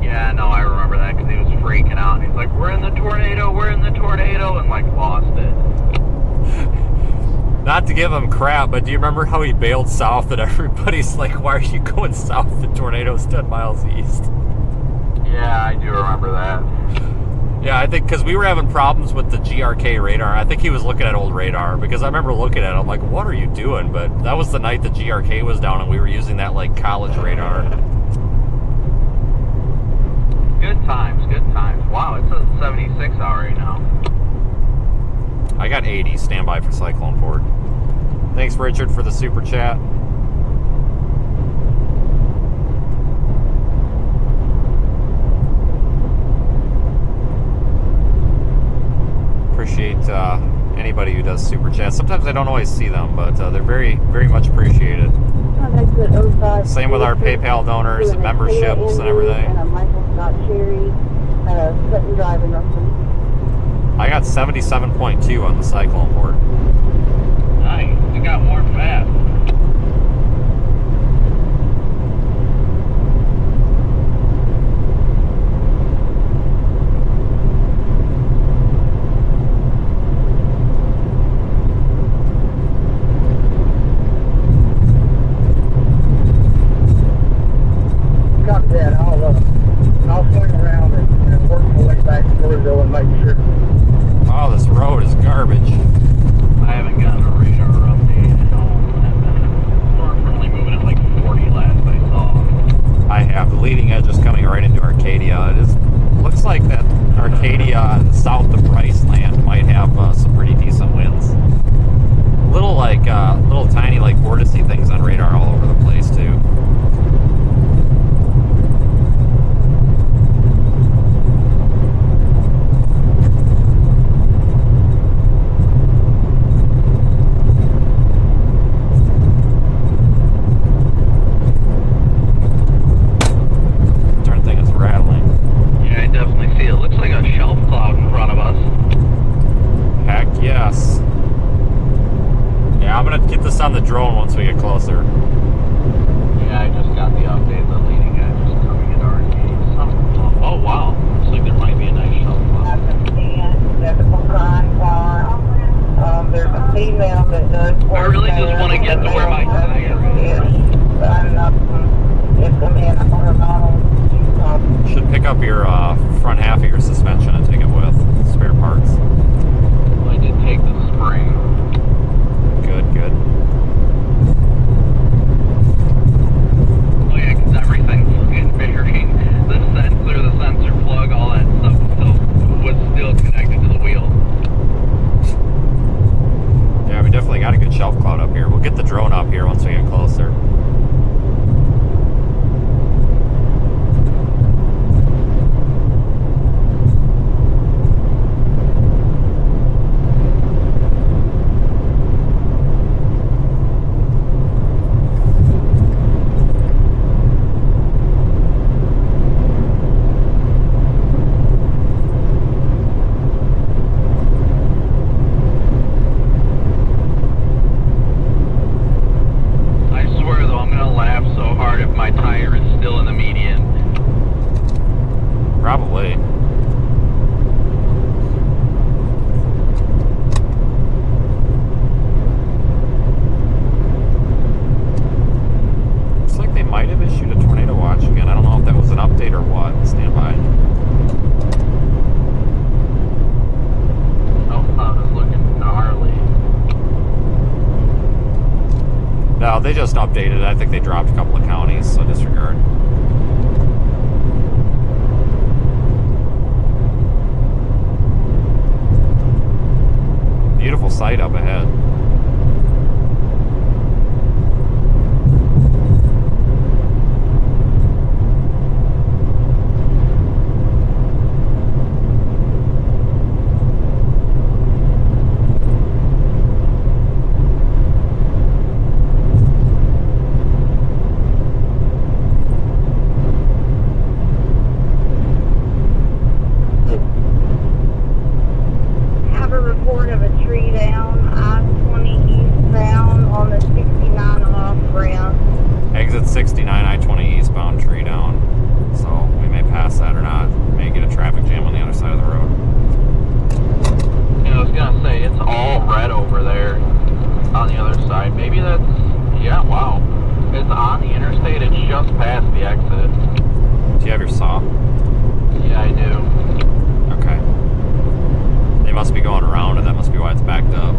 Yeah, no, I remember that because he was freaking out. And he's like, we're in the tornado, and like lost it. Not to give him crap, but do you remember how he bailed south and everybody's like, why are you going south? The tornado's 10 miles east. Yeah, I do remember that. Yeah, I think because we were having problems with the GRK radar. I think he was looking at old radar because I remember looking at it. I'm like, what are you doing? But that was the night the GRK was down and we were using that like college radar. Good times, good times. Wow, it's a 76 hour right now. I got 80. Stand by for Cyclone Port. Thanks, Richard, for the super chat. Appreciate anybody who does super chats. Sometimes I don't always see them, but they're very, very much appreciated. Same with our PayPal donors and memberships and everything. I got 77.2 on the Cyclone Port. Nice. It got more fast. Got that. I'll swing around and work my way back to Louisville and make sure. Oh, this road is garbage. updated it. I think they dropped a couple of counties, so disregard. Beautiful sight up ahead. Exit 69, I-20 eastbound, tree down. So we may pass that or not. May get a traffic jam on the other side of the road. Yeah, I was gonna say, it's all red over there on the other side. Maybe that's, yeah, wow. It's on the interstate, it's just past the exit. Do you have your saw? Yeah, I do. Okay. They must be going around, and that must be why it's backed up.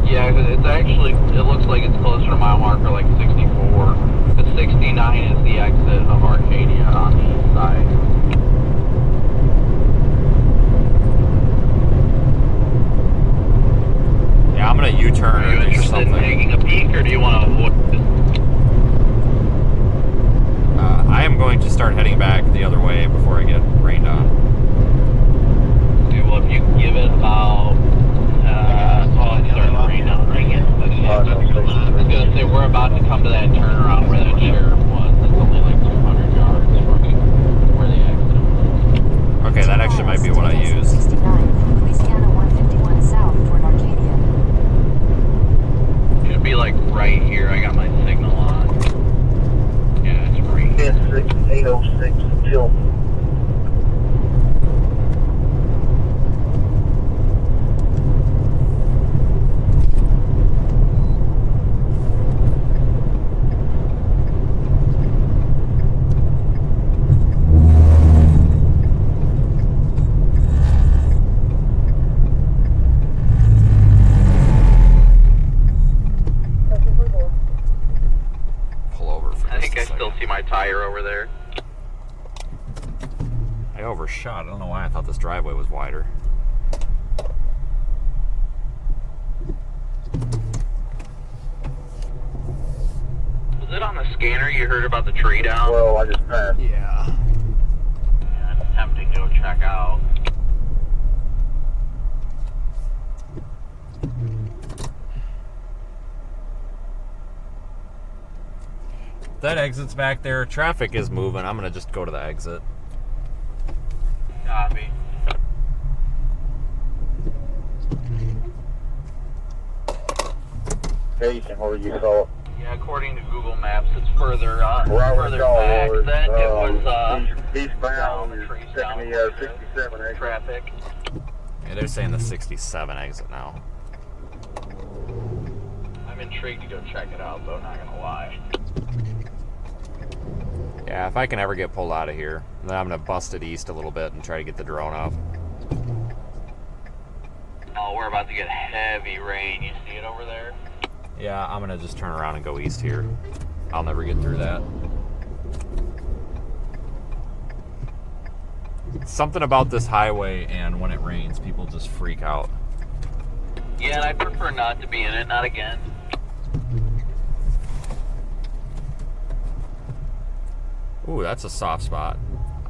Yeah, it's actually, it looks like it's closer to mile marker, like 64. But 69 is the exit of Arcadia on the east side. Yeah, I'm gonna U-turn Are you or do interested something. in taking a peek, or do you want to avoid this? I am going to start heading back the other way before I get rained on. Okay, well, if you give it about, it's starting to rain now. I was going to say, we're about to come to that turnaround where that sheriff was. It's only like 200 yards from where the exit was. Okay, that actually might be what I use. 69, Louisiana 151 south toward Arcadia. It'd be like right here. I got my signal on. Yeah, it's right here. 806 until Pull over for I just think a I second. still see my tire over there. I overshot. I don't know why I thought this driveway was wider. Was it on the scanner you heard about the tree down? well, I just passed. Yeah. Yeah, it's tempting to go check out. That exit's back there. Traffic is moving. I'm gonna just go to the exit. Copy. Station where you saw it. Yeah, according to Google Maps, it's further Robert further Shaw back was, than it was down eastbound, the trees down checking the the 67 exit. traffic. Yeah, they're saying the 67 exit now. I'm intrigued to go check it out, though, not gonna lie. Yeah, if I can ever get pulled out of here, then I'm gonna bust it east a little bit and try to get the drone up. Oh, we're about to get heavy rain. You see it over there? Yeah, I'm gonna just turn around and go east here. I'll never get through that. Something about this highway and when it rains, people just freak out. Yeah, and I prefer not to be in it, not again. Ooh, that's a soft spot.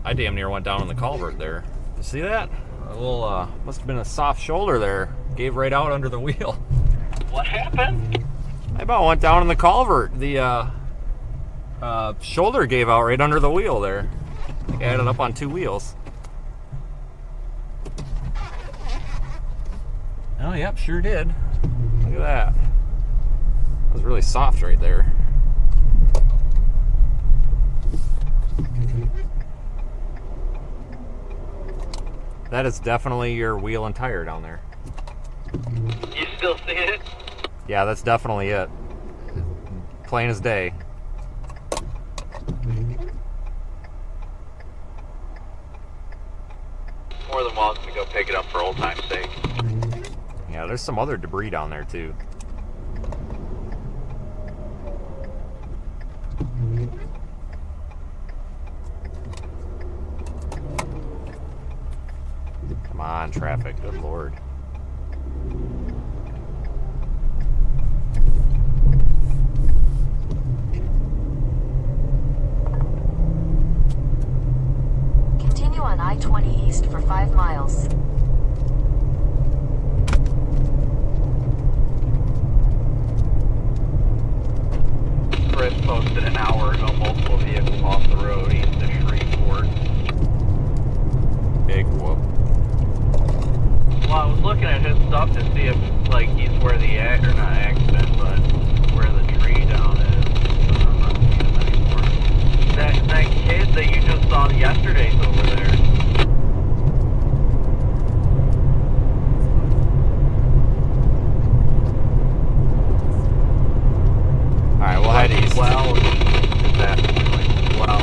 I damn near went down in the culvert there. You see that? A little, must have been a soft shoulder there. Gave right out under the wheel. What happened? I about went down in the culvert. The shoulder gave out right under the wheel there. I think I had it up on two wheels. Oh, yep, sure did. Look at that. That was really soft right there. That is definitely your wheel and tire down there. You still see it? Yeah, that's definitely it. Plain as day. More than welcome to go pick it up for old time's sake. Yeah, there's some other debris down there too. Come on, traffic. Good Lord. Continue on I-20 East for 5 miles. Chris posted an hour ago multiple vehicles off the road east of Shreveport. Big whoop. Well, I was looking at his stuff to see if, like, he's where the or not accident, but where the tree down is. I'm not seeing him anymore. That kid that you just saw yesterday's over there. Alright, we'll head east. Well, that well,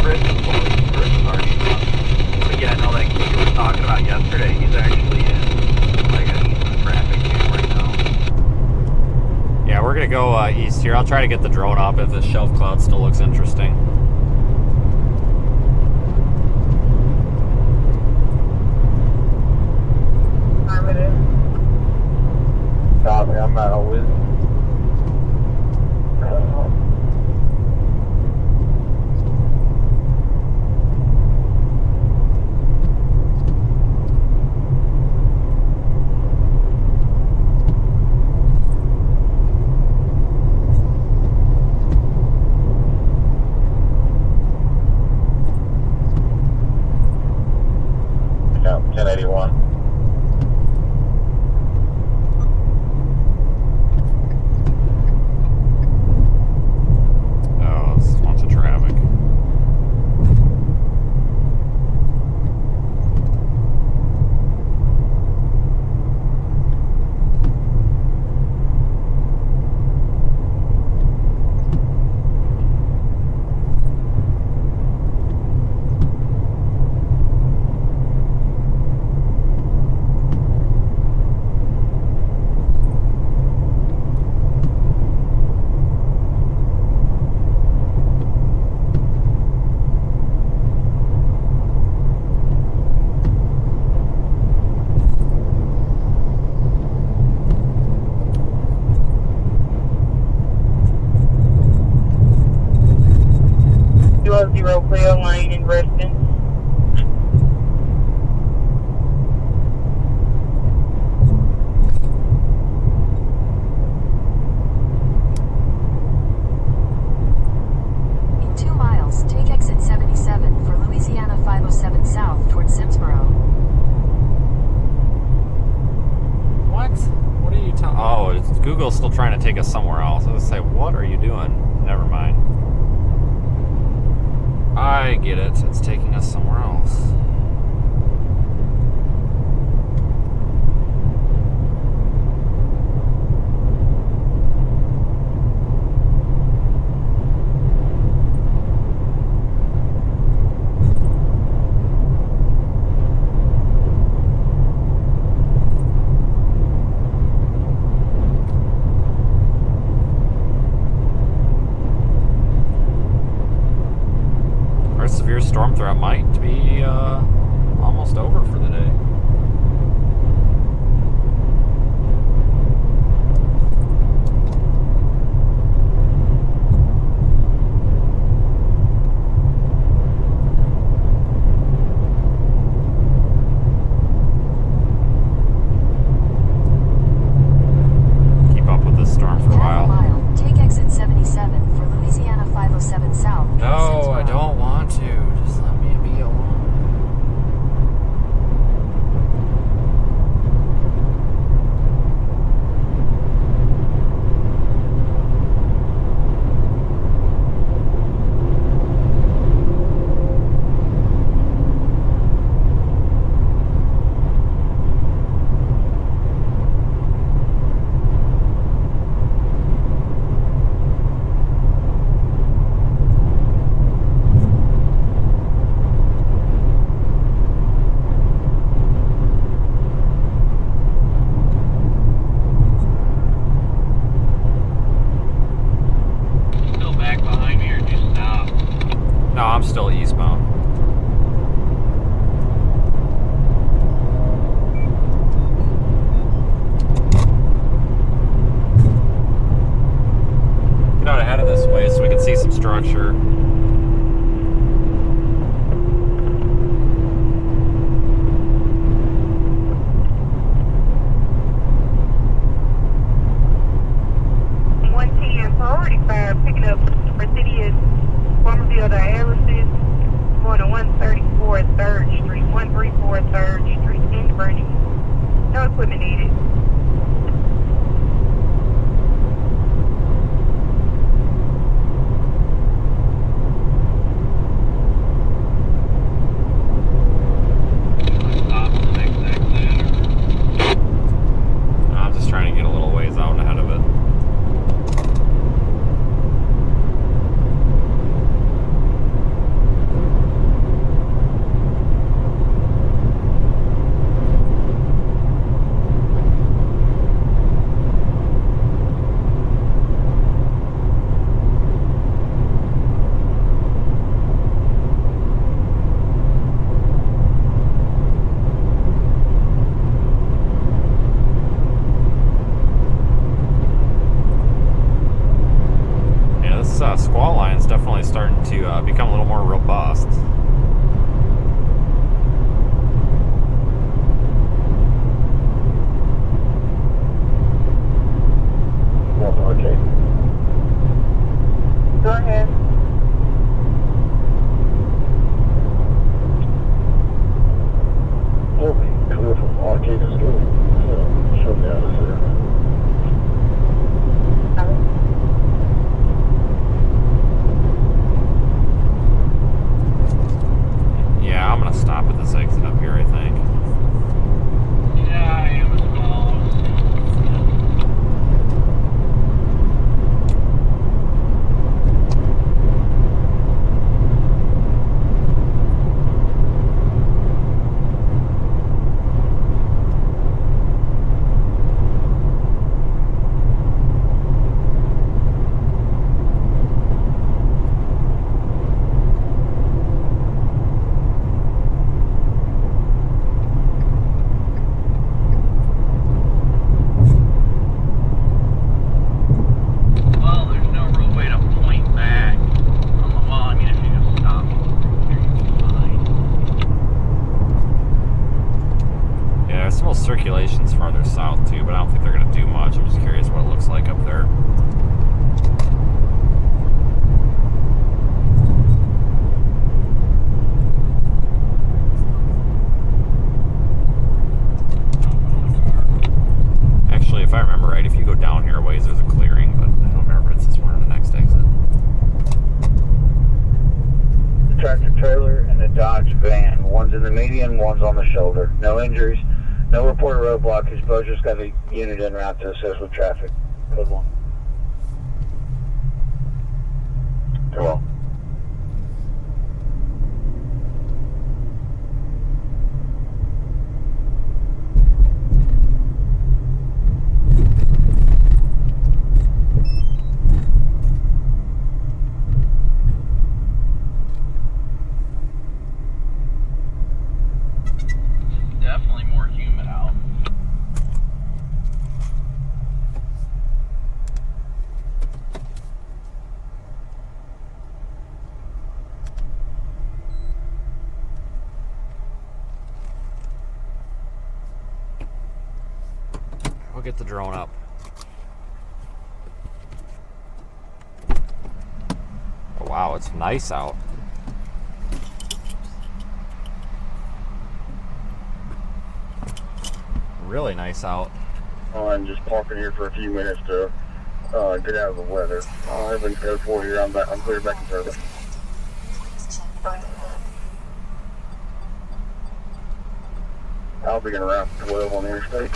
Chris is already done. But yeah, no, that kid you were talking about yesterday, he's actually in like an eastern traffic jam right now. Yeah, we're gonna go east here. I'll try to get the drone up if the shelf cloud still looks interesting. Affirmative. Copy, I'm out with. Yeah, 1081. Oh, there's a bunch of traffic. Zero Cleo Lane in Reston. In 2 miles, take exit 77 for Louisiana 507 South towards Simsboro. What? What are you telling? Oh, it's Google's still trying to take us somewhere else. I was gonna say, what are you doing? Never mind. I get it. It's taking us somewhere else. Our severe storm threat might be almost over for the day. Keep up with this storm for a Half a while. mile, take exit 77 for Louisiana 507 South towards No, I Simsboro. don't want to. Just let me be alone. ways so we can see some structure. Priority 5, picking up Presidious automobile dialysis, going to 134 3rd Street, 134 3rd Street, in Bernie. No equipment needed. I'm just trying to get a little ways out ahead of it. Squall line is definitely starting to become a little more robust. Okay. Go ahead. We'll be clear from Arcade is good. So, show me out of there. Yeah, I'm gonna stop at this exit up here, I think. Yeah, I am as well. Circulation's farther south too, but I don't think they're going to do much. I'm just curious what it looks like up there. Actually, if I remember right, if you go down here a ways, there's a clearing, but I don't remember if it's this one or the next exit. The tractor trailer and the Dodge van. One's in the median, one's on the shoulder. No injuries. No reported road blockage. Bo just got a unit en route to assist with traffic. Code 1. Hello. Definitely more humid out. We'll get the drone up. Oh, wow, it's nice out. Really nice out. I'm just parking here for a few minutes to get out of the weather. Everything's code 4 here. I'm clear back in service. I'll be in around 12 on the interstate.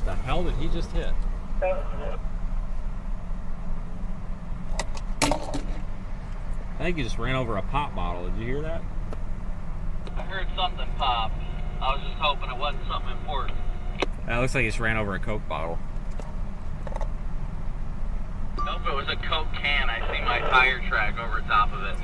The hell did he just hit? I think he just ran over a pop bottle. Did you hear that? I heard something pop. I was just hoping it wasn't something important. That looks like he just ran over a Coke bottle. Nope, it was a Coke can. I see my tire track over top of it.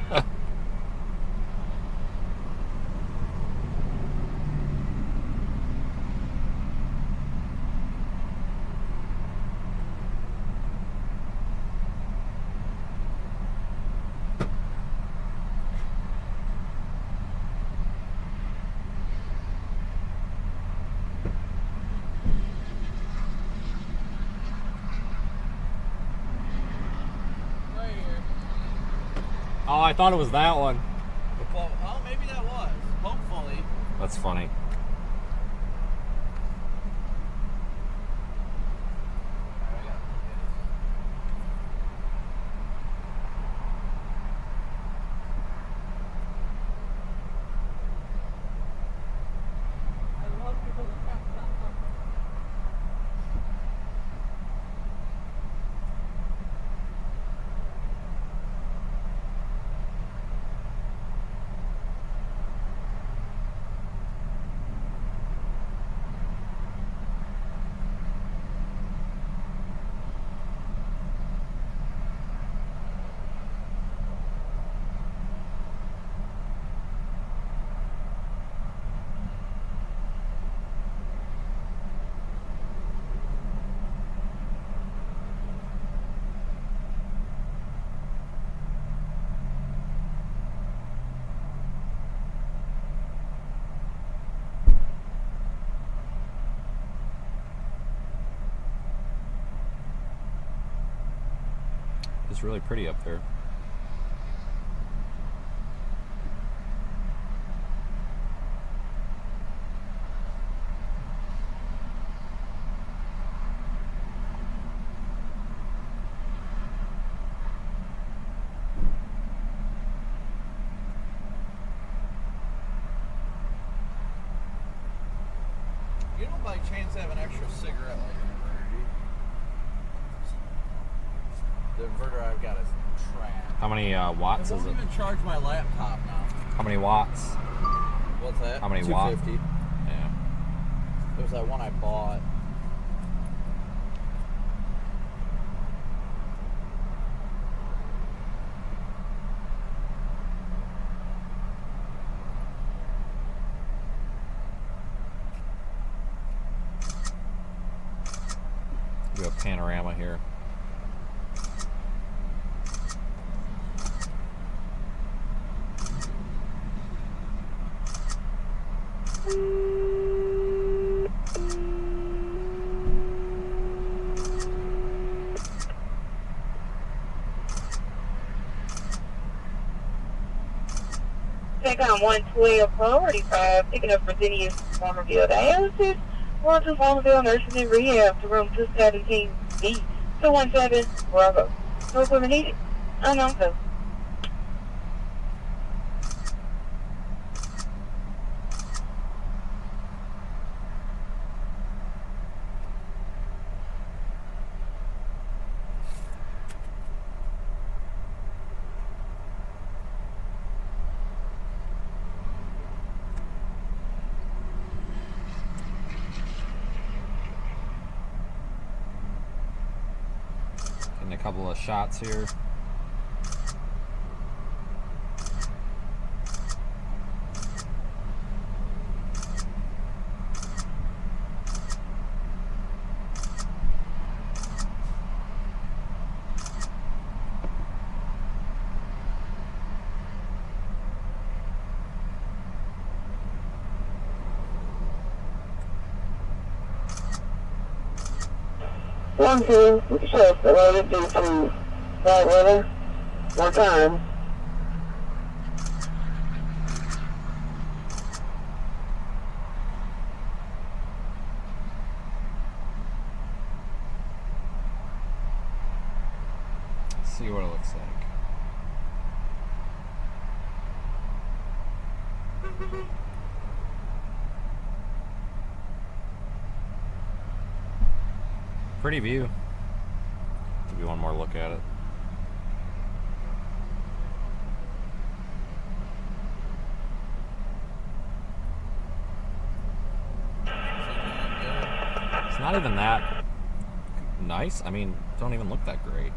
Oh, I thought it was that one. Well, oh, maybe that was. Hopefully. That's funny. It's really pretty up there. You don't by chance have an extra cigarette lighter inverter, do you? The inverter I've got is trash. How many watts It is won't it? even charge my laptop now. How many watts? What's that? How many watts? 250. Yeah. It was that one I bought. Do a panorama here. Take on 112 priority 5, picking up Virginia's Farmerville dialysis. One to Farmerville Nursing and Rehab to room 217B. 217 Bravo. No equipment needed. Unknown code. Getting a couple of shots here. One, two, shift, related due to bad weather. One time. See what it looks like. Pretty view. Give you one more look at it. It's not even that nice. I mean, don't even look that great.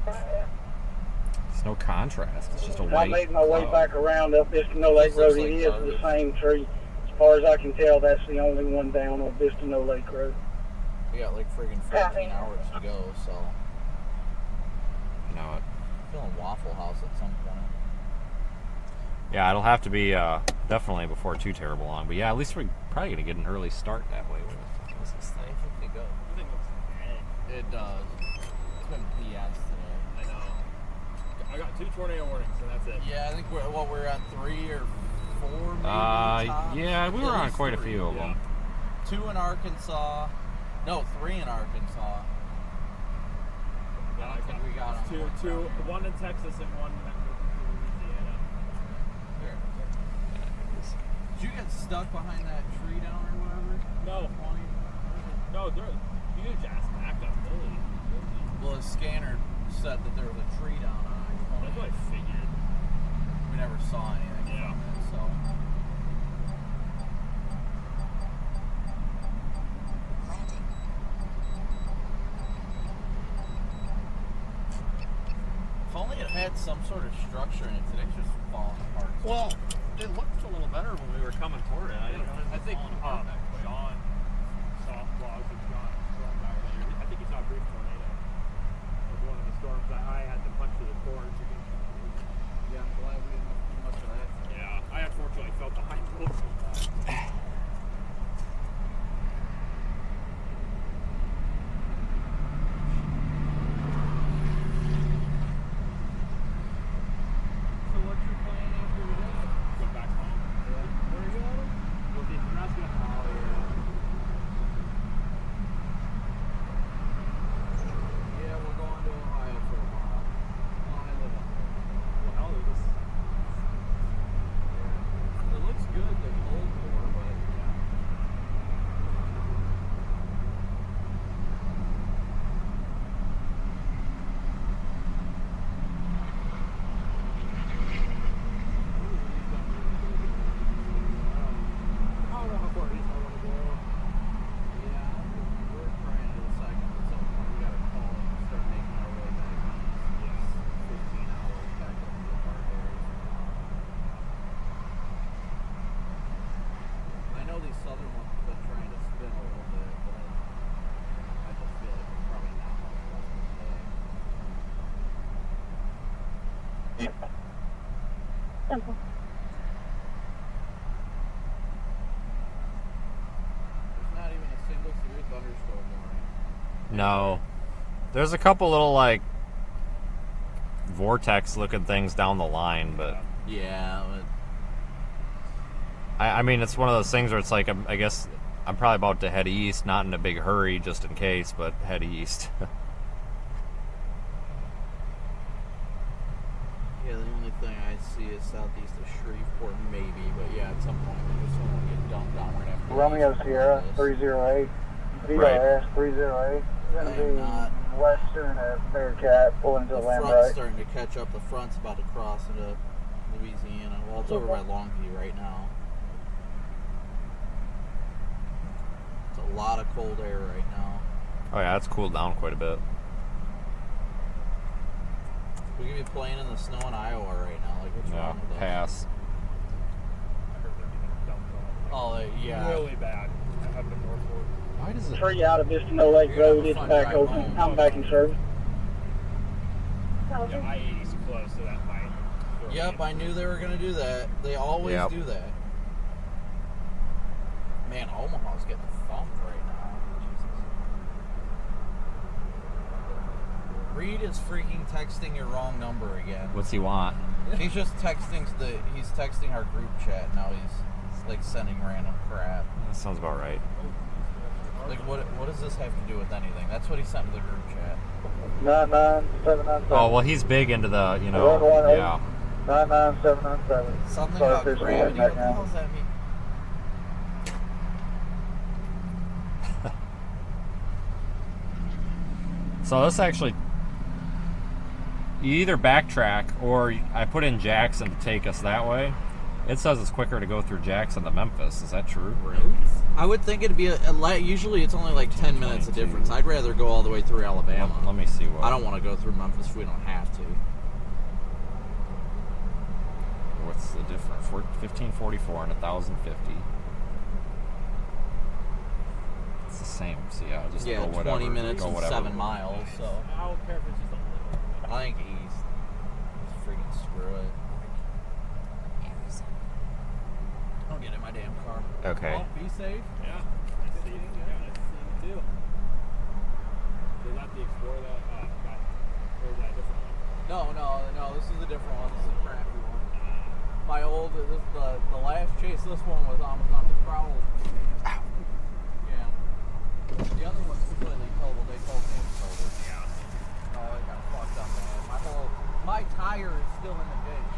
There's no contrast. It's just a I white. made my way cloud. back around up Vistano Lake Road. It is the same tree. As far as I can tell, that's the only one down on Vistano Lake Road. We got like friggin' 14 hours to go, so You know it. feeling Waffle House at some point. Yeah, it'll have to be definitely before too terrible long. But yeah, at least we're probably gonna get an early start that way. What's this thing? I think they go. It does. It's been BS today. I got 2 tornado warnings, and that's it. Yeah, I think we're on 3 or 4 maybe. Yeah, we were on quite a few of them. 2 in Arkansas. No, 3 in Arkansas. Yeah, I think we got them. 2, 1 in Texas and 1 in Louisiana. Here. Did you get stuck behind that tree down or whatever? No. No, you just backed up really. Well, the scanner said that there was a tree down on it. That's what I figured. We never saw anything from it, so. If only it had some sort of structure in it, today's just falling apart. Well, it looked a little better when we were coming toward it. I didn't realize it was falling apart that quick. John saw vlogs of John storm back later. I think he saw a brief tornado. It was one of the storms that I had to punch through the cords. Yeah, I'm glad we didn't have too much of that. Yeah, I unfortunately felt the high post of that. Simple. There's not even a single severe thunderstorm warning. No. There's a couple little, like, vortex-looking things down the line, but... Yeah, but... I mean, it's one of those things where it's like, I guess I'm probably about to head east, not in a big hurry, just in case, but head east. Yeah, the only thing I see is southeast of Shreveport, maybe, but yeah, at some point we just want to get dumped downward after Romeo Sierra 308, VRS 308. Going to be western at Bearcat, pulling into the land front's right. starting to catch up. The front's about to cross into Louisiana. Well, it's over by Longview right now. It's a lot of cold air right now. Oh yeah, it's cooled down quite a bit. We could be playing in the snow in Iowa right now. Like, what's wrong with us? Pass. I heard they're getting dumped on. Oh, yeah. Really bad. Up in Northport. Why does it... Tree out of Vista Lake Road, it's back open. I'm back in service. Yeah, I-80's close, so that might... Yep, I knew they were going to do that. They always do that. Man, Omaha's getting thumped right now. Jesus. Reed is freaking texting your wrong number again. What's he want? He's just texting he's texting our group chat. Now he's like sending random crap. That sounds about right. Like what does this have to do with anything? That's what he sent to the group chat. 99797. Oh, well, he's big into the, you know, 118. yeah. 99797. Something Sorry about if there's gravity. right What the now. hell does that mean? So this actually, you either backtrack or I put in Jackson to take us that way. It says it's quicker to go through Jackson to Memphis. Is that true? I would think it'd be usually it's only like 10 minutes of difference. I'd rather go all the way through Alabama. Let me see what. I don't want to go through Memphis if we don't have to. What's the difference? 1544 and 1050. It's the same. So yeah, just go whatever. 20 minutes go and whatever. 7 miles. So I don't care if it's just a little. I think east. Just freaking screw it. Don't get in my damn car. Okay. Well, be safe. Yeah. Nice seeing you. Yeah, nice seeing you too. Is that the Explorer that got, or is that a different one? No, this told. The last chase, this one was almost on the prowl. Yeah. The other one's completely totaled. They told me it's totaled. Yeah. Oh, it got fucked up, man. My tire is still in the ditch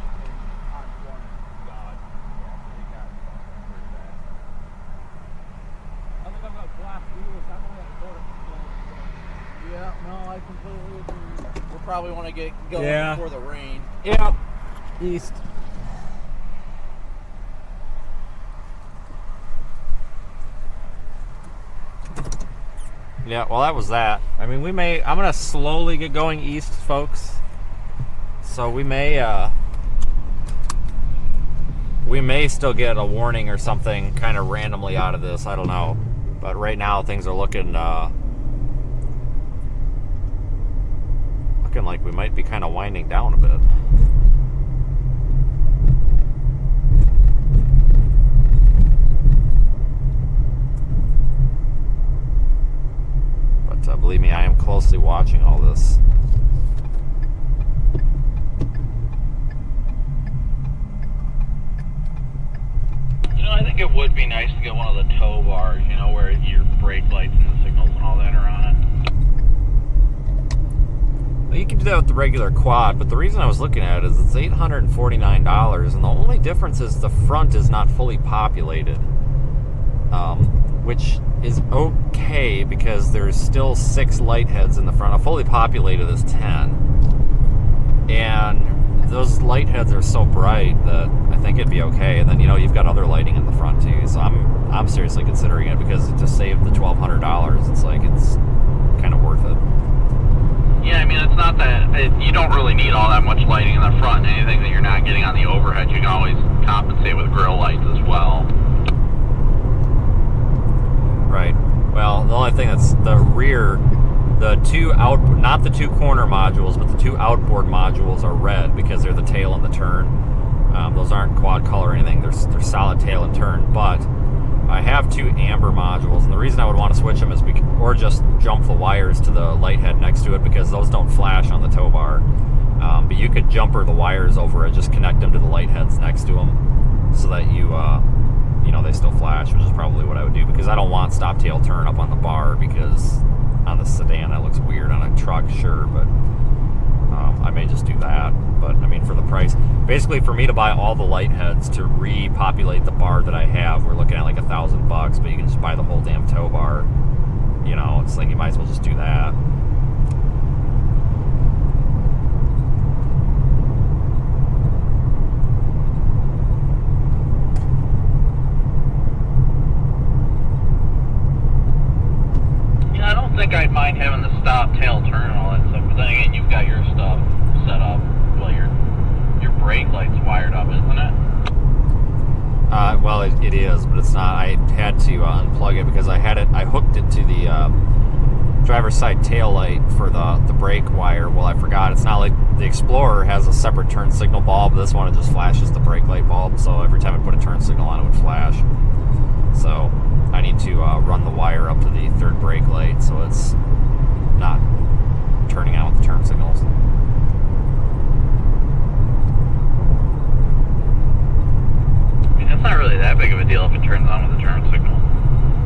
on corner. God. Yeah, it got fucked up pretty bad. I think I'm gonna blast wheels. I'm only at a quarter. Yeah, no, I completely agree. We'll probably want to get going before the rain. Yeah. East. Yeah, well, that was that. I mean, I'm going to slowly get going east, folks. So we may still get a warning or something kind of randomly out of this. I don't know. But right now, things are looking like we might be kind of winding down a bit. But believe me, I am closely watching all this. You know, I think it would be nice to get one of the tow bars, you know, where your brake lights and the signals and all that are on it. Well, you can do that with the regular quad, but the reason I was looking at it is it's $849, and the only difference is the front is not fully populated, which is okay because there's still 6 light heads in the front. A fully populated is 10, and those light heads are so bright that I think it'd be okay. And then, you know, you've got other lighting in the front too, so I'm seriously considering it because it just saved the $1,200. It's like it's kind of worth it. Yeah, I mean, it's not that, you don't really need all that much lighting in the front. Anything that you're not getting on the overhead, you can always compensate with grill lights as well. Right. Well, the only thing that's the rear, the two not the 2 corner modules, but the 2 outboard modules are red because they're the tail and the turn. Those aren't quad color or anything. They're solid tail and turn, but I have 2 amber modules, and the reason I would want to switch them is or just jump the wires to the light head next to it because those don't flash on the tow bar. But you could jumper the wires over it, just connect them to the light heads next to them so that you know, they still flash, which is probably what I would do because I don't want stop tail turn up on the bar because on the sedan that looks weird. On a truck, sure, but I may just do that. But I mean, for the price, basically for me to buy all the light heads to repopulate the bar that I have, we're looking at like $1,000, but you can just buy the whole damn tow bar. You know, it's like you might as well just do that. Yeah, I don't think I'd mind having the stop, tail, turn, and all that stuff. But then again, you've got your stuff set up. Well, your brake light's wired up, isn't it? Well, it is, but it's not. I had to unplug it because I hooked it to the driver's side tail light for the brake wire. Well, I forgot. It's not like the Explorer has a separate turn signal bulb. This one, it just flashes the brake light bulb. So every time I put a turn signal on, it would flash. So I need to run the wire up to the 3rd brake light so it's not turning on with the turn signals. It's not really that big of a deal if it turns on with a turn signal.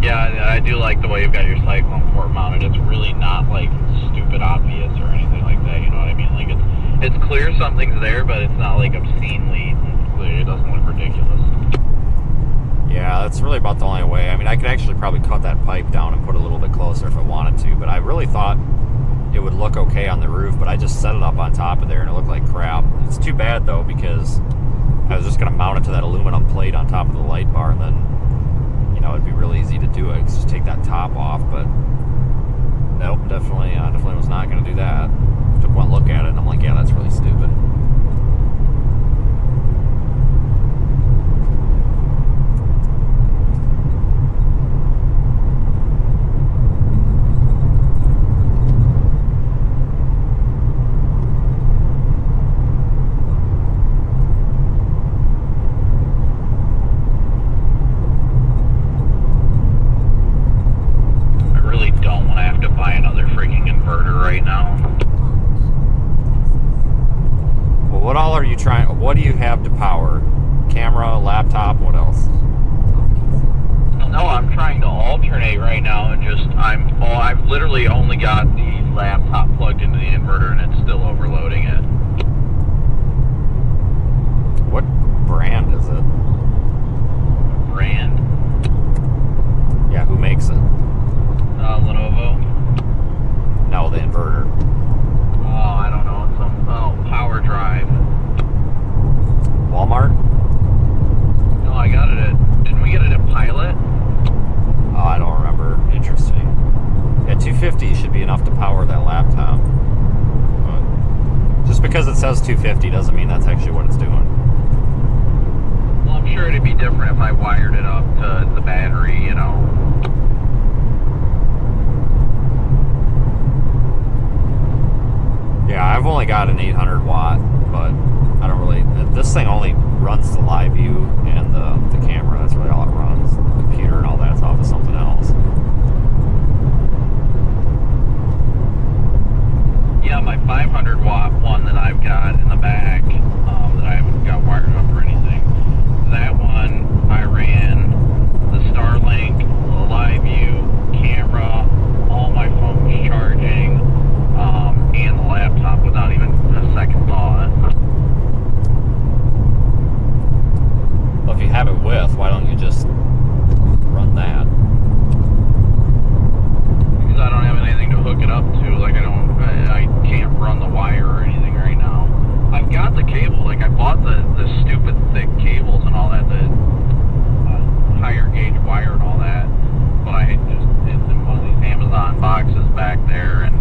Yeah, I do like the way you've got your cyclone port mounted. It's really not like stupid obvious or anything like that, you know what I mean? Like it's clear something's there, but it's not like obscenely clear. It doesn't look ridiculous. Yeah, that's really about the only way. I mean, I could actually probably cut that pipe down and put it a little bit closer if I wanted to, but I really thought it would look okay on the roof, but I just set it up on top of there and it looked like crap. It's too bad though because I was just going to mount it to that aluminum plate on top of the light bar, and then, you know, it'd be really easy to do it. Just take that top off, but nope, definitely was not going to do that. Took one look at it, and I'm like, yeah, that's really stupid. camera, laptop, what else? No, I'm trying to alternate right now, and I've literally only got the laptop plugged into the inverter, and it's still overloading it. What brand is it? Brand? Yeah, who makes it? Lenovo. No, the inverter. Oh, I don't know. It's some Power Drive. Walmart? No, I got it at. Didn't we get it at Pilot? Oh, I don't remember. Interesting. Yeah, 250 should be enough to power that laptop. But just because it says 250 doesn't mean that's actually what it's doing. Well, I'm sure it'd be different if I wired it up to the battery, you know. Yeah, I've only got an 800 watt, but I don't really. This thing only runs the live view and the camera. That's really all it runs. The computer and all that's off of something else. Yeah, my 500 watt one that I've got in the back, that I haven't got wired up or anything, that one I ran the Starlink, the live view, camera, all my phones charging, and the laptop without even a second thought. Well, if you have it with, why don't you just run that? Because I don't have anything to hook it up to. Like I can't run the wire or anything right now. I've got the cable. Like I bought the stupid thick cables and all that, the higher gauge wire and all that. But it's in one of these Amazon boxes back there, and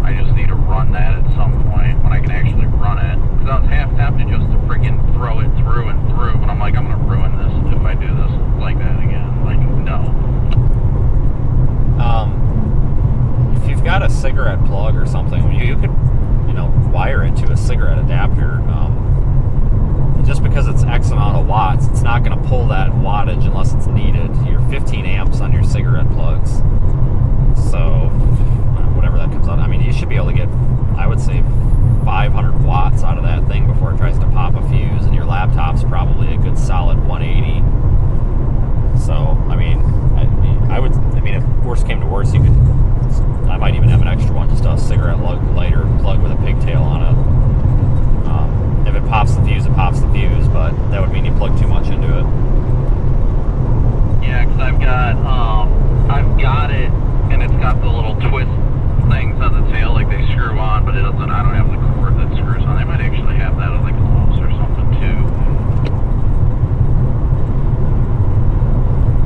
I just need to run that at some point when I can actually run it. Because I was half tempted just to freaking throw it through and through, but I'm like, I'm going to ruin this if I do this like that again. Like, no. If you've got a cigarette plug or something, you could, wire it to a cigarette adapter. Just because it's X amount of watts, it's not going to pull that wattage unless it's needed. You're 15 amps on your cigarette plugs. So, whatever that comes out. I mean, you should be able to get, I would say, 500 watts out of that thing before it tries to pop a fuse, and your laptop's probably a good solid 180. So, if worst came to worst, I might even have an extra one, just a cigarette lighter plug with a pigtail on it. If it pops the fuse, it pops the fuse, but that would mean you plug too much into it. Yeah, because I've got it, and it's got the little twist things on the tail, like they screw on, but it doesn't. I don't have the cord that screws on. They might actually have that at like Lowe's or something too.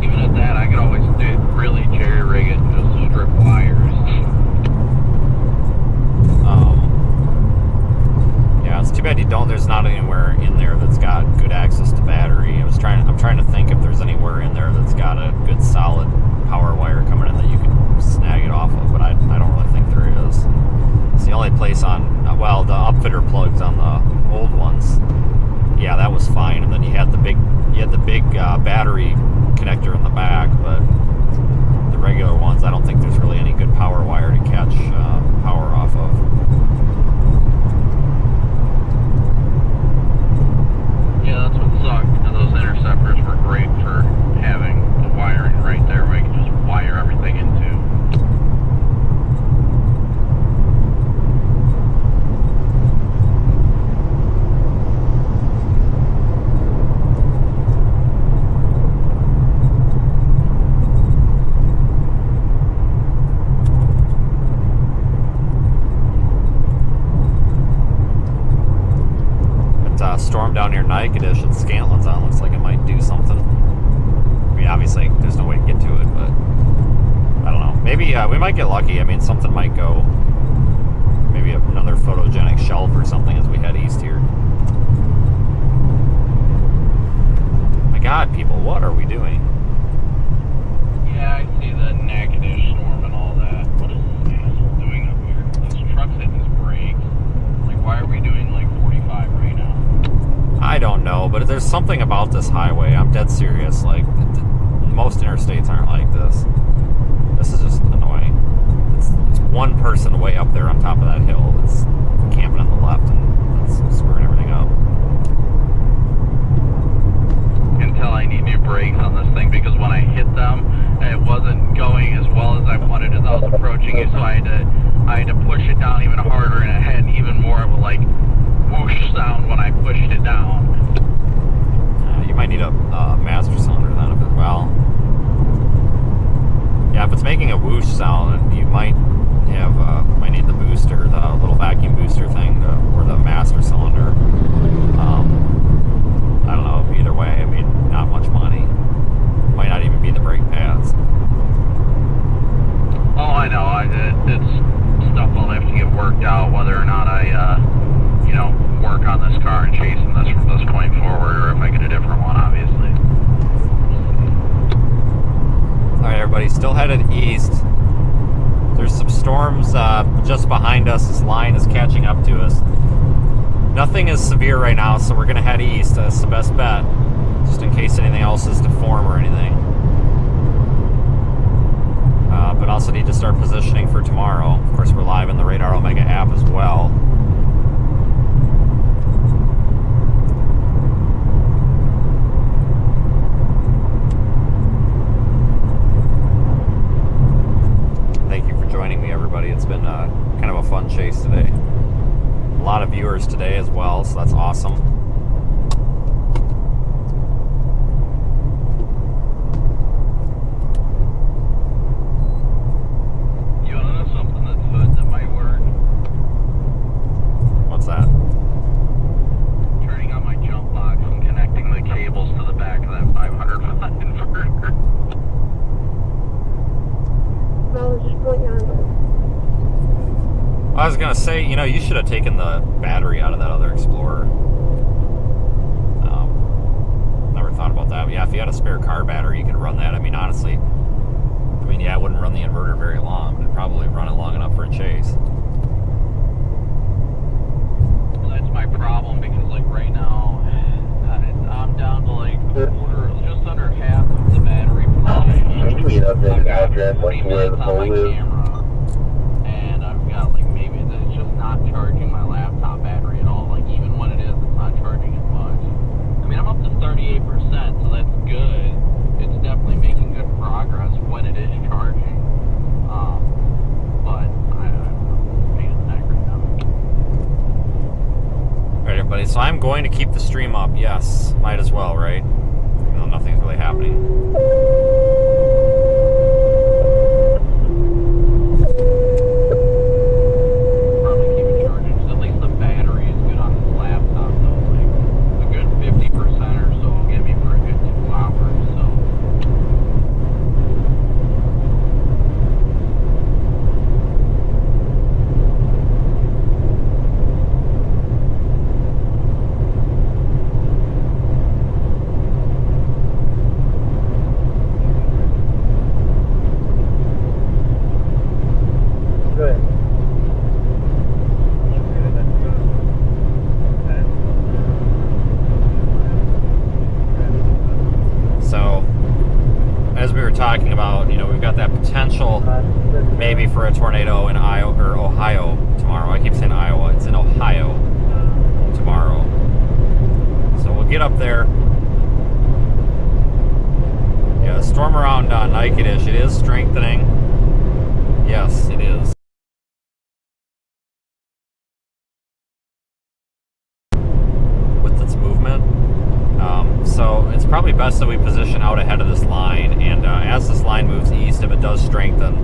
Even at that, I could always really jerry rig it and just strip wires. Yeah, it's too bad you don't. There's not anywhere in there that's got good access to battery. I'm trying to think if there's anywhere in there that's got a good solid power wire coming in that you can snag it off of, but I don't really think there is. It's the only place on, the upfitter plugs on the old ones. Yeah, that was fine, and then you had the big battery connector in the back, but the regular ones, I don't think there's really any good power wire to catch power off of. Yeah, that's what sucked, because those interceptors were great for having the wiring right there where you can just wire everything into. Storm down near Nycadish at Scantlin's on. Looks like it might do something. I mean, obviously, there's no way to get to it, but I don't know. Maybe we might get lucky. I mean, something might go. Maybe another photogenic shelf or something as we head east here. My God, people, what are we doing? Yeah, I see the Nycadish storm and all that. What is this asshole doing up here? This truck's hitting his brakes. Like, why are we doing like 45 right now? I don't know, but there's something about this highway. I'm dead serious. Like, most interstates aren't like this. This is just annoying. It's one person way up there on top of that hill that's camping on the left, and that's screwing everything up. tell I need new brakes on this thing because when I hit them, it wasn't going as well as I wanted as I was approaching it, so I had to push it down even harder, and it had even more of a like whoosh sound when I pushed it down. You might need a master cylinder then. Yeah, if it's making a whoosh sound, you might might need the booster, the little vacuum booster thing, or the master cylinder. I don't know. Either way, I mean, not much money. Might not even be the brake pads. Oh, I know. It's stuff I'll have to get worked out whether or not I, work on this car and chasing this from this point forward, or if I get a different one, obviously. All right, everybody, still headed east. There's some storms just behind us. This line is catching up to us. Nothing is severe right now, so we're going to head east. That's the best bet, just in case anything else is to form or anything. But also need to start positioning for tomorrow. Of course, we're live in the Radar Omega app as well. Thank you for joining me, everybody. It's been kind of a fun chase today. A lot of viewers today as well, so that's awesome. You want to know something that's hood that might work? What's that? Turning on my jump box and connecting the cables to the back of that 500-watt inverter. I was gonna say, you should have taken the battery out of that other Explorer. Never thought about that. But yeah, if you had a spare car battery, you could run that. I mean, honestly, yeah, it wouldn't run the inverter very long, but it'd probably run it long enough for a chase. Well, that's my problem because, like, right now, I'm down to like just under half of the battery for the Can we update the address, like where the pole is? And I've got like maybe it's just not charging my laptop battery at all. Like even when it is, it's not charging as much. I mean, I'm up to 38%, so that's good. It's definitely making good progress when it is charging. But I'm paying the neck right now. Alright, everybody, so I'm going to keep the stream up. Yes, might as well, right? Even though nothing's really happening. Talking about, we've got that potential maybe for a tornado in Iowa or Ohio tomorrow. I keep saying Iowa, it's in Ohio tomorrow. So we'll get up there. Yeah, the storm around Natchitoches, it is strengthening. Yes, it is. With its movement. So it's probably best that we position out ahead of this line, and as this line moves east, if it does strengthen,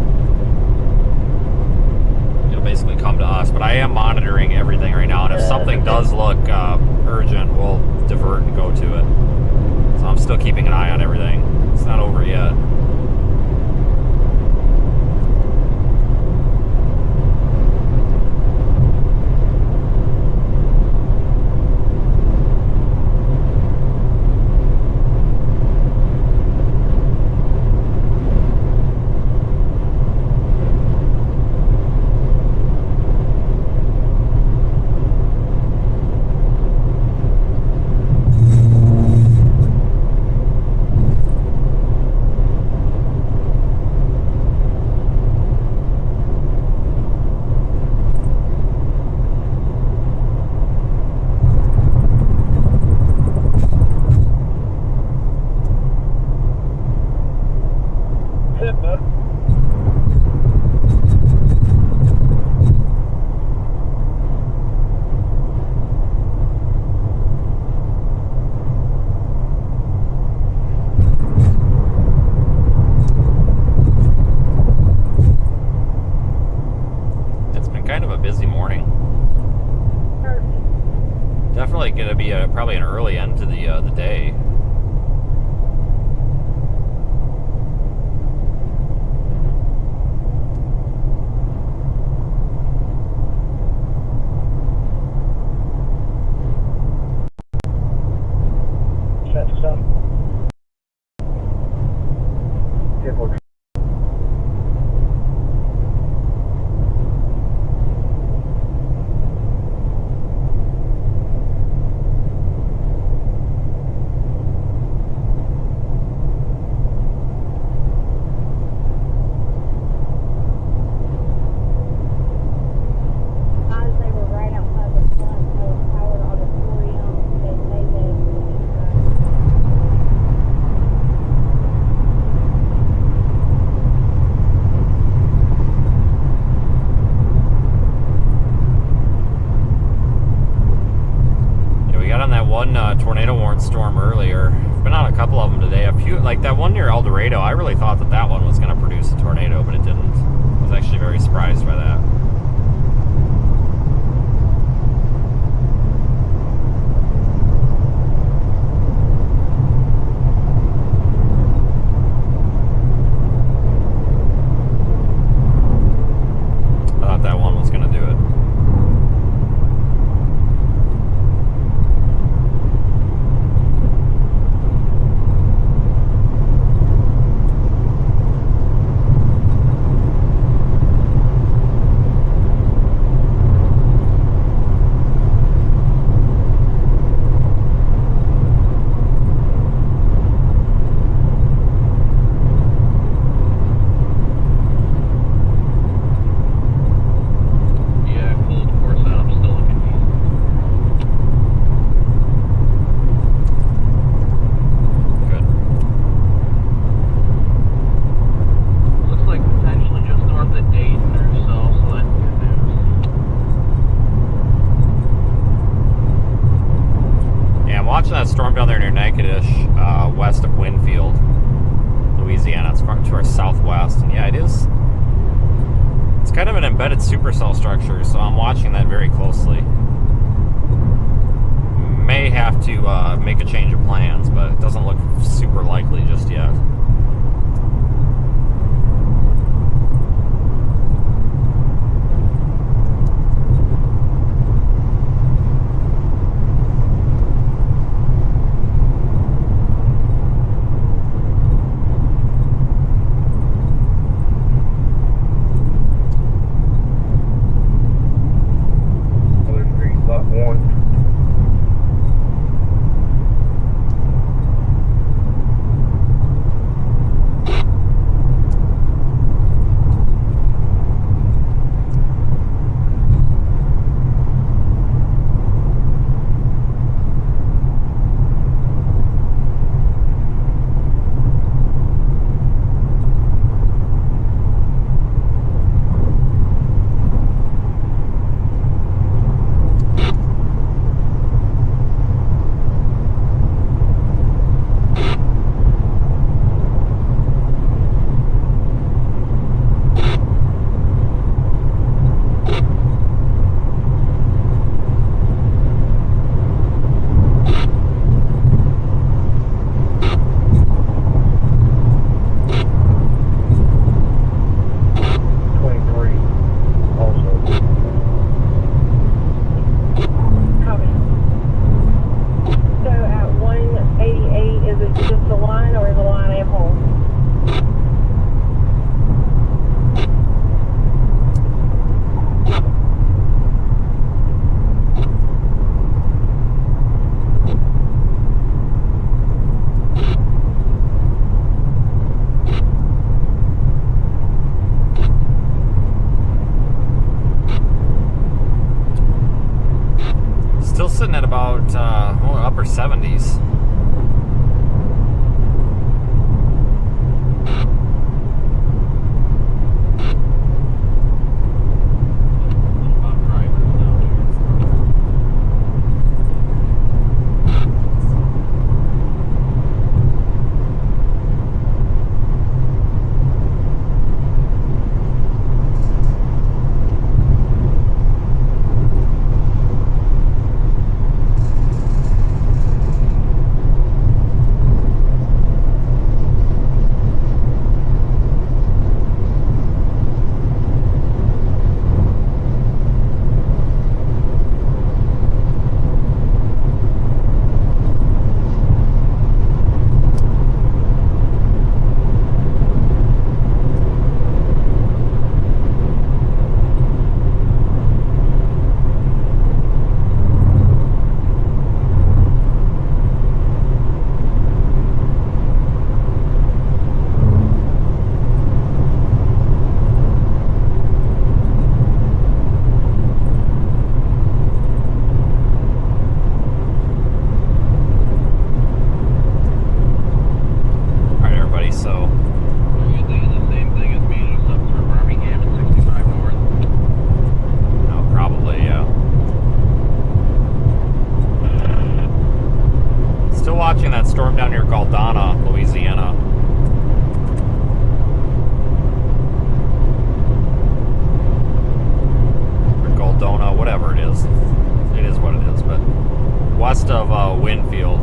it'll basically come to us. But I am monitoring everything right now, and if something does look urgent, we'll divert and go to it. So I'm still keeping an eye on everything. It's not over yet. be probably an early end to the day. Tornado warrant storm earlier. Been on a couple of them today. A few, like that one near El Dorado, I really thought that one was going to produce a tornado, but it didn't. I was actually very surprised by that. I thought that one was going to do it. Storm down there near Natchitoches, west of Winfield, Louisiana. It's far to our southwest, and yeah, it is. It's kind of an embedded supercell structure, so I'm watching that very closely. May have to make a change of plans, but it doesn't look super likely just yet. Sitting at about upper 70s. Galdana, Louisiana. Or Galdona, whatever it is. It is what it is, but west of Winfield.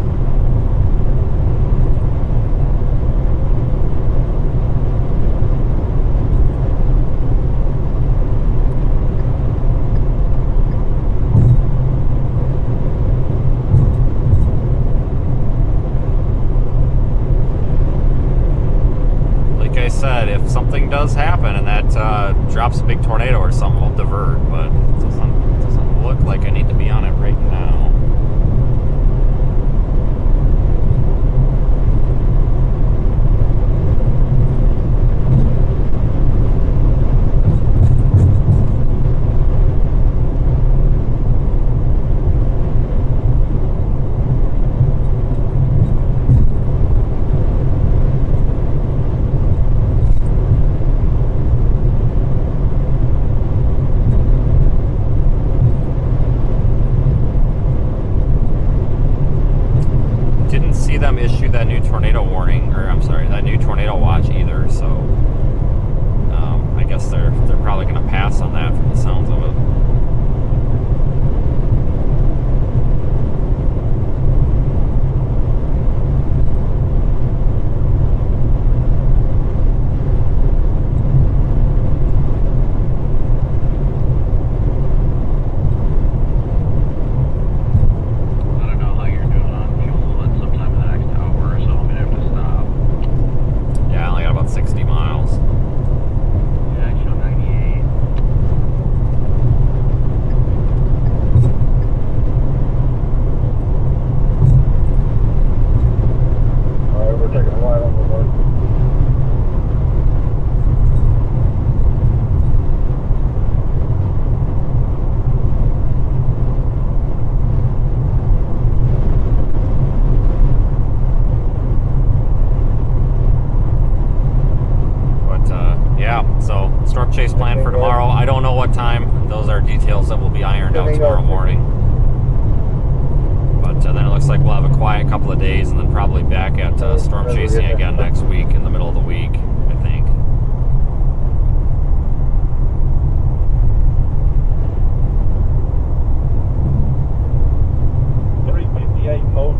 Said if something does happen and that drops a big tornado or something, we'll divert, but it doesn't look like I need to be on it right now. Them issue that new tornado warning, or I'm sorry, that new tornado watch either. So I guess they're probably going to pass on that from the sounds of it. Storm chase plan for tomorrow. I don't know what time. Those are details that will be ironed out tomorrow morning. But then it looks like we'll have a quiet couple of days and then probably back at storm chasing again next week in the middle of the week, I think. Mode.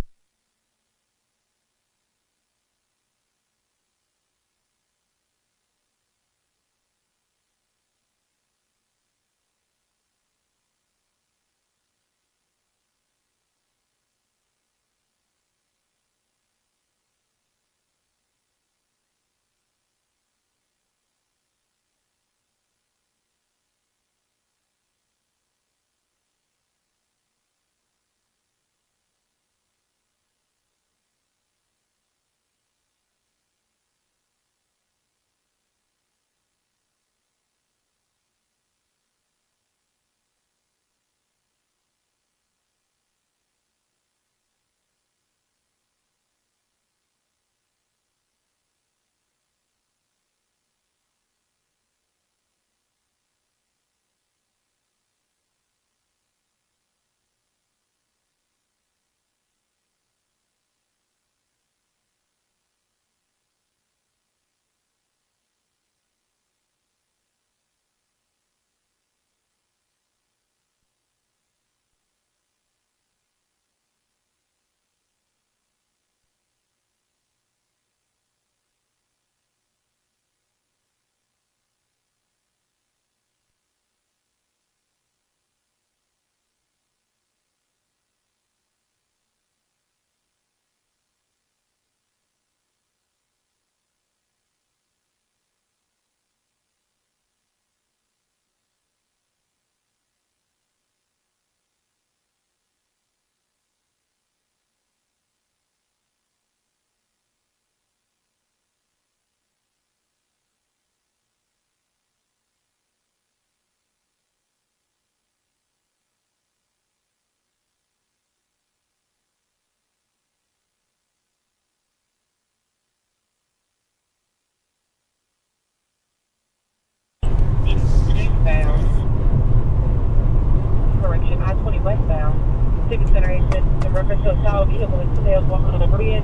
I-20 westbound. Ticket center agent in reference to a stalled vehicle in sales walking on the bridge.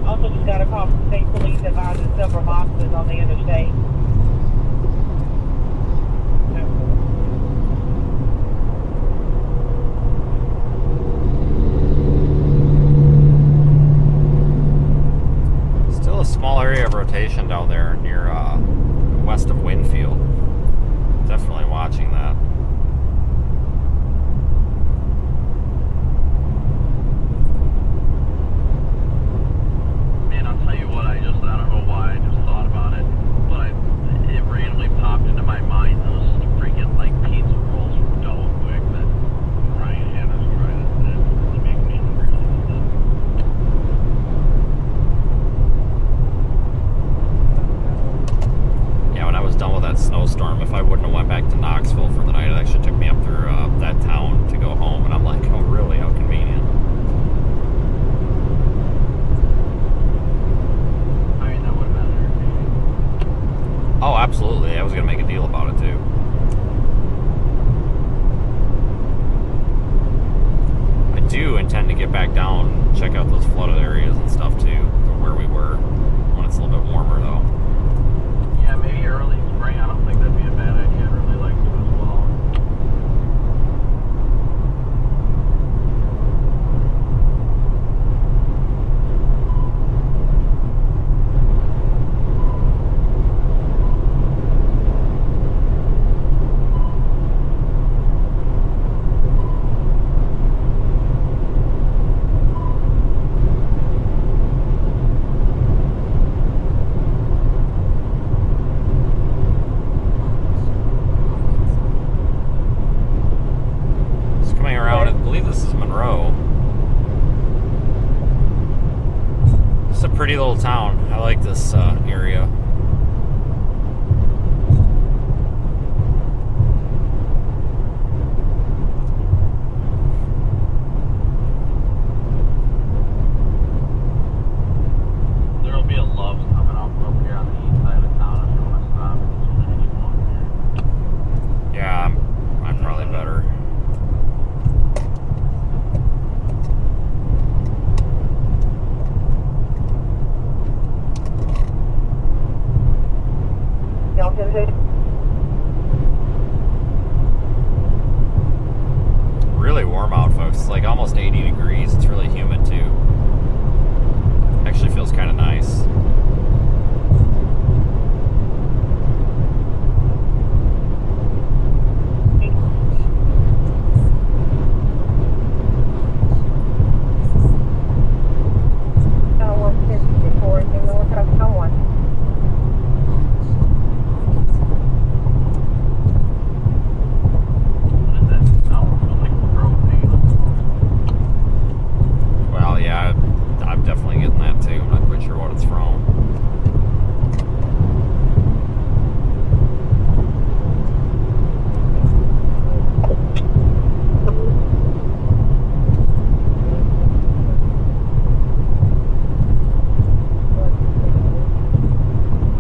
Also just got a call from state police advising several boxes on the interstate. Still a small area of rotation down there near west of Winfield. Definitely watching that. Man, I'll tell you what, I don't know why I just thought about it, but it randomly popped into my mind those freaking like pizza rolls from Double Quick that Ryan had us try that really make me hungry a little bit. Yeah, when I was done with that snowstorm, if I wouldn't have went back to Knoxville for the night, it actually took me up through that town to go home, and I'm like, oh really, how convenient. I mean, that would have been entertaining. Oh, absolutely. I was going to make a deal about it, too. I do intend to get back down, check out those flooded areas and stuff, too, where we were, when it's a little bit warmer, though. Yeah, maybe early spring. I don't think that'd be a bad idea. I'd really like to as well. Just coming around, I believe this is Monroe. It's a pretty little town. I like this area. There'll be a Love's coming up here on the east side of town if you want to stop and get some fish going here. Yeah, I'm probably better. Really warm out, folks. It's like almost 80 degrees. It's really humid, too. Actually feels kind of nice. What is that smell? It smells like propane. Well, yeah, I'm definitely getting that, too. I'm not quite sure what it's from.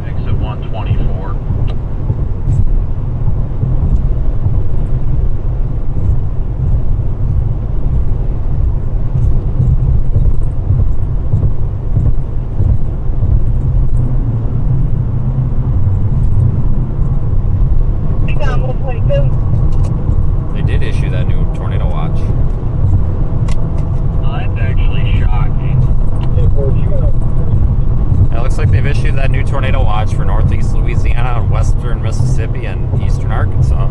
Exit 124. We got 122. They did issue that new tornado watch. That's actually shocking. It looks like they've issued that new tornado watch for northeast Louisiana and western Mississippi and eastern Arkansas.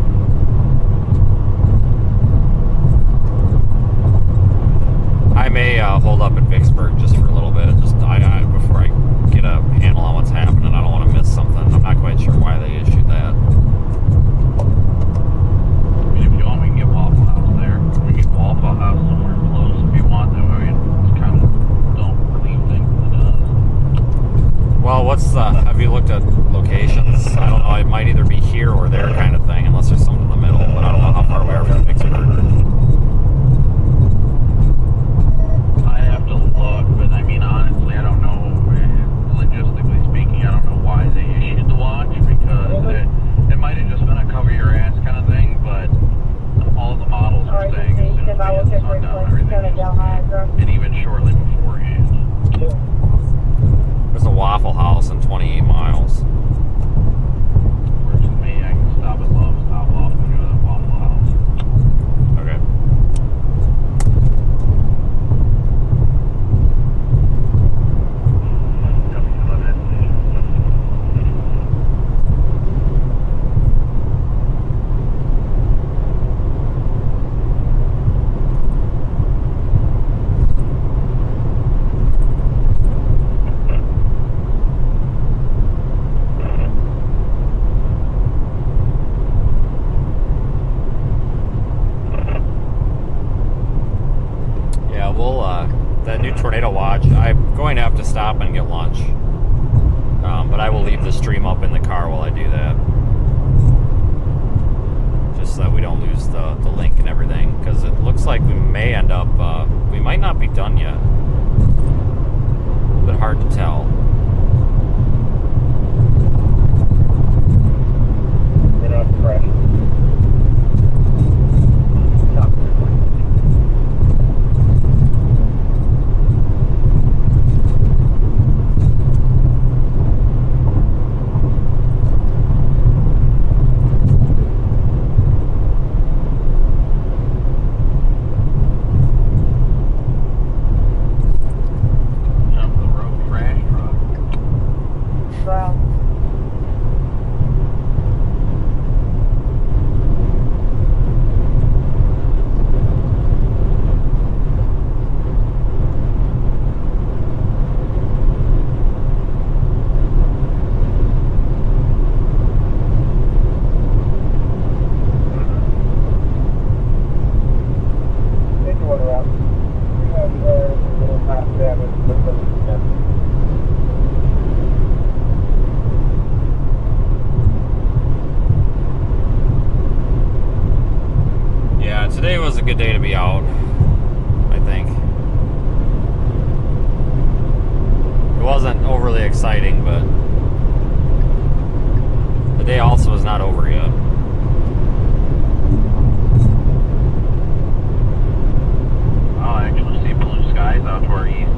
I may hold up in Vicksburg just for a little bit, just before I get a handle on what's happening. I don't want to miss something. I'm not quite sure why they issued that. I mean, if you want, we can get Waffle House there. We can get Waffle House somewhere close if you want. That way it's kind of don't clean things it does. Well, have you looked at locations? I don't know, it might either be here or there kind of thing, unless there's something in the middle, but I don't know how far we are from Vicksburg. I have to look, but I mean, honestly, I don't know. Logistically speaking, I don't know why they issued the watch because it might tornado watch. I'm going to have to stop and get lunch. But I will leave the stream up in the car while I do that. Just so that we don't lose the link and everything. Because it looks like we may end up, we might not be done yet. But hard to tell. We're not crashing. Today was a good day to be out, I think. It wasn't overly exciting, but the day also is not over yet. I actually see blue skies out to our east.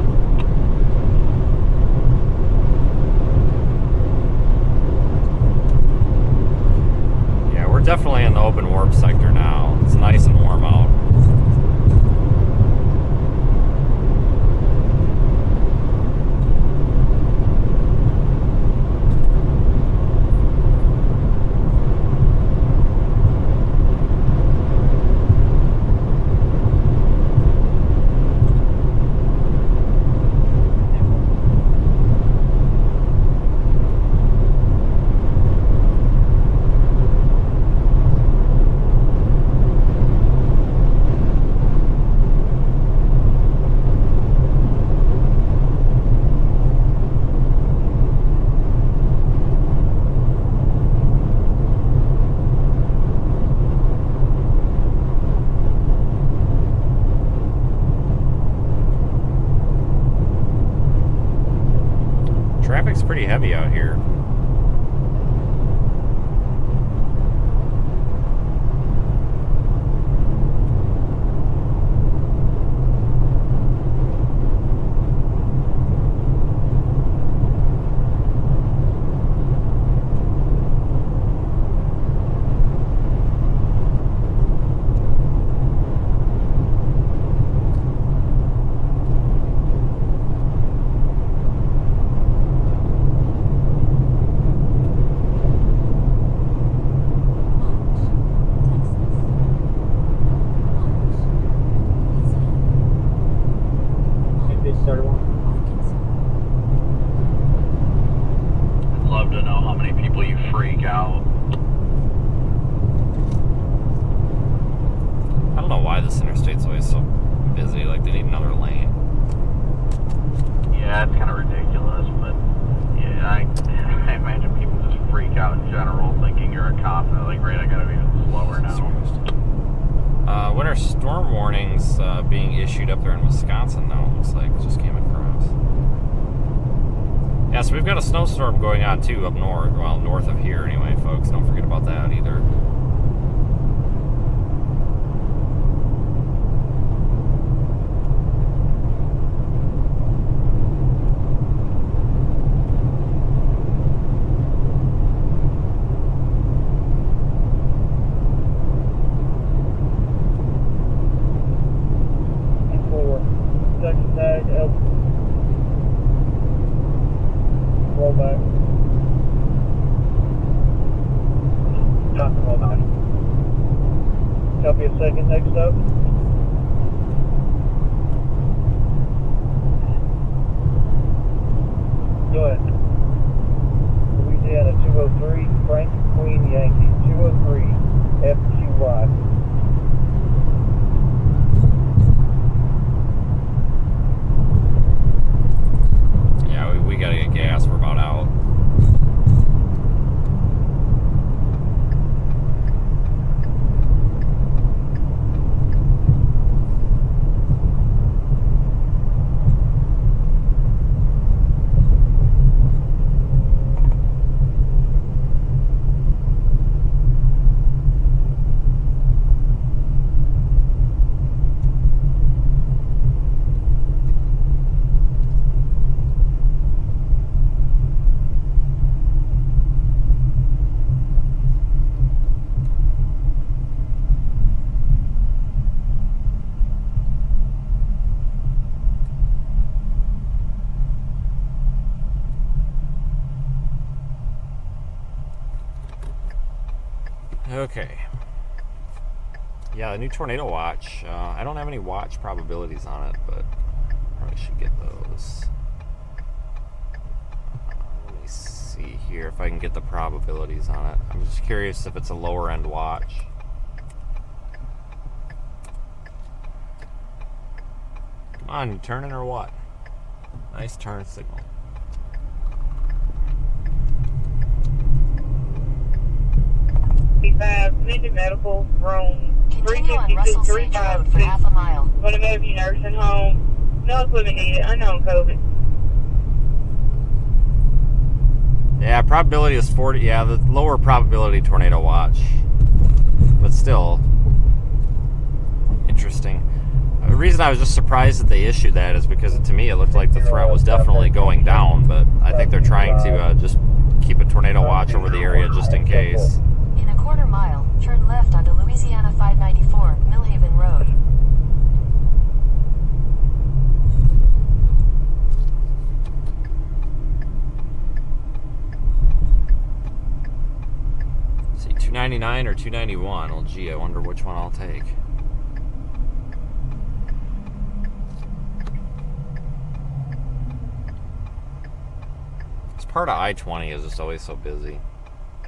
Yeah, we're definitely in the open warp sector now. It's nice and warm out. Traffic's pretty heavy out here. I'd love to know how many people you freak out. I don't know why this interstate's always so busy, like they need another lane. Yeah, it's kind of ridiculous, but yeah, I imagine people just freak out in general, thinking you're a cop, and they're like, great, I gotta be even slower now. Winter storm warnings being issued up there in Wisconsin, though, it looks like. Just came across. Yeah, so we've got a snowstorm going on, too, up north. Well, north of here, anyway, folks. Don't forget about that, either. Copy a second, next up. Go ahead. Louisiana 203, Frank Queen Yankee, 203, FQY. Okay. Yeah, the new tornado watch. I don't have any watch probabilities on it, but probably should get those. Let me see here if I can get the probabilities on it. I'm just curious if it's a lower end watch. Come on, you turning or what? Nice turn signal. Minden Medical, room Continue on Russell Sage Road for half a mile. Go to Bellevue Nursing Home. No equipment needed. Unknown COVID. Yeah, probability is 40. Yeah, the lower probability tornado watch. But still, interesting. The reason I was just surprised that they issued that is because to me it looked like the threat was definitely going down, but I think they're trying to just keep a tornado watch over the area just in case. In a quarter mile, turn left onto Louisiana 594, Millhaven Road. See, 299 or 291? Well, gee, I wonder which one I'll take. This part of I-20 is just always so busy.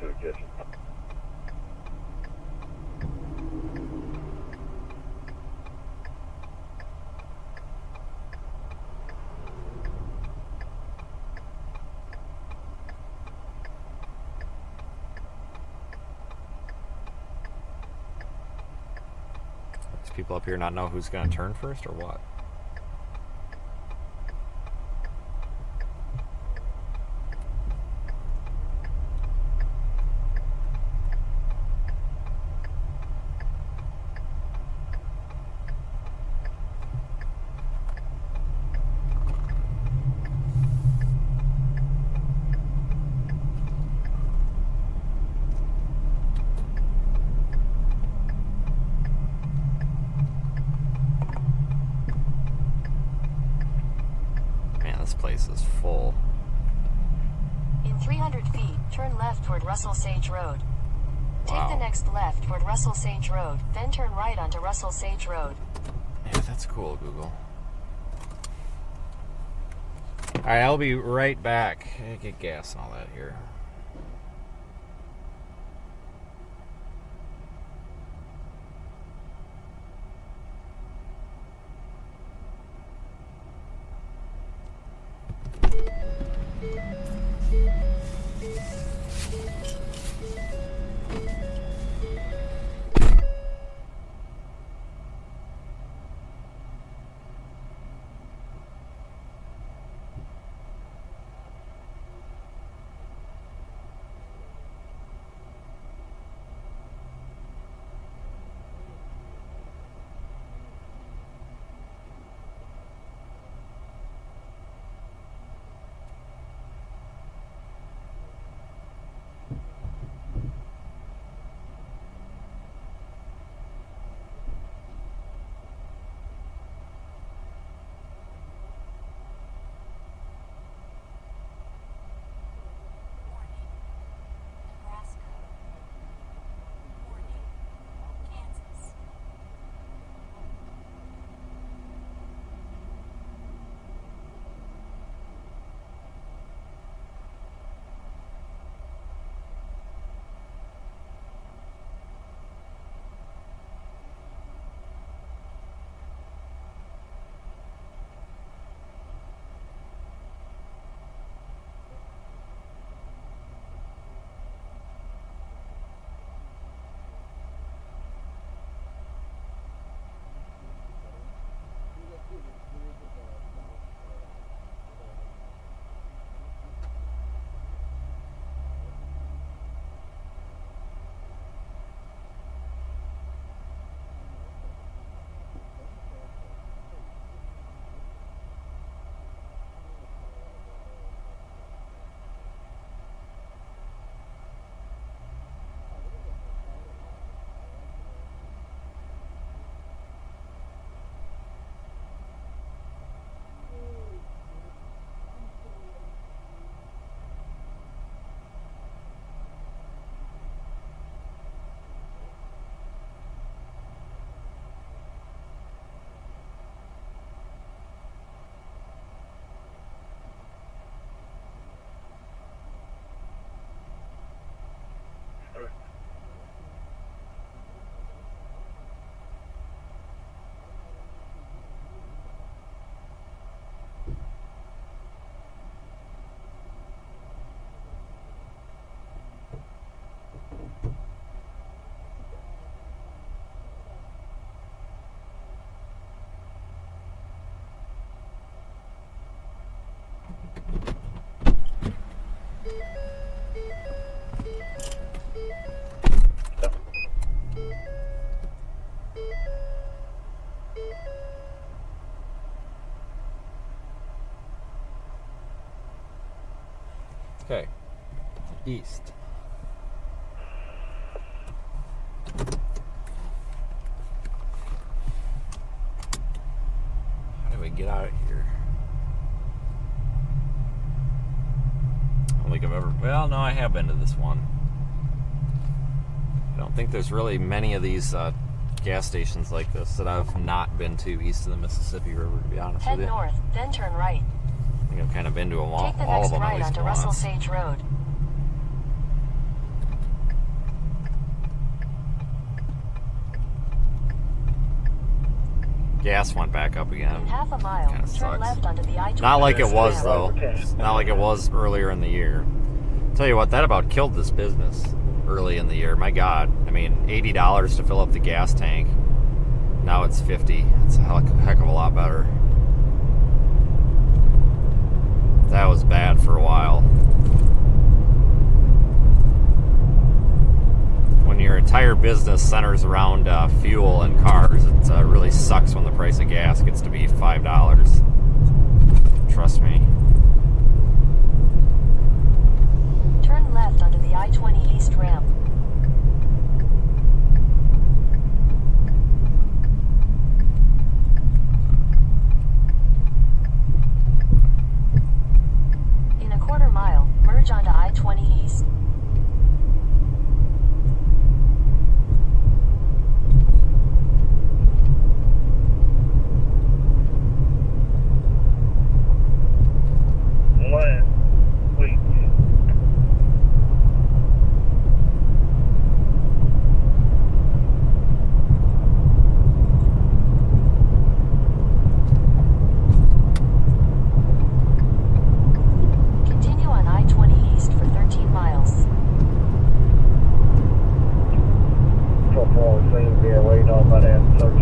Does people up here not know who's going to turn first or what? This place is full. In 300 feet, turn left toward Russell Sage Road. Take Wow. the next left toward Russell Sage Road, then turn right onto Russell Sage Road. Yeah, that's cool, Google. Alright, I'll be right back. I get gas and all that here. Okay. East. How do we get out of here? I don't think I've ever... Well, no, I have been to this one. I don't think there's really many of these gas stations like this that I've not been to east of the Mississippi River, to be honest with you. Head north, then turn right. I think I've kind of been to them all, Take the all next of them right at least onto Russell once. Sage Road. Gas went back up again. In half a mile, Kinda turn sucks. left onto the I-20. Not like it was, ramp. though. Not like it was earlier in the year. Tell you what, that about killed this business early in the year. My God. I mean, $80 to fill up the gas tank. Now it's $50. It's a heck of a lot better. That was bad for a while. When your entire business centers around fuel and cars, it really sucks when the price of gas gets to be $5. Trust me. Turn left onto the I-20 East ramp. In a quarter mile, merge onto I-20 East. Wait. Continue on I-20 East for 13 miles.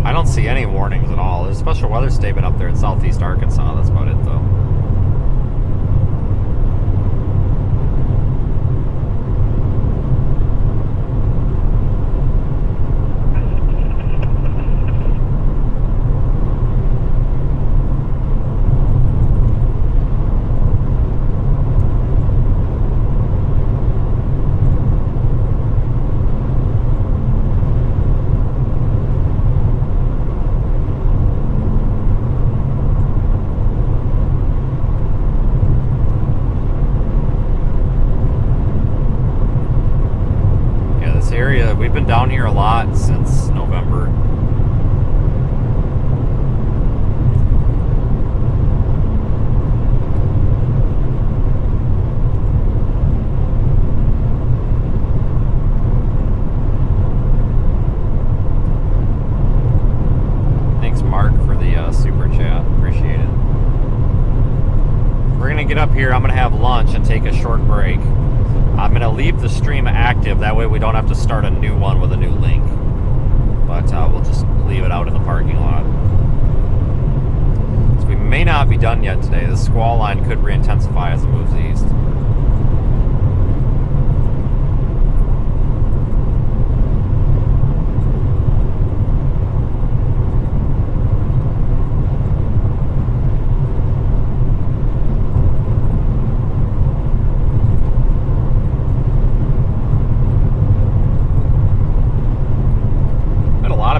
I don't see any warnings at all. There's a special weather statement up there in southeast Arkansas. That's about it, though. Area, we've been down here a lot since November. Thanks, Mark, for the super chat. Appreciate it. We're gonna get up here. I'm gonna have lunch and take a short break. I'm going to leave the stream active, that way we don't have to start a new one with a new link. But we'll just leave it out in the parking lot. So we may not be done yet today. The squall line could re-intensify as it moves east.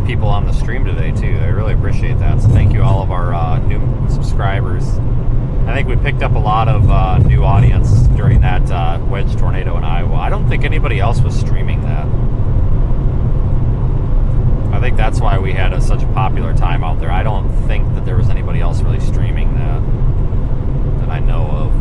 People on the stream today too. I really appreciate that. So thank you all of our new subscribers. I think we picked up a lot of new audience during that wedge tornado in Iowa. I don't think anybody else was streaming that. I think that's why we had such a popular time out there. I don't think that there was anybody else really streaming that I know of.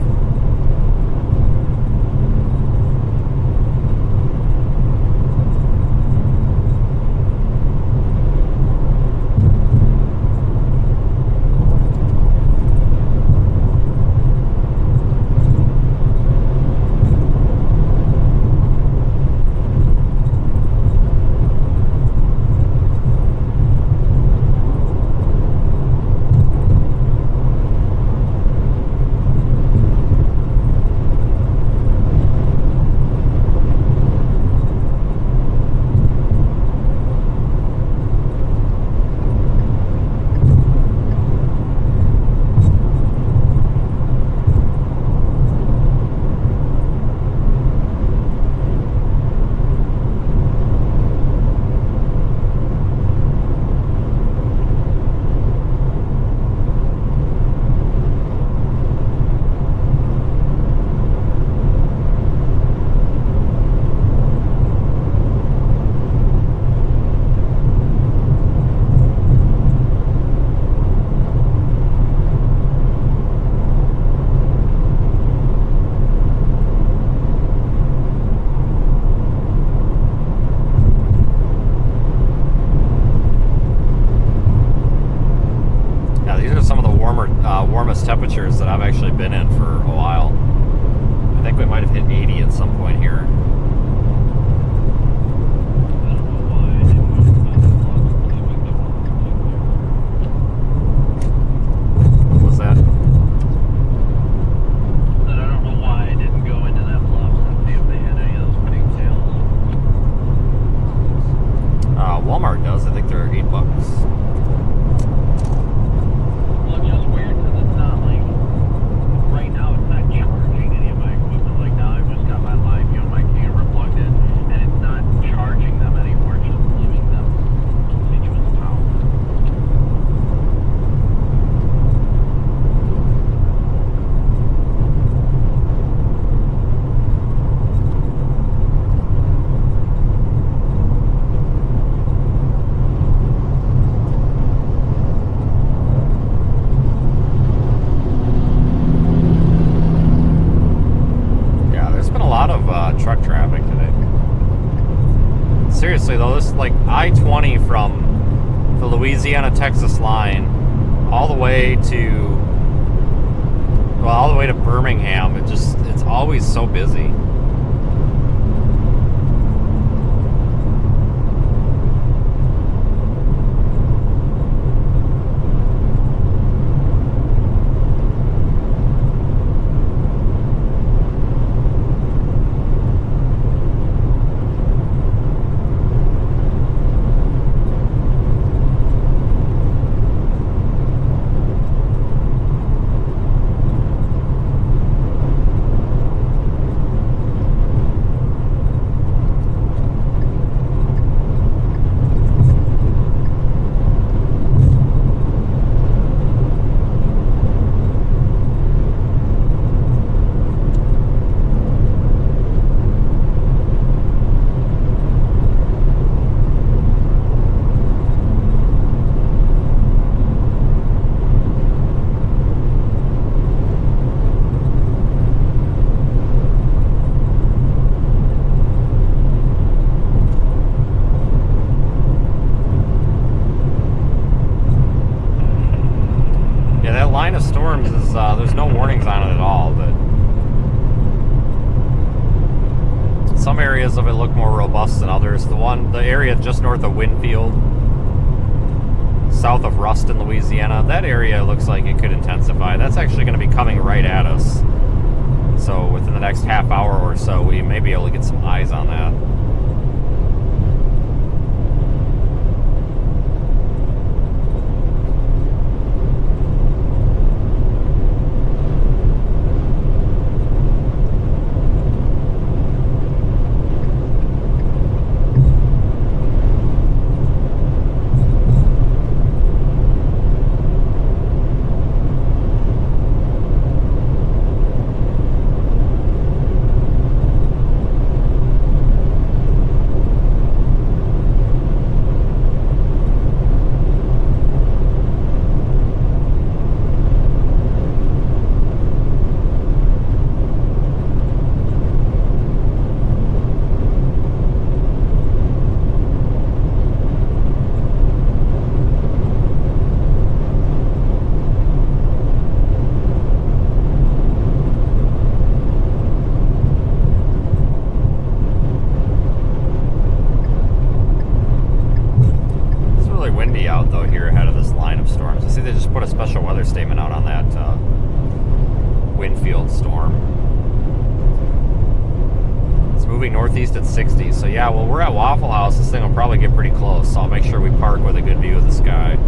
warmest temperatures that I've actually been in for a while. I think we might have hit 80 at some point here. What was that? I don't know why I didn't go into that bluff and see if they had any of those pigtails. Walmart does. I think they're $8. Well, it's just weird because it's not like, right now it's not charging any of my equipment. Like now I've just got my live, my camera plugged in, and it's not charging them anymore. It's just giving them continuous power. Truck traffic today. Seriously though, this like I-20 from the Louisiana-Texas line all the way to Birmingham. It's always so busy. Line of storms is there's no warnings on it at all, but some areas of it look more robust than others. The area just north of Winfield, south of Ruston, Louisiana, that area looks like it could intensify. That's actually going to be coming right at us. So within the next half hour or so, we may be able to get some eyes on that. Statement out on that Winfield storm. It's moving northeast at 60, so yeah, well, we're at Waffle House. This thing will probably get pretty close, so I'll make sure we park with a good view of the sky.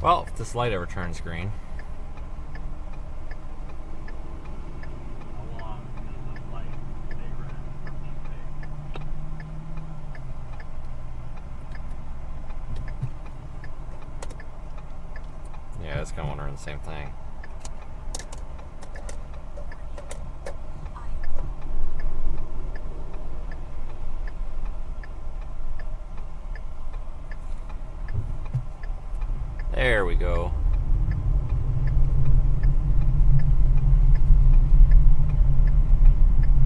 Well, if this light ever turns green. How long does this light stay red from each day? Yeah, it's kind of wondering the same thing. There we go.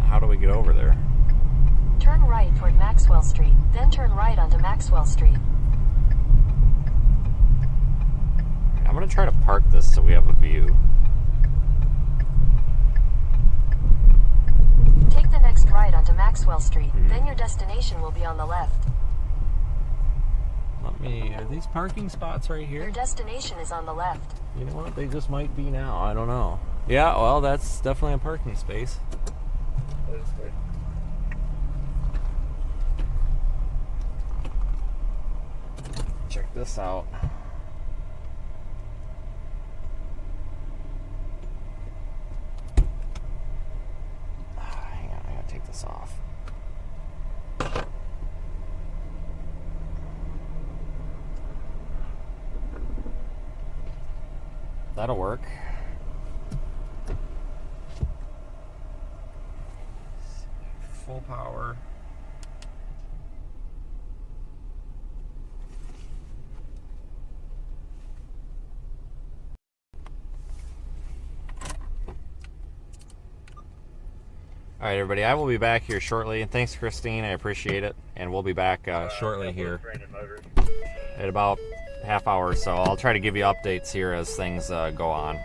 How do we get over there? Turn right toward Maxwell Street, then turn right onto Maxwell Street. I'm gonna try to park this so we have a view. Take the next right onto Maxwell Street, then your destination will be on the left. Are these parking spots right Your here? destination is on the left. You know what? They just might be now. I don't know. Yeah, well, that's definitely a parking space. Check this out. Hang on, I gotta take this off. That'll work. Full power. All right, everybody, I will be back here shortly. And thanks, Christine. I appreciate it. And we'll be back shortly here at about half hour or so. I'll try to give you updates here as things go on.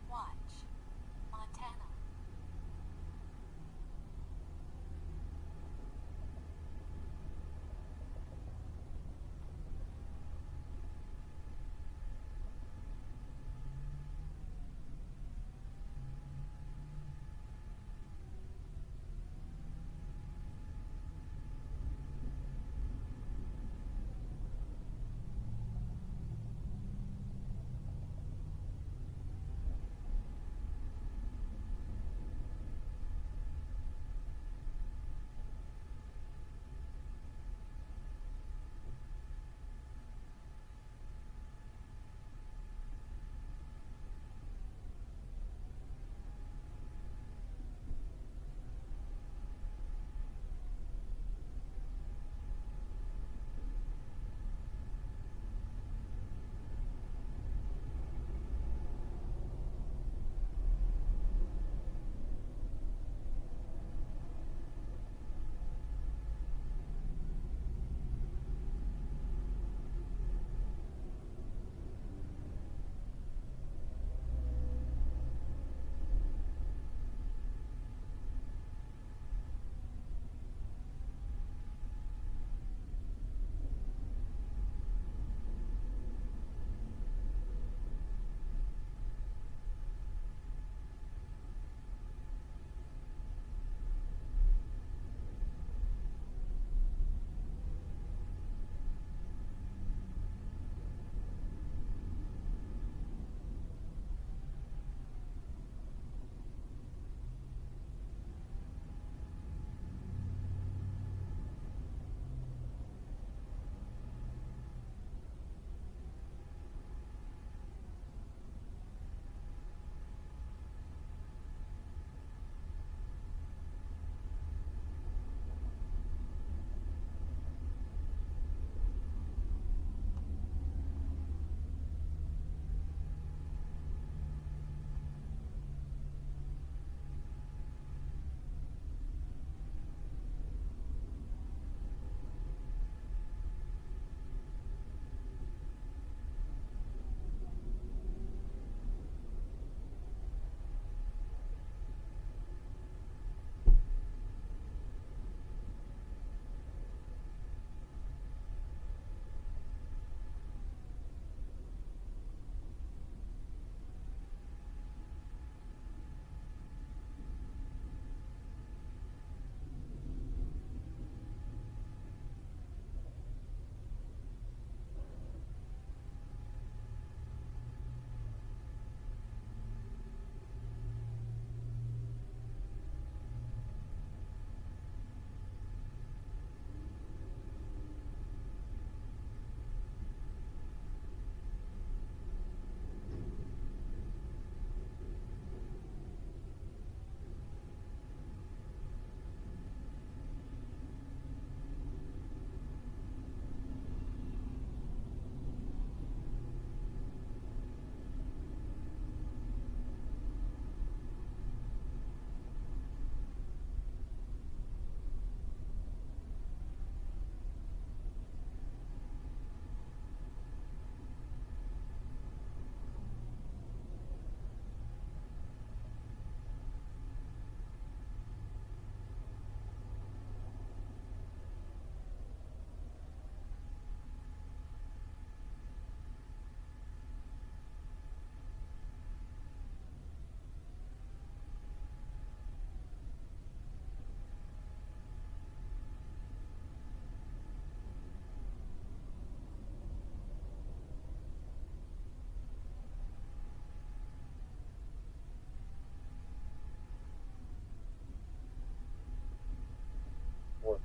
Watch. Montana.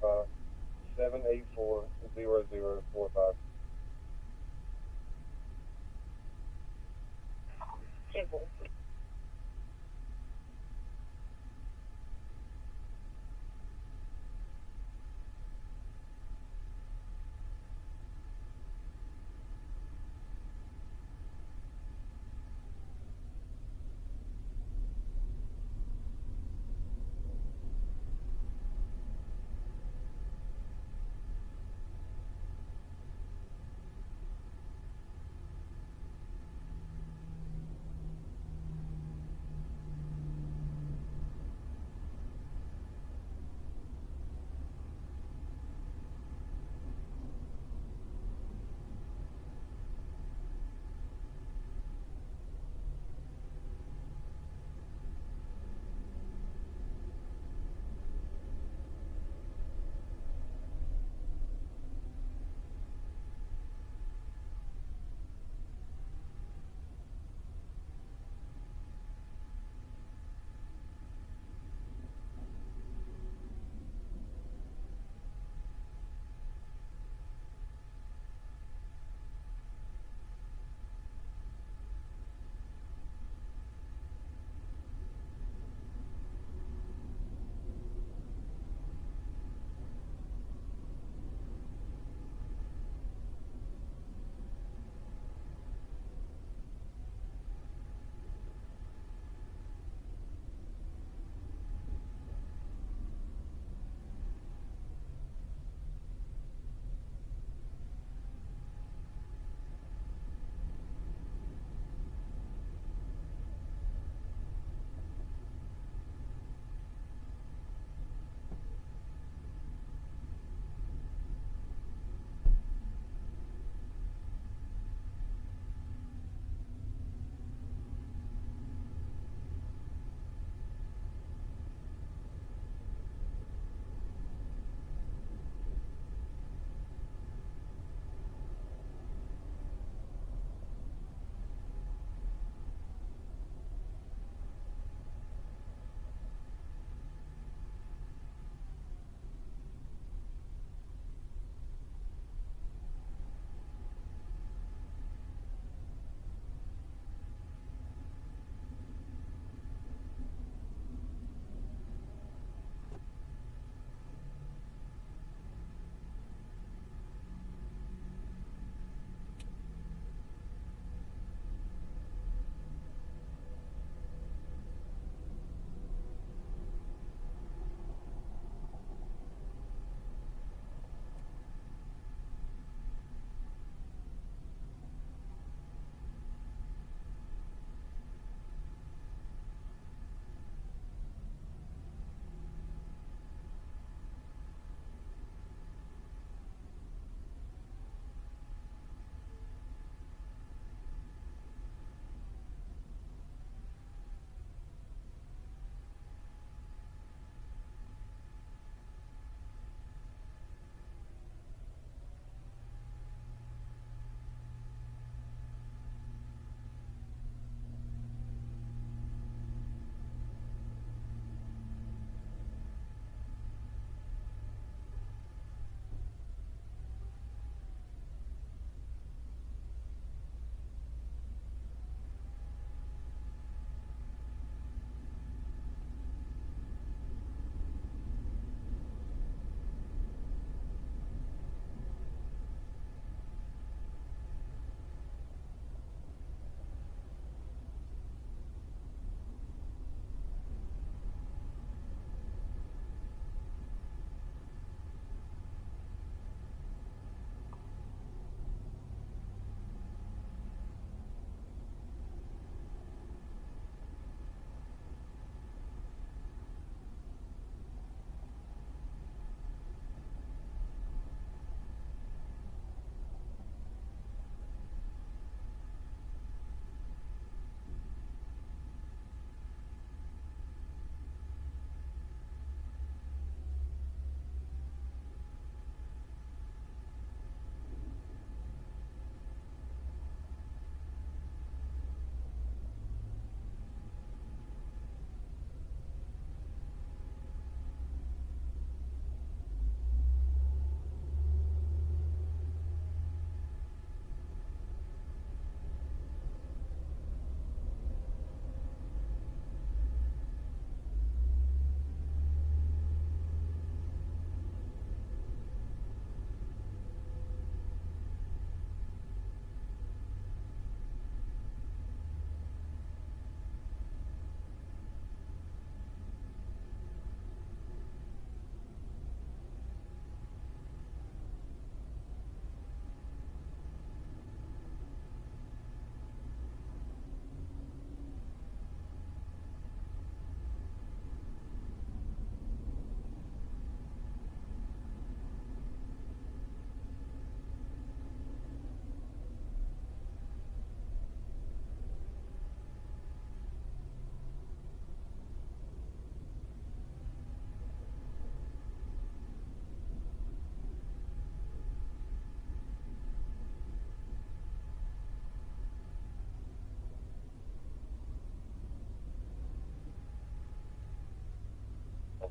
verify 784-0045. Simple.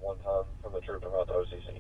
one ton from the trooper about the OCC.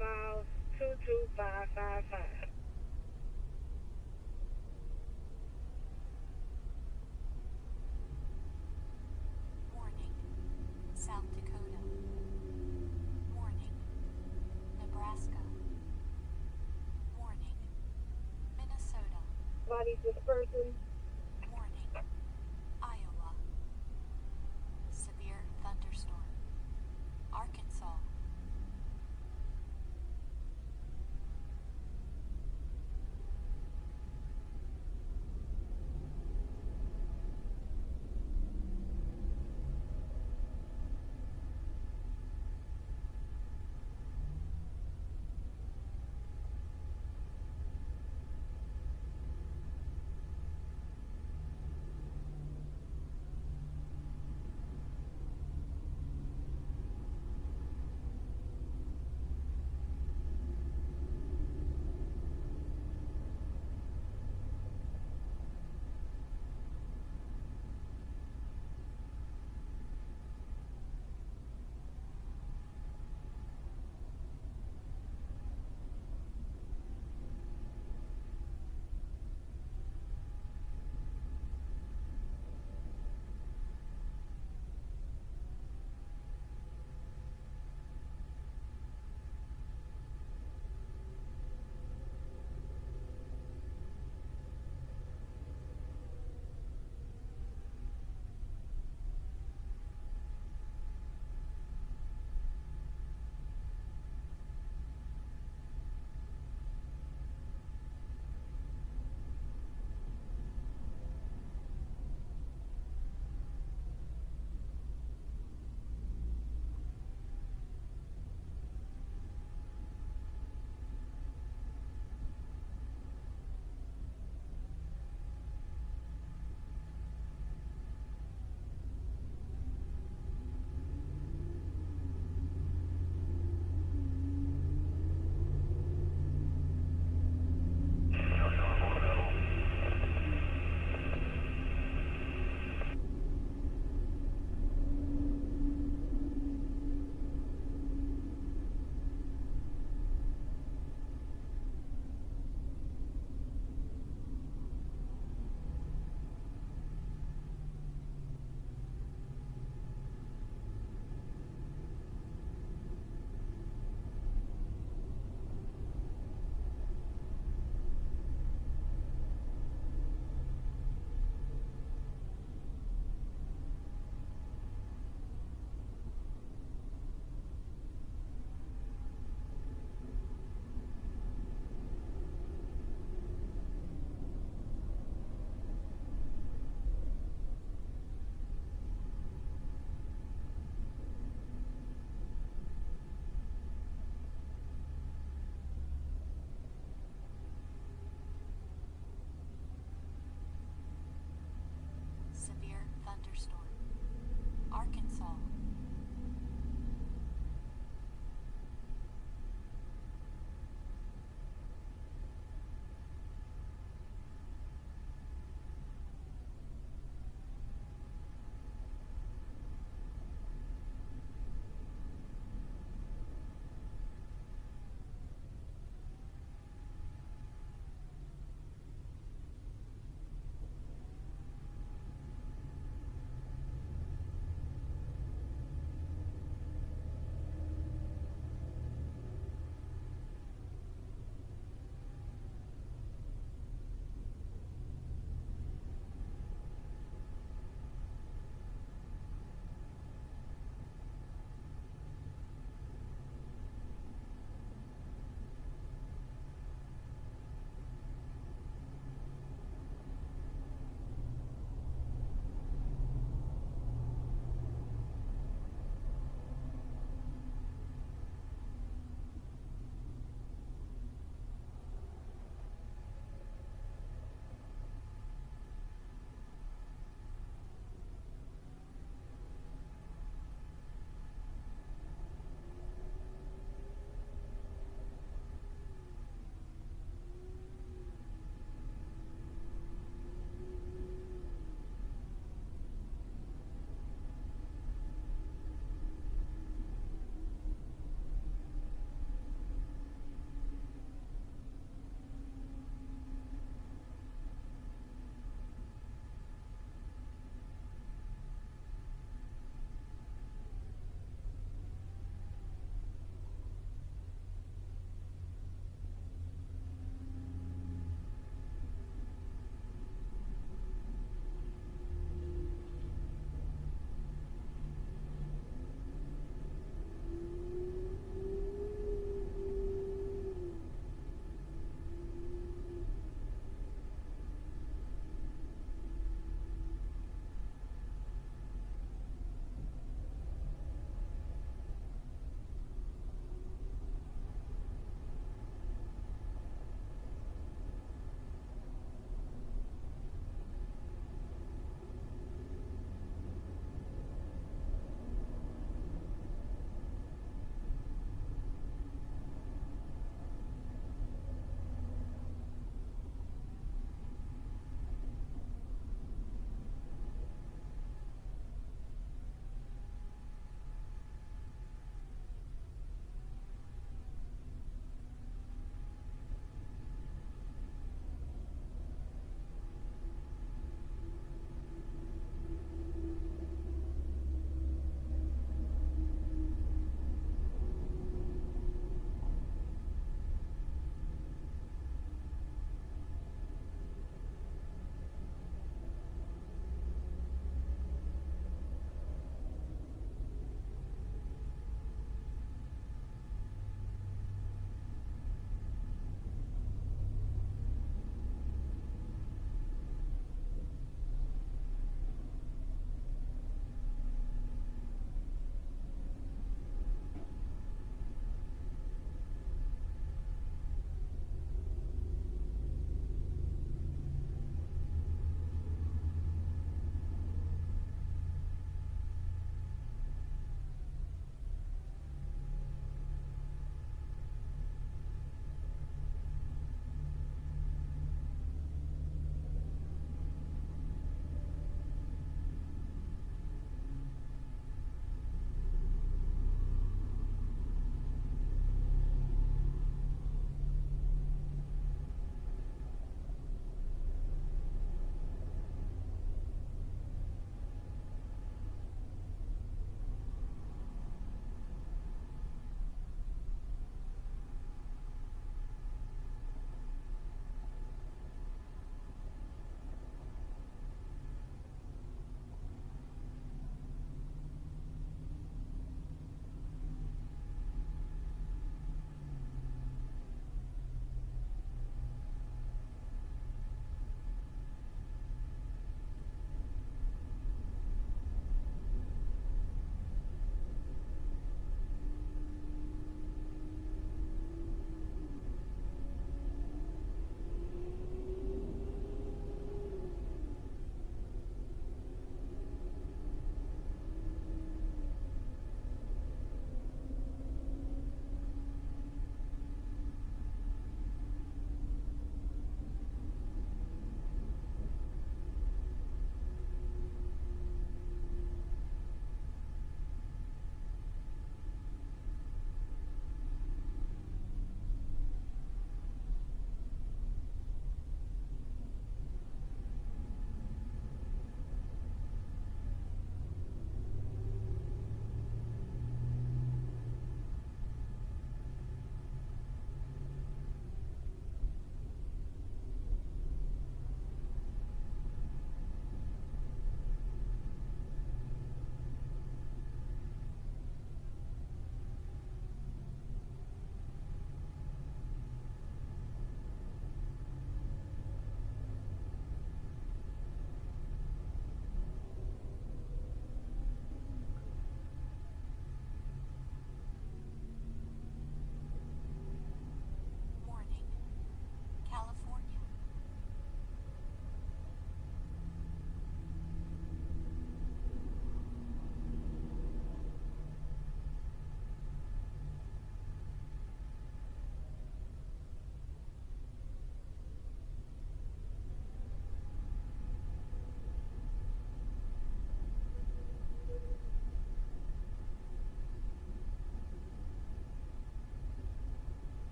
Miles 22555. Warning, South Dakota. Warning, Nebraska. Warning, Minnesota. Bodies dispersing. Warning, Iowa. Severe thunderstorm. Arkansas.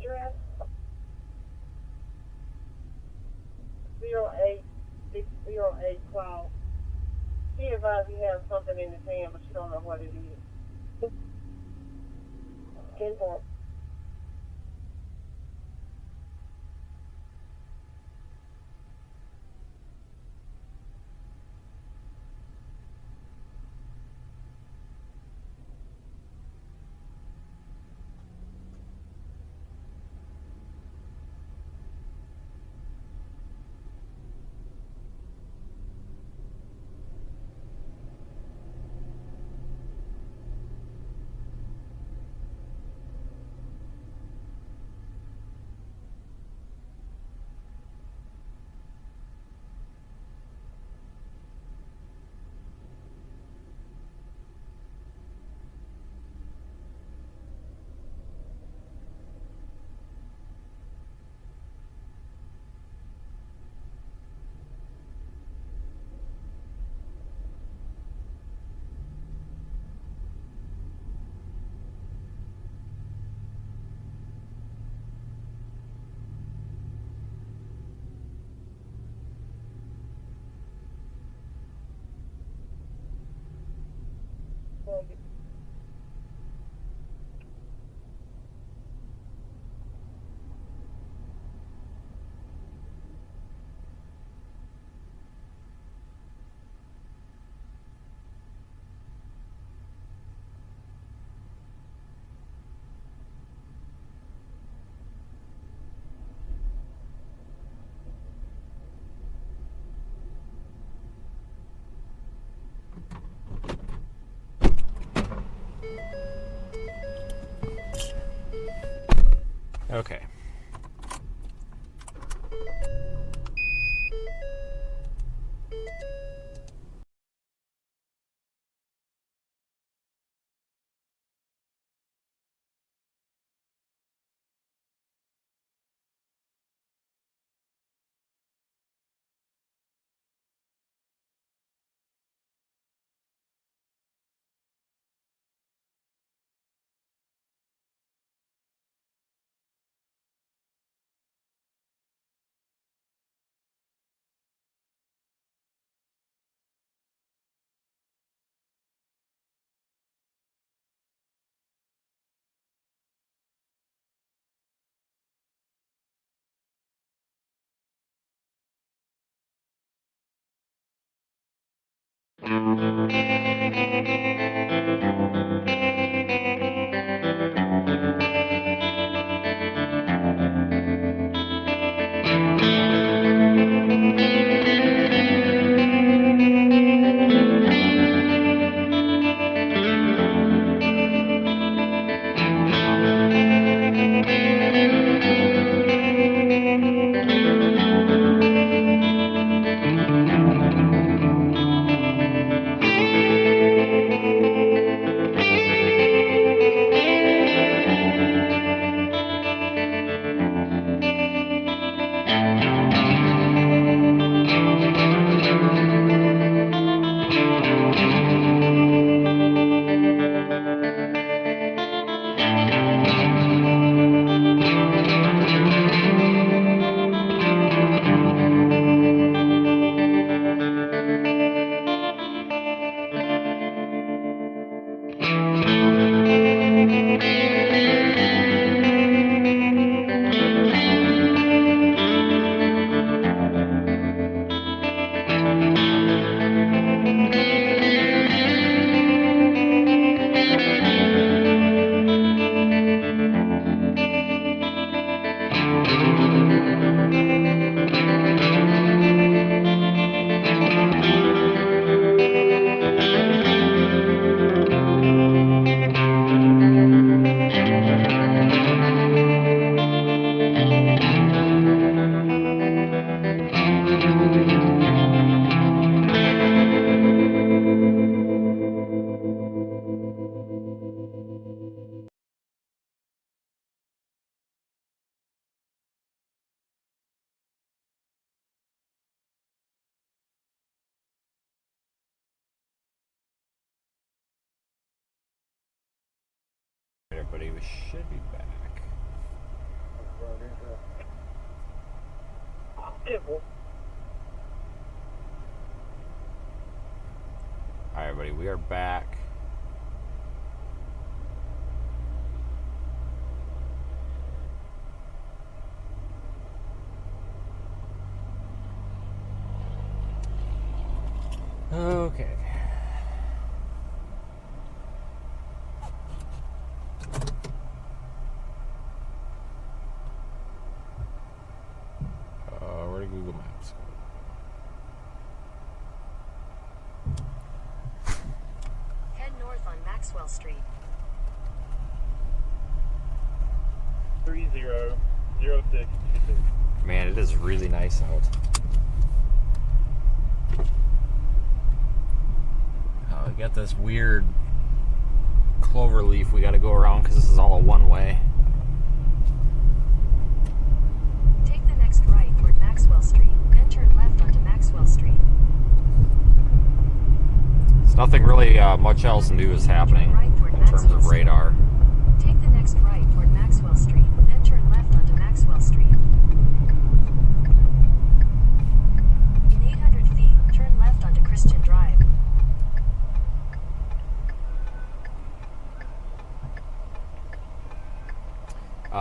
address? 08608 call. She advised you have something in his hand, but she don't know what it is. 10-4. Okay. Everybody, we should be back. Simple. All right, everybody, we are back. Okay. Where did Google Maps go? Head north on Maxwell Street. 300622. Man, it is really nice out. We got this weird clover leaf we got to go around because this is all a one-way. Take the next right toward Maxwell Street, then turn left onto Maxwell Street. There's nothing really much else new is happening in terms of radar. Take the next right toward Maxwell Street, then turn left onto Maxwell Street. In 800 feet, turn left onto Christian Drive.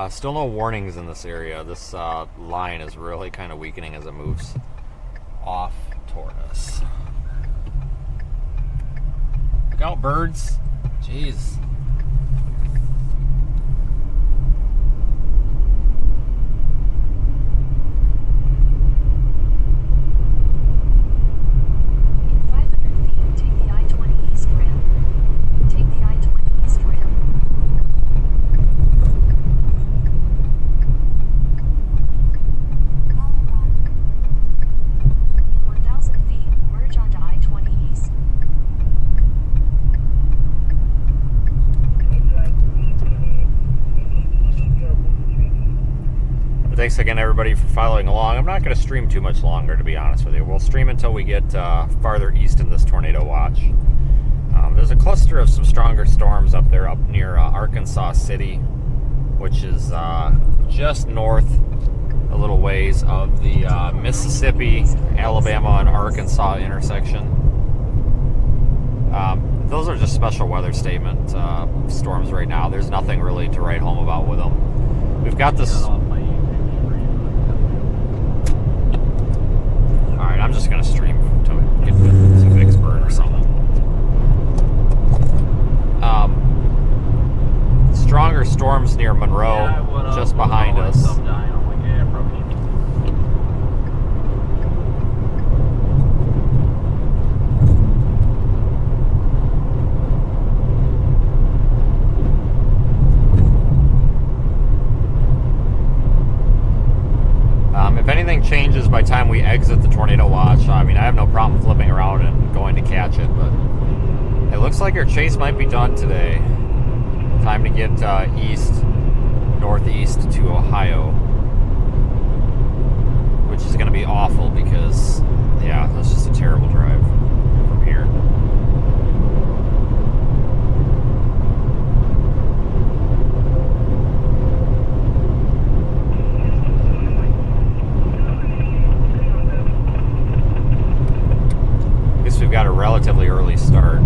Still no warnings in this area. This line is really kind of weakening as it moves off toward us. Look out, birds. Jeez. In 500 feet, take the I-20 East ramp. Take the I-20 East ramp. In 1,000 feet, merge onto I-20 East. Thanks again, everybody, for following along. I'm not going to stream too much longer, to be honest with you. We'll stream until we get farther east in this tornado watch. There's a cluster of some stronger storms up there, up near Arkansas City, which is just north a little ways of the Mississippi, Alabama, and Arkansas intersection. Those are just special weather statement storms right now. There's nothing really to write home about with them. We've got this... Alright, I'm just going to stream to get to Vicksburg or something. Stronger storms near Monroe, just behind us. If anything changes by the time we exit the tornado watch, I mean, I have no problem flipping around and going to catch it, but it looks like our chase might be done today. Time to get northeast to Ohio, which is going to be awful because, yeah, that's just a terrible drive from here. We've got a relatively early start.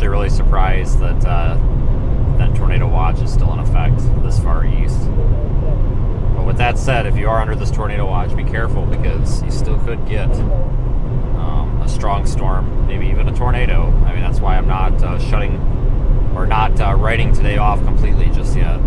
Really surprised that that tornado watch is still in effect this far east. But with that said, if you are under this tornado watch, be careful because you still could get a strong storm, maybe even a tornado. I mean, that's why I'm not writing today off completely just yet.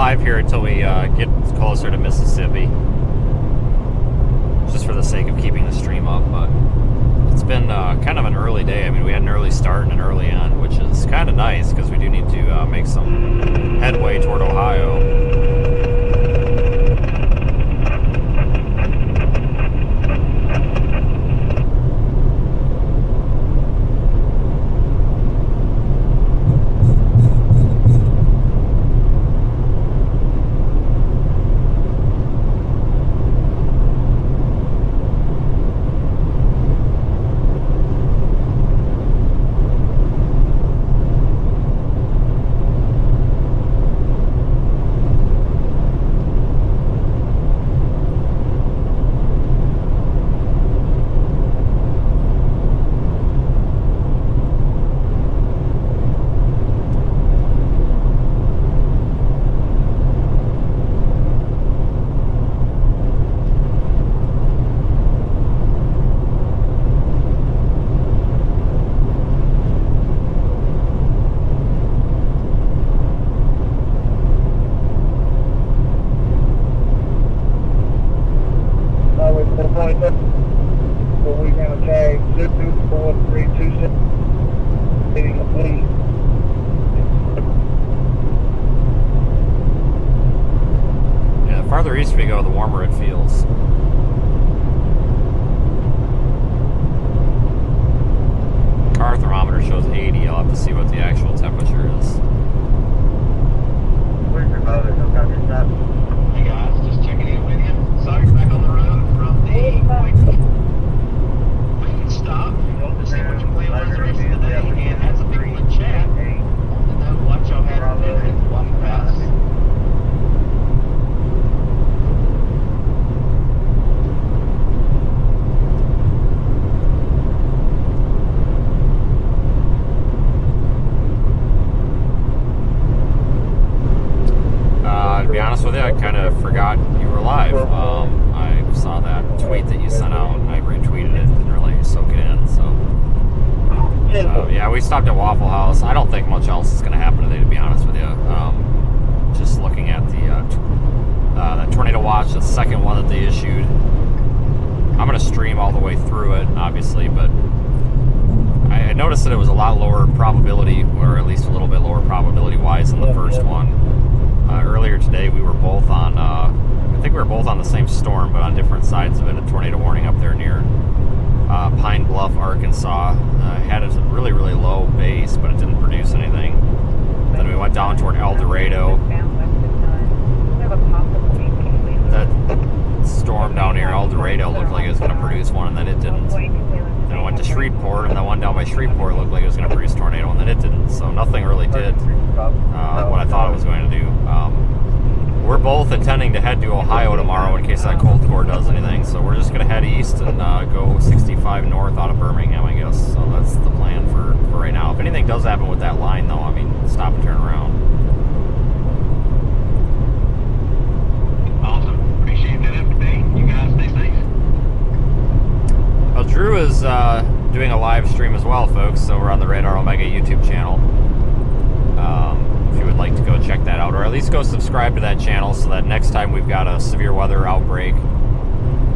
live here until we get closer to Mississippi. Just for the sake of keeping the stream up, but it's been kind of an early day. I mean, we had an early start and an early end, which is kind of nice because we do need to make some headway toward Ohio. Farther east we go, the warmer it feels. Car thermometer shows 80. I'll have to see what the actual temperature is. Hey guys, just checking in with you. Saw you're back on the road from the main stop. To see what your plan was the rest of the day, and that's a big one chat. Wanted to know what y'all had to do while you passed. To be honest with you, I kind of forgot you were live. I saw that tweet that you sent out, and I retweeted it. Didn't really soak it in. So, yeah, we stopped at Waffle House. I don't think much else is going to happen today, to be honest with you. Just looking at the tornado watch, the second one that they issued. I'm going to stream all the way through it, obviously, but I noticed that it was a lot lower probability, or at least a little bit lower probability-wise than the first one. Earlier today, we were both on, I think we were both on the same storm, but on different sides of it. A tornado warning up there near Pine Bluff, Arkansas. Had a really, really low base, but it didn't produce anything. Then we went down toward El Dorado. That storm down near El Dorado looked like it was going to produce one, and then it didn't. Then I went to Shreveport, and the one down by Shreveport looked like it was going to produce a tornado, and then it didn't. So nothing really did what I thought it was going to do. We're both intending to head to Ohio tomorrow in case that cold core does anything. So we're just going to head east and go 65 north out of Birmingham, I guess. So that's the plan for right now. If anything does happen with that line, though, I mean, stop and turn around. Awesome. Appreciate that update. You guys stay safe. Well, Drew is doing a live stream as well, folks. So we're on the Radar Omega YouTube channel. If you would like to go check that out, or at least go subscribe to that channel so that next time we've got a severe weather outbreak,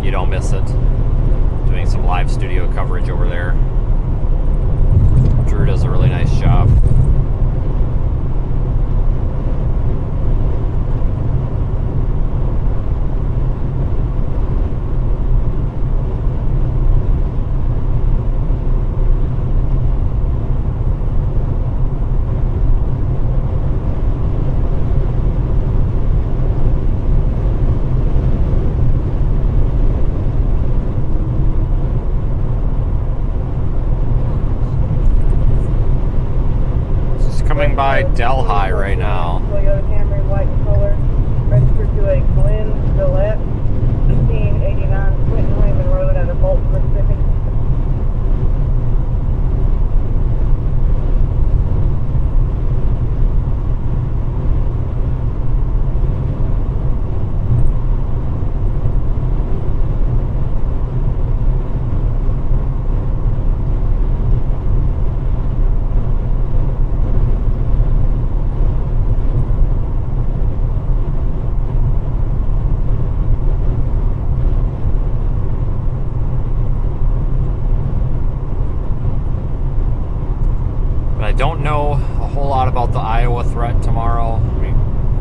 you don't miss it. Doing some live studio coverage over there. Drew does a really nice job. Coming by Delhi right now. Toyota Camry, white in color, registered to a Glen Gillette, 1889 Quentin Raymond Road out of Bolton, Mississippi. don't know a whole lot about the Iowa threat tomorrow.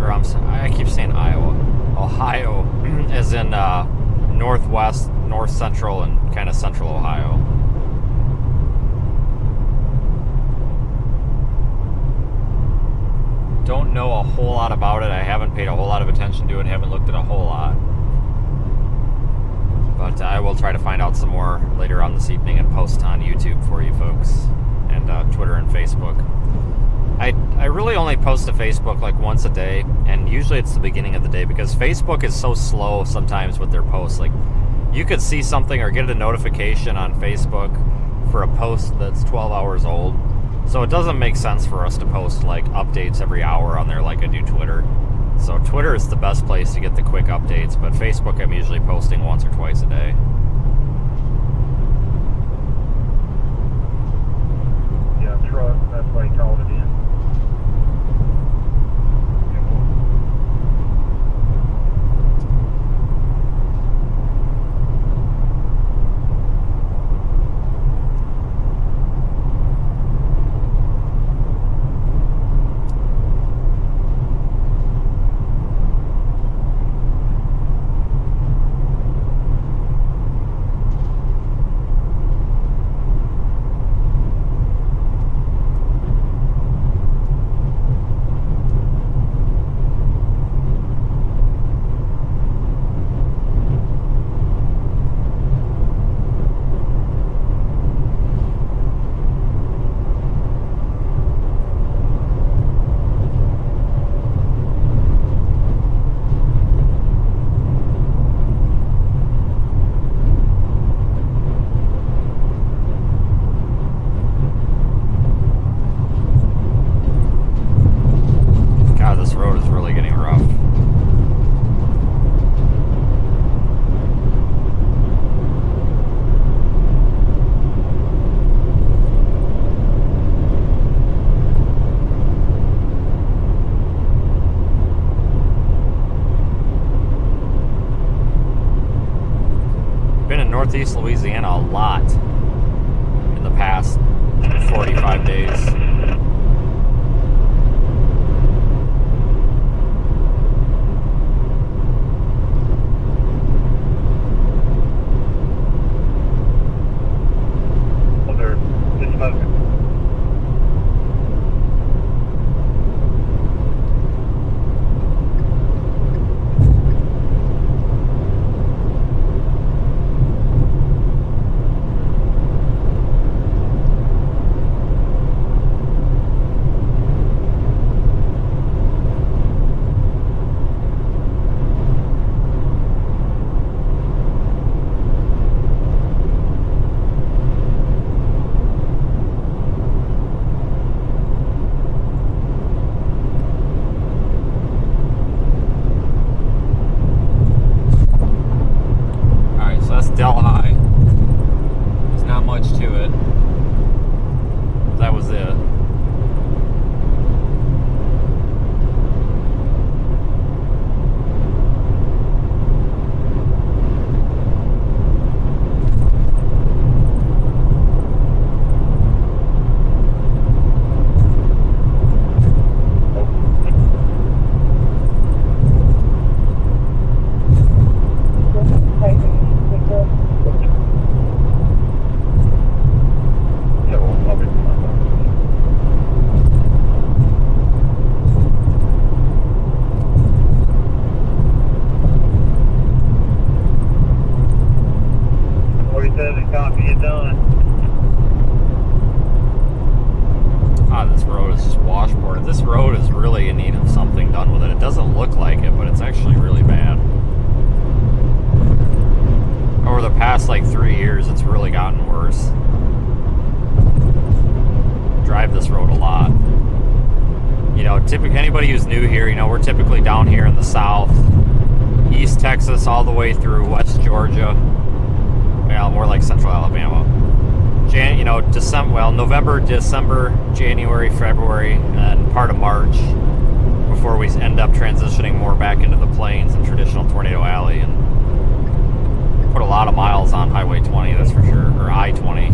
I keep saying Iowa. Ohio, as in northwest, north central, and kind of central Ohio. Don't know a whole lot about it. I haven't paid a whole lot of attention to it. Haven't looked at a whole lot. But I will try to find out some more later on this evening and post on YouTube for you folks, and Twitter and Facebook. I really only post to Facebook like once a day, and usually it's the beginning of the day, because Facebook is so slow sometimes with their posts. Like, you could see something or get a notification on Facebook for a post that's 12 hours old. So it doesn't make sense for us to post like updates every hour on there like I do Twitter. So Twitter is the best place to get the quick updates, but Facebook I'm usually posting once or twice a day. Yeah, truck, that's why he called it in. Northeast Louisiana a lot in the past 45 days. Like 3 years, it's really gotten worse. Drive this road a lot. You know, typically anybody who's new here, you know, we're typically down here in the south, East Texas, all the way through West Georgia. Well, more like Central Alabama. You know, November, December, January, February, and part of March, before we end up transitioning more back into the plains and traditional Tornado Alley, and put a lot of miles on Highway 20, that's for sure, or I-20.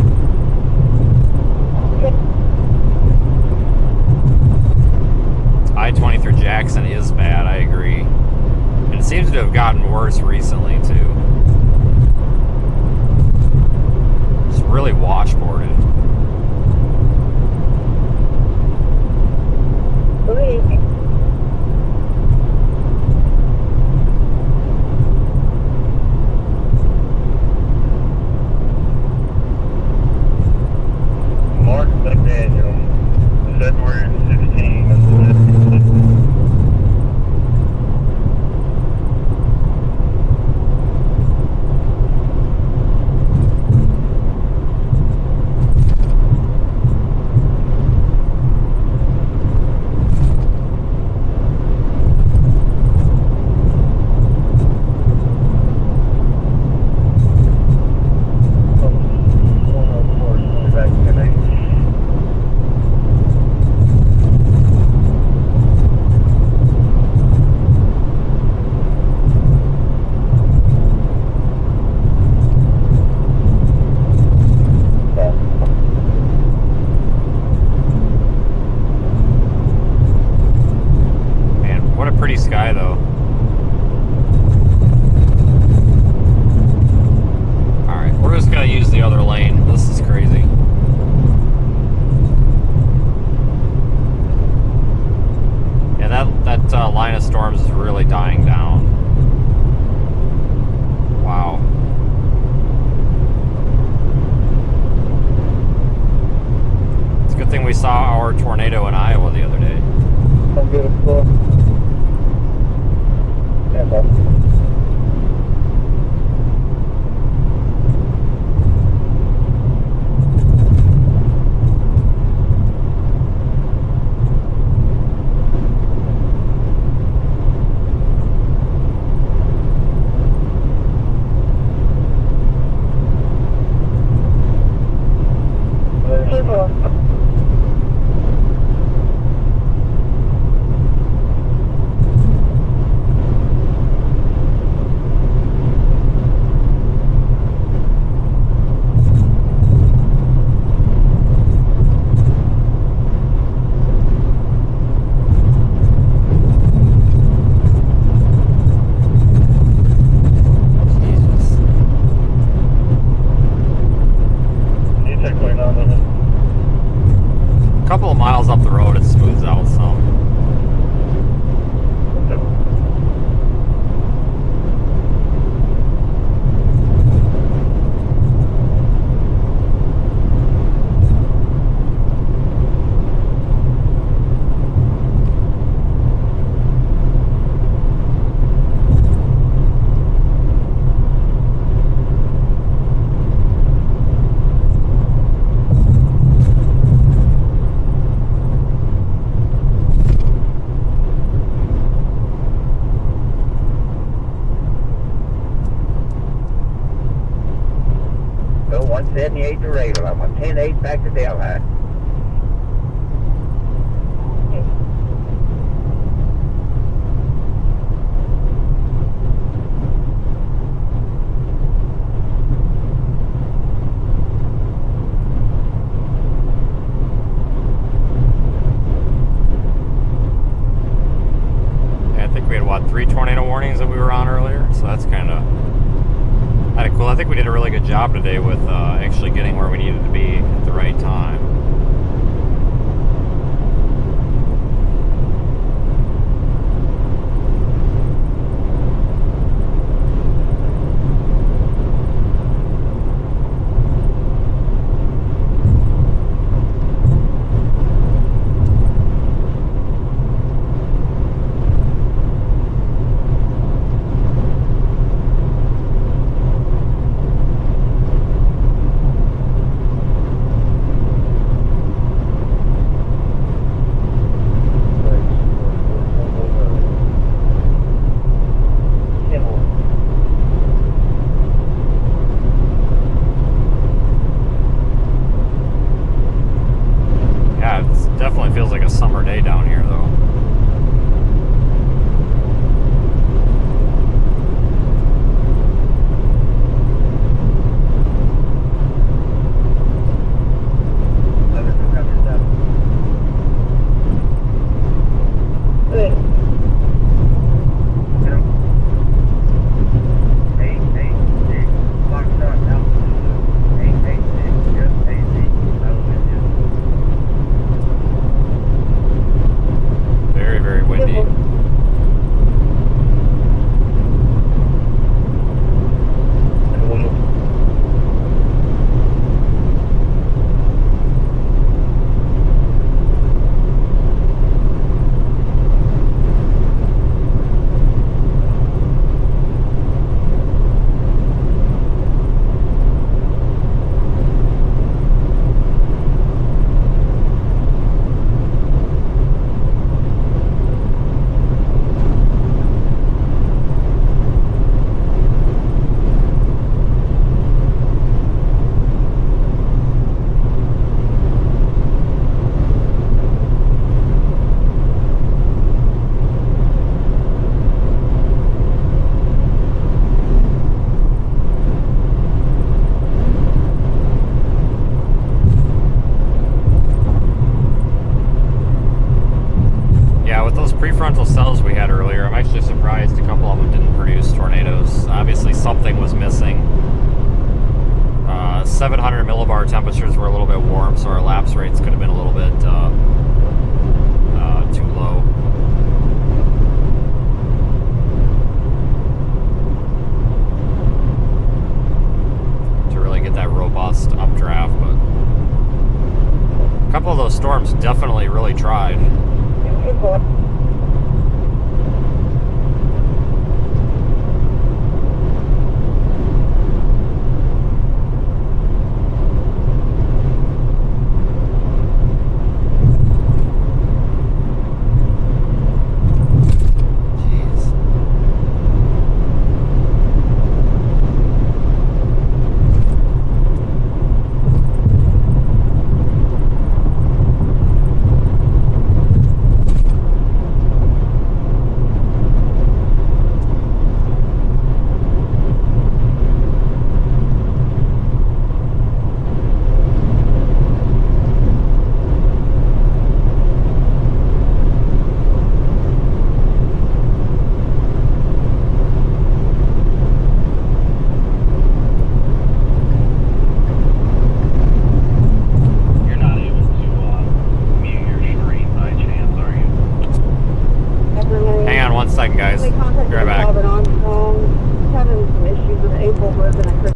to have gotten worse recently too. It's really washboarded. Mark McDaniel, February 16. Man, what a pretty sky though. Alright, we're just gonna use the other lane. This is crazy. Yeah, that line of storms is really dying down. Wow. It's a good thing we saw our tornado in Iowa the other day. I'm good at floor. Yeah, bud. A couple of miles up the road, it smooths out some. Go 178 to Radle. I'm on 10-8 back to Delhi. Yeah, I think we had, what, 3 tornado warnings that we were on earlier? So that's kind of cool. I think we did a really good job today with actually getting where we needed to be at the right time. something was missing. 700 millibar temperatures were a little bit warm, so our lapse rates could have been a little bit too low. To really get that robust updraft, but a couple of those storms definitely really tried. Guys, be right back. Having some issues with April with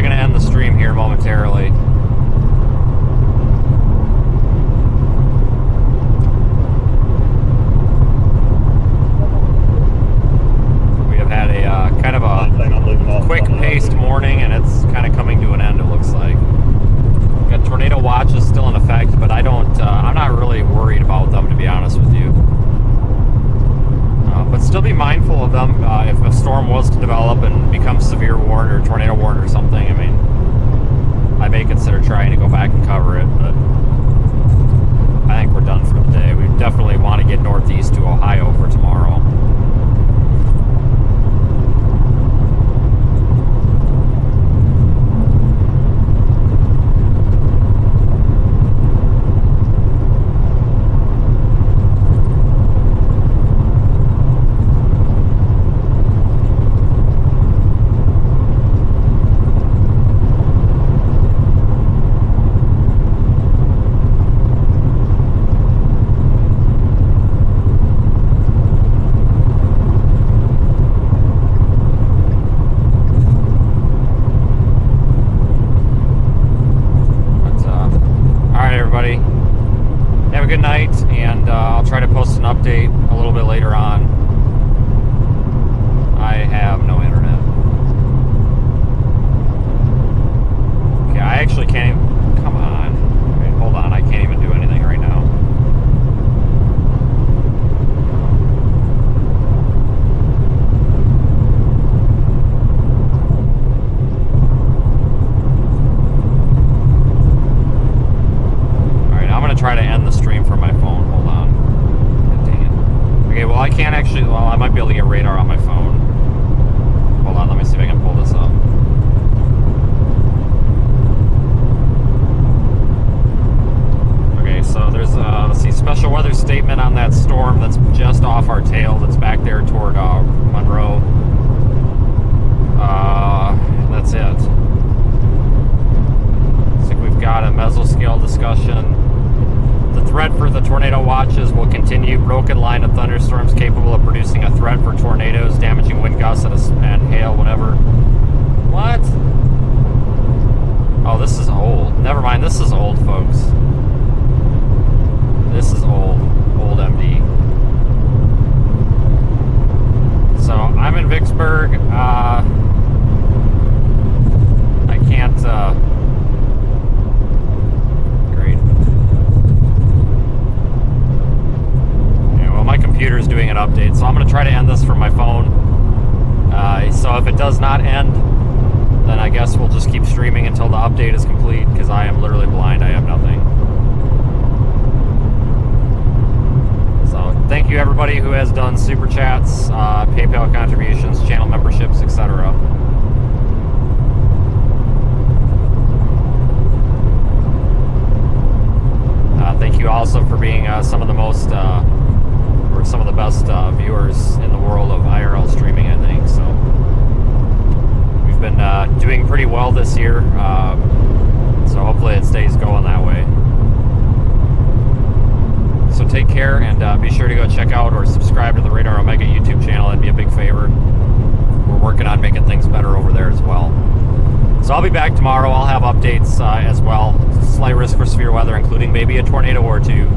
probably going to end the stream here momentarily. We have had a kind of a quick-paced morning, and it's kind of coming to an end, it looks like. Got tornado watches still in effect, but I'm not really worried about them, to be honest with you. But still be mindful of them if a storm was to develop and become severe warned or tornado warned or something. I mean, I may consider trying to go back and cover it, but I think we're done for the day. We definitely want to get northeast to Ohio for tomorrow. Good night, and I'll try to post an update a little bit later on. I have no internet. Okay, I actually can't even... Come on. Wait, hold on, I can't even do anything right now. Try to end the stream from my phone. Hold on. God dang it. Okay, well I can't actually... Well, I might be able to get radar on my phone. Hold on, let me see if I can pull this up. Okay, so there's let's see, special weather statement on that storm that's just off our tail, that's back there toward Monroe. That's it. Looks like we've got a mesoscale discussion. The threat for the tornado watches will continue. Broken line of thunderstorms capable of producing a threat for tornadoes, damaging wind gusts and hail, whatever. What? Oh, this is old. Never mind, this is old, folks. This is old. Old MD. So, I'm in Vicksburg. I can't... My computer's doing an update, so I'm going to try to end this from my phone. So if it does not end, then I guess we'll just keep streaming until the update is complete, because I am literally blind. I have nothing. So thank you everybody who has done super chats, PayPal contributions, channel memberships, etc. Thank you also for being some of the most... some of the best viewers in the world of IRL streaming, I think. So we've been doing pretty well this year, so hopefully it stays going that way. So take care, and be sure to go check out or subscribe to the Radar Omega YouTube channel. That'd be a big favor. We're working on making things better over there as well. So I'll be back tomorrow. I'll have updates as well. Slight risk for severe weather, including maybe a tornado or two.